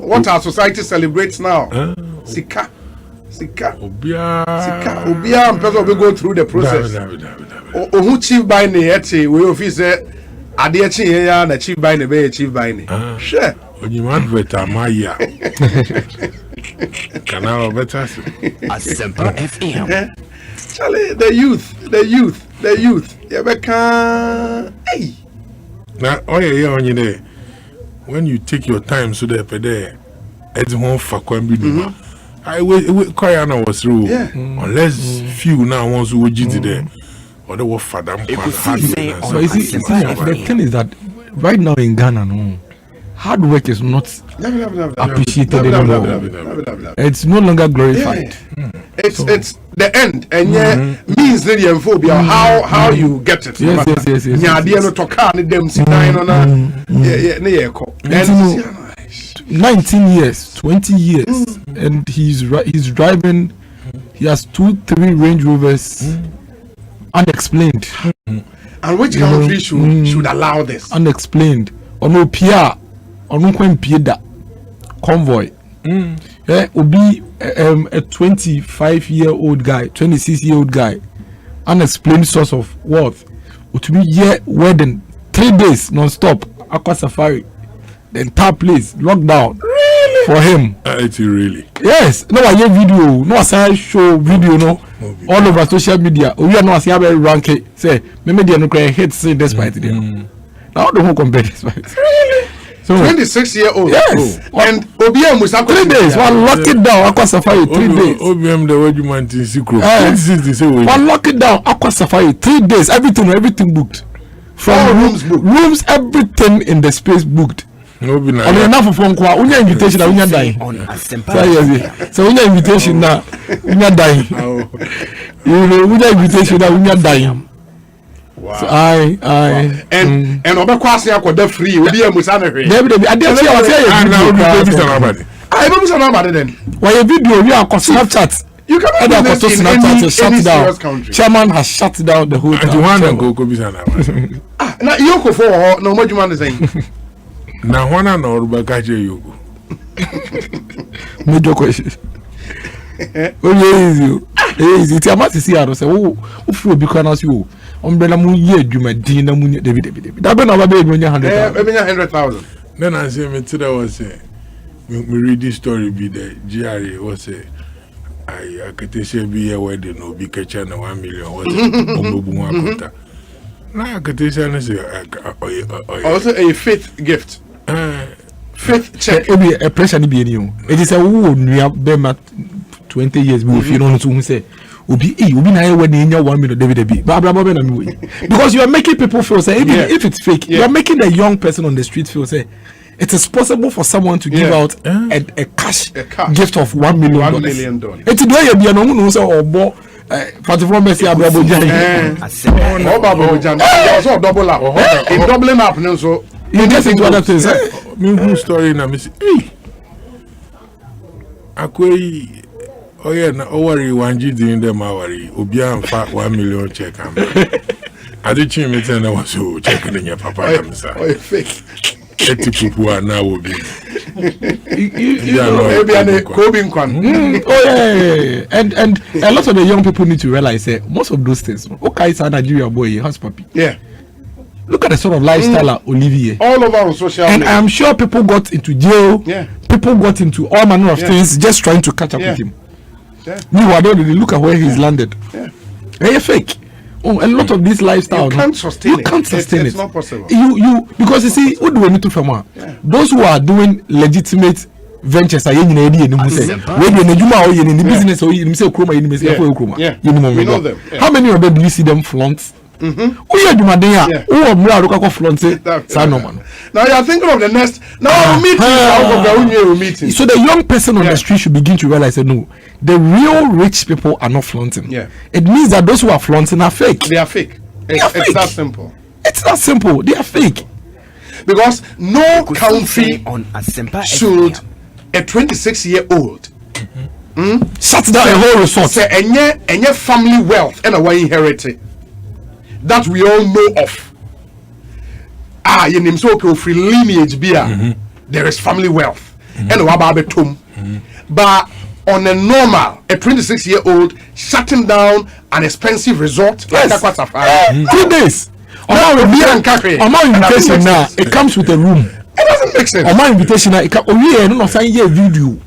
Speaker 14: What our society celebrates now? Sika. Obia. And person will go through the process. Who chief by the we officer. Adia chi ya na chief by the bay chief by the. Sure.
Speaker 10: When you advert Maya. Canal better.
Speaker 3: Asempa FM.
Speaker 14: Charlie, the youth. Yabeka. Hey.
Speaker 10: Now, on you there. When you take your time so that there, it's home for Kwambi. I will cry was through. Unless few now wants to get there. Or the war for them.
Speaker 26: So you see, the thing is that right now in Ghana, no, hard work is not appreciated anymore. It's no longer glorified.
Speaker 14: It's the end, and means the phobia how you get it.
Speaker 26: Yes.
Speaker 14: Yeah, the other talk them sit down on
Speaker 26: 19 years, 20 years, and he's driving. He has 2-3 Range Rovers, unexplained.
Speaker 14: And which country should allow this?
Speaker 26: Unexplained. Or no PR, or no Pieda convoy. Obi a 25-year-old guy, 26-year-old guy, unexplained source of wealth. To be year wedding, 3 days non-stop, aqua safari, the entire place locked down. Really? For him.
Speaker 10: It's really.
Speaker 26: Yes. No, I hear video. No, I show video. No, all over social media. We are not seeing rank. Say, maybe they are not going to hate say despite them. Now the whole compare despite.
Speaker 14: Really?
Speaker 26: So
Speaker 14: 26-year-old.
Speaker 26: Yes.
Speaker 14: And OBM was
Speaker 26: 3 days. One lock it down. Aqua safari 3 days.
Speaker 10: OBM the way you want to see.
Speaker 26: One lock it down. Aqua safari 3 days. Everything booked. From rooms, everything in the space booked.
Speaker 10: No be
Speaker 26: on enough for kwa unya invitation na unya dying. So unya invitation na unya dying. You know unya invitation na unya dying.
Speaker 14: Wow.
Speaker 26: So I
Speaker 14: and obekwase akoda free obi amusa na hwe.
Speaker 26: David I dey see say you
Speaker 10: na obi somebody.
Speaker 14: I don't know about it then.
Speaker 26: Why a video we are on Snapchat.
Speaker 14: You can do this in any serious country.
Speaker 26: Chairman has shut down the whole
Speaker 10: town. Now
Speaker 14: Yoko for no more man is saying.
Speaker 10: Now one and all bagaje Yoko.
Speaker 26: Major question. Oh easy. It's a matter see say oh fu obi kan as you. Umbrella mu ye adwuma din na mu David. That be na ba be
Speaker 14: 100,000.
Speaker 10: Then I say me today was say me read this story be the GRA was say I could say be a wedding or be catching 1 million was it. Now I could say
Speaker 14: also a faith gift. Faith check.
Speaker 26: It be a pressure be new. It is a wood near Bema 20 years if you don't know say Ubi na wedding 1 million David. Because you are making people feel say even if it's fake, you are making a young person on the street feel say it is possible for someone to give out a cash gift of $1 million.
Speaker 14: $1 million.
Speaker 26: It's the way you be no say or bo platform Messi Abrabo Jai.
Speaker 14: Also double up. In doubling up no so
Speaker 26: you get into other things.
Speaker 10: Me story na me say akwai na worry 1G din dem worry obi amfa 1 million check am. Adichi me tell na was so check in your papa am say.
Speaker 14: Oh fake.
Speaker 10: 80 people are now will be.
Speaker 26: And a lot of the young people need to realize that most of those things. Okay, it's a Nigeria boy, house puppy.
Speaker 14: Yeah.
Speaker 26: Look at the sort of lifestyle of Olivier.
Speaker 14: All over on social media.
Speaker 26: And I'm sure people got into jail.
Speaker 14: Yeah.
Speaker 26: People got into all manner of things just trying to catch up with him.
Speaker 14: Yeah.
Speaker 26: Meanwhile, look at where he's landed.
Speaker 14: Yeah.
Speaker 26: They're fake. Oh, a lot of this lifestyle.
Speaker 14: You can't sustain it.
Speaker 26: It's
Speaker 14: not possible.
Speaker 26: You because you see, what do we need to from those who are doing legitimate ventures are in any business or you say chroma
Speaker 14: we know them.
Speaker 26: How many of them do you see them flaunt? Now you
Speaker 14: are thinking of the next. Now meeting.
Speaker 26: So the young person on the street should begin to realize that no, the real rich people are not flaunting.
Speaker 14: Yeah.
Speaker 26: It means that those who are flaunting are fake.
Speaker 14: They are fake. It's that simple.
Speaker 26: It's that simple. They are fake.
Speaker 14: Because no country should a 26-year-old
Speaker 5: Shut down a whole resort.
Speaker 14: Say any family wealth and a way inherited that we all know of. You name so free lineage beer. There is family wealth and wababe tomb. But on a normal, a 26-year-old shutting down an expensive resort like that.
Speaker 5: 2 days. On my invitation now, it comes with a room.
Speaker 14: It doesn't make sense.
Speaker 5: On my invitation now, it comes. Video,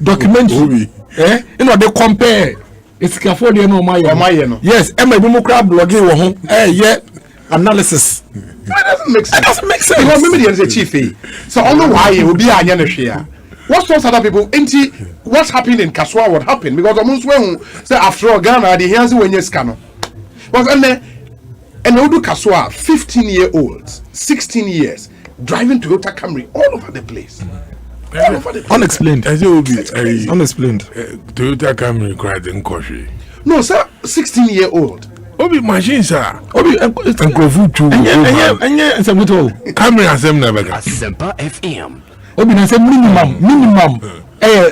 Speaker 5: documentary. You know they compare. It's careful they know my. Yes, I'm a democrat blogging. Yeah, analysis.
Speaker 14: It doesn't make sense.
Speaker 5: It doesn't make sense.
Speaker 14: Because maybe there's a chief. So I don't know why it will be a share. What sorts other people? What's happening in Kaswa? What happened? Because almost when say after all Ghana, the here's when you scan. Because and they do Kaswa, 15-year-olds, 16 years, driving Toyota Camry all over the place. All over the place.
Speaker 5: Unexplained.
Speaker 10: As it will be
Speaker 5: unexplained.
Speaker 10: Toyota Camry cried in Koshi.
Speaker 14: No, sir, 16-year-old.
Speaker 10: Obi machine, sir.
Speaker 5: Obi and Grovu too. And yeah, it's a little
Speaker 10: Camry Asempa
Speaker 4: Asempa FM.
Speaker 5: Obi na say minimum.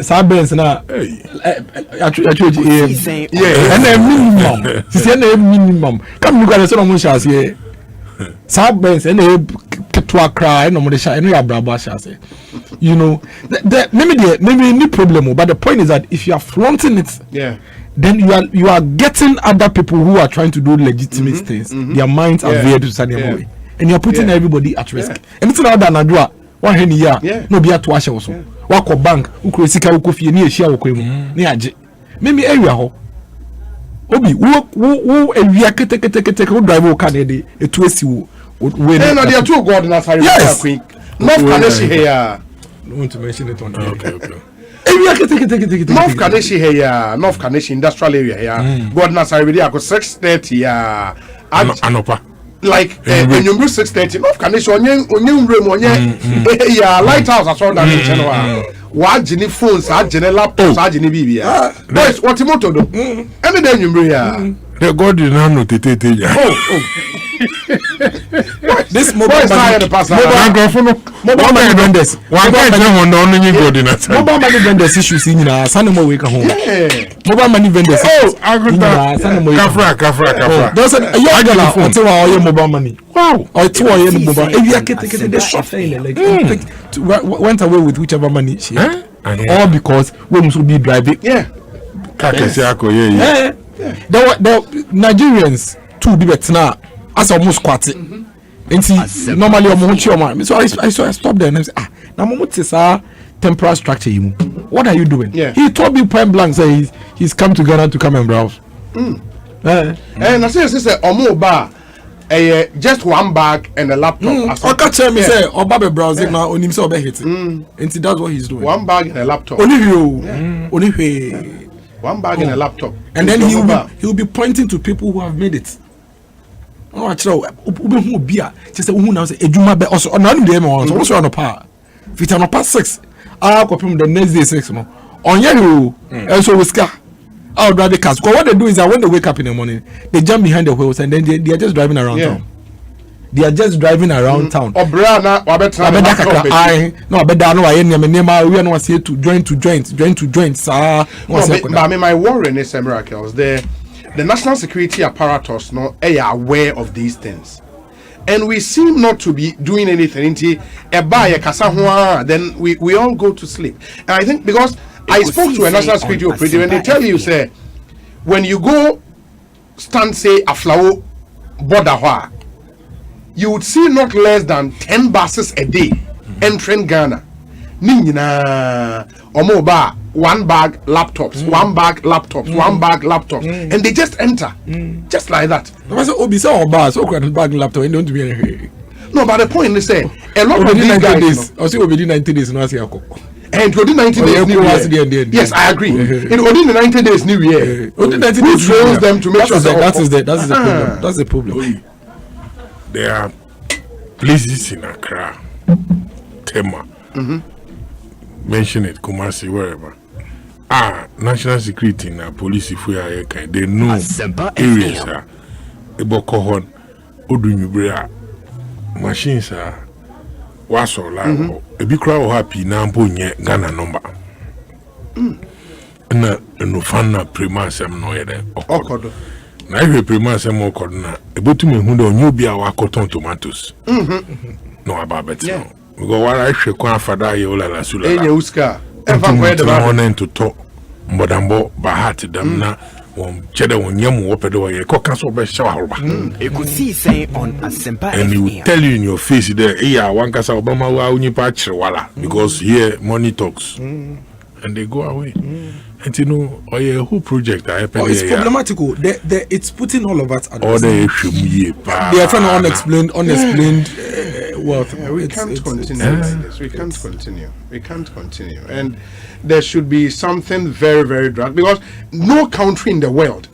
Speaker 5: Sabens na. Actually, yeah. And minimum. See na minimum. Come look at the son of Mushas here. Sabens and ketwa cry no more sha. No ya braba sha say. You know, maybe any problem. But the point is that if you are flaunting it, then you are getting other people who are trying to do legitimate things. Their minds are veered to certain way, and you are putting everybody at risk. And it's not that Nadua. One henny ya no be at wash also. Wako bank, ukrosika ukofie ni eshia wokwemu. Ni aje. Maybe area ho. Obi, wo area kete wo drive wo can e to esi wo.
Speaker 14: No, they are two God na sorry queen. North Kaneshi here.
Speaker 5: I don't want to mention it on
Speaker 10: okay.
Speaker 14: Area kete. North Kaneshi here, North Kaneshi industrial area here. God na sorry we go 6:30 ya.
Speaker 10: Anopa.
Speaker 14: Like when you go 6:30, North Kaneshi onye room onye yeah lighthouse as well that channel. What jini phones, jini laptops, jini bibi ya. Boys, what moto do? Any day you bring ya.
Speaker 10: The God is not notated.
Speaker 5: This mobile money vendors.
Speaker 10: One guy don't know any God in that.
Speaker 5: Mobile money vendors issues in Sanamo wake home. Mobile money vendors.
Speaker 10: Oh, I got that. Kafra.
Speaker 5: There's a young until all your mobile money. Wow. Or 2 years mobile. If you get the shop like went away with whichever money she had. All because we must be driving.
Speaker 14: Yeah.
Speaker 5: The Nigerians too be now as almost quite. Normally so I stopped there and I said, now what temporal structure you? What are you doing? He told me point blank say he's come to Ghana to come and browse.
Speaker 14: And I say Omo bar just one bag and a laptop.
Speaker 5: I can't tell me say Obabe browsing now on himself hitting. And that's what he's doing.
Speaker 14: One bag and a laptop.
Speaker 5: Only
Speaker 14: one bag and a laptop.
Speaker 5: And then he'll be pointing to people who have made it. Oh, actually, who beer just who now say Ejuma be also on the also on a par. If on a past 6, I'll copy the next day 6 more. On you also whisker. I'll drive the cars. What they do is that when they wake up in the morning, they jump behind the wheels and then they are just driving around town. They are just driving around town.
Speaker 14: Oh, Brianna, I
Speaker 5: we are not here to join.
Speaker 14: But my worry is miracles. The national security apparatus are aware of these things. And we seem not to be doing anything then we all go to sleep. And I think because I spoke to a national security operator and they tell you, say, when you go stand, say, a flower border, you would see not less than 10 buses a day entering Ghana. Nina Omoba, one bag laptops, one bag laptops, and they just enter, just like that. No, but the point is, say a lot of these guys.
Speaker 5: Also, within 90 days, no,
Speaker 14: and within 90 days, New Year. Yes, I agree. Within the 90 days, New Year.
Speaker 5: Within 90 days,
Speaker 14: trains them to make sure
Speaker 5: that is the problem. That's the problem.
Speaker 10: There are places in Accra, Tema. Mention it, Kumasi, wherever. National security and police, if we are they know areas are Ebokohon, Odunubrea, machines are Waso, a big crowd happy now, Ghana number. na no fanna primasem no yede okodo na ihe primasem okodo na ebotu me hu de onye obi a wakoton tomatoes no ababet no we go wara hwe kwa afada ye olala sula
Speaker 14: enye uska efa kwa de ba
Speaker 10: na ntoto mbodambo bahat dam na won chede won nyam wo pede wo ye koka so be shawa roba
Speaker 3: Ekosiisen On Asempa FM.
Speaker 10: and he will tell you in your face there yeah one kasa obama wa unipa chirwala because here money talks and they go away and you know a whole project
Speaker 5: it's problematical. It's putting all of us at
Speaker 10: risk.
Speaker 5: They are trying to unexplained wealth.
Speaker 14: We can't continue like this. We can't continue. And there should be something very, very drastic because no country in the world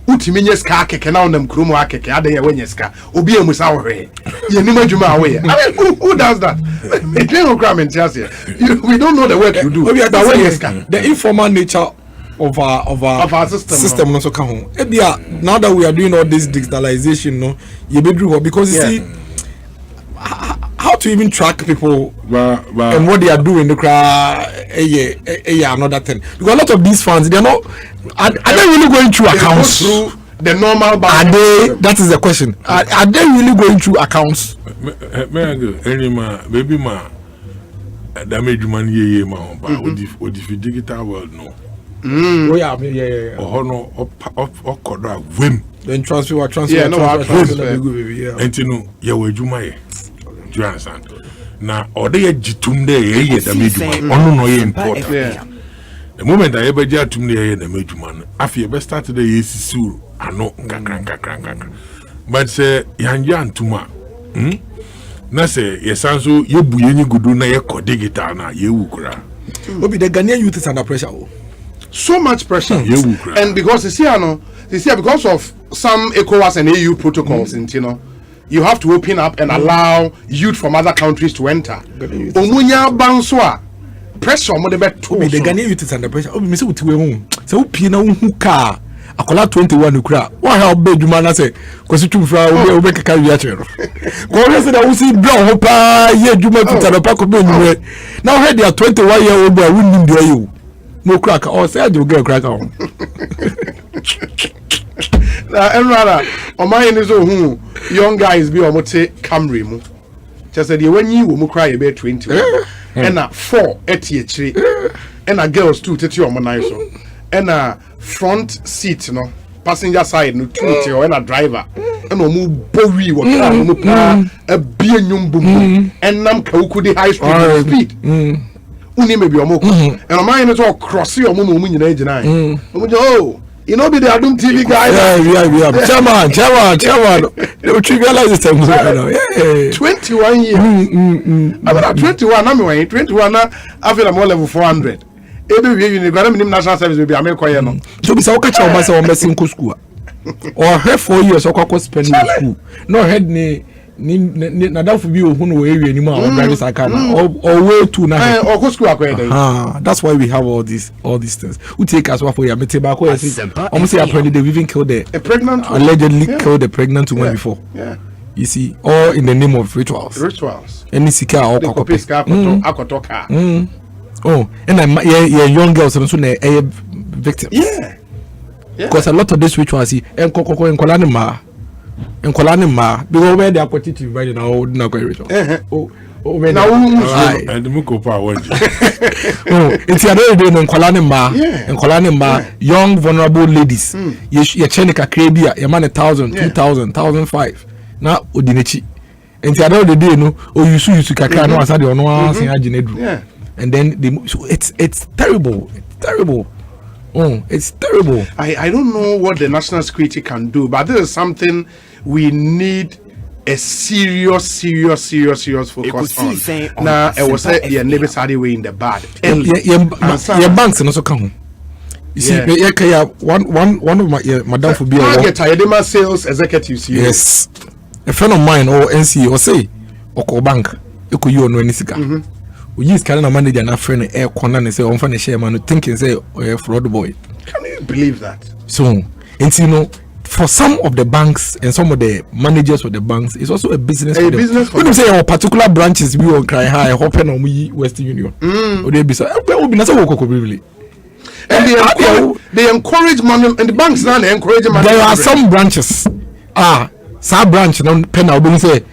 Speaker 14: utiminya ska keke na onam krumo akeke adan wenye ska obi emusa ohwe ye nima djuma awe I mean who does that it no crime here we don't know the work you do
Speaker 5: the informal nature of our system also come home now that we are doing all this digitalization no you be do because you see how to even track people and what they are doing another thing because a lot of these funds they are not are they really going through accounts
Speaker 14: through the normal
Speaker 5: bank? That is the question. Are they really going through accounts?
Speaker 10: Baby ma damage man ye ma ba odi digital world no.
Speaker 5: Oh yeah.
Speaker 10: Oh no okodo wem.
Speaker 5: Then transfer. And
Speaker 10: you know ye wadwuma ye. Do you understand? Na ode ye jitum de ye damage man. Ono no ye important. The moment I ever get to me, the major man, after you best started the year, I know, but say, Yan Tuma, na say, yes, so you be any good na ye digital na ye wukra.
Speaker 5: Obi the Ghanaian youth is under pressure.
Speaker 14: So much pressure, and because because of some ECOWAS and EU protocols, and you know, you have to open up and allow youth from other countries to enter. Omunya banswa. Pressure more the
Speaker 5: the Ghanaian youth is under pressure. Obi me say we home. So pie na hu car. Akola 21 ukra. Why how big you man say? Cause you fra we make carry ya chero. Go say that we see brown ho pa ye djuma tuta no pa ko be nwe. Now head their 21-year-old boy we nim do you. No crack or say you get crack on.
Speaker 14: Na enrara o man ni so hu young guys be o mo te Camry mu. Just say the when you wo mu cry e be 20. And 4 etiechiri and girls 2 tete o monai so and front seat no passenger side no 2 and a driver and o mu bowi wo ka mo pa a bie nyumbum and nam ka ukudi high speed uni maybe o mo and o man is all cross o mo nyina gina o mo oh you know be the Adum TV guy.
Speaker 5: Yeah. Chairman. The trivialize this time.
Speaker 14: 21 years. I mean, 21. I'm 21. I feel I'm all level 400. Every you got him national service will be America. No.
Speaker 5: So be so catch our master on messing school. Or have 4 years or spending in school. No head ni na that for be who no area anymore or driving sakana or way to na
Speaker 14: or school akwa.
Speaker 5: That's why we have all these things. We take as well for your metebako almost say apparently they even killed a
Speaker 14: pregnant woman.
Speaker 5: Allegedly killed a pregnant woman before.
Speaker 14: Yeah.
Speaker 5: You see, all in the name of rituals. Any sika or
Speaker 14: akotoka.
Speaker 5: Oh, and young girls so na victims.
Speaker 14: Yeah.
Speaker 5: Because a lot of these rituals see and Kolani ma because where they are competitive right now na go ritual.
Speaker 14: And
Speaker 10: the mukopa waji.
Speaker 5: It's another day in Kolani ma young vulnerable ladies. You chenika krabia your man 1,000, 2,000, 1,005. Na odinechi. And the other day no you su kakra no asade ono asen aginedru. And then it's terrible. It's terrible. Oh, it's terrible.
Speaker 14: I don't know what the national security can do, but this is something we need a serious focus on. Now, I was saying, yeah, never started way in the bad.
Speaker 5: Your banks and also come. You see, one of my madam for being
Speaker 14: a sales executives.
Speaker 5: Yes, a friend of mine or NC or say or bank, you could you know any sika. We use kind of manager and a friend air corner and say, I'm funny share man, thinking say, oh, fraud boy.
Speaker 14: Can you believe that?
Speaker 5: So, and you know, for some of the banks and some of the managers of the banks, it's also a business.
Speaker 14: A business.
Speaker 5: When you say our particular branches, we will cry high, hoping on we Western Union. Or they be so, really.
Speaker 14: And they encourage money, and the banks now they encourage money.
Speaker 5: There are some branches. Some branch no pen now say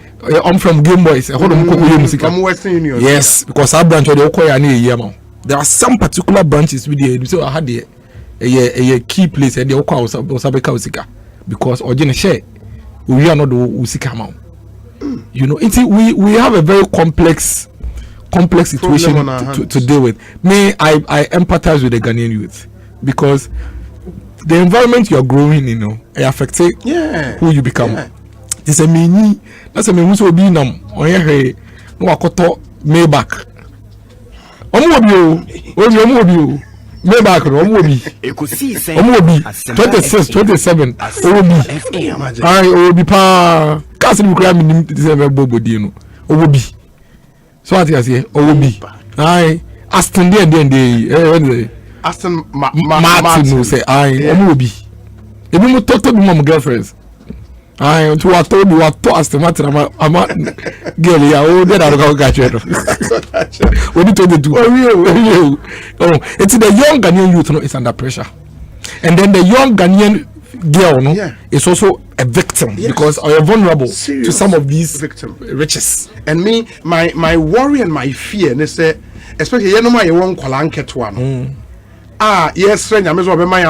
Speaker 5: I'm from Game Boys.
Speaker 14: From Western Union.
Speaker 5: Yes, because our branch they okoya na year man. There are some particular branches with the so I had a key place and they okoya osabeka osika because original share we are not the usika man. You know, we have a very complex situation to deal with. I empathize with the Ghanaian youth because the environment you are growing in, it affects who you become. It's a mini. That's a mini. So be nam. On your head, no akoto Maybach. Omobi. Maybach. Omobi. 26, 27. Omobi. Omobi pa. Kasi ni kura minim December bobo di no. Omobi. So what you say? Omobi. Aston dey.
Speaker 14: Aston
Speaker 5: Martin will say, Omobi. Ebi mo toto bi mo girlfriends. To what told you what to Aston Martin I'm a girl ya o dey that go catch you. What you told you do? Oh, it's the young Ghanaian youth is under pressure. And then the young Ghanaian girl is also a victim because are vulnerable to some of these riches.
Speaker 14: And me, my worry and my fear, they say, especially you know my one kwalanket one. Yes, friend, I'm also my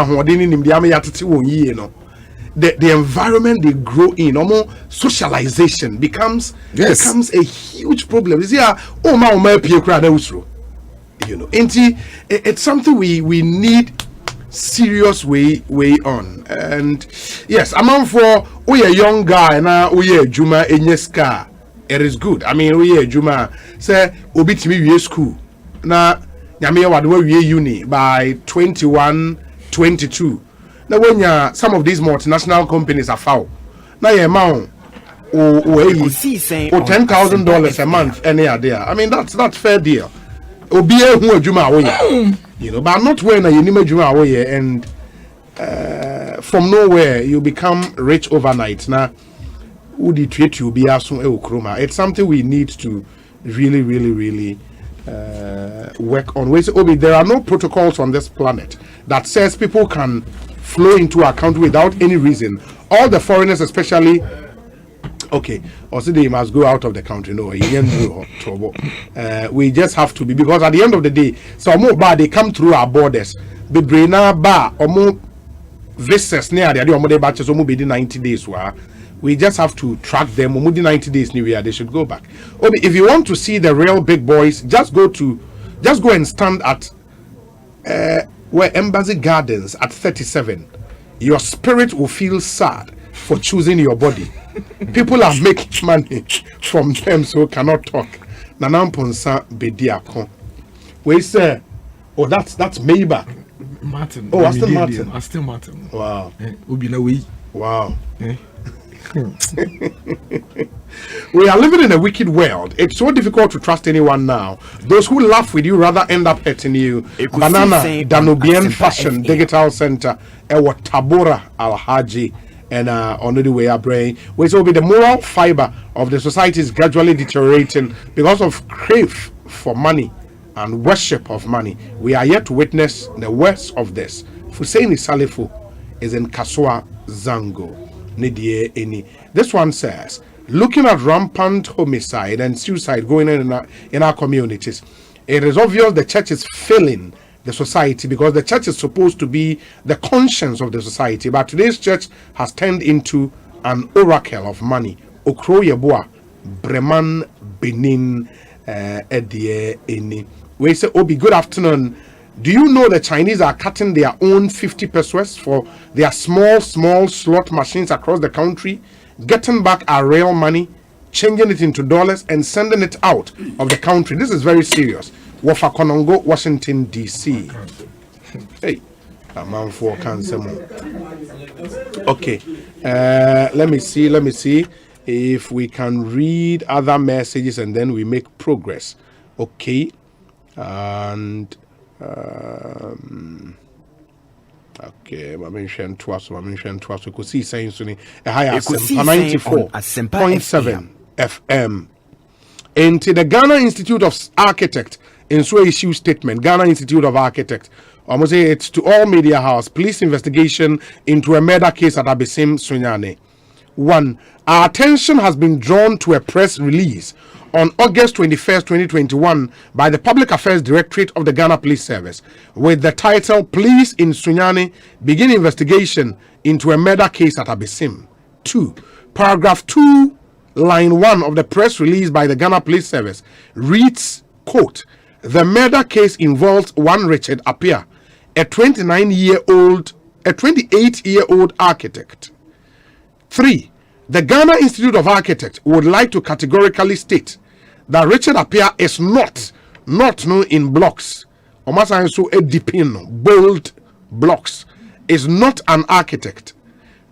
Speaker 14: the environment they grow in, almost socialization becomes a huge problem. You see, you know, it's something we need serious way on. And yes, among for we a young guy now we a Juma Enyeska. It is good. I mean we a Juma say obitimi we school. Na nyame wade we uni by 21, 22. Now when some of these multinational companies are foul. Now your amount or $10,000 a month any idea. I mean that's fair deal. Obi who Juma away. You know, but not when you need Juma away and from nowhere you become rich overnight. Now would it treat you be as it's something we need to really work on. There are no protocols on this planet that says people can flow into our country without any reason. All the foreigners, especially, also they must go out of the country. No, we just have to be, because at the end of the day, some more bad they come through our borders. The Brena bar or more visitors near the other batches or maybe 90 days. We just have to track them. 90 days new year, they should go back. If you want to see the real big boys, just go and stand at where Embassy Gardens at 37. Your spirit will feel sad for choosing your body. People are making money from them, so cannot talk. Nanam Ponsa Bediako. We say, that's Maybach.
Speaker 5: Martin.
Speaker 14: Oh, Aston Martin.
Speaker 5: Aston Martin.
Speaker 14: Wow.
Speaker 5: Wow.
Speaker 14: We are living in a wicked world. It's so difficult to trust anyone now. Those who laugh with you rather end up hurting you. Banana Danubian Fashion Digital Center, Ewa Tabora Alhaji, and on the way up brain, which will be the moral fiber of the society is gradually deteriorating because of crave for money and worship of money. We are yet to witness the worst of this. Hussein Salifu is in Kaswa Zango. This one says, looking at rampant homicide and suicide going on in our communities, it is obvious the church is failing the society, because the church is supposed to be the conscience of the society, but today's church has turned into an oracle of money. Okro Yeboah, Breman, Benin, Edie, Eni. We say, Obi, good afternoon. Do you know the Chinese are cutting their own 50 pesos for their small slot machines across the country, getting back our real money, changing it into dollars, and sending it out of the country? This is very serious. Wafa Konongo, Washington, D.C. Hey, a man for cancer. Okay, let me see if we can read other messages and then we make progress. Okay, and okay, I mentioned twice. Ekosiisen saying Sunni Asempa 94.7 FM. Into the Ghana Institute of Architects in so issue statement. Ghana Institute of Architects Almost say it's to all media house. Police investigation into a murder case at Abesim Sunyane. 1. Our attention has been drawn to a press release on August 21st, 2021 by the Public Affairs Directorate of the Ghana Police Service with the title Police in Sunyane begin investigation into a murder case at Abesim. 2. Paragraph 2, line 1 of the press release by the Ghana Police Service reads, quote, the murder case involves one Richard Appiah, a 28-year-old architect. 3. The Ghana Institute of Architects would like to categorically state that Richard Appiah is not known in blocks. Bold blocks is not an architect.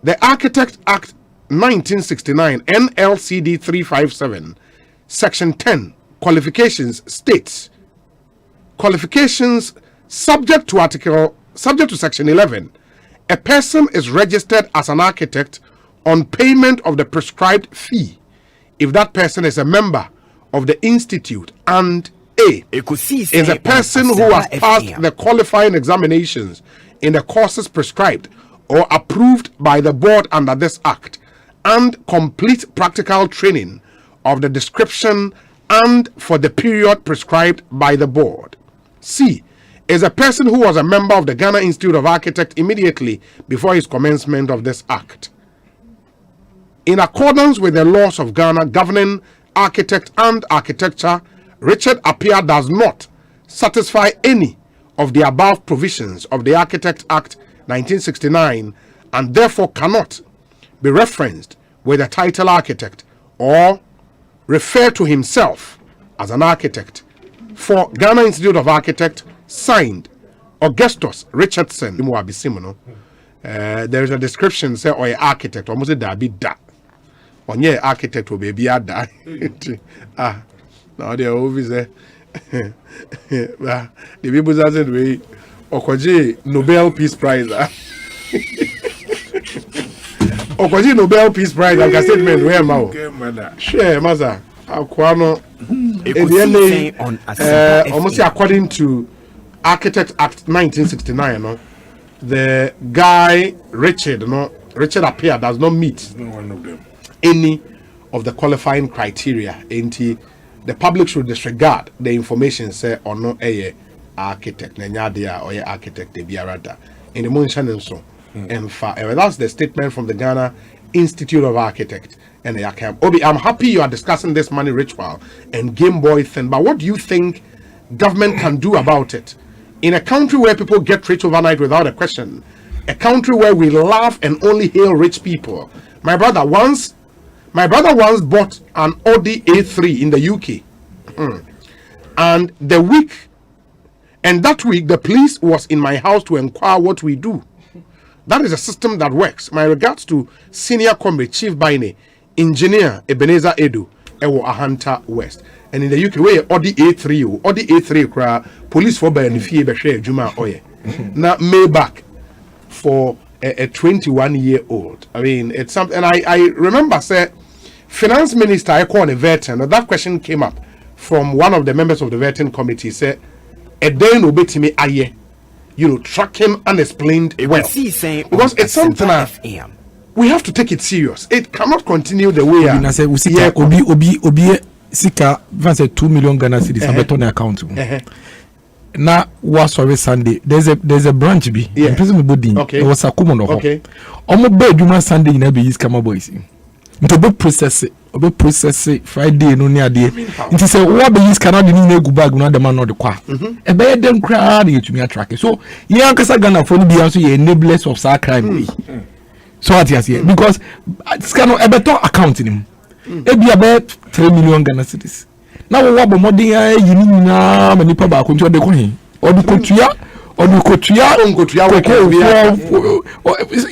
Speaker 14: The Architect Act 1969 NLCD 357 Section 10 qualifications states qualifications subject to Section 11. A person is registered as an architect on payment of the prescribed fee if that person is a member of the institute and is a person who has passed the qualifying examinations in the courses prescribed or approved by the board under this act and complete practical training of the description and for the period prescribed by the board. C is a person who was a member of the Ghana Institute of Architects immediately before his commencement of this act. In accordance with the laws of Ghana governing architect and architecture, Richard Appiah does not satisfy any of the above provisions of the Architect Act 1969 and therefore cannot be referenced with the title architect or refer to himself as an architect. For Ghana Institute of Architects, signed Augustus Richardson. There is a description say or architect almost a dabi da. On your architect will be a da. Now they are always there. The people doesn't way Okoji Nobel Peace Prize. Okoji Nobel Peace Prize like a statement where ma. Share maza. Akwano almost according to Architect Act 1969, the guy Richard Appiah does not meet any of the qualifying criteria. The public should disregard the information say or no a architect Nanyadia or architect de Biarada in the Munshan so. And that's the statement from the Ghana Institute of Architects. And Obi, I'm happy you are discussing this money ritual and Game Boy thing, but what do you think government can do about it? In a country where people get rich overnight without a question, a country where we laugh and only hail rich people. My brother once bought an Audi A3 in the UK. And that week the police was in my house to inquire what we do. That is a system that works. My regards to Senior Comrade Chief Baine, Engineer Ebenezer Edu, Ewo Ahanta West. And in the UK, where Audi A3, police for by and fee be Juma Oye. Now, Maybach for a 21-year-old. I mean, it's something. And I remember, say, Finance Minister, I call a veteran. That question came up from one of the members of the veteran committee. Said, "A day no bet me aye." Tracking unexplained wealth. Because it's something we have to take it serious. It cannot continue the way
Speaker 26: Obi Sika say 2 million Ghana cedis on account. Now was sorry Sunday. There's a branch be in prison body. It was a common okay. Omo bedroom Sunday in every is Kama boys. To be process it Friday no near day. It is a what be cannot be no go bag no the man no the kwa. E be dem crowd you to me attract. So yan kasa Ghana for be also enablers of sa crime. So what you say because it's cannot a better account in him. E be about 3 million Ghana cedis. Now what be more dey yini na many pa ba ko nti o de ko hin. O du kotua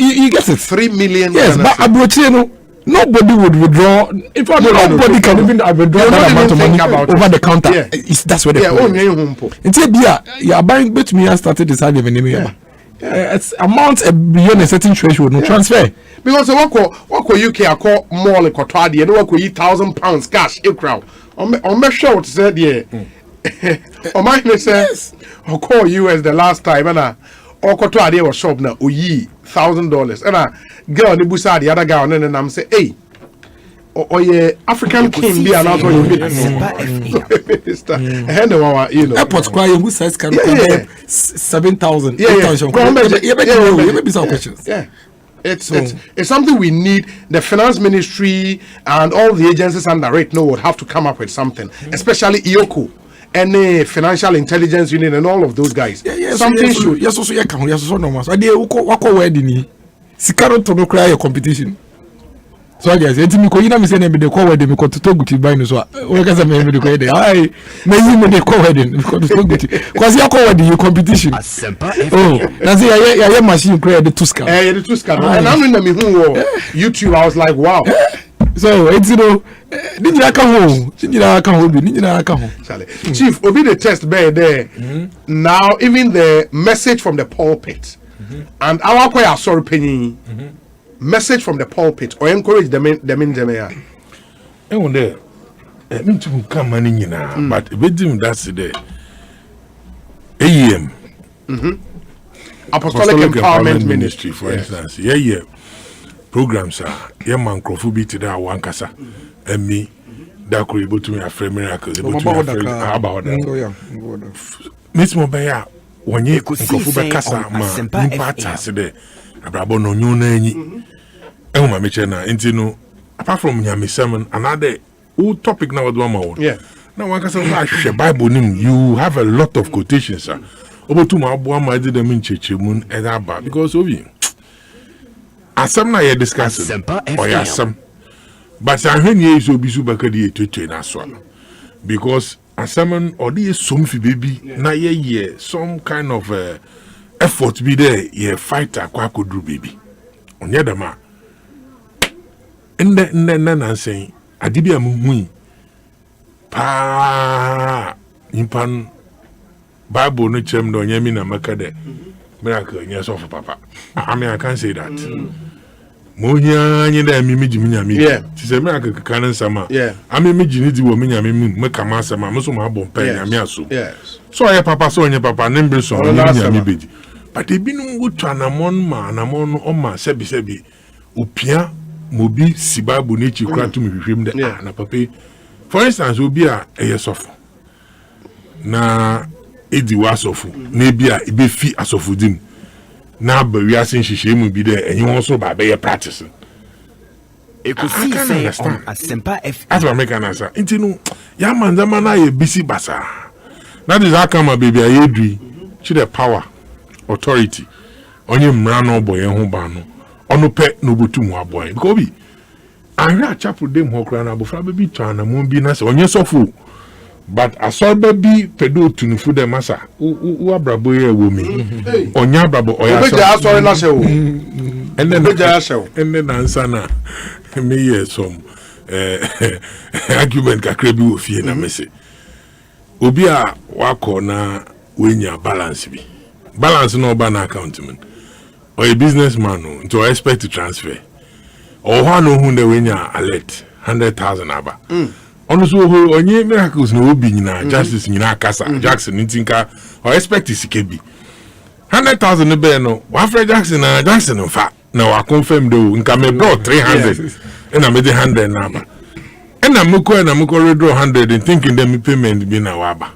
Speaker 26: you get it 3 million. Yes, but abrochie no nobody would withdraw. In fact, nobody can even withdraw that amount of money over the counter. Yeah. That's where they until you are buying bet me and started deciding the name. It's amount beyond a certain threshold, no transfer.
Speaker 14: Because what UK I call more like Kotwadi, and what £1,000 cash a crowd. On my show said Oh my says, I'll call US the last time and I got to idea was shop now. $1,000 and a girl the busa the other guy and I'm say, hey. Oh yeah, African king be another one. You know,
Speaker 5: airport cry who says can 7,000.
Speaker 14: Yeah.
Speaker 5: Questions.
Speaker 14: Yeah. It's something we need. The finance ministry and all the agencies under it would have to come up with something, especially IOCO and the financial intelligence unit and all of those guys. Something should.
Speaker 5: Yes, also yes, no. So they wako wedding. Sikaro to no cry competition. So guys, enti mi ko yina mi se na me de call wedding mi ko to guti buy no so we ka say me de ko dey ai me yi me de call wedding mi ko to guti cause ya call wedding competition Asempa na say ya machine credit the tuska
Speaker 14: the tuska and I'm in me who YouTube I was like wow
Speaker 5: so it's no ninja ka ho
Speaker 14: Chief obi the test bear there now even the message from the pulpit and our choir sorry penny message from the pulpit or encourage them in Jamaica.
Speaker 10: And there, me to come money now, but with him that's the AEM,
Speaker 14: Apostolic Empowerment Ministry,
Speaker 10: for instance. Yeah. Programs are man Crofubit to that one casa and me that could able to me a frame miracles about that. Miss Mobaya, when you could Crofuba Casa, my impact today. Abrabo no nyu na anyi ehuma meche na ntino apart from nyame sermon another topic na wadwa ma
Speaker 14: yeah
Speaker 10: na wan kasa wa hwe Bible nim you have a lot of quotations sir obotu ma abo ma de dem nchechemu eba because obi asem na ye discuss or ya asem but ahwenye is obi su bakadi etwetwe na so because asem or the somfi baby na ye some kind of effort be there, ye fighter kwa kudru baby. Onye dama. Nne saying, adibia muhui. Pa impan Bible no chem do nyemi na makade. Miracle yes of papa. I mean I can't say that. Monya nyeda mi minya.
Speaker 14: Yeah.
Speaker 10: She say miracle kanan sama.
Speaker 14: Yeah.
Speaker 10: I mean ni di wo minya mi make ma sama mo so ma bon pe nyame aso.
Speaker 14: Yes.
Speaker 10: So ye papa so nye papa nembre so minya mi beji. But they been go to anamon oma sebi upia mobi sibabu nechi kratu mi hwem de na papa for instance obi a eyesofu na edi wasofu na bia ebe fi asofu dim na ba wiase nhihye mu bi de enyi won so ba be practice
Speaker 3: Ekosiise On Asempa FM
Speaker 10: as American answer intinu ya manzama na ye bisi basa that is how come baby ayedri chi the power authority onye mra no boy ho ba no ono pe no botum aboy because bi ahra chapel dem ho kra na bofra be bi twana mo bi na se onye sofo but asoba bi pedo tunufu dem asa u abrabo ye wo mi onye abrabo oya so
Speaker 14: obeja asori na se wo
Speaker 10: enne na nsa na me ye some argument kakra bi wo fie na mese obi a wako na wenya balance bi balance no ban account man or a businessman no to expect to transfer or one who the wenya alert 100,000 aba ono so ho onye miracles no obi nyina justice nyina kasa Jackson ntinka or expect sikebi 100,000 be no wa fra Jackson fa na wa confirm do nka me brought 300 and I made 100 na aba and na muko redraw 100 and thinking them payment be na wa aba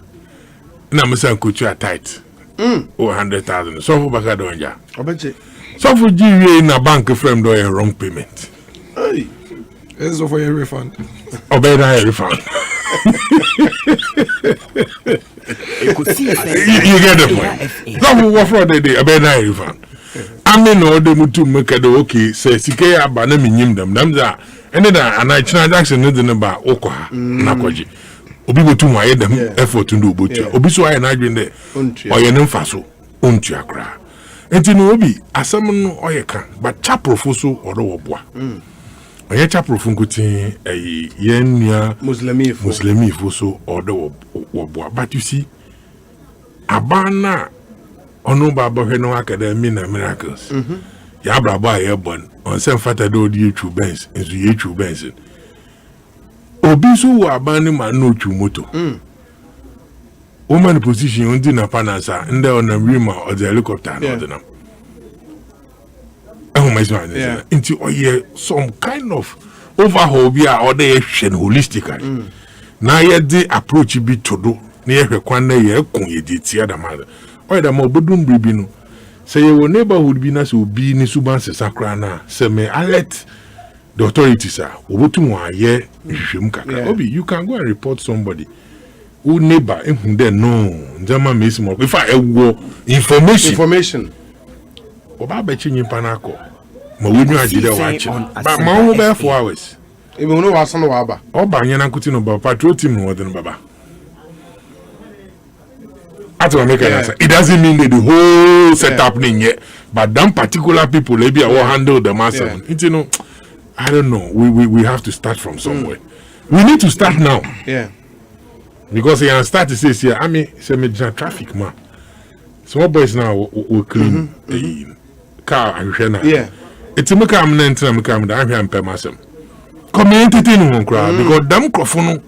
Speaker 10: na me say nkochu a tight 100,000 so for baka donja
Speaker 14: obeje
Speaker 10: so for GWA in a bank frame do a wrong payment
Speaker 14: hey
Speaker 5: it's for your refund
Speaker 10: obey that refund you get the point so for what for the day obey that refund I mean no de mutu make do okay say sike aba na minyim dem za ene da anachina Jackson ne de ne ba okwa na kwaji obi botu mu aye dem effort ndo obotu obi so aye na adwen de oye ne mfaso ontu akra enti no obi asem no oye kan but chaprofo so odo woboa oye chaprofo nkutin yenua muslimifo so odo woboa but you see abana ono baba hwe no academy na miracles ya brabo aye bon on sem fata do di true benz enzu ye true benz obi so wo abani ma no twu moto woman position on the panasa and on a rima or the helicopter into some kind of overhaul or the action holistically. Now yet the approach be to do near a corner ye did the other mother. Or the more budum bribino. Say your neighborhood be nice will be ni subanse sakrana. Say me alert the authorities are obutumwa ye shimkaka. Obi, you can go and report somebody who neighbor then no Jama miss more. If I go information. Oba betching in Panako. Ma we know ajide watch. But ma wo be 4 hours.
Speaker 14: E be no waso no waba.
Speaker 10: Oba nyana kuti no ba patrol team no wode no baba. It doesn't mean that the whole setup yet, but them particular people maybe I will handle the massive. You know, I don't know. We have to start from somewhere. We need to start now.
Speaker 14: Yeah.
Speaker 10: Because you start to say here, I mean, say major traffic man. Small boys now will clean the car and
Speaker 14: yeah.
Speaker 10: It's a mekam na ntina mekam da ahwe ampe masem. Community no ho kra because them crofo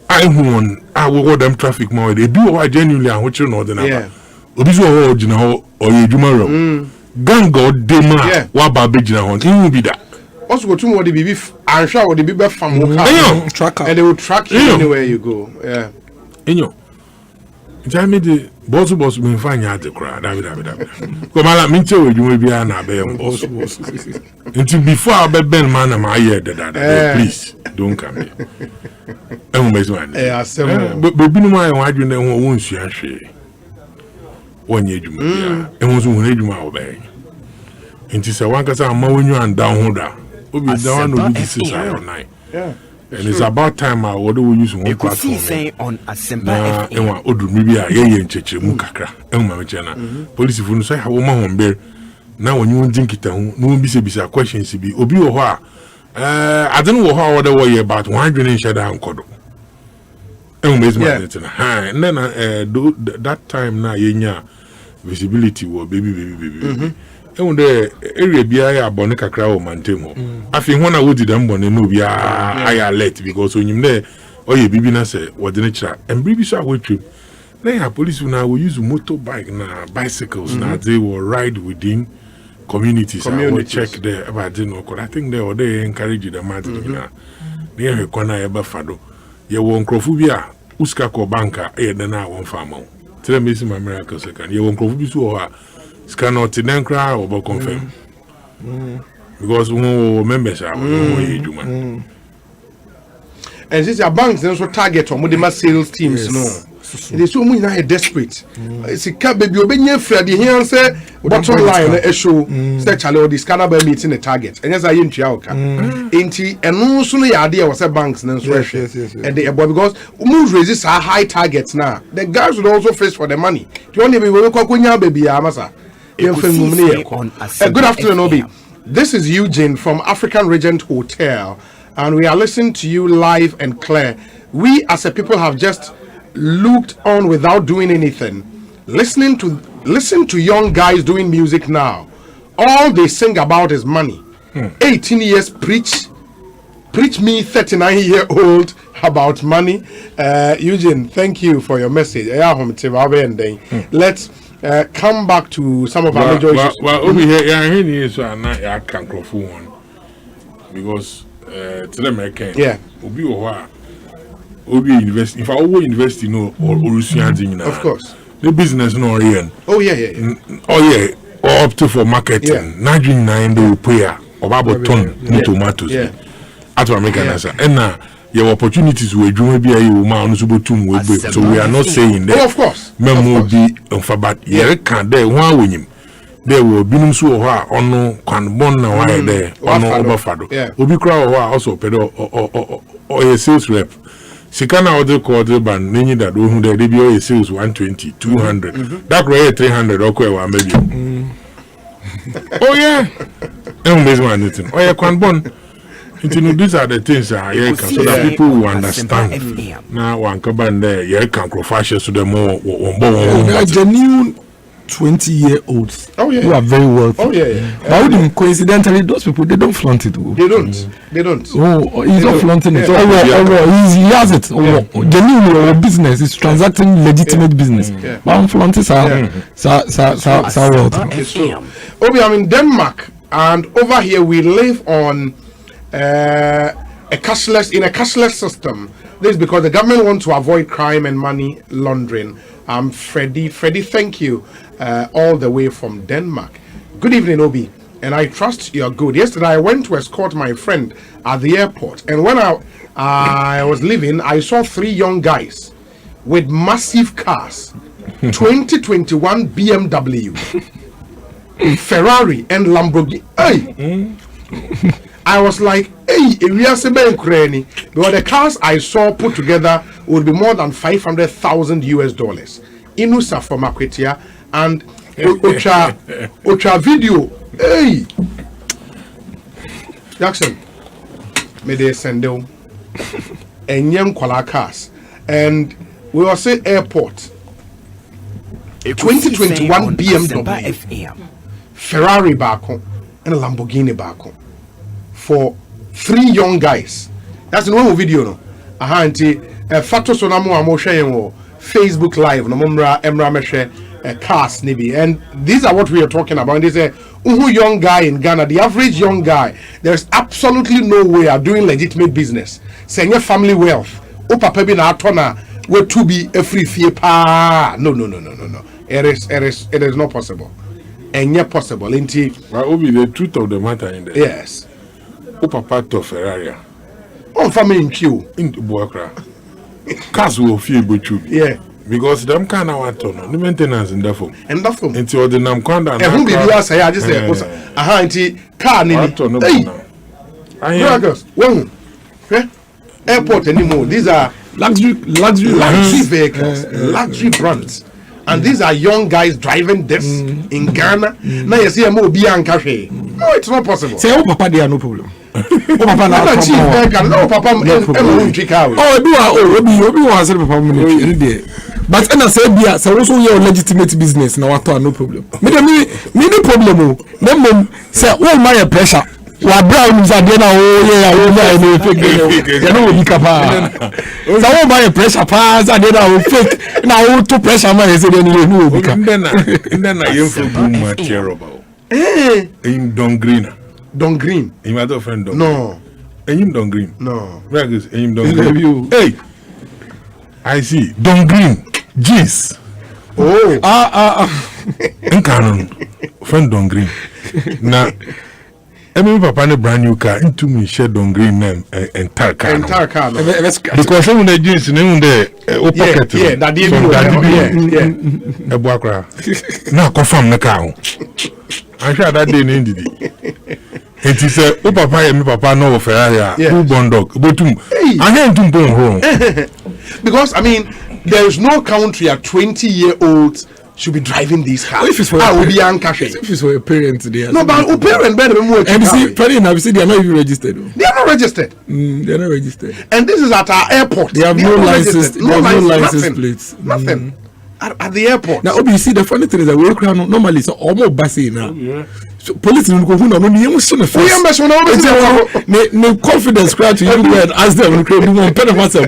Speaker 10: I won I will them traffic more they do what genuinely and what you know the number. Obi so ho gina ho or yeduma ro. Gang god dey ma wa ba be gina ho. It will be that.
Speaker 14: Also go to more the BB and sure what the BB from tracker and they will track you anywhere you go. Yeah.
Speaker 10: Enyo. Tell me the boss me find ya the crowd. Come ala me tell you be na be boss. Until before I ben man am I hear that. Please don't come here. But be no my wadwe na ho won sua hwe. Wonye djuma bia. E won so ho djuma obey. Until say wan kasa ma wonyu and down ho da. Obi down no be 6 or 9. Yeah. And it's about time I would use one platform. On Asempa FM. Odu mibia ye ncheche mu kakra. Enuma chena. Police fu no say ha wo ma ho mbe. Na wonyu won kita hu. No bi se bisa questions bi. Obi wo ho a I don't know how other way about 100 in shada ankodo. Enuma is my net na. And then that time na yenya visibility wo baby. And the area be I abone kakra o mantemo. Afi when I would them bone no be I alert because when you there or you bibi na say what the nature and bibi so with you. Then police now will use motorbike na bicycles na they will ride within communities. I will check there about the no. I think they or they encourage the matter. They have kwana eba fado. Ye won krofubia uska ko banka e de na won farmer. Tell me some miracle second. Ye won krofubi so cannot then cry or confirm because members are and since your banks also target on the sales teams no it is so much now desperate it's a baby obey Freddy here say bottom line show say chale this can be meeting the target and yes I ain't yauka enti eno so no yade was banks and so and they because move resist our high targets now the guys would also face for the money you only be we kwakunya baby amasa. Good afternoon, Obi. This is Eugene from African Regent Hotel, and we are listening to you live and clear. We as a people have just looked on without doing anything. Listen to young guys doing music now. All they sing about is money. 18 years preach me 39-year-old about money. Eugene, thank you for your message. Let's come back to some of our major issues. Well, over here, I hear so I can't go for one because to them I can. Yeah. Obi invest. If I over invest, of course. The business no real. Oh yeah. Or up to for marketing. Najin na endo prayer. About ton tomatoes. Yeah. At American answer. And now. Your opportunities were doing be so we are not saying that. Oh, of course. Memo be but here can there one win him. There will be no so on no can bon na why there on no overfado. Obi crowd also pedo or a sales rep. Sikana other quarter ban meaning that who there be a sales 120, 200. That way 300 or maybe. Oh yeah. Anything. Oh yeah, can bon. These are the things so that people will understand. Now, one can there, you can go fashion to the more genuine
Speaker 5: 20-year-olds
Speaker 14: who
Speaker 5: are very wealthy. But coincidentally, those people, they don't flaunt it.
Speaker 14: They don't.
Speaker 5: Oh, he's not flaunting it. He has it. Genuinely, business is transacting legitimate business. But flaunting are wealthy.
Speaker 14: It's true. Obi, I'm in Denmark, and over here we live on a cashless system. This is because the government wants to avoid crime and money laundering. Freddie, thank you all the way from Denmark. Good evening, Obi, and I trust you're good. Yesterday, I went to escort my friend at the airport, and when I was leaving, I saw 3 young guys with massive cars, 2021 BMW, Ferrari, and Lamborghini. Hey! I was like, hey, because the cars I saw put together would be more than $500,000 US. Inusa from Akwetia and Ocha video. Hey, Jackson, may they send them and young Kuala cars, and we will say airport. 2021 BMW, Ferrari Barco, and a Lamborghini Barco. For 3 young guys. That's the one video, no? Auntie, Fato Sonamu Amoshe, Facebook Live, no Mumra, Emra Meshe, cars, Nibi. And these are what we are talking about. And they say, young guy in Ghana, the average young guy, there's absolutely no way of doing legitimate business. Saying your family wealth, Papa be na atona, where to be a free fee pa. No. It is not possible. And yet possible, ain't it?
Speaker 10: Well, Obi, the truth of the matter in there.
Speaker 14: Yes.
Speaker 10: Papa to Ferrari.
Speaker 14: On family in queue.
Speaker 10: In the Boakra. Cars will feel butchu.
Speaker 14: Yeah.
Speaker 10: Because them kind of want to know the maintenance in the phone.
Speaker 14: And the phone.
Speaker 10: Until the Namconda.
Speaker 14: And who be you say? I just say, auntie, car need. Hey, girls, one. Airport anymore. These are luxury vehicles, luxury brands. And these are young guys driving this in Ghana. Now you see a more beyond cafe. No, it's not possible.
Speaker 5: Say, oh, Papa, there are no problem.
Speaker 14: Oh, Papa, no Papa,
Speaker 5: Obi was a Papa. But I say, yeah, so also your legitimate business now. No problem. Me no problem. Them say, oh, my pressure. Brown is at dinner. You know, we capable. So I buy a pressure pass and then I will fake. Now to pressure my head and you know.
Speaker 10: Then I am from my care about. In Don Green. In my friend Don.
Speaker 14: No.
Speaker 10: In Don Green.
Speaker 14: No.
Speaker 10: Where is in Don Green? Hey. I see Don Green. Jeez.
Speaker 14: Oh.
Speaker 10: In Canon. Friend Don Green. Now. I mean, Papa, a brand new car into me, shed on green name entire car. Because some of the jeans in the pocket.
Speaker 14: Yeah, that did
Speaker 10: a boakra. Now confirm the car. I'm sure that day ended it. And he said, oh, Papa, and Papa, no Ferrari, who born dog, but I had to go home.
Speaker 14: Because, I mean, there is no country at 20-year-olds should be driving these cars.
Speaker 5: If it's for if it's for a parent today.
Speaker 14: No, but a parent better than working.
Speaker 5: And see, funny enough, see, they are not even registered.
Speaker 14: They are not registered.
Speaker 5: They are not registered.
Speaker 14: And this is at our airport.
Speaker 5: They have no license. They have no license plates.
Speaker 14: Nothing. At the airport.
Speaker 5: Now, you see, the funny thing is that we normally so almost busy now. So police will go no confidence cry to you and ask them to create one pen of myself.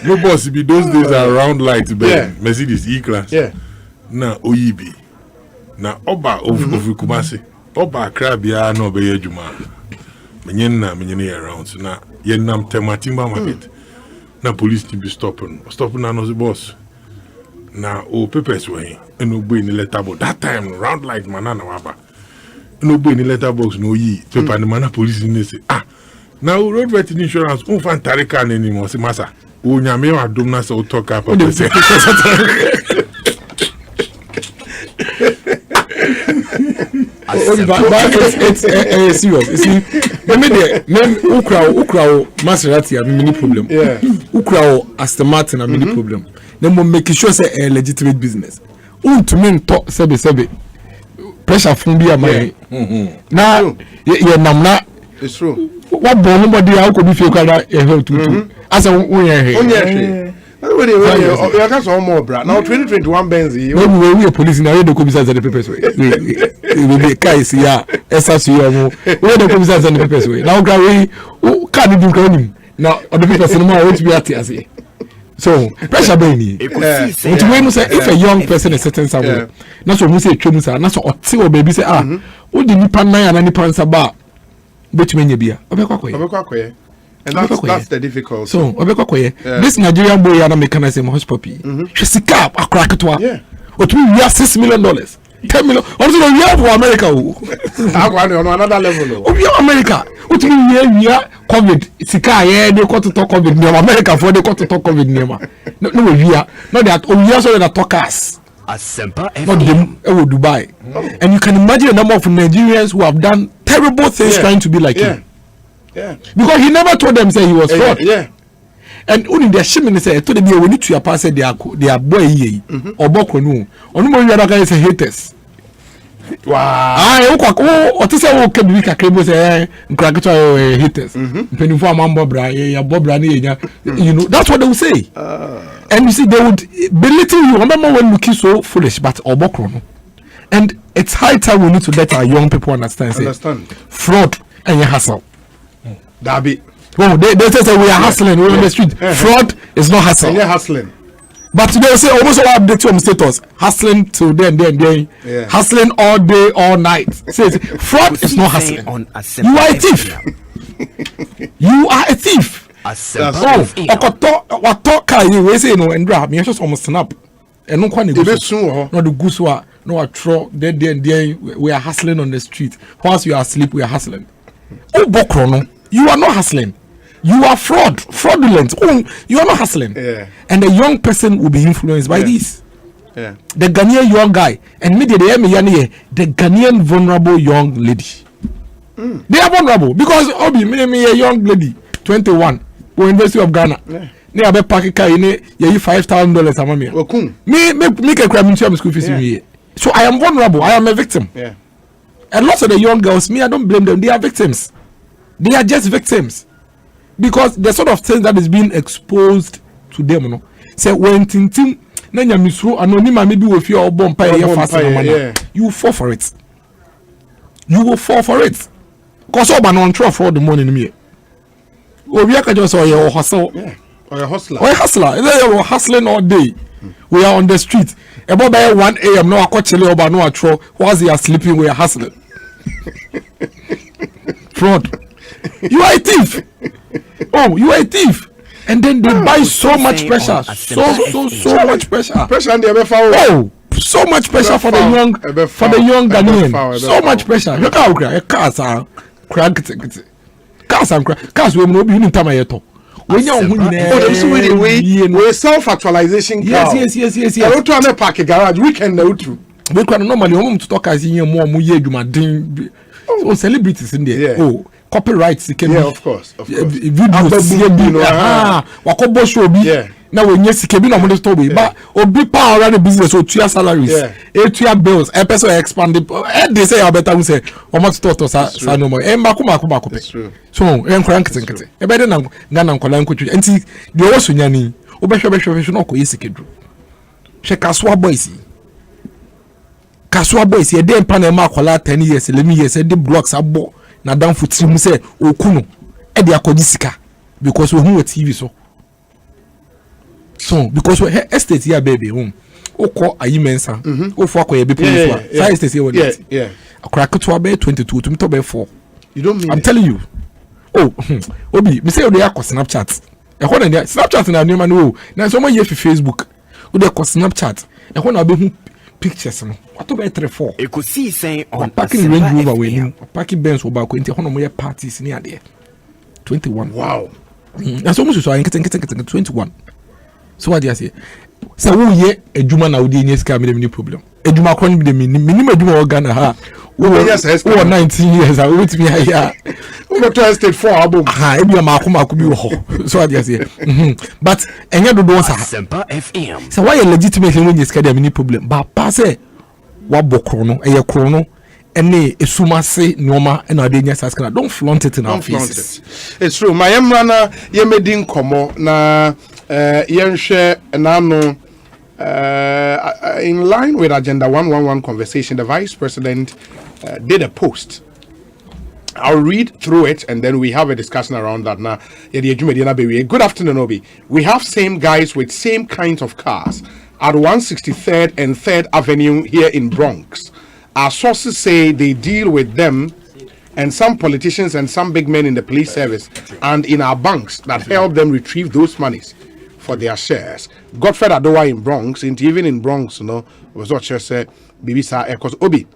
Speaker 10: No boss be those days are round light Mercedes E-Class.
Speaker 14: Yeah.
Speaker 10: Na Oyibi. Na Oba of Kumasi. Oba Krabia no be Juma. Menyena around. So na yenam Tematimba market. Na police team be stopping na no the boss. Na o papers way and no be in the letterbox. That time round light manana waba. No be in the letterbox no yi paper the mana police in say now road vetting insurance on fan tarika anymore say massa. O nyame wa dom na so talk up say.
Speaker 5: It's serious. You see, Ukrao Maserati have many problem.
Speaker 14: Yeah.
Speaker 5: Ukrao Aston Martin have many problem. Then we make sure say a legitimate business. To men talk sebe pressure from be my. Now, namna.
Speaker 14: It's true.
Speaker 5: what bomb body how could be feel to as a we
Speaker 14: you can't say more, bro. Now 2021 Benzi.
Speaker 5: We are police now. The commissars and the papers way. We guys here. SSU. We are the commissars and the papers way. Now we can't do crime. Now the papers no more want to be at here. So pressure brainy. What we must say if a young person is certain somewhere. That's what we say. Chums are. That's what our baby say. What the nipan na and nipan saba. Bet me nyebia.
Speaker 14: Obekwa. And that's the difficult.
Speaker 5: So, this Nigerian boy and mechanism hush puppy. She's a cap, a crack to her. What we have $6 million, $10 million. Also, we have for America.
Speaker 14: On another level.
Speaker 5: We have America. What we have COVID. Sika, yeah, they got to talk COVID near America for they got to talk COVID near. No, we are not that. We are so that talk us.
Speaker 20: Asempa
Speaker 5: not them. Dubai. And you can imagine the number of Nigerians who have done terrible things trying to be like him.
Speaker 14: Yeah.
Speaker 5: Because he never told them say he was fraud.
Speaker 14: Yeah.
Speaker 5: And only their shimmy say told them we need to your pass they are boy or boko no. Only more you guys say haters.
Speaker 14: Wow.
Speaker 5: O to say o kebi ka krebo say nkrakato haters. Penny for man bobra ya bobra ni you know that's what they will say. And you see they would belittle you. Remember when looking so foolish but obokro no. And it's high time we need to let our young people understand fraud and hustle.
Speaker 14: Dabi.
Speaker 5: Oh, they say we are hustling. We're on the street. Fraud is not hustle.
Speaker 14: Yeah, hustling.
Speaker 5: But they say almost all update your status. Hustling till then. Yeah. Hustling all day, all night. Says fraud is not hustling. You are a thief. You are a thief. What talk you we say no and grab me just almost snap. And no kwani go. No the goose wa no atro then we are hustling on the street. Whilst you are asleep we are hustling. Oh bokrono. You are not hustling. You are fraudulent. Oh, you are not hustling.
Speaker 14: Yeah.
Speaker 5: And the young person will be influenced by this.
Speaker 14: Yeah.
Speaker 5: The Ghanaian young guy and the Ghanaian vulnerable young lady. They are vulnerable because Obi me a young lady, 21, who University of Ghana. They have a packet car in it. You $5,000 a month. Me can cram into school fees in here. So I am vulnerable. I am a victim.
Speaker 14: Yeah.
Speaker 5: And lots of the young girls, I don't blame them. They are victims. They are just victims because the sort of things that is being exposed to them, you know. Say when tintin na nyamisro anonima maybe we fear or bomb pay fast you will fall for it. You will fall for it. Cause oba no control for the money me. Obi aka just say you hustle.
Speaker 14: Yeah. Or a hustler.
Speaker 5: Or a hustler. They are hustling all day. We are on the street. About by 1 a.m. no akotchele oba no atro. Whilst they are sleeping we are hustling. Fraud. You are a thief. Oh, you are a thief. And then they buy so much pressure. So much pressure.
Speaker 14: Pressure and they
Speaker 5: oh, so much pressure for the young Ghanaian. So much pressure. Look how cars are cracked. Cars we no be in time yeto.
Speaker 14: We self-actualization.
Speaker 5: Yes.
Speaker 14: I want to have a park garage weekend now too.
Speaker 5: We can normally home to talk as in more muye oh, celebrities in there.
Speaker 14: Yeah.
Speaker 5: Oh, copyrights can
Speaker 14: of course.
Speaker 5: Wakobo show be.
Speaker 14: Yeah.
Speaker 5: Now when yes can be no money store but obi power run the business so 2 year salaries.
Speaker 14: Yeah.
Speaker 5: 8 year bills. A person expand they say I better say almost to sa no more. Mako.
Speaker 14: That's true.
Speaker 5: So nkete. E be dey na Ghana nkola nkotu. Enti the owo nyani obehwe no ko yesikedru. She kaswa boys. Kaswa boys ye dey mpa na ma akola 10 years 11 years e dey blocks abo na down for trim say okuno e dey akodi sika because we hu TV so because we estate here baby oko ayimensa ofo akoye be police wa sai estate here what
Speaker 14: yeah
Speaker 5: akora keto be 22 to me to be 4
Speaker 14: you don't mean
Speaker 5: I'm telling you oh obi me say you dey akọ Snapchat e ho na Snapchat na nneema no na so mo ye fi Facebook we dey akọ Snapchat e ho na be hu pictures no what about 3-4
Speaker 20: Ekosiisen On
Speaker 5: parking Range Rover we ni parking Benz wo ba ko enti hono mo ye parties ni ade 21
Speaker 14: wow
Speaker 5: na so mo so nkete 21 so what do you say so wo ye adwuma na wo di nyesika me dem problem adwuma ko ni dem minimum adwuma wo Ghana ha wo 19 years I with me here
Speaker 14: we go to estate 4 album
Speaker 5: e bi mako bi wo ho so what do you say but enye do do sa
Speaker 20: Asempa FM
Speaker 5: so why legitimate when nyesika dem ni problem ba pa say wa bokro no eye kro no any esumase noma and adenya saskana. Don't flaunt it in our faces.
Speaker 14: It's true. My emrana yemedin komo na yenshare nano in line with Agenda 111 conversation. The Vice President did a post. I'll read through it and then we have a discussion around that. Now, good afternoon, Obi. We have same guys with same kinds of cars at 163rd and 3rd Avenue here in Bronx. Our sources say they deal with them and some politicians and some big men in the police service and in our banks that help them retrieve those monies for their shares. Godfred Adowa in Bronx, even in Bronx, was what she said, Bibisa Ekos Obi.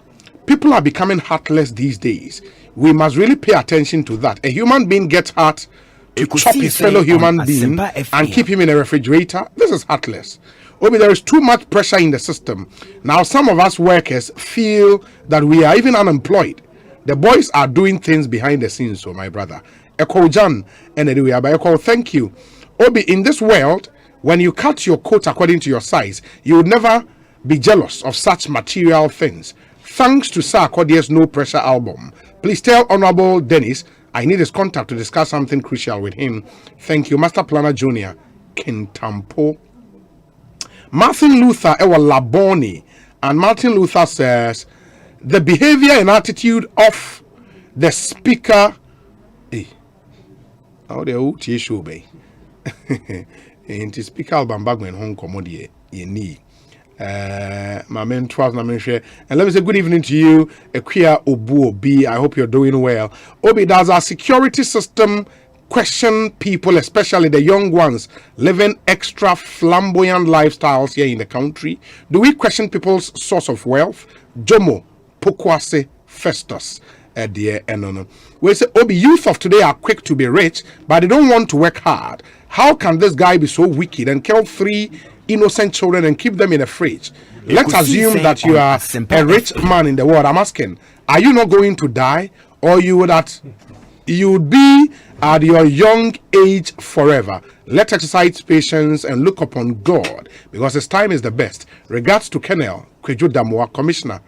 Speaker 14: People are becoming heartless these days. We must really pay attention to that. A human being gets hurt to chop his fellow human being and keep him in a refrigerator. This is heartless. Obi, there is too much pressure in the system. Now, some of us workers feel that we are even unemployed. The boys are doing things behind the scenes, so my brother. Eko Jan, and Eko, thank you. Obi, in this world, when you cut your coat according to your size, you would never be jealous of such material things. Thanks to Sir Kodier's No Pressure album. Please tell Honorable Dennis I need his contact to discuss something crucial with him. Thank you. Master Planner Junior, Kintampo. Martin Luther Ewa Laboni. And Martin Luther says, the behavior and attitude of the speaker... How the old issue be? In the speaker Bambagwen Hong Komodie, ye need. My men 12 and let me say good evening to you, Equia Obu Obi. I hope you're doing well. Obi, does our security system question people, especially the young ones, living extra flamboyant lifestyles here in the country? Do we question people's source of wealth? Jomo Pokwase Festus. We say, Obi, youth of today are quick to be rich, but they don't want to work hard. How can this guy be so wicked and kill 3 innocent children and keep them in a fridge? Let's assume that you are a rich man in the world. I'm asking, are you not going to die, or you would be at your young age forever? Let's exercise patience and look upon God, because his time is the best. Regards to Kenel Kwejo Damoa, Commissioner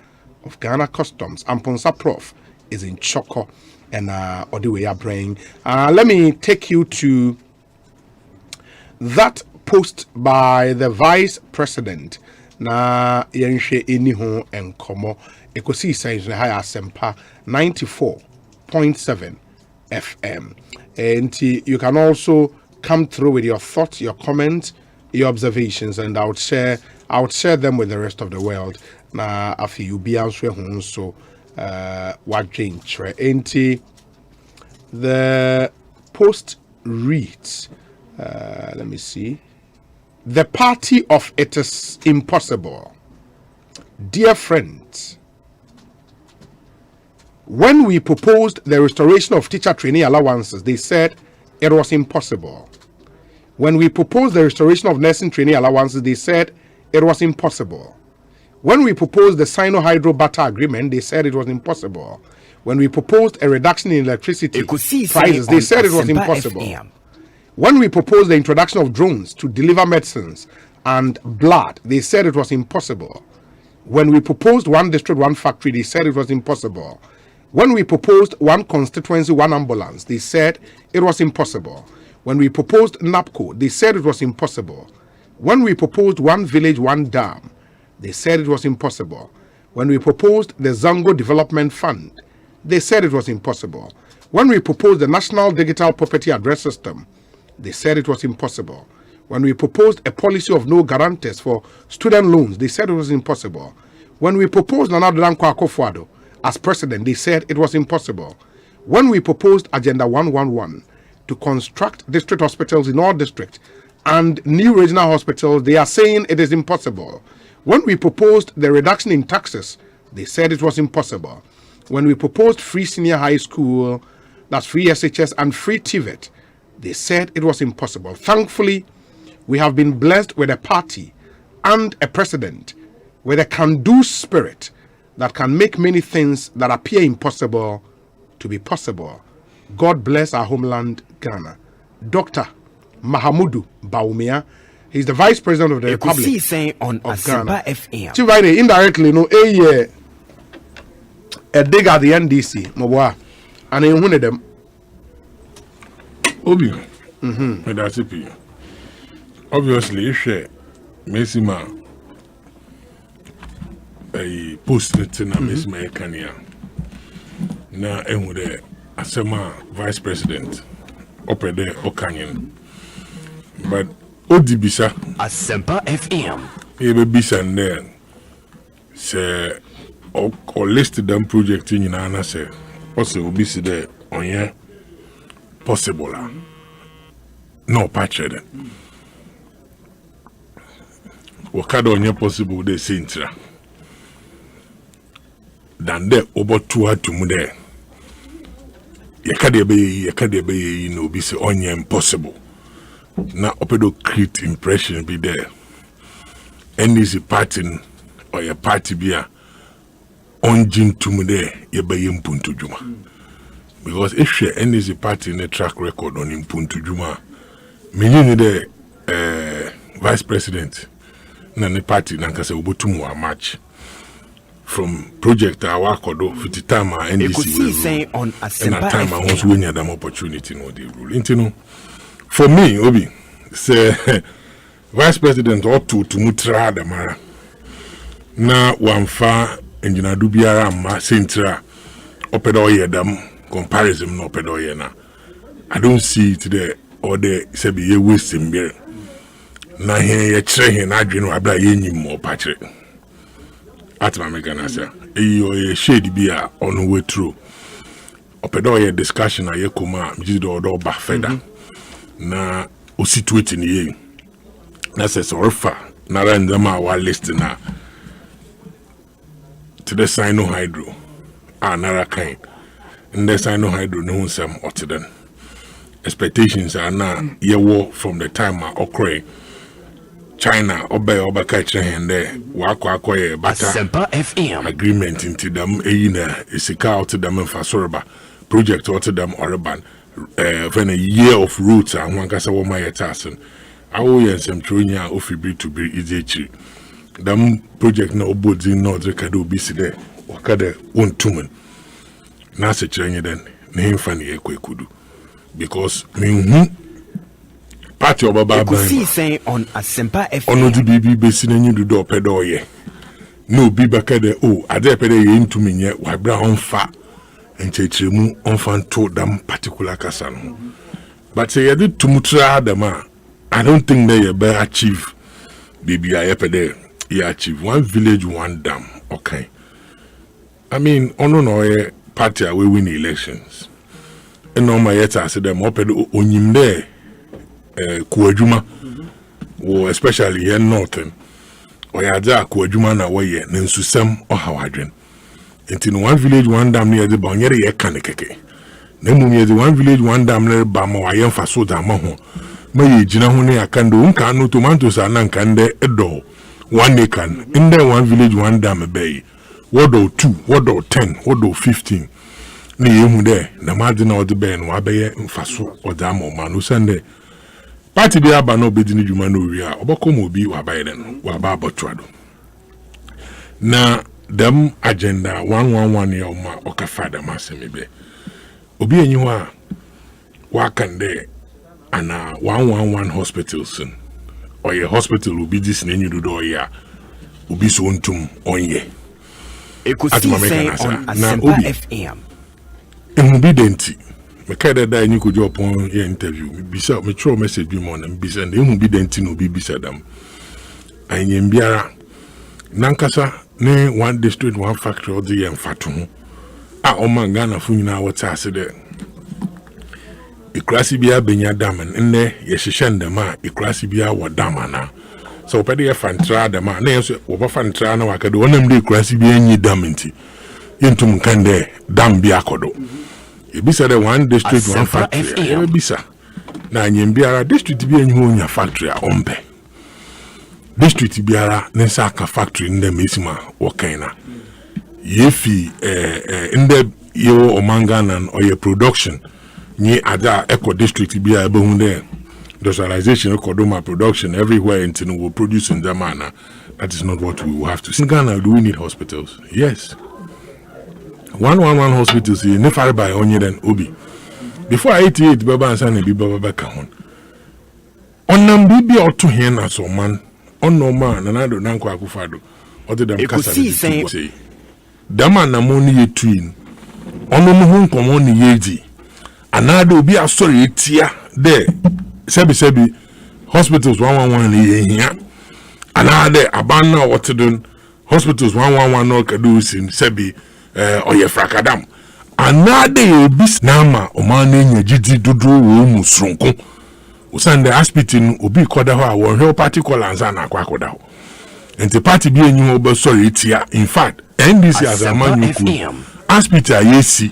Speaker 14: of Ghana Customs, and Ponsa Prof is in Choco and Odiwe Brain. Let me take you to that post by the Vice President. Na yenshe eniho enkomo Ekosiisen On Asempa 94.7 FM. And you can also come through with your thoughts, your comments, your observations, and I would share them with the rest of the world. Na afi you be answer hon so what change. The post reads, let me see. The party of it is impossible. Dear friends, when we proposed the restoration of teacher trainee allowances, they said it was impossible. When we proposed the restoration of nursing trainee allowances, they said it was impossible. When we proposed the Sino-Hydro Bata agreement, they said it was impossible. When we proposed a reduction in electricity prices, they said it was impossible. When we proposed the introduction of drones to deliver medicines and blood, they said it was impossible. When we proposed one district, one factory, they said it was impossible. When we proposed one constituency, one ambulance, they said it was impossible. When we proposed NAPCO, they said it was impossible. When we proposed one village, one dam, they said it was impossible. When we proposed the Zango Development Fund, they said it was impossible. When we proposed the National Digital Property Address System, they said it was impossible. When we proposed a policy of no guarantors for student loans, they said it was impossible. When we proposed Nana Dankwa Akufo-Addo as president, they said it was impossible. When we proposed Agenda 111 to construct district hospitals in all districts and new regional hospitals, they are saying it is impossible. When we proposed the reduction in taxes, they said it was impossible. When we proposed free senior high school, that's free SHS and free TVET, they said it was impossible. Thankfully, we have been blessed with a party and a president with a can-do spirit that can make many things that appear impossible to be possible. God bless our homeland, Ghana. Dr. Mahamudu Bawumia, he's the Vice President of the Republic
Speaker 3: On
Speaker 14: of
Speaker 3: Asempa
Speaker 14: Ghana.
Speaker 3: FM.
Speaker 14: Indirectly, a dig at the NDC, Moboa, and in one of them.
Speaker 10: Obi, that's it. Obviously, if she Messima a post na Messima Kania na enwude Asema Vice President opede Okanyen, but Odibisa
Speaker 20: Asempa FM.
Speaker 10: Ebe bisa nde se o list them project nyina na se ose obi si de onye possible no patched wakada onye possible de sintra dan de obotu atumu de yakade be no obi se onye impossible na opedo create impression be there NDC party or your party bia on Jim Tumude Yabayim Puntu Juma. Because if she NDC party in a track record on Impuntu Juma, meaning the vice president Nani party Nankasa Ubutumu a match from project Awakodo 50 time NDC
Speaker 20: on
Speaker 10: Asempa and time I want to win them opportunity no the rule. Intino for me, Obi say Vice President ought to mutra the mara. Na wamfa engineer dubiara ma centra opedoye dam comparison no opedoye na. I don't see it there or the sebi ye wasting beer. Na here ye chere here na adwene abla ye nyim mo patre. Atma mekana sa. Ye shade bia on way through. Opedoye discussion na ye kuma mjido odo ba feda. Na o situation ye. Na says orfa na randama wa list na to the sino hydro another kind in the sino hydro no some other expectations are now year from the time occur China oba catch hand there wako bata
Speaker 20: Asempa FM
Speaker 10: agreement into them isika out to them for sorba project out to them urban when a year of roots and one kasa wo my task awo yensem tronya ofibri to be easy dam project na obodi na odrekado obi si de wakade wontumen na se chenye den na himfa ne ekwekudu because me party obaba
Speaker 20: Ekosiisen On Asempa FM
Speaker 10: ono di bibi besi na nyidu do pedo ye no bi bakade o ade pede ye ntumi nye wa bra onfa enchechiremu onfa to dam particular kasa no but say ye did tumutra adama I don't think they be achieve baby I pede you achieve one village one dam okay I mean ono party we win elections and no my yeta say them oped onyim there kuadwuma or especially here northern or ya ja kuadwuma na we ye nsusem ohawadwen until one village one dam near the bonyere ye kanekeke na mu near the one village one dam near ba ma wa yemfa so dam ho maye jina ho ne akando nka no tomatoes ananka nde edo one acre in there one village one dam bay what do 2 what do 10 what do 15 ni yemu there na madina odi ben wa beye mfaso odamo manu sende party bi aba no bedini djuma no wi a obokom obi wa baye den wa ba abotwado na dem agenda 111 ya ma okafada masemebe obi enyi ho a wa kande ana 111 hospitals or a hospital will be this in any do ya will be so untum onye
Speaker 20: Ekosiisen On Asempa FM
Speaker 10: Immobidenti me kada da ni ko jo pon ye interview bisa me throw message bi mo na bisa na immobidenti no bi bisa dam anyem biara nankasa ne one district one factory odi ye mfato ho a o man Ghana fu nyina wata ase de ikrasi bia benya dam nne ye hyehyende ma ikrasi bia wo dam na so pede ye fantra dam na ye so wo ba fantra na wakade wonam de ikrasi bia nyi dam nti yentum kande dam bia kodo ebisa de one district one factory ebisa na nyembiara district bia nyi ho nya factory a ombe district biara ne saka factory nde mesima wo kaina yefi nde yo omangana oye production ni ada eco district bia ebe hunde industrialization eco production everywhere into will produce in Jamana. That is not what we will have to see. In Ghana, do we need hospitals? Yes. 111 hospitals in never by only then Obi. Before 88, Baba and Sandy Baba Kahon. On them bibi or two hen as a man, on no man, and I don't know Akufado, or the Damkasa say. Dama na money ye twin. On the moon come on the yeji. And I do be a sorry tia there. Sebi hospitals 111 here. And I there abandon what to do. Hospitals 111 no kadus in Sebi oye frakadam. And now they bis nama omane nyejidi dudu wo musronko. Usande hospital obi koda ho a wo particular ansa na akwa koda ho. Enti party bi enyi obo sorry tia. In fact, NDC as a man you hospital yesi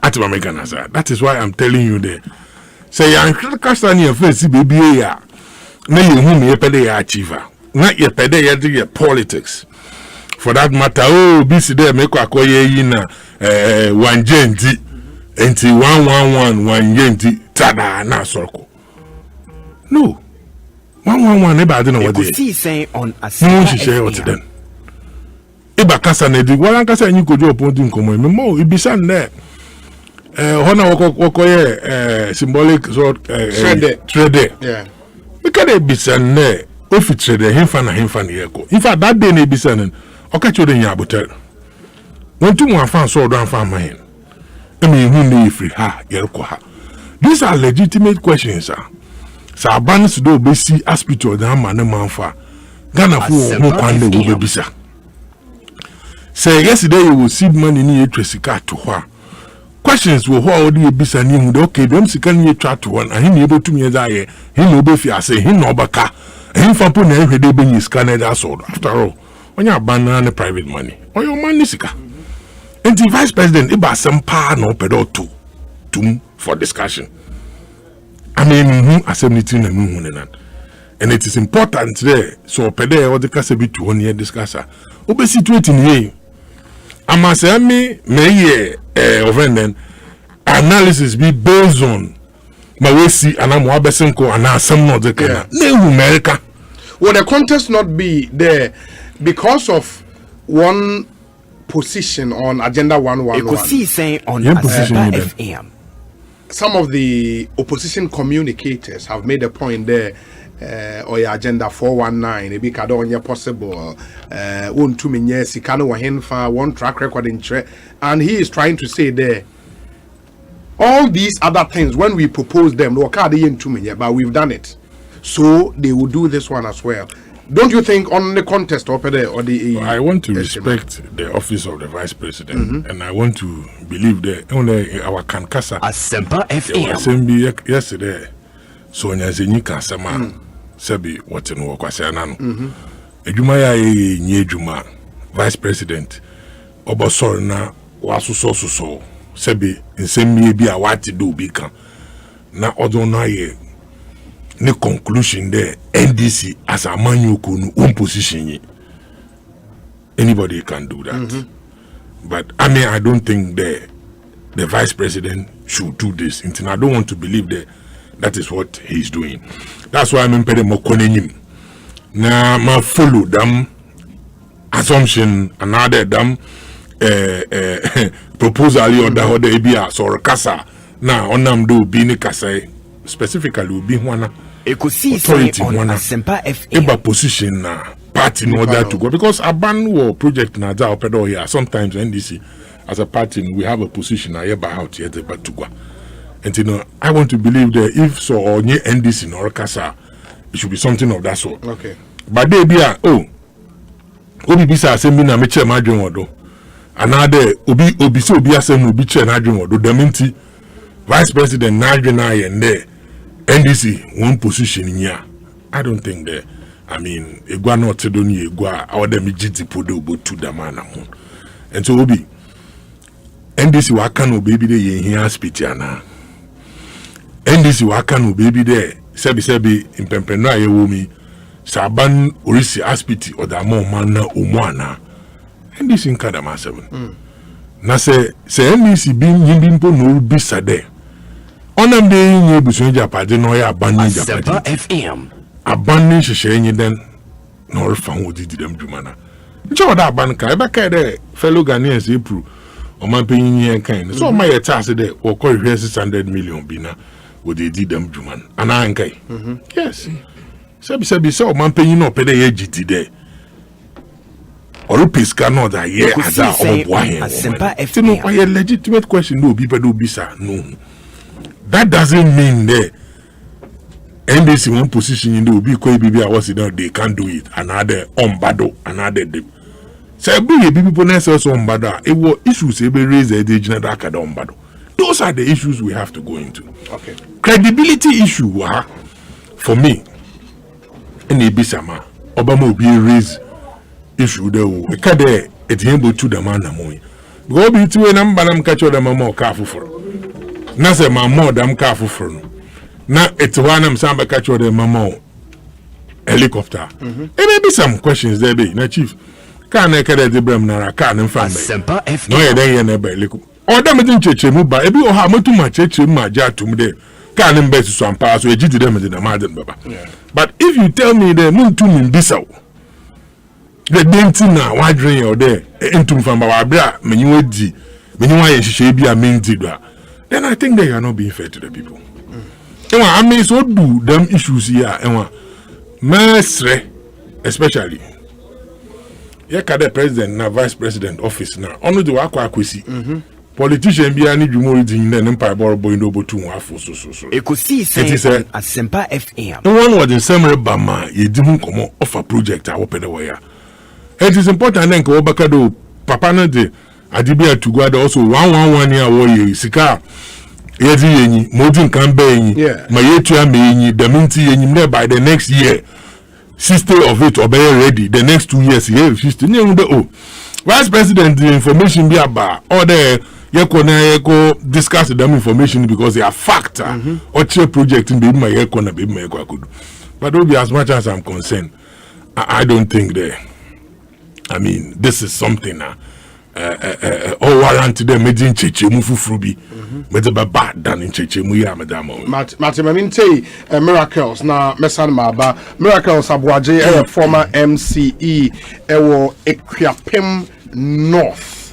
Speaker 10: at American. That is why I'm telling you there. Say yan kasta ni face baby ya. Na you hu me pede ya achiever. Na ye pede ya the politics. For that matter, BC there make akoye yi na wanjenti enti 111 wanjenti tada na sorko. No. 111 e ba de no what dey.
Speaker 3: Ekosiisen On Asempa.
Speaker 10: Iba kasa na di wala kasa nyi kojo opon din komo me mo ibisa na hona wokoye symbolic sort trade.
Speaker 14: Yeah.
Speaker 10: Because ibisa na ofi trade himfa na yeko. In fact that day na ibisa na okacho de nya abotel. Won tu mo afan so do afan man. Emi hu na ifri ha yerko ha. These are legitimate questions sir. Sa abans do besi hospital da man na manfa. Ghana fu ho kwan na wo bebisa. Say yesterday you will see money in your Tresica to her. Questions will hold you bisa ni mu okay, them sikan ye try to one and he able to me that he no be fi say he no baka. Him fa po na ehwe de be ni scanner that sort. After all, when you abandon the private money, or your money sika. And the vice president iba Asempa no pedo to for discussion. I mean, Asempa na mu hunenan. And it is important there. So pede or the kase bi to one year discussion. Obe situating here. Amasemi meye offending analysis be based on my way see and I'm wabesenko and some not the kind. America.
Speaker 14: Will the contest not be there because of one position on agenda 111?
Speaker 3: Ekosiisen On Asempa FM.
Speaker 14: Some of the opposition communicators have made a point there. Or your agenda 419 ebi kada onye possible won to menye sika no wahenfa one track record in and he is trying to say there all these other things when we propose them no kada yen to menye but we've done it, so they will do this one as well. Don't you think on the contest or the
Speaker 10: I want to respect the office of the vice president, and I want to believe that only our kankasa
Speaker 3: Asempa FM
Speaker 10: Asembi yesterday so nyazenyi kasama sabi wati no kwase anano edwuma ya nye edwuma vice president obosor na wasuso sabi nsemmie bi a wati do bi kan na odo na ye ne conclusion there NDC as a manyuko no position yi. Anybody can do that. But I mean I don't think the vice president should do this. And I don't want to believe that is what he's doing. That's why I'm impeding Mokonenim. Now, I follow them assumption, another them proposal or the ABA or Kasa. Now, on them do be Kasa, specifically, will be one
Speaker 3: authority on Asempa FM.
Speaker 10: Eba position na party in order to go because a ban war project na za opedo here. Sometimes NDC as a party we have a position na eba out here but to go. And you know, I want to believe that if so or near NDC in Orkasa, it should be something of that sort.
Speaker 14: Okay.
Speaker 10: But they be obi bisa asemi na meche madwen wodo. Another obi so obi asemi obi che na adwen wodo. Deminti vice president na adwen na ye nde NDC one position in here. I don't think that. I mean, egwa no tedoni egwa awade mi jiti podo obo to da man amon. And so obi NDC waka no baby de ye here speech ana. NDC waka no baby there sebi impempeno aye womi saban orisi aspiti odamo man na omwana NDC nkada ma 7 na se NDC bi nyimpo no bisa de onam de nyi buso japade no ya abanni japade
Speaker 3: FM
Speaker 10: abanni hwehwe nyi den no refa ho didi dem dwuma na nche oda aban ka e be ka de fellow Ghanaians April man paying here kind. So my task there or call 600 million bina would they did them Juman and I ankai. Yes. So man paying no pay the GT there. Or piska no that yeah as a Asempa FM. No, a legitimate question no people do bisa no. That doesn't mean that NDC one position in the Obi Koi Bibi was it they can't do it. Another ombado, another dem. So be people necessary ombado. It was issues able raise the general ombado. Those are the issues we have to go into.
Speaker 14: Okay.
Speaker 10: Credibility issue for me. In the Bisama, Obama will be raise issue there. We can't it able to the man amoy. Go be to a number and catch them more careful for. Nasa ma more damn careful for. Na it's one am samba catch the mama helicopter. There may be some questions there be na chief. Can I carry the bram na can in front
Speaker 4: Asempa FM.
Speaker 10: No ya then ya liku. Or them in cheche mu ba ebi o ha mo too much cheche mu aja tum there. Can in best so ampa so eji them in the madden baba. But if you tell me the moon to min bisaw. The denti na wadren you there entum from baba bra menyi wadi. Menyi wa ye hihye bi a menti do. Then I think they are not being fair to the people. I mean, so do them issues here. Especially, the president na vice president office now. Only the work politician be any more in the empire boy no but 2 so.
Speaker 4: Ekosiisen On Asempa FM.
Speaker 10: No one was the same Bama. You didn't come off a project. I open the way. It is important then go back to Papa na de Adibia to go also 111 year war sika. Yezi yenyi modin kambe yenyi mayetu ya yenyi daminti yenyi by the next year 60 of it obey ready the next 2 years here 50 ne vice president the information be about or the yeko discuss the information because they are factor or project in be my yeko na be my yeko but be as much as I'm concerned I don't think that I mean this is something all warrant them making cheche mufufuru bi mede ba bad than in cheche mu ya madam
Speaker 14: Matimaminte miracles na mesan maba miracles abwaje former MCE ewo Ekwiapem North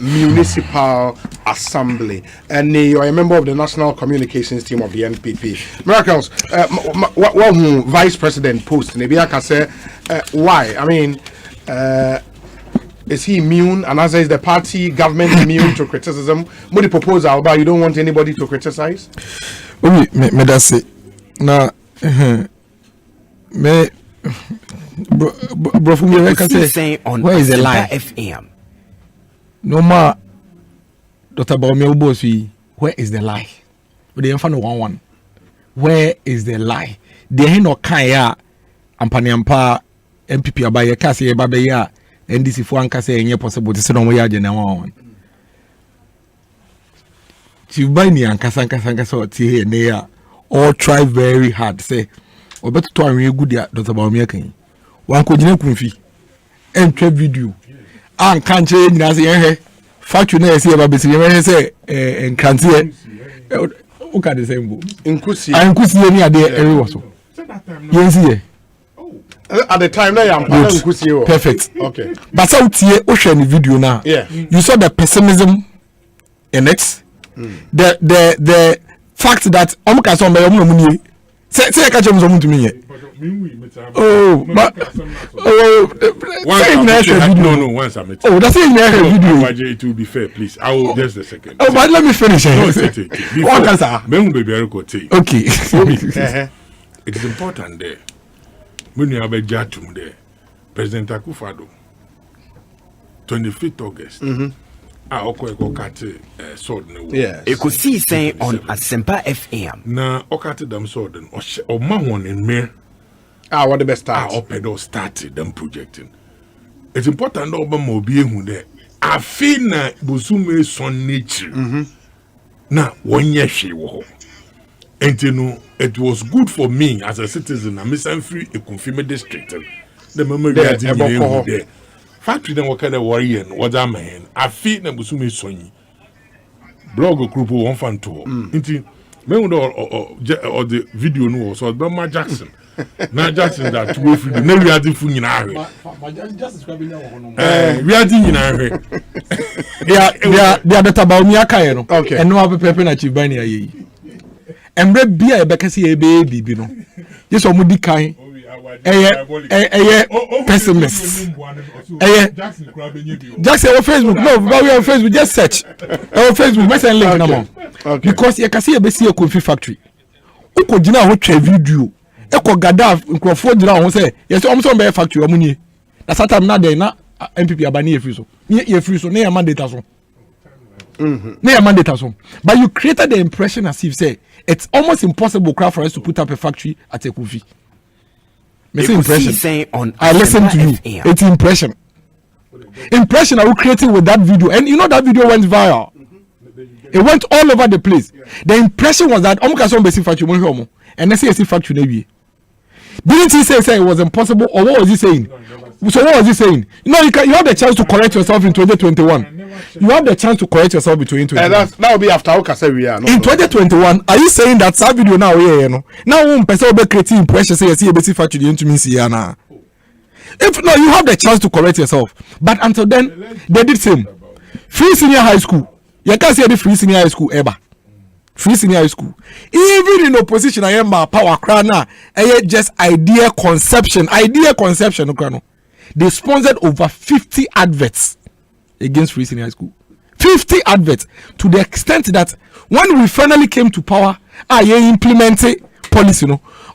Speaker 14: Municipal Assembly and you are a member of the National Communications Team of the NPP. Miracles what vice president post nebia ka say why I mean is he immune and as is the party government immune to criticism? What the proposal about you don't want anybody to criticize?
Speaker 26: Oui, me that's it. Now, me bro from here can say where is the lie?
Speaker 4: FM.
Speaker 26: No ma Dr. Baumel Bosi, where is the lie? But they find 1-1. Where is the lie? They ain't no kaya ampaniampa MPP abaye kasi babeya NDC for anka say any possible to say no ya na one. Chief by ni anka so tie ne ya all try very hard say obeto to anwe good ya Dr. Baumel kan. Wan ko gina kunfi entwa video anka nche nyina say eh factory na say ba besi me say enkantie o ka the same bo inkusi ni ade every was so yes here
Speaker 14: at the time now I'm
Speaker 26: perfect.
Speaker 14: Okay.
Speaker 26: But so o share the video now.
Speaker 14: Yeah.
Speaker 26: You saw the pessimism in it. The fact that omuka so mbe omu mu ni. Say ka chem so mu to me. Oh, but
Speaker 10: no, once I met.
Speaker 26: Oh, that's it. Video.
Speaker 10: It will be fair, please. I will just a second.
Speaker 26: Oh, but let me finish.
Speaker 10: What can say?
Speaker 26: Okay.
Speaker 10: It is important there. When you have a jatum there, President Akufo-Addo, 25th August. Okate sword ne wo.
Speaker 4: Yes. Ekosiisen On Asempa FM.
Speaker 10: Na okate dam sword or mahon in me.
Speaker 14: What the best start?
Speaker 10: Opedo started them projecting. It's important that Obama obi ehu there. Afina bosume son nature. Na wonye hwe wo. And it was good for me as a citizen. I'm free a confirmed district. The memory there. Factory then work at the warrior and what man. I feel na busumi sonyi. Blog group one fan to. Me or the video no so Bama Jackson. Na Jackson that we free na we ade fu nyina ahwe. We ade nyina ahwe.
Speaker 11: Dia data ba omi aka no. Eno apepepe na chief bani ayi. Emre bia e bekase e be bibi no. Yeso mu di kan. Eye pessimist. Jackson on Facebook. No, but we on Facebook. Just search. On Facebook, message link na mo. Because you can see a see a coffee factory. Uko jina ho twa video. Eko gada nkrofo jina ho say, yes, omso be factory omunye. Na satam na dey na MPP abani efri so. Ye free so na your mandate so. Na your mandate so. But you created the impression as if say it's almost impossible for us to put up a factory at a coffee. Impression. I listen to you. It's impression. Impression I will create with that video, and you know that video went viral. It went all over the place. The impression was that Omukason basic factory and let's say a factory maybe. Didn't he say it was impossible, or what was he saying? So what was he saying? You know, you have the chance to correct yourself in 2021. You have the chance to correct yourself in 2021.
Speaker 14: That will be after Okasewia.
Speaker 11: In 2021, are you saying that that video now? Now one person will be creating impression say see a basic factory into me see na. If no, you have the chance to correct yourself. But until then, they did same. Free senior high school. You can't say the free senior high school ever. Free senior high school. Even in opposition, I am power crana. Just idea conception. They sponsored over 50 adverts against free senior high school. 50 adverts, to the extent that when we finally came to power, implemented policy.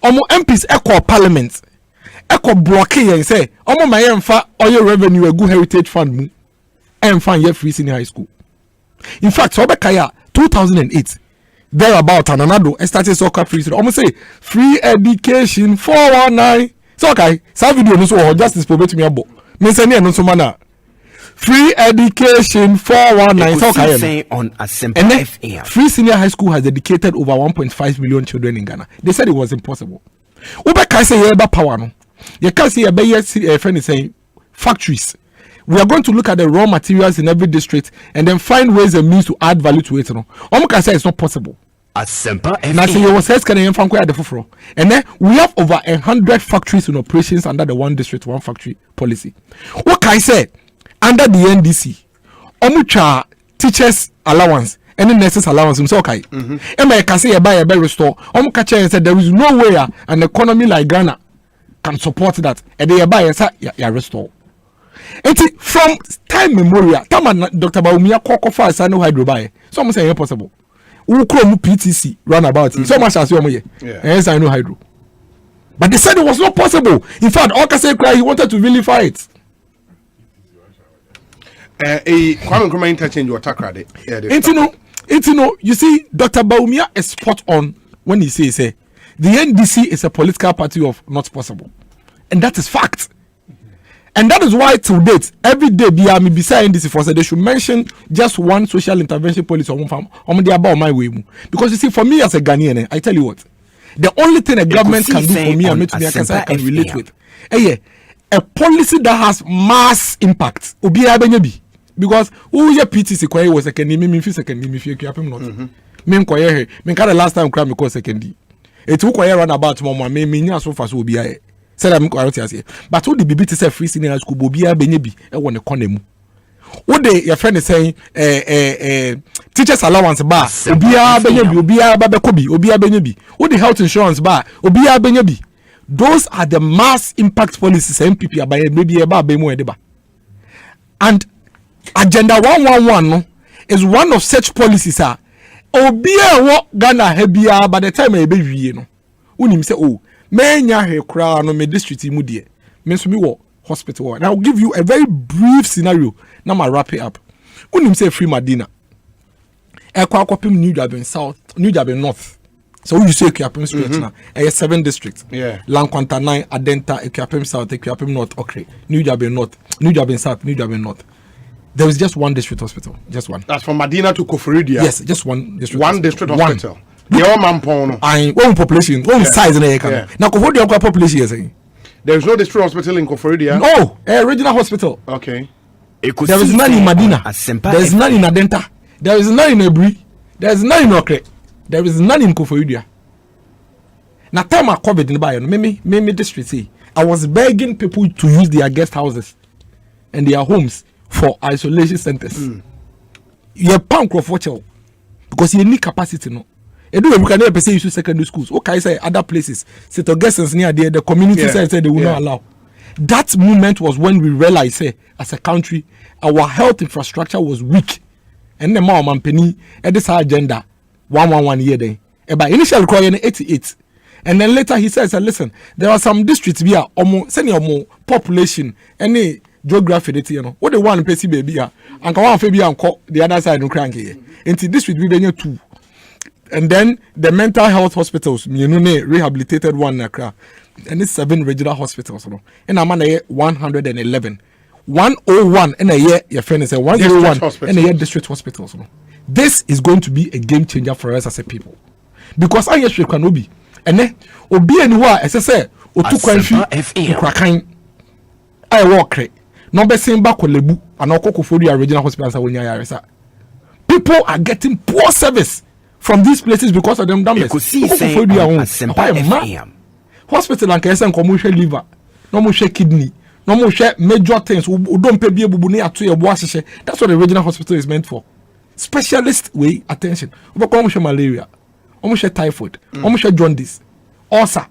Speaker 11: MPs echo parliament. Echo blockade and say, my emfa oil revenue a good heritage fund and find your free senior high school. In fact, Sobekaya 2008, thereabout and another started soccer free. Almost say free education 419. So okay, some video no so justice probate me abo. Me say no so mana. Free education 419. So okay. On Asempa FM. Free senior high school has educated over 1.5 million children in Ghana. They said it was impossible. Ubeka say yeba power no. You can't see a friend is saying factories. We are going to look at the raw materials in every district and then find ways and means to add value to it. No, can say it's not possible. Asempa FM. And then we have over 100 factories in operations under the one district, one factory policy. What can I say? Under the NDC, omucha teachers allowance, any nurses allowance. So okay. And I can say a buy a better store. Omukacha and said there is no way an economy like Ghana can support that. And they buy a restore. And from time memorial, Dr. Baumia Kokofa Sano Hydro buy. Some say impossible. Ukro PTC runabout. So much as you are. Yes, I know Hydro. But they said it was not possible. In fact, Okase cry he wanted to vilify it.
Speaker 14: Kwame Nkrumah interchange your attack credit.
Speaker 11: You see, Dr. Baumia is spot on when he says the NDC is a political party of not possible. And that is fact. And that is why to date, every day BRM beside NDC for they should mention just one social intervention policy on the about my way. Because you see, for me as a Ghanaian, I tell you what, the only thing a government can do for me and me to be a I can relate with, a policy that has mass impact. Because who your PTC kwaye was second me feel second me feel happen not. Me kwaye me kind last time cry me call second. It who kwaye run about mama me nya so fast obi aye. Said I'm going to say, but who the BB to say free senior school bobia benyebi e won the corner. What the your friend is saying teachers allowance bar obia benyebi obia babekobi obia benyebi. What the health insurance bar obia benyebi. Those are the mass impact policies MPP about maybe about bemo edeba. And agenda 111 no, is one of such policies obia wo Ghana hebia by the time e be wie no. Unim say oh menya he kra no me district mu de me so me wo hospital and I'll give you a very brief scenario now ma wrap it up. Unim say free Madina ekwa akopim New Durban South New Durban North so you say Equiapem straight now 7 districts Lankwanta 9 Adenta Equiapem South Equiapem North okay New Durban North New Durban South New Durban North. There is just one district hospital, just one.
Speaker 14: That's from Madina to Koforidia.
Speaker 11: Yes, just one district.
Speaker 14: One district hospital. The all man
Speaker 11: I one population, one size in the now Koforidia population is saying.
Speaker 14: There is no district hospital in Koforidia.
Speaker 11: No, a regional hospital.
Speaker 14: Okay.
Speaker 11: There is none in Madina. There is none in Adenta. There is none in Ebri. There is none in Okre. There is none in Koforidua. Now time I COVID in Bayon, me district say I was begging people to use their guest houses and their homes for isolation centers. You punk of watch out because you need capacity no. You can never say use secondary schools. Okay, say other places. Say to guests near there, the community said they will not allow. That moment was when we realized, say, as a country, our health infrastructure was weak. And the more man penny at this agenda 111 year day. But initially crying 88. And then later he says, listen, there are some districts where almost more population, any geography, you know, what the one PC baby and come on baby and call the other side no cranky. Into district we be two. And then the mental health hospitals, you know, rehabilitated one nakra. And it's 7 regional hospitals, no. And I'm on 111. 101 in a year, your friend is 101 in a year district hospitals. No. This is going to be a game changer for us as a people. Because I yes we can be. And then obi anywhere as I say, otu kwanfi ukrakan I walk no be saying back lebu and okokofori regional hospitals when you people are getting poor service from these places because of them damage. Hospital and kesen commercial liver, no more kidney, no more major things. We don't pay bubu ni atu your boss. That's what the regional hospital is meant for. Specialist way attention. We come malaria, almost typhoid, almost jaundice, ulcer,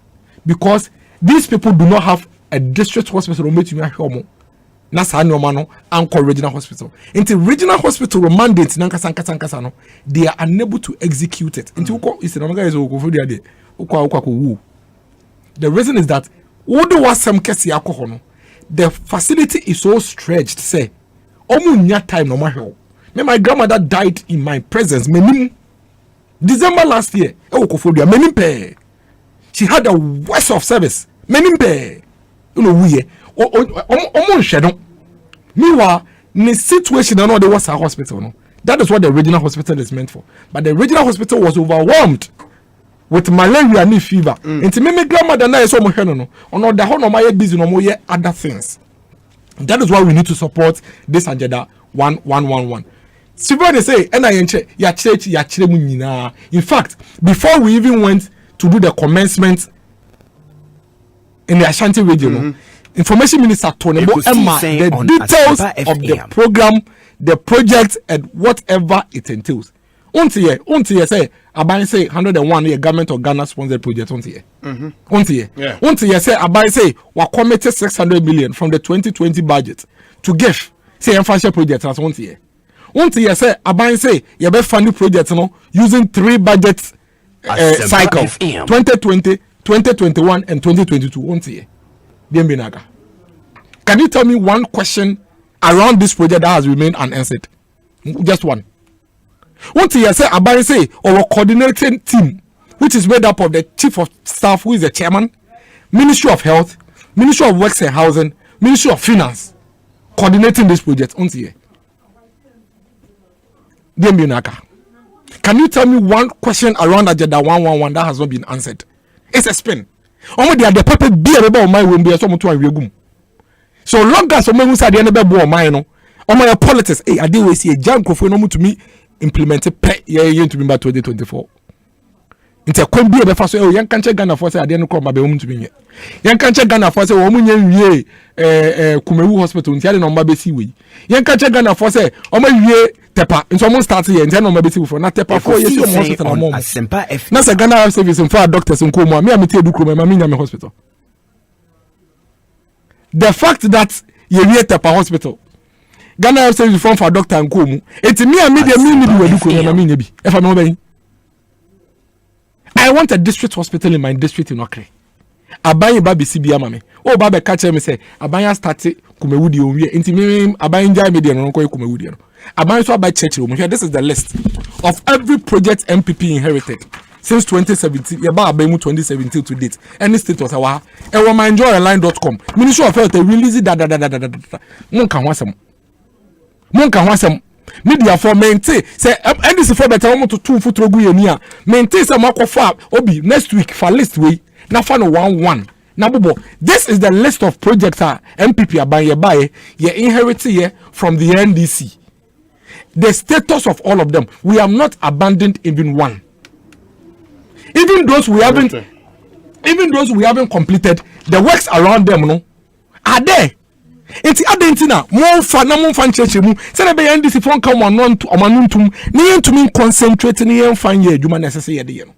Speaker 11: because these people do not have a district hospital. Nasa no anchor regional hospital. Into regional hospital mandates nankasa no, they are unable to execute it. Into is the reason is that the facility is so stretched. Say, time no matter. My grandmother died in my presence. December last year. She had a worst of service. You know meanwhile, in the situation, I know there was a hospital. No? That is what the regional hospital is meant for. But the regional hospital was overwhelmed with malaria and fever. And my grandmother now is so much no. No, the whole normal busy no more other things. That is why we need to support this agenda 1111. Sivani say, in fact, before we even went to do the commencement in the Ashanti region, Information Minister Tony Emma the details of the program, the project, and whatever it entails. Unti say Abai say 101 year government of Ghana sponsored project unti say Abai say we committed 600 million from the 2020 budget to give say infrastructure project as unti say Abai say you be funding projects no using 3 budget cycles 2020, 2021 and 2022 unti. Can you tell me one question around this project that has remained unanswered? Just one. One thing I say, Abai say, our coordinating team, which is made up of the chief of staff, who is the chairman, Ministry of Health, Ministry of Works and Housing, Ministry of Finance, coordinating this project. Can you tell me one question around Agenda 111 that has not been answered? It's a spin. Only they are the people be about my will be someone to a so long as someone who said the end of my no, on my politics, I do see a junk of no to me implemented pay year to be by 2024. It's a could be a first young country Ghana for say I didn't come my home to me. Young country Ghana for say woman Kumewu Hospital in Tiana on my base way. Young country Ghana for say on my year Tepa in someone starts here and tell on my base for not Tepa 4 years hospital a moment. That's a Ghana service and for doctors in Kuma. Me, I'm a hospital. The fact that you hear Tepa Hospital, Ghana have service form for doctor and Kumu. It's me and media if I'm not I want a district hospital in my district in Okre. Abayi baby CBA mame. Oh baby catch me say Abayi started Kumewudi onwe. Inti me Abayi nja media no ko Kumewudi no. Abayi so by church room. This is the list of every project MPP inherited since 2017. Yaba Abayi 2017 to date. Any state was our enjoyalign.com. Ministry of Health release that. Mon kan wasem. Media for maintain say and this for better want to 2 foot rogu yenia maintain some for obi next week for list way na for no 11 na bobo. This is the list of projects MPP abaye ye inherit here from the NDC. The status of all of them, we have not abandoned even one. even those we haven't completed, the works around them no are there. It's adentina more fun church say be NDC phone come on omanuntum ne to me concentrate ne yen fan ye adwuma necessary de no.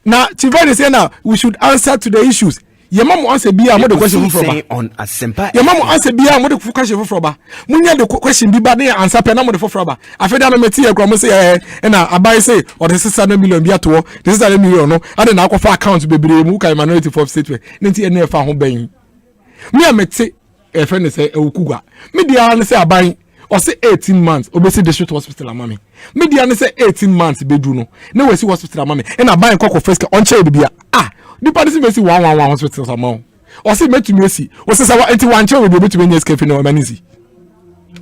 Speaker 11: Now Chivalry say now we should answer to the issues. Your mom answer be a question from on Asempa. Your mom answer be a question from ba. Munya the question be bad answer pe na mo de for ba. Afeda no meti e kro say na abai say or the 600 million be ato. The 600 million no ade na akwa account bebre mu kai minority for state we. Nti na e fa ho ban. Me ameti e friend say e okugwa. Me dia na say abai or say 18 months obesi district hospital amami. Me dia na say 18 months bedu no. Na we see hospital amami. E na abai kokko first on chair bia. The party may see 111 hospitals among. Or say met to Messi. Or says our anti-one chair will be able to win escape in our manisi.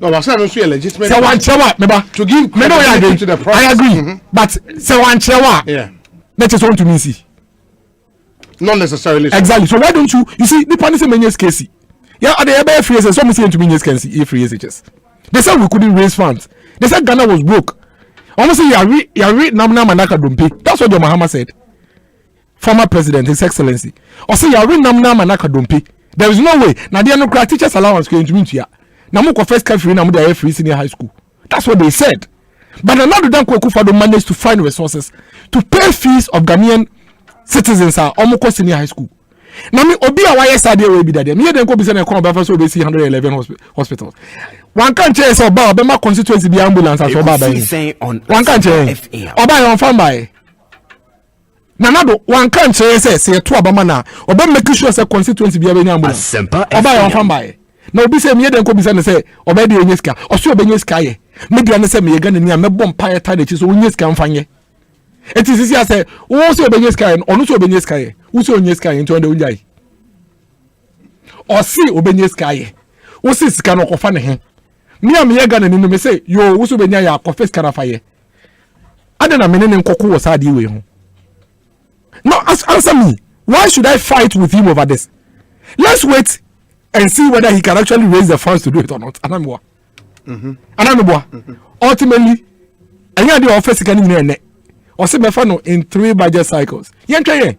Speaker 14: No, I said also legitimate.
Speaker 11: So one chair, to give credibility to the process. I agree. But so one chair, yeah. Let us want to Messi.
Speaker 14: Not necessarily.
Speaker 11: Exactly. So why don't you see the party say many case? Yeah, at the ABF free as some say to me can see free SHS. They said we couldn't raise funds. They said Ghana was broke. Almost say you read Namna Manaka Dumpi. That's what the Mahama said. Former President, His Excellency. Or say you are namna manaka dompi. There is no way. Now they are no teachers allowance going to meet you. Now mo first country na mo dey free senior high school. That's what they said. But another dan Kwaku Fado managed to find resources to pay fees of Ghanaian citizens are almost senior high school. Now me obi a why sade we be that. Me den ko be say na come ba so be 111 hospitals. One can't chase oba obema constituency be ambulance as oba ba. One can't chase. Oba yon farm by. Nanado one can't say to Obama na oba make sure say constituency be any ambulance. Oba yon farm by. Na obi say me den ko be say oba dey enyeska. Oso oba enyeska ye. Me dey na say me ga na me bom pa ta dey so enyeska mfanye. It is easy say wo so oba enyeska ye, onu so oba enyeska ye. Wo so enyeska ye nto de unjai. O si oba enyeska ye. Wo si sika no kofa ne he. Me am ye ga na ni no me say yo wo so oba nya ya confess kana fa ye. Ade na me ne nkoko wo sa de we ho. No, answer me. Why should I fight with him over this? Let's wait and see whether he can actually raise the funds to do it or not. Anamwa. Ultimately, I hear the office can even or say no in 3 budget cycles. Yen 3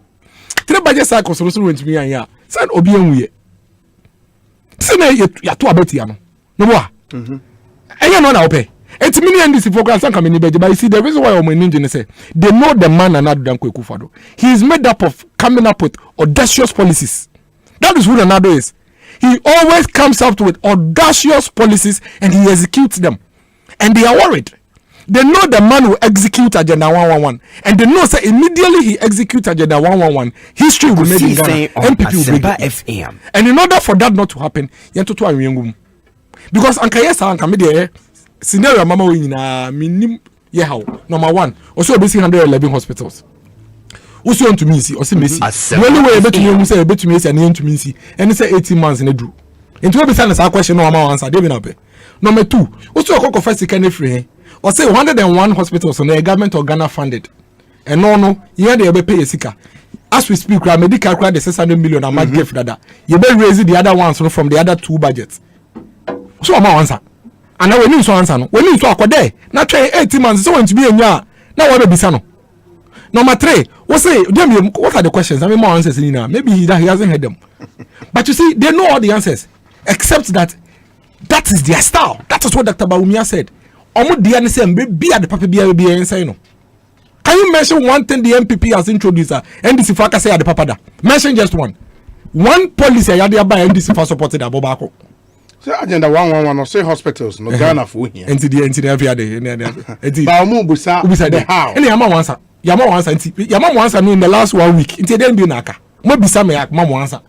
Speaker 11: budget cycles also went to me and ya. San obienwe. Sene ya to abeti ano. No boa. Enya no na ope. It's many NDC programs and coming but you see the reason why I'm in say they know the man and not Danko Ekufado. He is made up of coming up with audacious policies. That is who Ronaldo is. He always comes up with audacious policies and he executes them. And they are worried. They know the man will execute Agenda 111. And they know that immediately he executes Agenda 111, history will make in Ghana. MPP will make it. And in order for that not to happen, you have to do because Ankayesa and Kamede scenario mama we nyina minim ye how number 1 also obesi 111 hospitals also want to me see also messi the only way betumi say betumi say na ntumi see and say 18 months na do into we be say na question no mama answer dey be na be number 2 also okoko first can free or say 101 hospitals on the government of Ghana funded and no you dey be pay sika as we speak medical credit the 600 million I might give that you be raise the other ones from the other 2 budgets so mama answer. And now we need to answer no. We need to akode. Na try 18 months so want to be enya. Now we be bisa no. Number 3, what are the questions? I mean more answers in now. Maybe he hasn't heard them. But you see, they know all the answers. Except that is their style. That is what Dr. Bawumia said. Omo dia ne say be at the papa be inside no. Can you mention one thing the MPP has introduced NDC Faka say at the papa da? Mention just one. One policy ya dey by NDC for supported Abobako.
Speaker 14: So Agenda 111 or say hospitals no Ghana for here.
Speaker 11: NTD every day.
Speaker 14: Ba omo busa the how.
Speaker 11: Any yama wansa yama wansa no in the last 1 week. Nti dem bi naka. Mo bisa me yak mama wansa.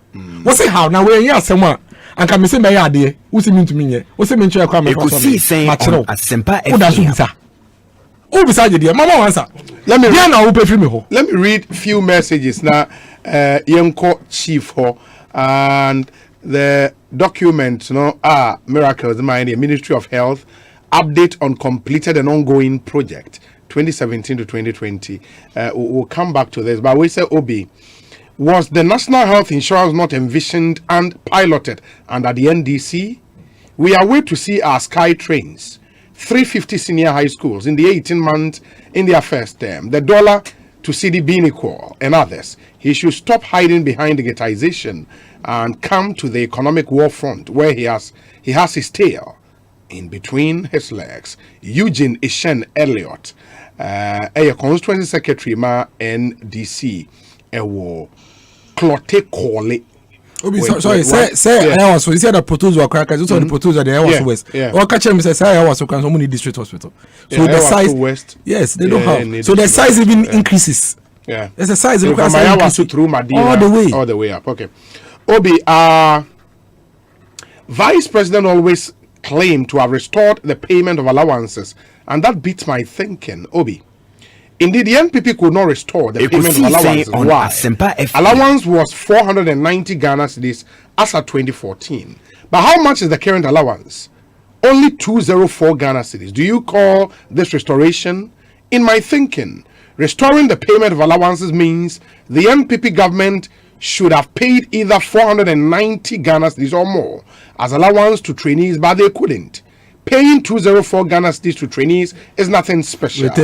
Speaker 11: Wo say how na we yan asem a anka me say me ya ade. Wo say me ntumi nye. Wo say me ntwe kwa me kwa so. Asempa FM. Wo bisa je de mama wansa. Let me
Speaker 14: read few messages na yenko chief ho and the documents are miracles the Ministry of Health update on completed and ongoing project 2017 to 2020. We'll come back to this, but we say Obi, was the National Health Insurance not envisioned and piloted under the NDC? We are waiting to see our Sky trains 350 senior high schools in the 18 months in their first term. The dollar to Sidi Biniqual and others, he should stop hiding behind digitization and come to the economic war front where he has his tail in between his legs. Eugene Ishen Elliott, a constituency secretary ma NDC, Clote Kole.
Speaker 11: Sorry, say I was. You said the proposal crackers. Also the proposal the was west. Or catch him say I was so can so many district hospital. So the size west. Yes, they don't have. So the size even increases.
Speaker 14: Yeah.
Speaker 11: There's a size
Speaker 14: increases through Madina all the way up. Okay. Obi, Vice President always claimed to have restored the payment of allowances, and that beats my thinking. Obi. Indeed, the NPP could not restore the payment of allowances. Why? Allowance was 490 Ghana cedis as at 2014. But how much is the current allowance? Only 204 Ghana cedis. Do you call this restoration? In my thinking, restoring the payment of allowances means the NPP government should have paid either 490 Ghana cedis or more as allowance to trainees, but they couldn't. Paying 204 Ghana cedis to trainees is nothing special. The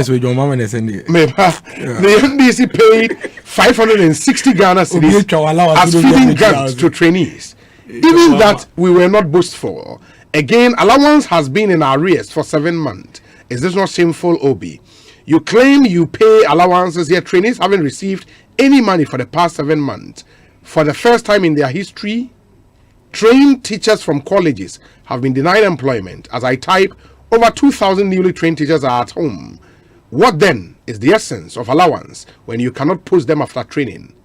Speaker 14: NDC paid 560 Ghana cedis as feeding grants to trainees. Even that, we were not boastful. Again, allowance has been in arrears for 7 months. Is this not shameful, Obi? You claim you pay allowances, yet trainees haven't received any money for the past 7 months. For the first time in their history, trained teachers from colleges have been denied employment. As I type, over 2,000 newly trained teachers are at home. What then is the essence of allowance when you cannot post them after training?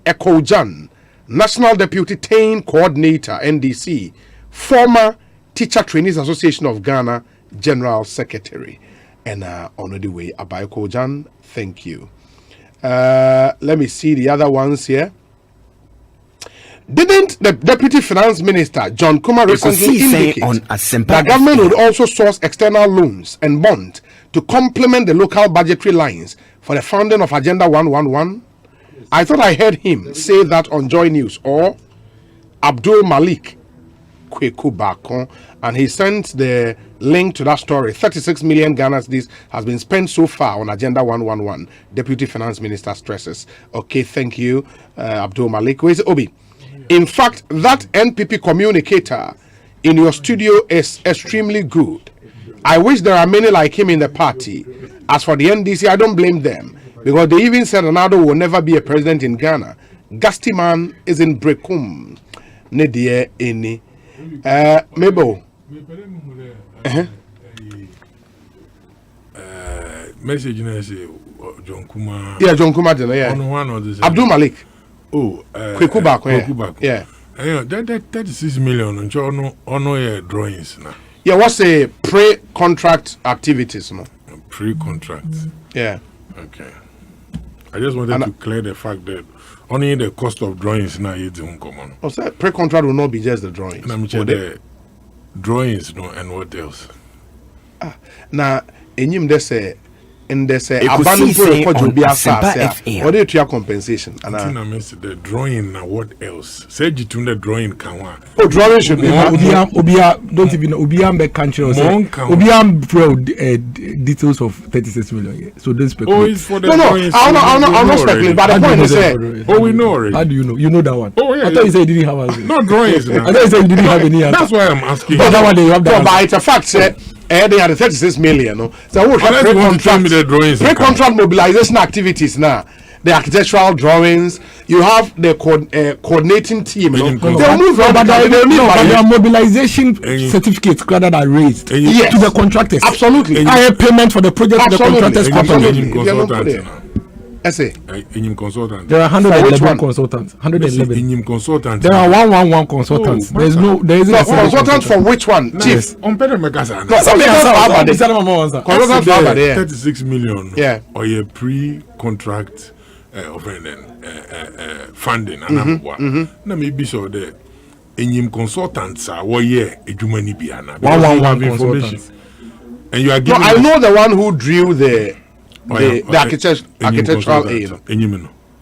Speaker 14: Ekojan, National Deputy Tain Coordinator, NDC, former Teacher Trainees Association of Ghana, General Secretary. And on the way, Abai Ekojan, thank you. Let me see the other ones here. Didn't the Deputy Finance Minister, John Kuma, recently indicate that government would also source external loans and bonds to complement the local budgetary lines for the funding of Agenda 111? I thought I heard him say that on Joy News or Abdul Malik Kweku Bakon, and he sent the link to that story. 36 million Ghana cedis has been spent so far on Agenda 111. Deputy Finance Minister stresses. Okay, thank you, Abdul Malik. Where's Obi? In fact, that NPP communicator in your studio is extremely good. I wish there are many like him in the party. As for the NDC, I don't blame them because they even said Ronaldo will never be a president in Ghana. Gastiman is in Brekum. Nedie Eni. Mebo.
Speaker 10: Message John Kuma.
Speaker 14: Yeah, John Kuma. Yeah. Abdul Malik.
Speaker 10: Kweku Bakon. Yeah. That 36 million on drawings now.
Speaker 14: Yeah, what's a pre-contract activities, no?
Speaker 10: Pre-contract.
Speaker 14: Yeah.
Speaker 10: Okay. I just wanted to clear the fact that only the cost of drawings now is common.
Speaker 14: Oh, so pre-contract will not be just the drawings.
Speaker 10: The drawings, no, and what else?
Speaker 14: Now, in there's a abandoned project will be assessed. What do you your compensation?
Speaker 10: And the drawing now, what else? Say the drawing can one.
Speaker 14: Oh, drawing should be
Speaker 11: don't even know Obiam country or Obiam pro details of 36 million. So don't speculate.
Speaker 10: Oh, it's for the
Speaker 14: I'm not speculating, but the point is
Speaker 10: we know already.
Speaker 11: How do you know? You know that one.
Speaker 10: Oh, yeah.
Speaker 11: I thought you said you didn't have
Speaker 10: no drawings.
Speaker 11: I thought you said you didn't have any.
Speaker 10: That's why I'm asking.
Speaker 14: But that one you have that. But it's a fact, sir. They had 36 million. No? So pre-contract mobilization activities now. The architectural drawings. You have the coordinating team. They move
Speaker 11: their mobilization certificates rather than raised to the contractors.
Speaker 14: Absolutely.
Speaker 11: Higher payment for the project to the contractors.
Speaker 10: Consultant.
Speaker 11: There are 111 consultants. 111. There are 111 consultants. There is no
Speaker 14: consultant for which one? Chief.
Speaker 10: Consultant
Speaker 14: for
Speaker 10: 36 million.
Speaker 14: Yeah.
Speaker 10: Or a pre-contract funding. Na maybe so there. Enyim consultants are what year ejumani biana.
Speaker 11: 111 consultants.
Speaker 10: And you are giving.
Speaker 14: No, I know the one who drew the architectural aid.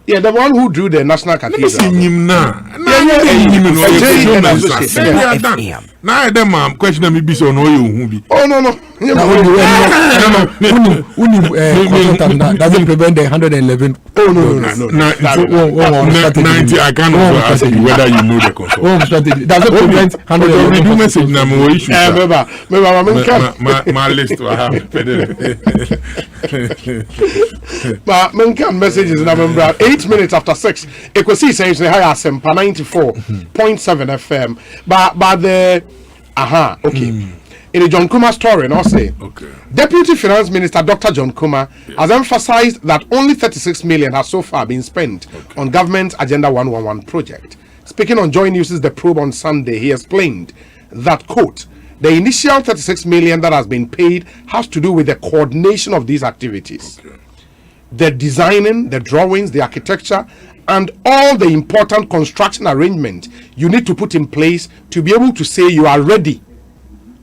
Speaker 14: Yeah, the one who drew the National Cathedral.
Speaker 10: Now them question me be so no you who be.
Speaker 14: Oh no.
Speaker 11: doesn't prevent the 111.
Speaker 10: Oh no. 90. I can't ask you whether you know the consultant.
Speaker 11: Strategy doesn't prevent 111.
Speaker 10: Do message na mo issue. My list I have.
Speaker 14: But man messages na member 8 minutes after 6. Ekosiisen is high Asempa 94.7 FM. But the okay. In the John Kuma story, and I'll say, Deputy Finance Minister Dr. John Kuma has emphasized that only 36 million has so far been spent on government Agenda 111 project. Speaking on Joy News' The Probe on Sunday, he explained that, quote, the initial 36 million that has been paid has to do with the coordination of these activities. The designing, the drawings, the architecture, and all the important construction arrangement you need to put in place to be able to say you are ready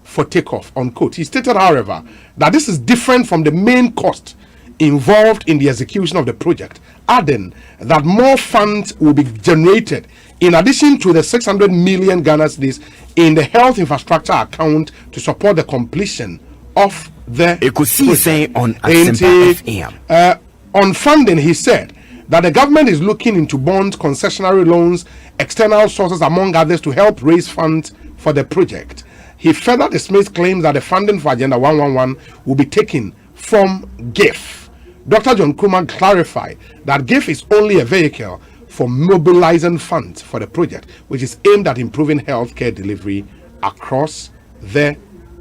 Speaker 14: for takeoff, unquote. He stated, however, that this is different from the main cost involved in the execution of the project, adding that more funds will be generated in addition to the 600 million Ghana cedis in the health infrastructure account to support the completion of the
Speaker 3: Ekosiisen On Asempa FM.
Speaker 14: On funding, he said that the government is looking into bonds, concessionary loans, external sources, among others, to help raise funds for the project. He further dismissed claims that the funding for Agenda 111 will be taken from GIF. Dr. John Kuma clarified that GIF is only a vehicle for mobilizing funds for the project, which is aimed at improving healthcare delivery across the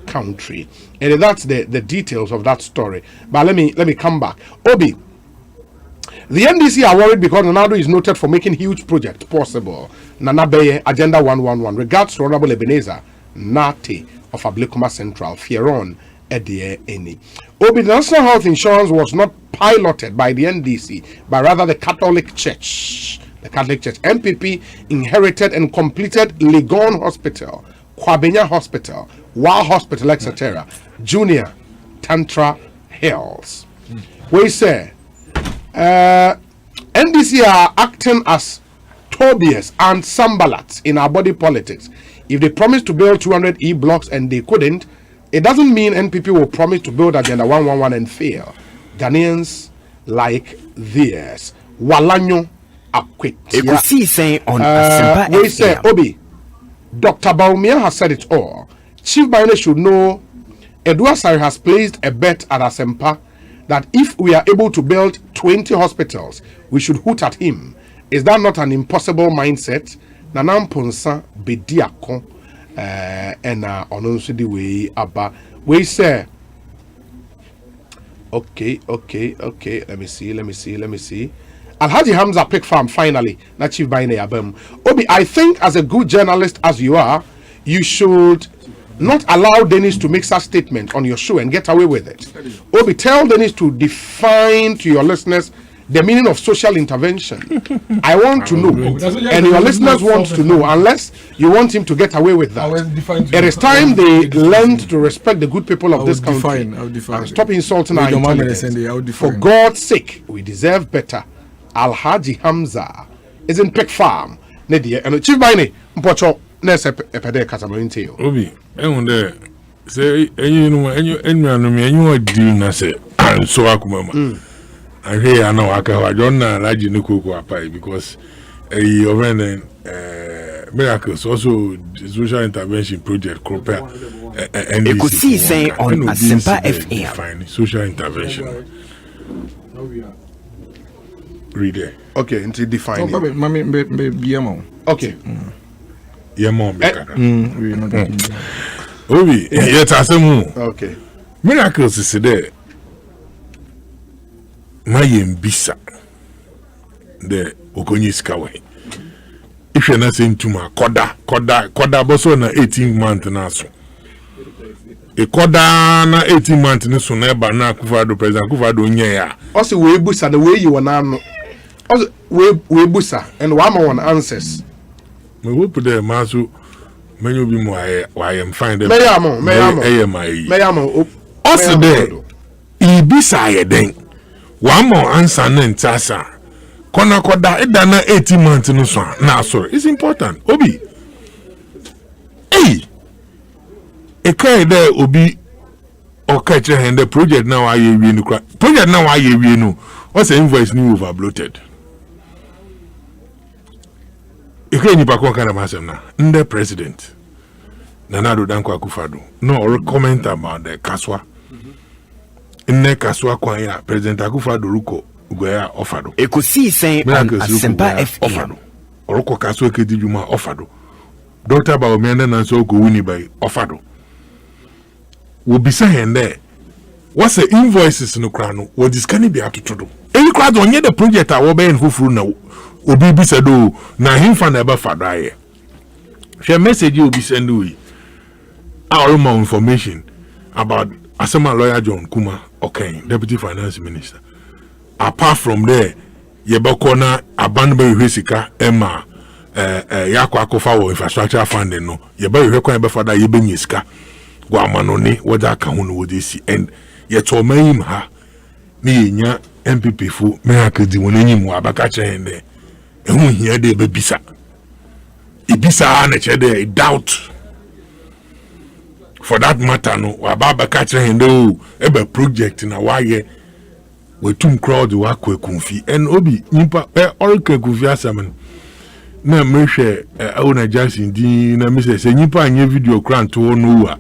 Speaker 14: country. And that's the details of that story. But let me come back. Obi, the NDC are worried because Ronaldo is noted for making huge projects possible. Nana Beye, Agenda 111. Regards to Honorable Ebenezer Nate of Ablekuma Central, Fieron Edie Eni. Obi, the National Health Insurance was not piloted by the NDC, but rather the Catholic Church. The Catholic Church. MPP inherited and completed Legon Hospital, Kwabenya Hospital, Wa Hospital, etc. Junior Tantra Hills. We say NDC are acting as Tobias and Sambalat in our body politics. If they promise to build 200 E-blocks and they couldn't, it doesn't mean NPP will promise to build Agenda 111 and fail. Ghanaians like theirs. Walanyo Akwit.
Speaker 3: Ekosiisen On Asempa FM.
Speaker 14: We say, Obi, Dr. Baumia has said it all. Chief Baine should know Edward Sari has placed a bet at Asempa that if we are able to build 20 hospitals, we should hoot at him. Is that not an impossible mindset? Nanam Ponsa Bediako and Ononsu the way Abba. We say, okay. Let me see. Alhaji Hamza Pick Farm finally. Not Chief Baine Abem. Obi, I think as a good journalist as you are, you should not allow Dennis to make such statement on your show and get away with it. Obi, tell Dennis to define to your listeners the meaning of social intervention. I want to know, and your listeners want to know, unless you want him to get away with that. It is time they learned to respect the good people of this country and stop insulting our intelligence. For God's sake, we deserve better. Alhaji Hamza is in Peck Farm. Nedia and Chief Baine Mpocho Nese Epede Casamarinti.
Speaker 10: Obi, there say, you do say, and so Akumama. And here I know I don't know because miracles also the social intervention project and
Speaker 3: Ekosiisen On Asempa FM.
Speaker 10: Social intervention. Read it.
Speaker 14: Okay, until define it. Okay.
Speaker 10: Yeah, mom. Obi, yet Asemu.
Speaker 14: Okay.
Speaker 10: Miracles is there. Mayem bisa the Okonyska way. If you're not saying to my koda boso na 18 months na so. E koda na 18 months ni so na eba na Akufo-Addo president Akufo-Addo nye ya.
Speaker 14: Also we busa the way you wanna know. Also we busa and one more answers.
Speaker 10: Me hope there maso menyo bi mo I am fine them.
Speaker 14: Meyamo.
Speaker 10: Also there e bisa ye den. One more answer na ntasa. Kona koda edana 18 months no so na so. It's important. Obi. Hey. E kai there obi okay the project now I we no what's the invoice new over bloated you can't even kind of masem na the president Nana Danko Akufado no comment about the kaswa in the kaswa kwanya President Akufado ruko Ugoya ofado.
Speaker 4: Ekosiisen On Asempa FM.
Speaker 10: Oroko kaswa kedi juma ofado. Dr. Baomiana Nanso go wini by ofado. Will be saying there. What's the invoices no crano? What is can be to do? Any crowd on the project I will be in Fufu now. Obi Bisado na him fan ever fadaye. Share message you be send we. Our more information about Asema lawyer John Kuma okay, Deputy Finance Minister. Apart from there, yebakona abanbe hwesika ema yakwa akofa wo infrastructure funding no yeba hwekwa ebe fada yebe nyisika gwa manone wada ka hu no wodesi and yeto mayim ha ni yenya MPP fu me akadi wonanyim wa abaka chende ehu hia de be bisa ibisa na chede doubt for that matter no wa abaka chende o ebe project na waye we tum crowd wa kwa kumfi and obi nimpa orika kumfi asamen na mehwe na Jackson di na me se nimpa anye video crant wo no wa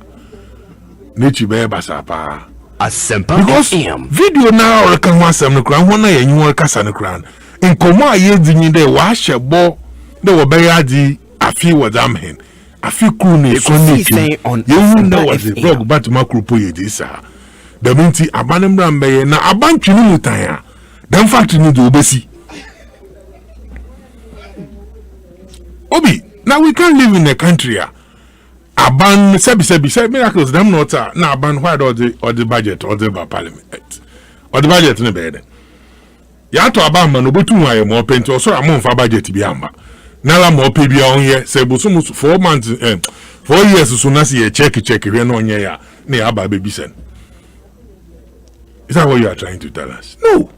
Speaker 10: nechi be basapa
Speaker 4: Asempa FM
Speaker 10: video na orika ho asam no kran ho na yanyu kasa no kran nkomo aye dinyi de wa hyebo de wo be yadi afi wadamhen afi kru ne so ne yehu na wa the blog but makrupo ye disa the minti abanembra mbeye na abantwini mutanya the fact ni do obesi obi now we can't live in a country aban sebi miracles them not na aban why or the budget or the parliament or the budget ne be ya to aban man obetu waye mo penti o so amon fa budget bi amba na la mo pe bi on ye se bosumu 4 months 4 years so na se ye check we no onye ya na ya aba be bi sen. Is that what you are trying to tell us? No.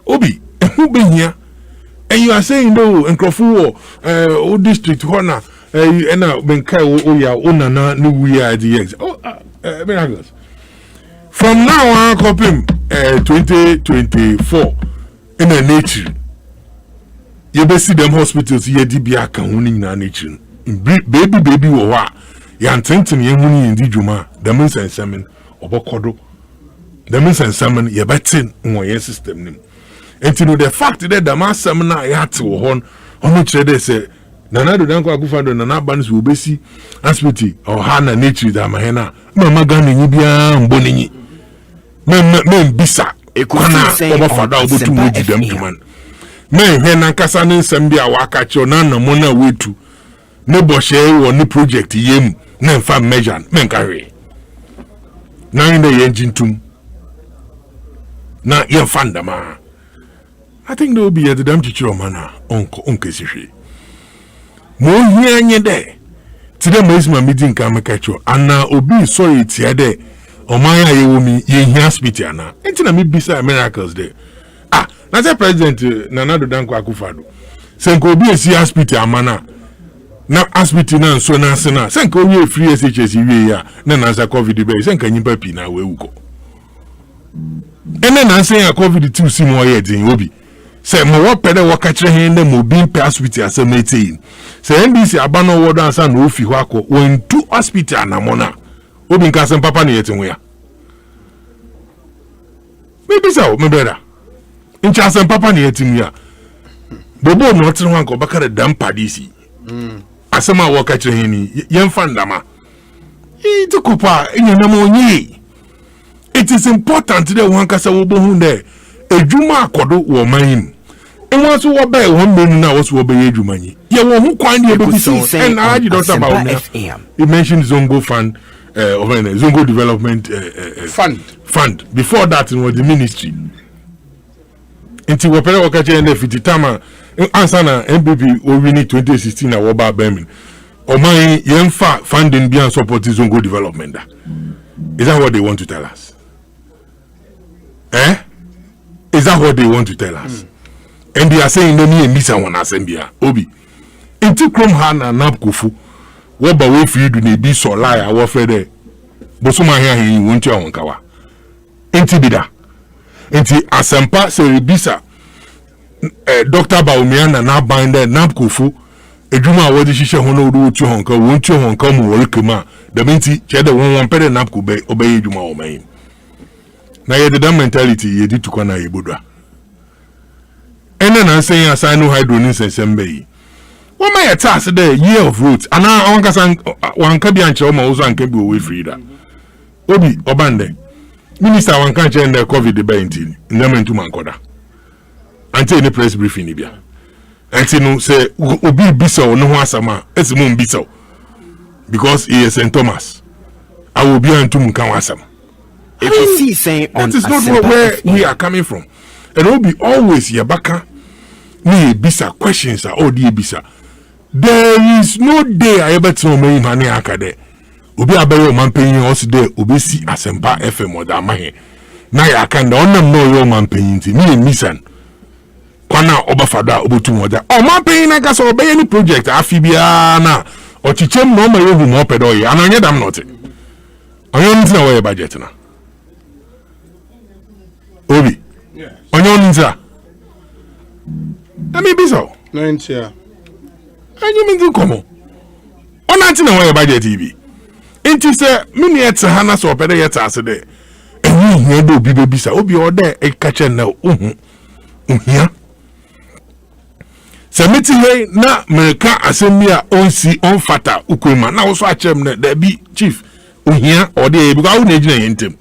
Speaker 10: Obi, who been here? And you are saying no, and Krofu, district, Hona, and now Benkai, ya, Onana, new we are the eggs. Oh, miracles. From now on, copy 2024 in a nature. You be see them hospitals, ye DBA can winning na nature. Baby, wa, yan tentin ye winning in the Juma, the means and salmon, Obokodo. The means and salmon ye betin on your system name. And to know the fact that the mass salmon I had to on which they say, Nana do Danko Akufado, Nana Banis will be see hospital or Hana nature that Mahena, Mamma Gani Nibia, Bonini, Men Bisa, Ekona, over Fada, to meet them to man. Men, Hena Casanin, Sambia, Wakacho, Nana, Mona, way to no Boshe or no project, Yem, Nan Fam Measure, Men carry. Now in the engine tomb. Na ye fanda ma. I think there will be a damn chichiro mana onke sishi. Mo hia nye de. Today mo isma meeting ka mekacho ana obi sorry tia de. Omaya ye wo mi ye hia hospital ana. Enti na mi bisa miracles de. Ah, na say president Nana Danko Akufado. Senko obi esi hospital amana. Na hospital na so na sena. Senko obi free SHS wie ya na na za COVID be. Senka nyimpa pi na we uko. And then I say a COVID-2 see more yet in Obi. Say, more better work at your hand than mobile hospital as a meeting. Say, NBC Abano Warden and Rufi Wako when 2 hospital and Amona. Obi Cassan Papa yet and where. Maybe so, my brother. In Chassan Papa yet in here. Bobo not one go back at a damn padisi. Asama work at your hand, young fandama. He took up in your namoni. It is important that one kasa wo bohu there. Ejuma akodo wo man. And once wo be one menu na was wo be ejuma nyi. Ye wo hu kwan dey be so. And I did not about FM. You mentioned Zongo Fund Zongo Development Fund. Before that it was the ministry. Until we pere wakache ende fititama answer na MPP we win 2016 na wo ba Birmingham. O man yemfa funding bi and support Zongo Development. Is that what they want to tell us? Is that what they want to tell us? And they are saying no me misa one Asembia. Obi. Inti krom ha na nap kufu. Wo ba we fi du na bi so lie a wo fe there. bosoma he won't you on kawa enti bida enti Asempa seribisa Dr. Baumiana na binder napkufu edwuma wodi hihye ho no do tu honka wontu honka mu worikema da menti che de won pede napku be obey edwuma o man na ye the mentality ye di tukwa na ye bodwa ene na nsen asa no hydronin sensembe yi won ma ye task the year of roots ana wankasa wanka bi anche o ma uzo anka bi o we free da obi obande minister wanka che nda covid-19 ndamentu mankoda ante any press briefing ni bia ante no say obi bisa no ho asama esimu mbisa because he is St. Thomas I will be antum kan wasam
Speaker 20: Ekosiisen On
Speaker 10: Asempa. That is not where we are coming from. And will be always yabaka ni bisa questions are all the bisa. There is no day I ever tell me mani akade. Obi abayo man paying us there obi si Asempa FM or da mahe. Na ya kanda onam no yo man paying ti ni misan. Kwana obafada obotu moda. O man paying na ka so obey any project afibia na o chichem no ma yo hu mo pedo ye. Ananya dam not. Onyo ntina we budget na. Obi. Yes. Onyo ntina. Ami biso.
Speaker 14: 90.
Speaker 10: Anyi mingu komo. Ona ntina we budget TV. Inti se mini etse hana so pede yeta asede. Enyi hia do obi bebisa. Obi ode e kache na ohun. Ohia. Semeti he na mereka asemia onsi onfata ukwema na wo so achem na da bi chief ohia ode e because wo na ejina yentem.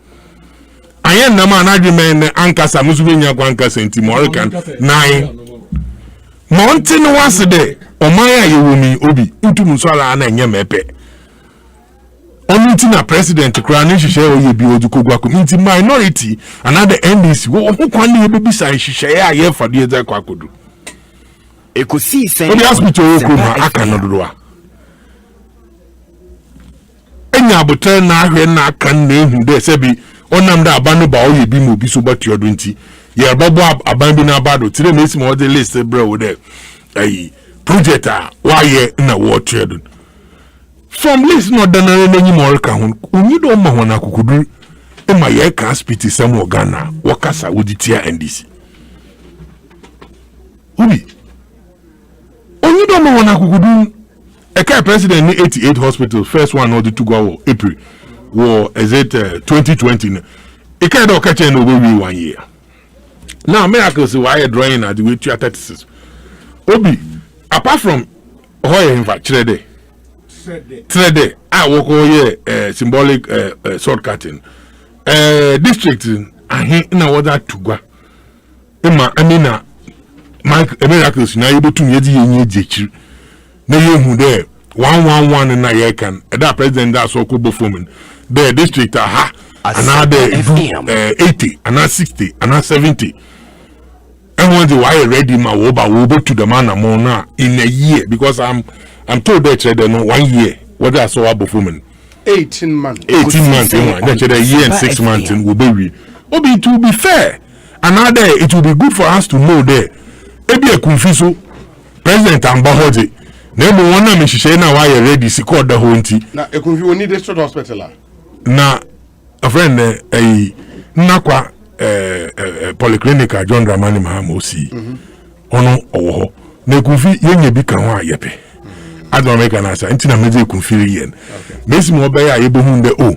Speaker 10: Ayen na ma na adweme ne ankasa musu nya kwa ankasa enti morikan nine. Mountain was de omaya yewumi obi ntum so ala na enye mepe. Ominti na president kra na hihye oye bi odukogwa community minority another NDC wo kwani yebisa hihye ya ye fadu eza kwa kodu.
Speaker 20: Ekosiisen
Speaker 10: Obi hospital okuma aka no dodoa. Enya abotre na ahwe na aka na ehu de sebi onam da abanu ba oye bi mo bi so batiodo nti ye babo aban bi na abado tire mesi mo de list bra wo de project a wa ye na wo tiedo from list no da na nenyi mo reka ho onyi do ma ho na kokodu e ma ye ka spiti sam Ghana wakasa wodi tia NDC Obi onyi do ma ho na kokodu e ka president ni 88 hospitals first one or the two go April war is it 2020 e ka do ka chen no we 1 year now miracles why drawing at the way 36 Obi apart from hoye in fact trade I work here symbolic sword cutting district ahin na wada tugwa ema amina Mike miracles na able to yedi yenye jechiri na yehu there 111 na ye kan that president that so kobo fomin the district aha another 80 another 60 another 70 and when the wire ready ma wo to the man amona in a year because I'm told that there no 1 year what I saw above women
Speaker 14: 18 months
Speaker 10: that a year and 6 months in will be Obi it will be fair another it will be good for us to know there ebi ekunfiso president ambahode na mo wona me hihye na wa ye ready si call the honti
Speaker 14: na ekunfi oni district hospital
Speaker 10: na a friend nakwa polyclinic John Dramani Mahamosi ono owo na ekunfi yenye bi kan ho ayepe adwa make na sa ntina meze ekunfi yen mesi mo be ya yebohu de o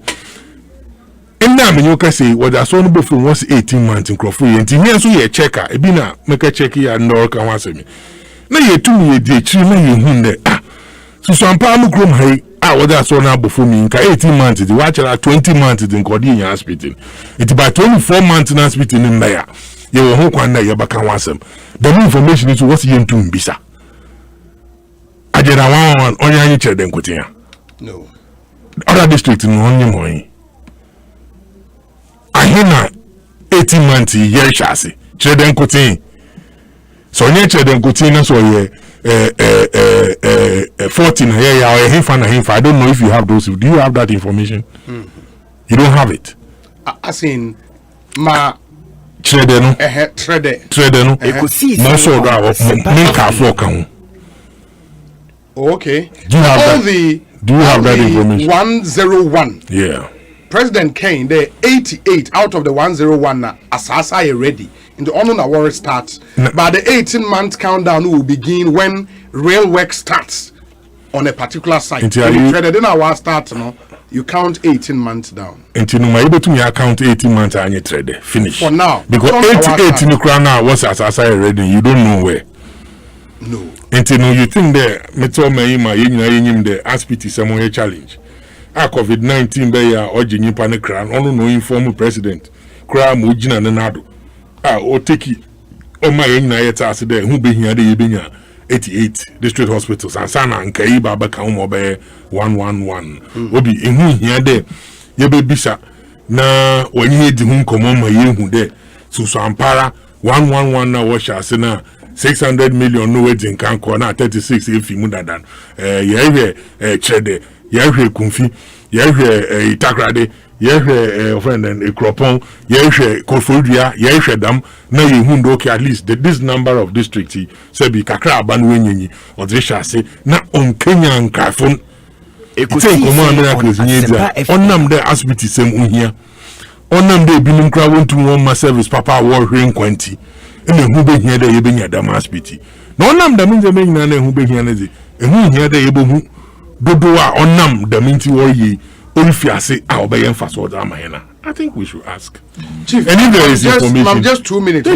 Speaker 10: enna menyo ka say wada so no be from was 18 months nkrofo yen ti hia so ye checker ebi na make check ya ndor kan ho asemi na ye tumi ye die chiri na ye hunde so ampa amukrom hai wada so na abofo mi nka 18 months di wachara 20 months di nkodi in hospital it by 24 months in hospital in there ye wo ho kwan na ye baka ho asem the information is what ye ntum bisa ajera wan onya anyi chere den kotia
Speaker 14: no
Speaker 10: other district no onye moyi ahina 18 months ye chase chere den kotia so nye chere den kotia na so ye 14 here ya hinfa na hinfa. I don't know if you have those. Do you have that information? You don't have it.
Speaker 14: As in ma
Speaker 10: trade no
Speaker 14: trade
Speaker 10: no mo so do make afọ kan.
Speaker 14: Okay.
Speaker 10: Do you have that information?
Speaker 14: 101
Speaker 10: yeah
Speaker 14: President Kane, the 88 out of the 101 asasa are ready. In the honor war starts, but the 18-month countdown will begin when real work starts on a particular site. Then our start, you count 18 months down.
Speaker 10: And you know, able to count 18 months and you trade finish
Speaker 14: for now
Speaker 10: because 88 in Ukraine was as I ready. You don't know where.
Speaker 14: No.
Speaker 10: And you know, you think that the aspect is some challenge. COVID-19 be or Jinipa crown, only no informal president. Crown Mujina Nanado. Or take it on my yet there who be here the 88 district hospitals and Sana and Kaiba Bakaumo 111. Obi in who here there. Ye be bisa na when you hear the home come on my year there. So Ampara 111 now wash us na 600 million no words in Kanko na 36 if you muda than Chede, Yahweh Kumfi, Yahweh Itakrade, Yahweh friend and a cropon, Yahweh Kofodia, Yahweh Dam, now you who okay at least this number of districts, Sebi Kakra Banwini, or they shall say, na on Kenya and Kafon. Ekosiisen On Asempa there aspect same here. On them they been crowd to one my service papa war rain quanti. And then who be here they be near Damas pity. No nam the means the main name who be here and who here they able who do on nam the minty war ye. If you say I'll be emphasis what am I. I think we should ask.
Speaker 14: Chief,
Speaker 10: and if there is information,
Speaker 14: I'm just 2 minutes.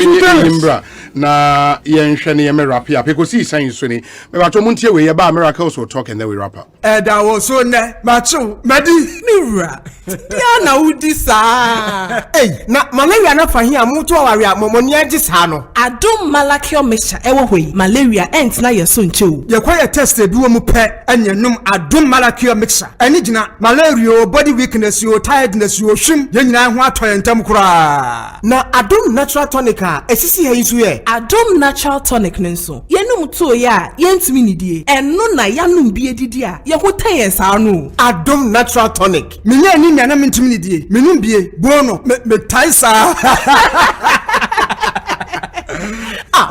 Speaker 14: Na yenshani yeme rap here because he saying swini. Me bato muntie we yeba miracles will talk and then we wrap up.
Speaker 1: That was so ne macho medi mira.
Speaker 7: Ya na udi sa. Hey, na malaria na fa here mutu aware momoni agis ha no. Adom malakio mesha ewo hoi. Malaria ent na yeso nche.
Speaker 1: Ye kwa ye test bi wo mu pe anye num adom malakio mixture. Ani gina malaria body weakness yo tiredness yo hwim ye nyina ho atoye ntam kura.
Speaker 7: Na adom natural tonic a esisi he isu ye. Adom natural tonic nso. Yenum to ya yentimi nidie. Eno na yanum bie didi a ye ho tan ye sa no.
Speaker 1: Adom natural tonic. Menya ni na mentimi nidie. Menum bie bono me taisa.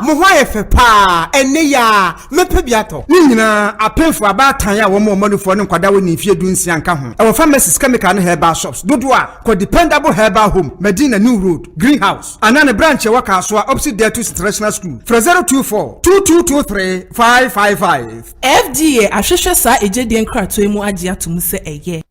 Speaker 1: Mo hwa ye fe pa ene ya mepe biato ni nyina apemfo abatan ya wo mo manufo ne kwada wo ni fie dunsi anka ho e wo pharmacies chemical ne herbal shops dodo a ko dependable herbal home Medina New Road Greenhouse anane branch e waka so opposite there to international school 024 2223 555
Speaker 7: FDA ahwehwe sa ejedien krato emu age atum se eye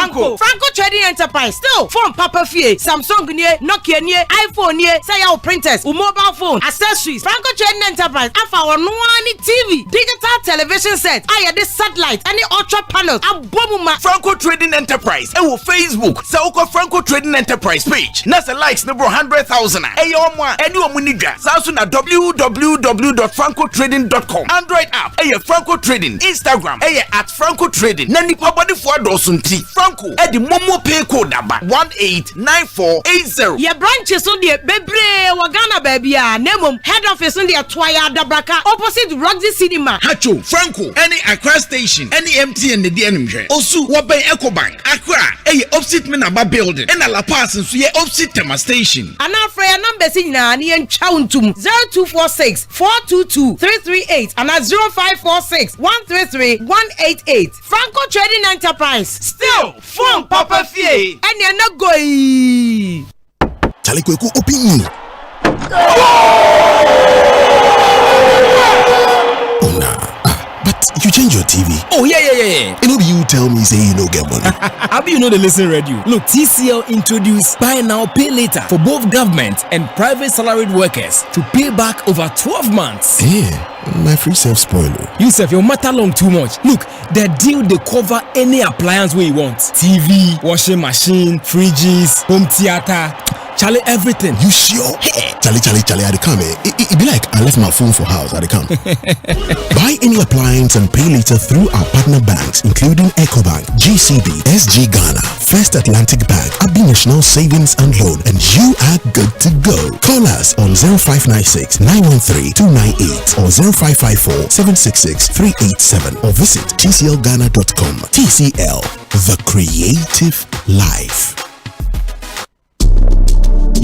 Speaker 7: Franco Trading Enterprise still phone Papa Fie Samsung nie Nokia nie iPhone nie say your printers mobile phone accessories Franco Trading Enterprise afa ono ani TV digital television set aye this satellite any ultra panels abomuma
Speaker 3: Franco Trading Enterprise e wo Facebook say uko Franco Trading Enterprise page na say likes no 100,000 e yo mo any omunidwa so na www.francotrading.com Android app e Franco Trading Instagram e @Franco Trading na nipa body for dosunti Franco e di momo pay code number 189480
Speaker 7: your branches on the bebre wagana baby a nemum head office on the Atwaya Dabraka opposite Roxy Cinema
Speaker 3: Hacho Franco any Accra station any MTN the DNM osu waben Ecobank Accra e opposite Menaba building and La Paz so ye opposite Tema station
Speaker 7: and our prayer numbers in na ni enchauntum 0246 422 338 and 0546 133 188 Franco Trading Enterprise still phone Papa Fie and you're not going
Speaker 12: Chalikweku opinion oh nah but you change your TV
Speaker 13: oh yeah
Speaker 12: and you tell me say you no get money
Speaker 13: how you know the listen radio look TCL introduced buy now pay later for both government and private salaried workers to pay back over 12 months
Speaker 12: my free self spoil.
Speaker 13: Yusuf, your matter long too much. Look, the deal they cover any appliance we want. TV, washing machine, fridges, home theater, Charlie, everything.
Speaker 12: You sure? Hey. Charlie, I come. It be like I left my phone for house. I come. Buy any appliance and pay later through our partner banks, including Ecobank, GCB, SG Ghana, First Atlantic Bank, Abi National Savings and Loan, and you are good to go. Call us on 0596 913 298 or 0554 766 387 or visit tclghana.com. TCL, the creative life.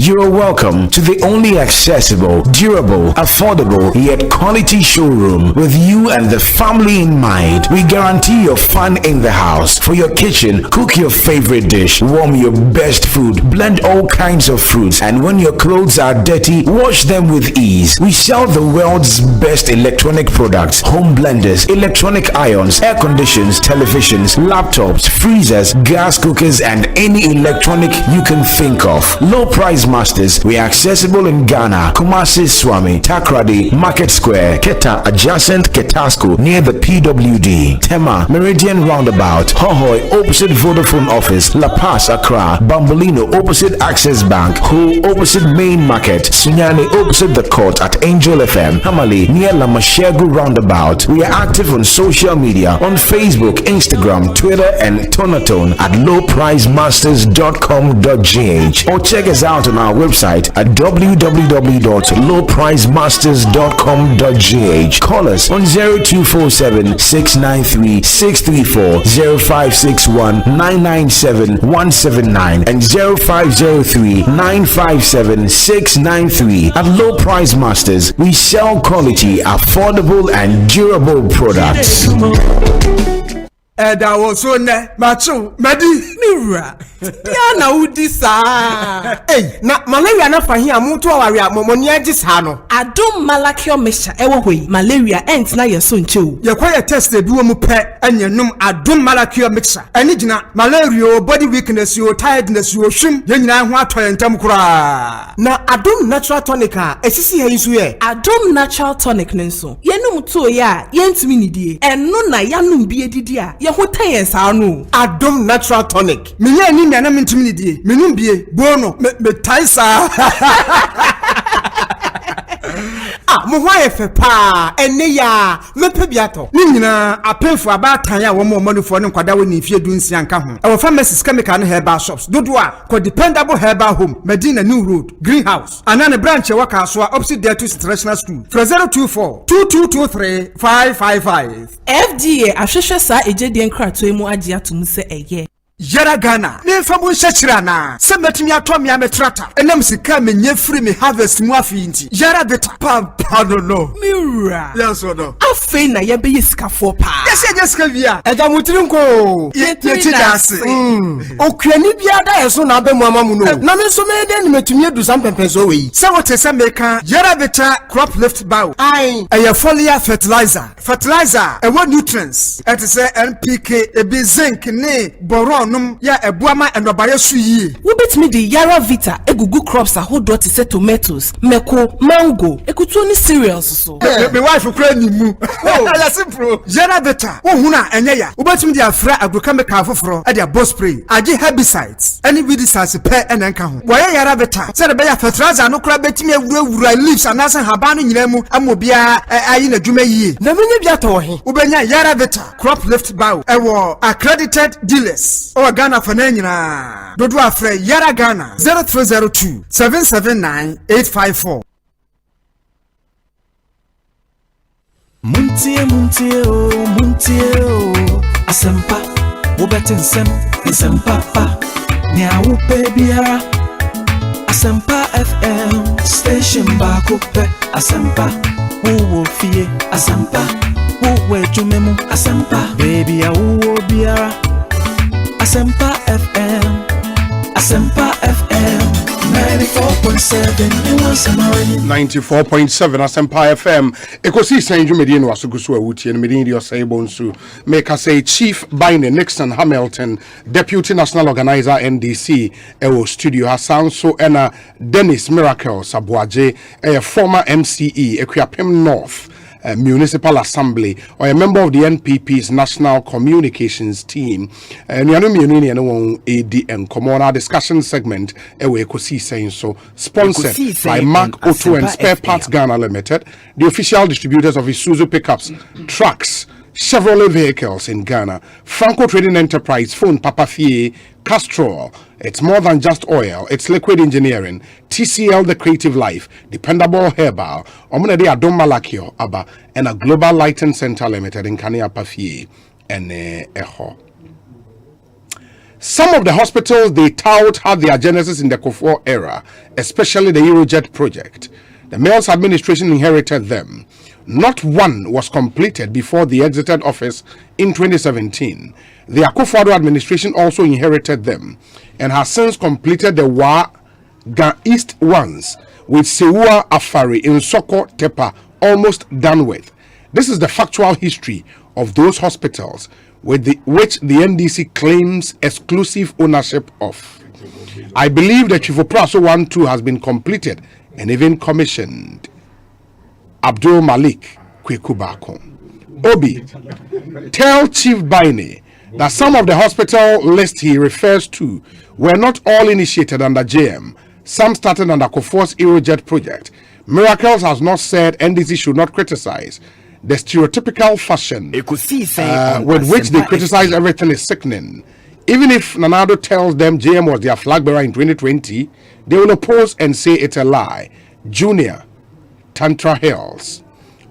Speaker 3: You're welcome to the only accessible, durable, affordable, yet quality showroom with you and the family in mind. We guarantee your fun in the house. For your kitchen, cook your favorite dish, warm your best food, blend all kinds of fruits, and when your clothes are dirty, wash them with ease. We sell the world's best electronic products, home blenders, electronic irons, air conditions, televisions, laptops, freezers, gas cookers, and any electronic you can think of. Low Price Masters. We are accessible in Ghana, Kumasi, Swami, Takrady, Market Square, Keta, adjacent Ketasco, near the PWD, Tema, Meridian Roundabout, Hohoy, opposite Vodafone Office, La Paz, Accra, Bambolino, opposite Access Bank, Ho, opposite Main Market, Sunyani, opposite the court at Angel FM, Hamali, near La Mashegu Roundabout. We are active on social media on Facebook, Instagram, Twitter, and Tonatone at lowpricemasters.com.gh, or check us out on our website at www.lowpricemasters.com.gh. Call us on 0247 693 634, 0561 997 179, and 0503 957 693. At Low Price Masters, we sell quality, affordable, and durable products.
Speaker 1: That was so macho, Madi Mira. Diana Udisa. Hey, na malaria na fahi amutu awaria momonia disano.
Speaker 22: Adom malakio mesha ewo malaria ent na yeso nchew.
Speaker 1: Ye kwa test de biwo mu pe anye num adom malakio mixer. Ani gina malaria, body weakness, your tiredness, your shim, ye nyina ho atoye ntam kura. Na adom natural tonic a esisi ha yisu ye.
Speaker 22: Adom natural tonic nenso. Ye num to ya ye ntimi nidie. Eno na ya num bie didi a ye ho tayen sa no.
Speaker 1: Adom natural tonic. Minya ni na mentimi die. Menum bie bono me taisa. Mo hwa ye fe pa ene ya mepe biato ni nyina apemfo abatan ya wo mo manufo ne kwada wo ni fie dunsia nka ho e wo pharmacies chemical ne herbal shops dodo a ko dependable herbal home Medina New Road Greenhouse anane branch wa kaso opposite there to international school 024 2223 555
Speaker 22: FDA ahwehwe sa ejedi enkrato emu agi atum se eye
Speaker 1: Yara Ghana, ne famu shachirana. Semetimi atomi ametrata. Enam sika menye free me harvest mu afinti. Yara beta no.
Speaker 22: Mira.
Speaker 1: Yes or no?
Speaker 22: Afe na ye be sika for pa.
Speaker 1: Yes, yes, kavia. Ega mutirinko. Ye chidase. Okwani biada eso na be mu amamu no. Na me so me de metumi edu sam pempezo we. Se wote se meka Yara beta crop lift bow. Ai. Eye foliar fertilizer. Fertilizer e what nutrients. Et say NPK, e be zinc ne boron. Ya ebuama enobare su yi.
Speaker 22: Wo betimi di Yara Vita egugu crops ahodo te se tomatoes, meko, mango, ekutu ni cereals so.
Speaker 1: Me wife kura ni mu. Ala simple. Yara Vita. Wo huna enye ya. Wo betimi di afra agrochemical foforo e dia boss spray. Agi herbicides. Any weedicides pe enenka ho. Wo Yara Vita. Se de be ya fertilizer no kura betimi awura leaves anasa haba no nyina mu amobia ayi na dwuma yi. Na menye bia to he. Wo benya Yara Vita crop lift bow. E wo accredited dealers. Ghana for Nanyina. Dodo afre Yara Ghana 0302 779 854.
Speaker 9: Muntie Asempa Ubetinsem Asempa pa Nya upe biara Asempa FM Station ba kupe Asempa Uwo fie Asempa Uwe jumemu Asempa Baby ya uwo biara Asempa FM
Speaker 14: 94.7 Asempa FM Ekosiisen On Asempa wuti medin Osebonsu make us say Chief Bine Nixon Hamilton Deputy National Organizer NDC ewo studio Hassan so ena Dennis Miracle Sabuaje a former MCE Equiapem North Municipal Assembly or a member of the NPP's National Communications Team. ADM Common discussion segment Ekosiisen so sponsored by Mark Auto and Spare Parts Ghana Limited, the official distributors of Isuzu pickups, trucks, Chevrolet vehicles in Ghana, Franco Trading Enterprise, Phone Papafie, Castrol. It's more than just oil, it's liquid engineering, TCL The Creative Life, Dependable Herbal, Omunede Adom Malakio, Abba, and a Global Lighting Center Limited in Kania Pafie, and Eho. Some of the hospitals they tout had their genesis in the Kufuor era, especially the Eurojet project. The Mills administration inherited them. Not one was completed before they exited office in 2017. The Akufo-Addo administration also inherited them and has since completed the Ga East ones, with Sewua Afari in Soko Tepa almost done with. This is the factual history of those hospitals which the NDC claims exclusive ownership of. I believe the Chifopraso 1-2 has been completed and even commissioned. Abdul Malik Kwekubako. Obi, tell Chief Baine that some of the hospital list he refers to were not all initiated under JM. Some started under Kufuor's Eurojet project. Miracles has not said NDC should not criticize. The stereotypical fashion with which they criticize everything is sickening. Even if Nanado tells them JM was their flag bearer in 2020, they will oppose and say it's a lie. Junior, Tantra Hills.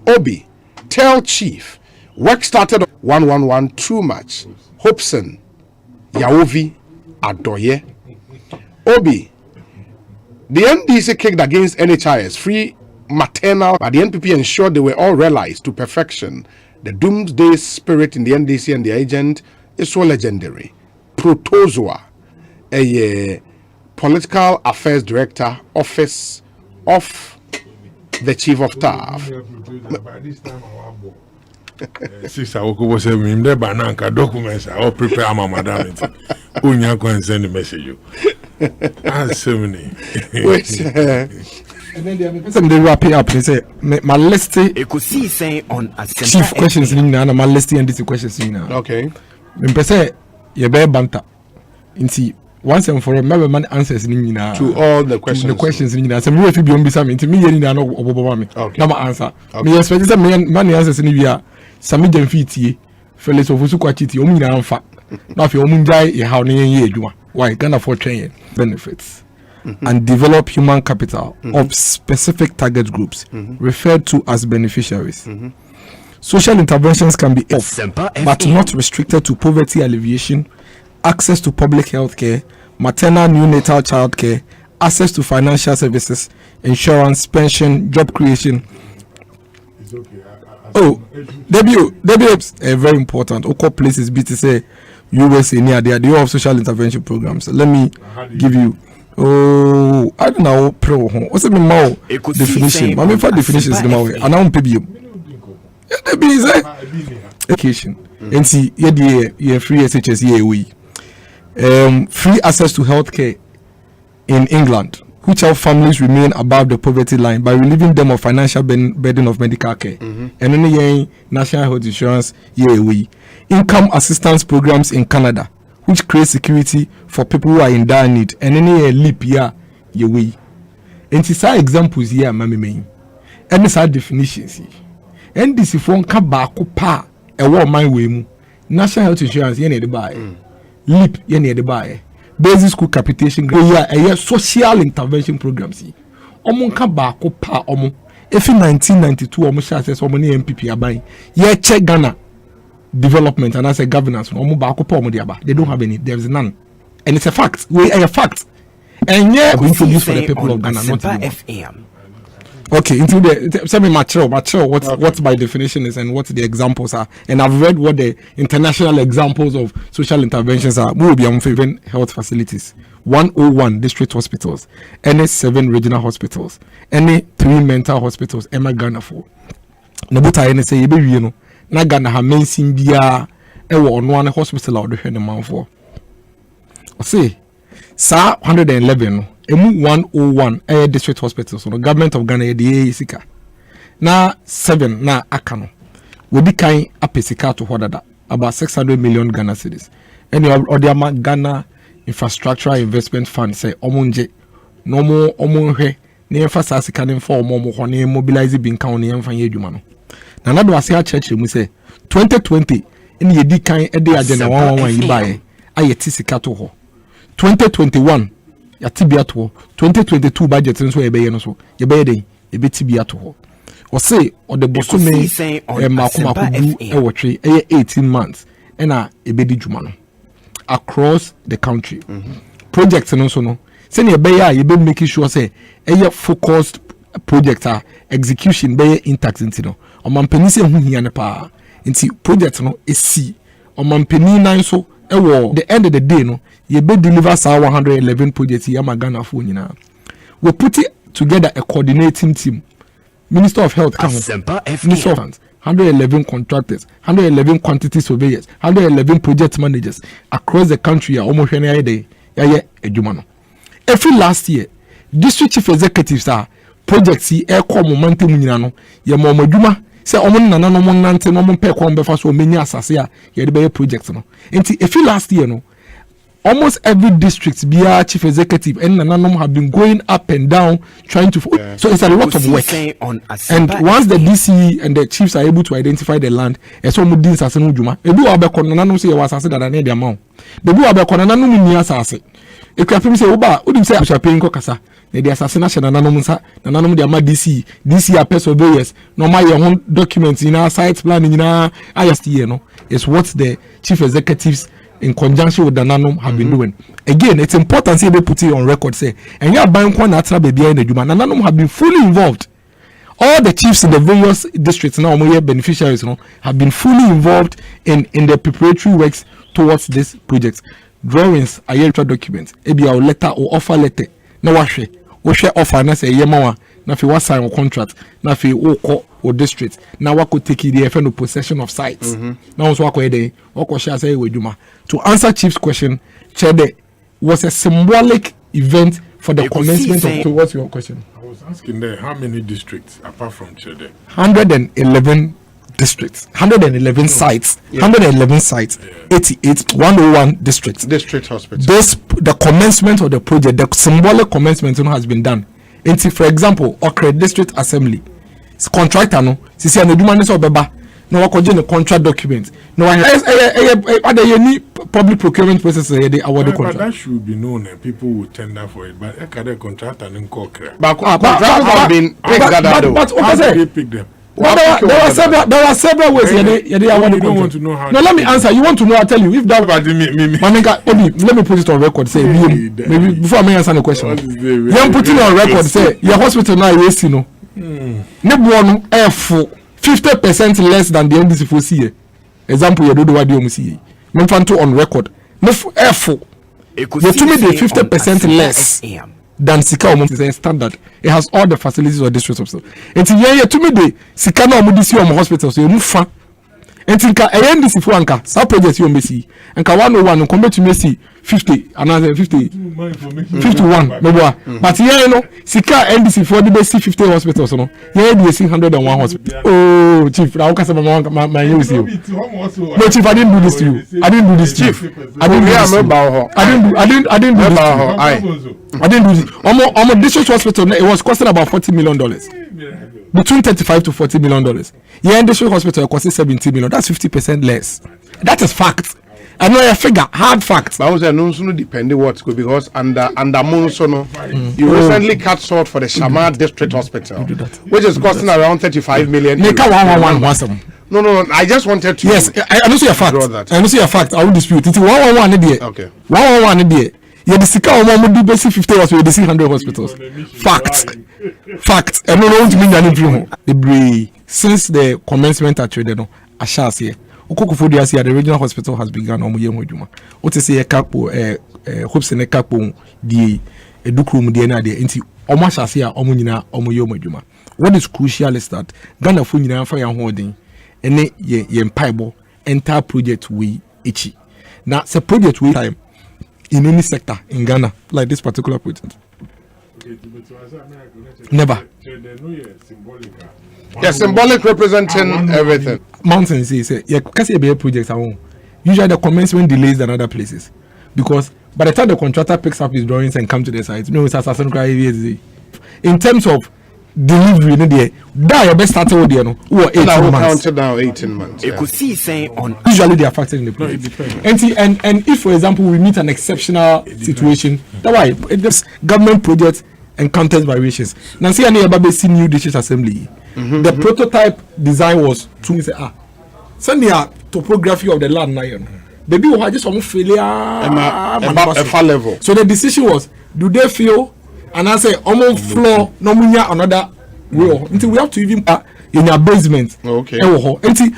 Speaker 14: Obi, tell Chief, work started 111 too much. Hobson, Yaovi, Adoye. Obi, the NDC kicked against NHIS, free maternal, but the NPP ensured they were all realized to perfection. The doomsday spirit in the NDC and the agent is so legendary. Protozoa, a political affairs director, office of the chief of staff.
Speaker 10: Since I was a member, banana documents, I will prepare my madam. Unya go and send the message. So many.
Speaker 11: And then they wrap it up. They say my list.
Speaker 4: Ekosiisen On Asempa.
Speaker 11: Chief questions in now. My list and these questions in now.
Speaker 14: Okay.
Speaker 11: Me say you better banter. Inti once and for all, my man answers in now
Speaker 14: to all the questions.
Speaker 11: The questions in now. So me if you be on beside me, inti me yeni na no obobo me.
Speaker 14: Okay.
Speaker 11: Na my answer. Me expect say man answers in here. Sami dem fitie. Felix ofusu kwa chiti. Omu na amfa. Na fi omu njai e how ne yen adwuma. Why Ghana for train benefits. And develop human capital of specific target groups referred to as beneficiaries. Social interventions can be but not restricted to poverty alleviation, access to public health care, maternal neonatal child care, access to financial services, insurance, pension, job creation. W very important. Oko places BTC USA near there. They have social intervention programs. Let me give you. I don't know. Pro. What's the more definition? I mean, for definitions, the more. And I'm PBM. Yeah, the is education. And see, yeah, free SHS, free access to healthcare in England, which help families remain above the poverty line by relieving them of financial burden of medical care. And then national health insurance, income assistance programs in Canada, which create security for people who are in dire need, and any leap year way. And these are examples here, mammy main. And these are definitions. And this is from Kabako pa a war my way. National health insurance, you need to buy. Leap, you need to buy. Basic school capitation, a social intervention programs. Omon Kabako pa omo. If in 1992, almost says omoni MPP are buying. Yeah, check Ghana. Development and as a governance, they don't have any. There's none, and it's a fact. We are a fact, and yeah, we introduce for the people of Ghana, not FM. Okay, into the tell me mature. What by definition is and what the examples are, and I've read what the international examples of social interventions are. We will be on favoring health facilities, 101 district hospitals, any 7 regional hospitals, any 3 mental hospitals. Emma Ghana for. Nabuta NSA, you know. Na Ghana ha mensin bia e wo ono an hospital a odhwe ne manfo o say sa 111 no emu 101 district hospitals so the government of Ghana dey sika na 7 na aka no we be kan apesika to hodada about 600 million Ghana cedis and odiama Ghana infrastructure investment fund say omonje no mo omonhwe ne emphasize sika ne for omo ho ne mobilize bin kan ne emfa ye adwuma no na nado ase a church mu say 2020 in ye di kan e de agenda 111 yi bae ayeti sika to ho 2021 ya tibia to ho 2022 budget nso ye be no so ye be den ye be tibia to ho o say o de bosome makoma ku e wotwe e 18 months e na e be di dwuma no across the country. Projects and also no. Send your you be making sure say a focused project execution be intact into no. O man penise hu hia ne pa. Nti project no esi. O man penina so the end of the day no you be deliver 111 projects here Ghana for nyina. We put it together a coordinating team. Minister of Health, Minister of Finance, 111 contractors, 111 quantity surveyors, 111 project managers across the country. Almost any day, every last year, district chief executives are projects air momentum nyinano. Ye momo juma say omon nana no mon nante no mon pe kwa mbefa so many asase a ye de be project no. Enti every last year no. Almost every district, BR chief executive, and Nananom have been going up and down trying to. So it's a lot of work. And once the DC and the chiefs are able to identify the land, it's almost this as a Juma. Ebu Abekon Nanano say was assassin that I need the amount. The Ebu Abekon Nanano near assassin. If you have say, Oba, wouldn't say I shall pay in Kokasa. The assassination Nananomsa, Nananum de Ama DC are pest surveyors. No my your own documents in our site planning in our IST, no. It's what the chief executives in conjunction with the Nanum have been doing. Again, it's important to they put it on record. Say, and you are buying one natural baby in the Juma. Nanum have been fully involved. All the chiefs in the various districts now, beneficiaries, have been fully involved in the preparatory works towards this project. Drawings, ayeltra documents, ebi our letter or offer letter. No we share offer na say yemawa. Na fi was sign a contract. Na fi woko or district. Now we could take the FN possession of sites. Now also wako share say we juma. To answer Chief's question, Chede was a symbolic event for the commencement of. So what's your question?
Speaker 10: I was asking there how many districts apart from Chede?
Speaker 11: 111 districts, 111 sites, 111 sites, 88, 101 districts.
Speaker 14: District hospitals.
Speaker 11: The commencement of the project, the symbolic commencement has been done. For example, Okre District Assembly, contractor no, sisi aneduma so beba, no wakoje no contract document. No other any public procurement process they award the contract.
Speaker 10: But that should be known and people will tender for it. But ekade contractor and Okre.
Speaker 14: But contractors have been
Speaker 10: picked them.
Speaker 11: There are several ways. You don't want to know how. No, let me answer. You want to know? I'll tell you. If that, let me put it on record. Say maybe before I may answer the question. You put it on record. Say your hospital now is you know. Nebuonu F 50% less than the NDC for CA. Example, you do what you see. Memfanto on record. No F. You told me the 50% less than Sika Omo is a standard. It has all the facilities of district hospital. And to to me the Sika no Omo DC Omo hospital so you move far. And think NDC for anka some projects you may see. And 101 come to me see 50 another 50 51 but here you know Sika NDC for the best 50 hospitals no. Here they see 101 hospital. Oh chief, I can say my you see. No chief, I didn't do this to you. I didn't do this chief. I didn't do this. I didn't do this. I didn't do this. Almost district hospital it was costing about $40 million. Between $35 to $40 million. Yeah, in district hospital it cost $70 million. That's 50% less. That is fact. I know a figure, hard facts.
Speaker 14: But also no depending what's good because under Monsono, you recently cut short for the Shamar District Hospital, which is costing around 35 million. No, I just wanted to.
Speaker 11: Yes, I don't see a fact. I don't see a fact. I will dispute. It's 111 there.
Speaker 14: Okay.
Speaker 11: 111 there. Yeah, the Sika Omo do basic 50 hospitals, the 100 hospitals. Facts. I don't want to mean that the since the commencement at Tredeno, I shall say. The regional hospital has begun what is a capo hopes in a capo the educrum DNA into almost as here omunina omoyoma. What is crucial is that Ghana Funina fire holding any ye entire project we ichi. Now it's a project we time in any sector in Ghana, like this particular project. Never.
Speaker 14: Yeah, symbolic representing everything.
Speaker 11: Mountains is a project. Usually the commencement delays than other places because by the time the contractor picks up his drawings and come to the site, it's assassin cry. In terms of delivery, your best started with 18 months.
Speaker 14: Now 18 months.
Speaker 4: Ekosiisen On
Speaker 11: Usually they are factored in the project. And if, for example, we meet an exceptional situation, that's why this government project encounters variations. Nancy and Ababe see new district assembly. The prototype design was to say send the topography of the land now. baby who just some failure
Speaker 14: level.
Speaker 11: So the decision was, do they feel and I say almost floor no munya another way until we have to even in your basement.
Speaker 14: Okay.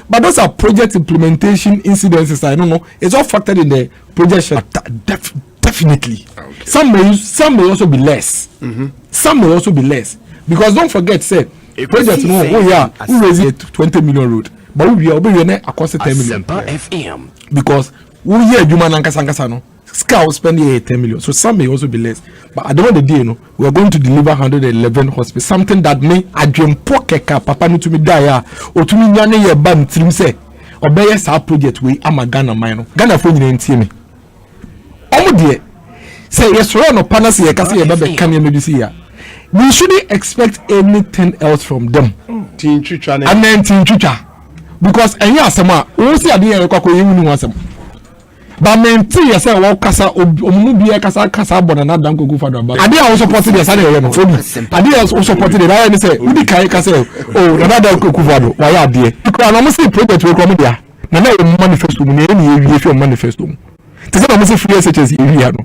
Speaker 11: But those are project implementation incidences. I don't know. It's all factored in the projection. Definitely. Okay. Some may also be less. Some may also be less. Because don't forget, say project who raise it 20 million road. But we are across 10 million.
Speaker 6: Asempa FM.
Speaker 11: Because we hear human and no. Scout spending 10 million. So some may also be less. But at the end of the day, we are going to deliver 111 hospitals. Something that may dream pokeka papa no to me die or to me nyane ye ban trim say obey sa project we am a Ghana mine. Ghana for you ntie me. Omo de say yes no panas ye kase ye be kan ye medicine ya. We shouldn't expect anything else from them.
Speaker 14: Tin chucha
Speaker 11: and then tin chucha. Because enya asema we see ade ye kwako ye wunu asema. But menti yese wo kasa omumu bia kasa bona na dan kogu fado ba ade a wo support the sane ye no obi ade a wo support the na say udi kai kasa na dan kogu fado wa ya ade because na mo see project we come dia na manifesto mu na ye wie fi manifesto mu te say na mo see free SHS ye wie no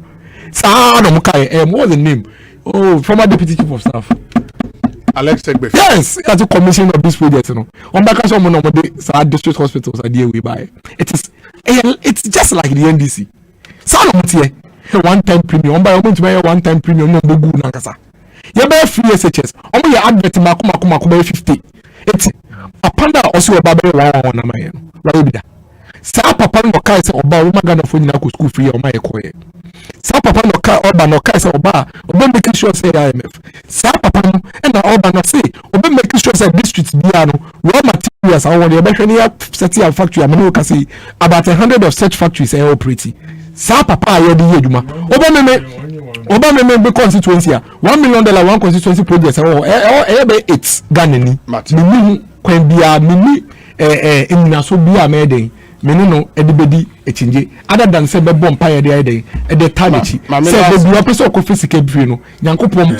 Speaker 11: sa na mo kai what's the name former deputy chief of staff
Speaker 14: Alex Tegbe.
Speaker 11: Yes, as a commission of this project, on back as someone of the district hospitals are we buy. It's just like the NDC. Some one-time premium. On by going to buy a one-time premium. No good nankasa. You buy free SHS. On your advert maku 50. It's a panda also about one man. Right? Sa papa no kai se oba wo magana fo nyina ko school free o ma yekoye. Sa papa no kai oba no kai se oba make sure say IMF. Sa papa no e na oba no say oba make sure say district bia no raw materials I want you be hwani ya set ya factory amene ka say about 100 of such factories are operating. Sa papa aye di yeduma. Oba me be constituency a $1 million one constituency project e be 8 Ghana ni. Mini kwan bia mini imna so bia me den. Menino edibedi echinje other than say be bomb pie dey the target say be you person ko physical free no yankopom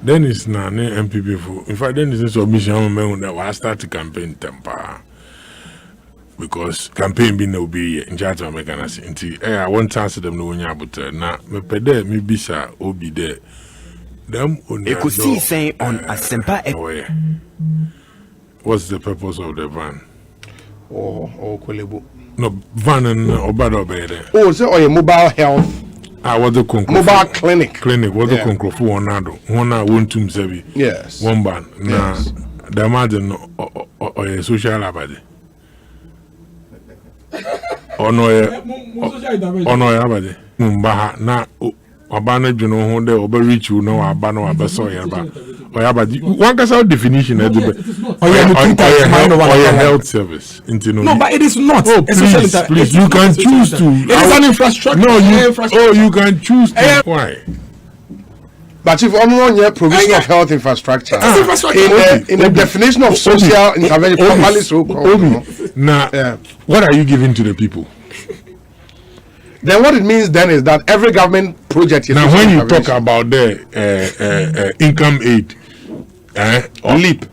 Speaker 10: then is na MPP for in fact then is submission me that we start campaign temper because campaign be no be in charge of mechanics until I want chance them no nya but na me pede me bisa obi there them on
Speaker 6: Ekosiisen On Asempa.
Speaker 10: What's the purpose of the van?
Speaker 14: Kwelebu.
Speaker 10: No, van and Obado Bede.
Speaker 14: Oh, so a mobile health.
Speaker 10: Was the
Speaker 14: mobile clinic.
Speaker 10: Clinic was the concro for one ado. One won't to sevi.
Speaker 14: Yes.
Speaker 10: One ban. Now, the man or a social abadi. Or no, abadi. Mumbaha na. Obana you know who they overreach you know abano abasoya ba or one can say definition or your health service
Speaker 11: no but it is not
Speaker 10: please you can choose to
Speaker 11: it is an infrastructure
Speaker 10: you can choose to why
Speaker 14: but if on your provision of health infrastructure in the definition of social intervention properly so
Speaker 10: now what are you giving to the people?
Speaker 14: Then what it means then is that every government project is
Speaker 10: now when you talk about the income aid leap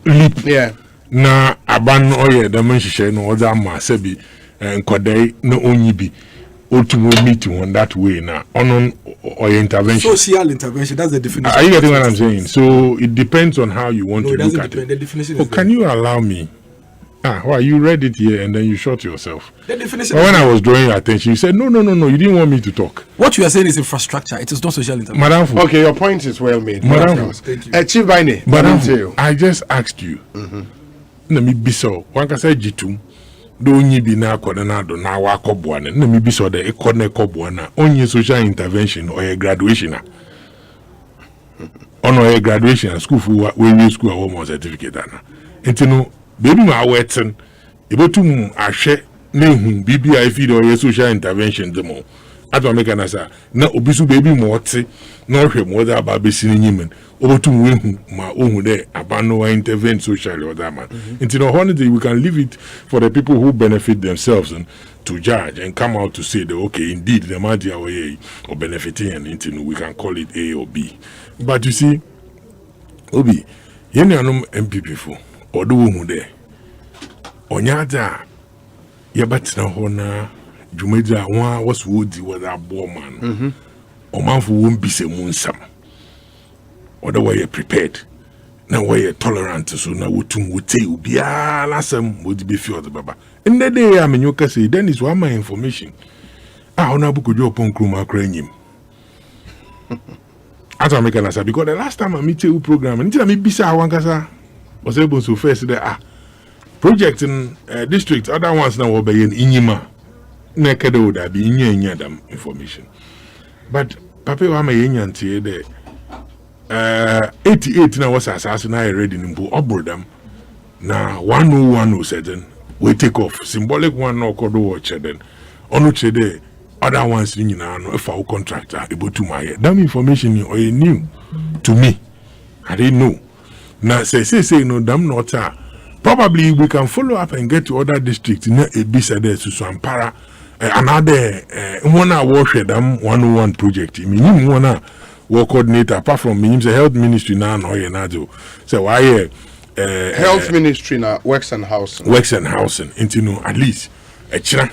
Speaker 14: yeah
Speaker 10: na aban oye the mention no other ma sebi nkodai no onyi bi otumo meeting on that way now on or intervention
Speaker 11: social intervention that's the definition.
Speaker 10: Are you getting what I'm saying? So it depends on how you want to look at it.
Speaker 11: The definition
Speaker 10: can you allow me? Well, you read it here and then you shot yourself.
Speaker 11: The definition.
Speaker 10: When I was drawing your attention, you said, no, you didn't want me to talk.
Speaker 11: What you are saying is infrastructure. It is not social intervention.
Speaker 10: Madam.
Speaker 14: Okay, your point is well made.
Speaker 10: Madam.
Speaker 14: Thank you. Chief Baine.
Speaker 10: Madam, I just asked you. Let me be so. One can say Jitum. Don't you be na coordinado na wa kobuana. Let me be so the economic kobuana. Only social intervention or a graduation. On a graduation school for where school or more certificate. And you know, baby ma wetin ebotum ahwe na hu BBI feed or social intervention demo ato make na sa na obisu baby mo wote na hwe mo da ba be sini nyimen obotum we hu ma ohu de abano intervene socially or that man into no holiday we can leave it for the people who benefit themselves and to judge and come out to say that okay indeed the media or benefiting and into we can call it A or B but you see obi yeni anum MPP for odo hu de onyada ye batina ho na Jumeja one was woody was a boy man. Or man for won't be say moon some. Or the way you're prepared. Now why you're tolerant so now would say you be last would be few the baba. In the day I mean you can say then is one my information. I on a book you upon Kruma cranium. As I make an answer because the last time I meet you program and tell me bisa one kasa was able to face the project in district other ones now will be in Inyima. Naked would be in them information. But Papa Wama Yen the 88 now was assassin I read in Bob them. Now 101 who said then we take off symbolic one no could watch then on which day other ones in if our contractor able to my that information you new to me. I didn't know. Now say no damn not probably we can follow up and get to other districts in a beside there to Swampara another one wash them 101 project. Meaning one work coordinator apart from me the health ministry now no so why
Speaker 14: health ministry now works and housing
Speaker 10: into no at least a china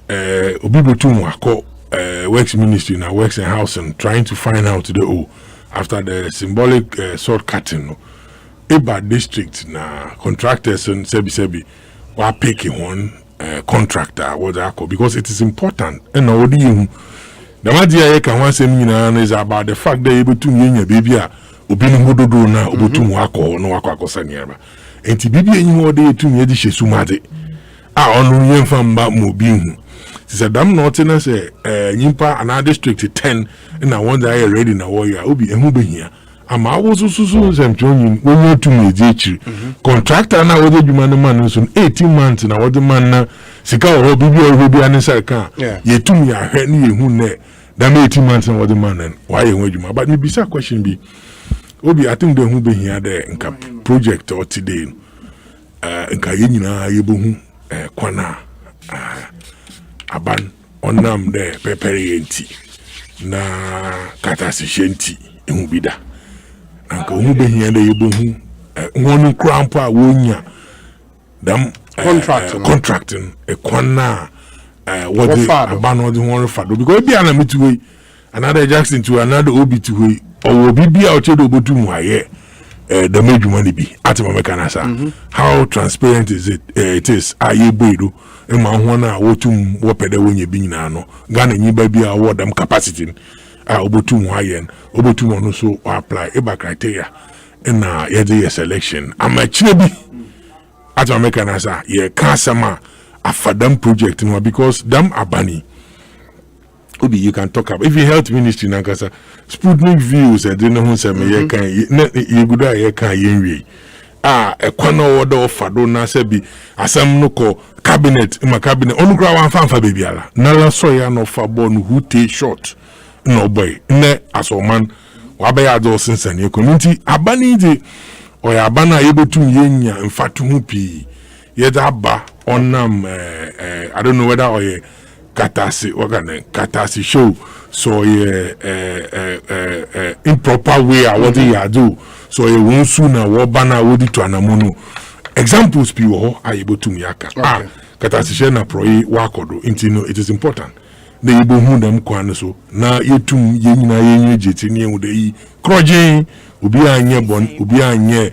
Speaker 10: obibo to wako works ministry now works and housing trying to find out the after the symbolic sword cutting no Eba district na contractors and sebi were picking one contractor was because it is important and already the idea can one say is about the fact that able to yin baby obinu hododo na obotum wako no wako sanyaba enti bibi enyi ode etum ye di hesumade onu yen famba mo bi hu say dam not na say nyimpa ana district 10 na one that are ready na warrior obi ehu behia ama wo susu sem chonyin wonye etum eje chiri contractor na wo de djuma no man so 18 months na wo de man na sika wo bibi o bi an say kan ye tum ya hwe ni yehu ne dam 18 months na wo de man why yehu djuma but me bisa question bi Obi, I think the who be here there in project or today. In Kayina, Yebu, Kwana, Aban, Onam there, Peperienti, na Katasishenti, in Ubida. And who be here the Yebu, one crampa, Wunya, them contracting, a Kwana, what the Aban or the one fado, because be an amitu another Jackson to another Obi to way. Or be out to the major money be at Mamekanasa. How transparent is it? It is Aye Bedo, and Mahwana, Wotum, Wapeda when you be now. Ghana, you baby award them capacity. Obotum Hayen, Obotum also apply Eba criteria in a selection. I'm a chibi at Mamekanasa, ye Kasama, a Fadam project, because Dam Abani. Obi, you can talk about if you health ministry Nankasa Sputnik views and then who say me you good ye can yenwe a kwano order of fado na se bi asem no ko cabinet in my cabinet onu kra wan fanfa baby ala na so ya no fa born who take short no boy ne asoman wa be ya do sense ne community abani di o ya abana yebetum yenya mfatu hu pi ye da ba onam I don't know whether or Katasi show so improper way what you do so you won't sooner what banner would to anamono examples be are able to miaka Katasi shena pro wakodo intino it is important the able who them kwan so na yetum yenina yenye jeti ne wo de kroje obi anye bon obi anye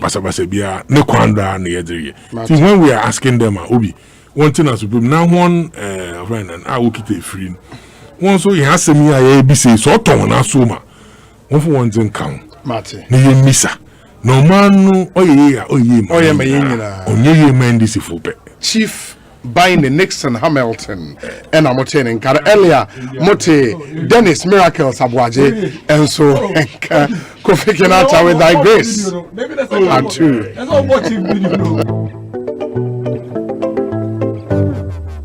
Speaker 10: basabasa bia ne kwanda na yedire so when we are asking them obi one thing as we now one friend and I will keep it free. One so he has me a ABC so ton na so ma. One for one thing count.
Speaker 14: Mate.
Speaker 10: Ne ye misa. No man no oye me nyina. Onye man this ifope.
Speaker 14: Chief buying the Nixon Hamilton and I'm attending earlier Mote Dennis Miracles Abwaje and so Kofi Kenyatta with thy grace.
Speaker 11: Maybe that's all watching video.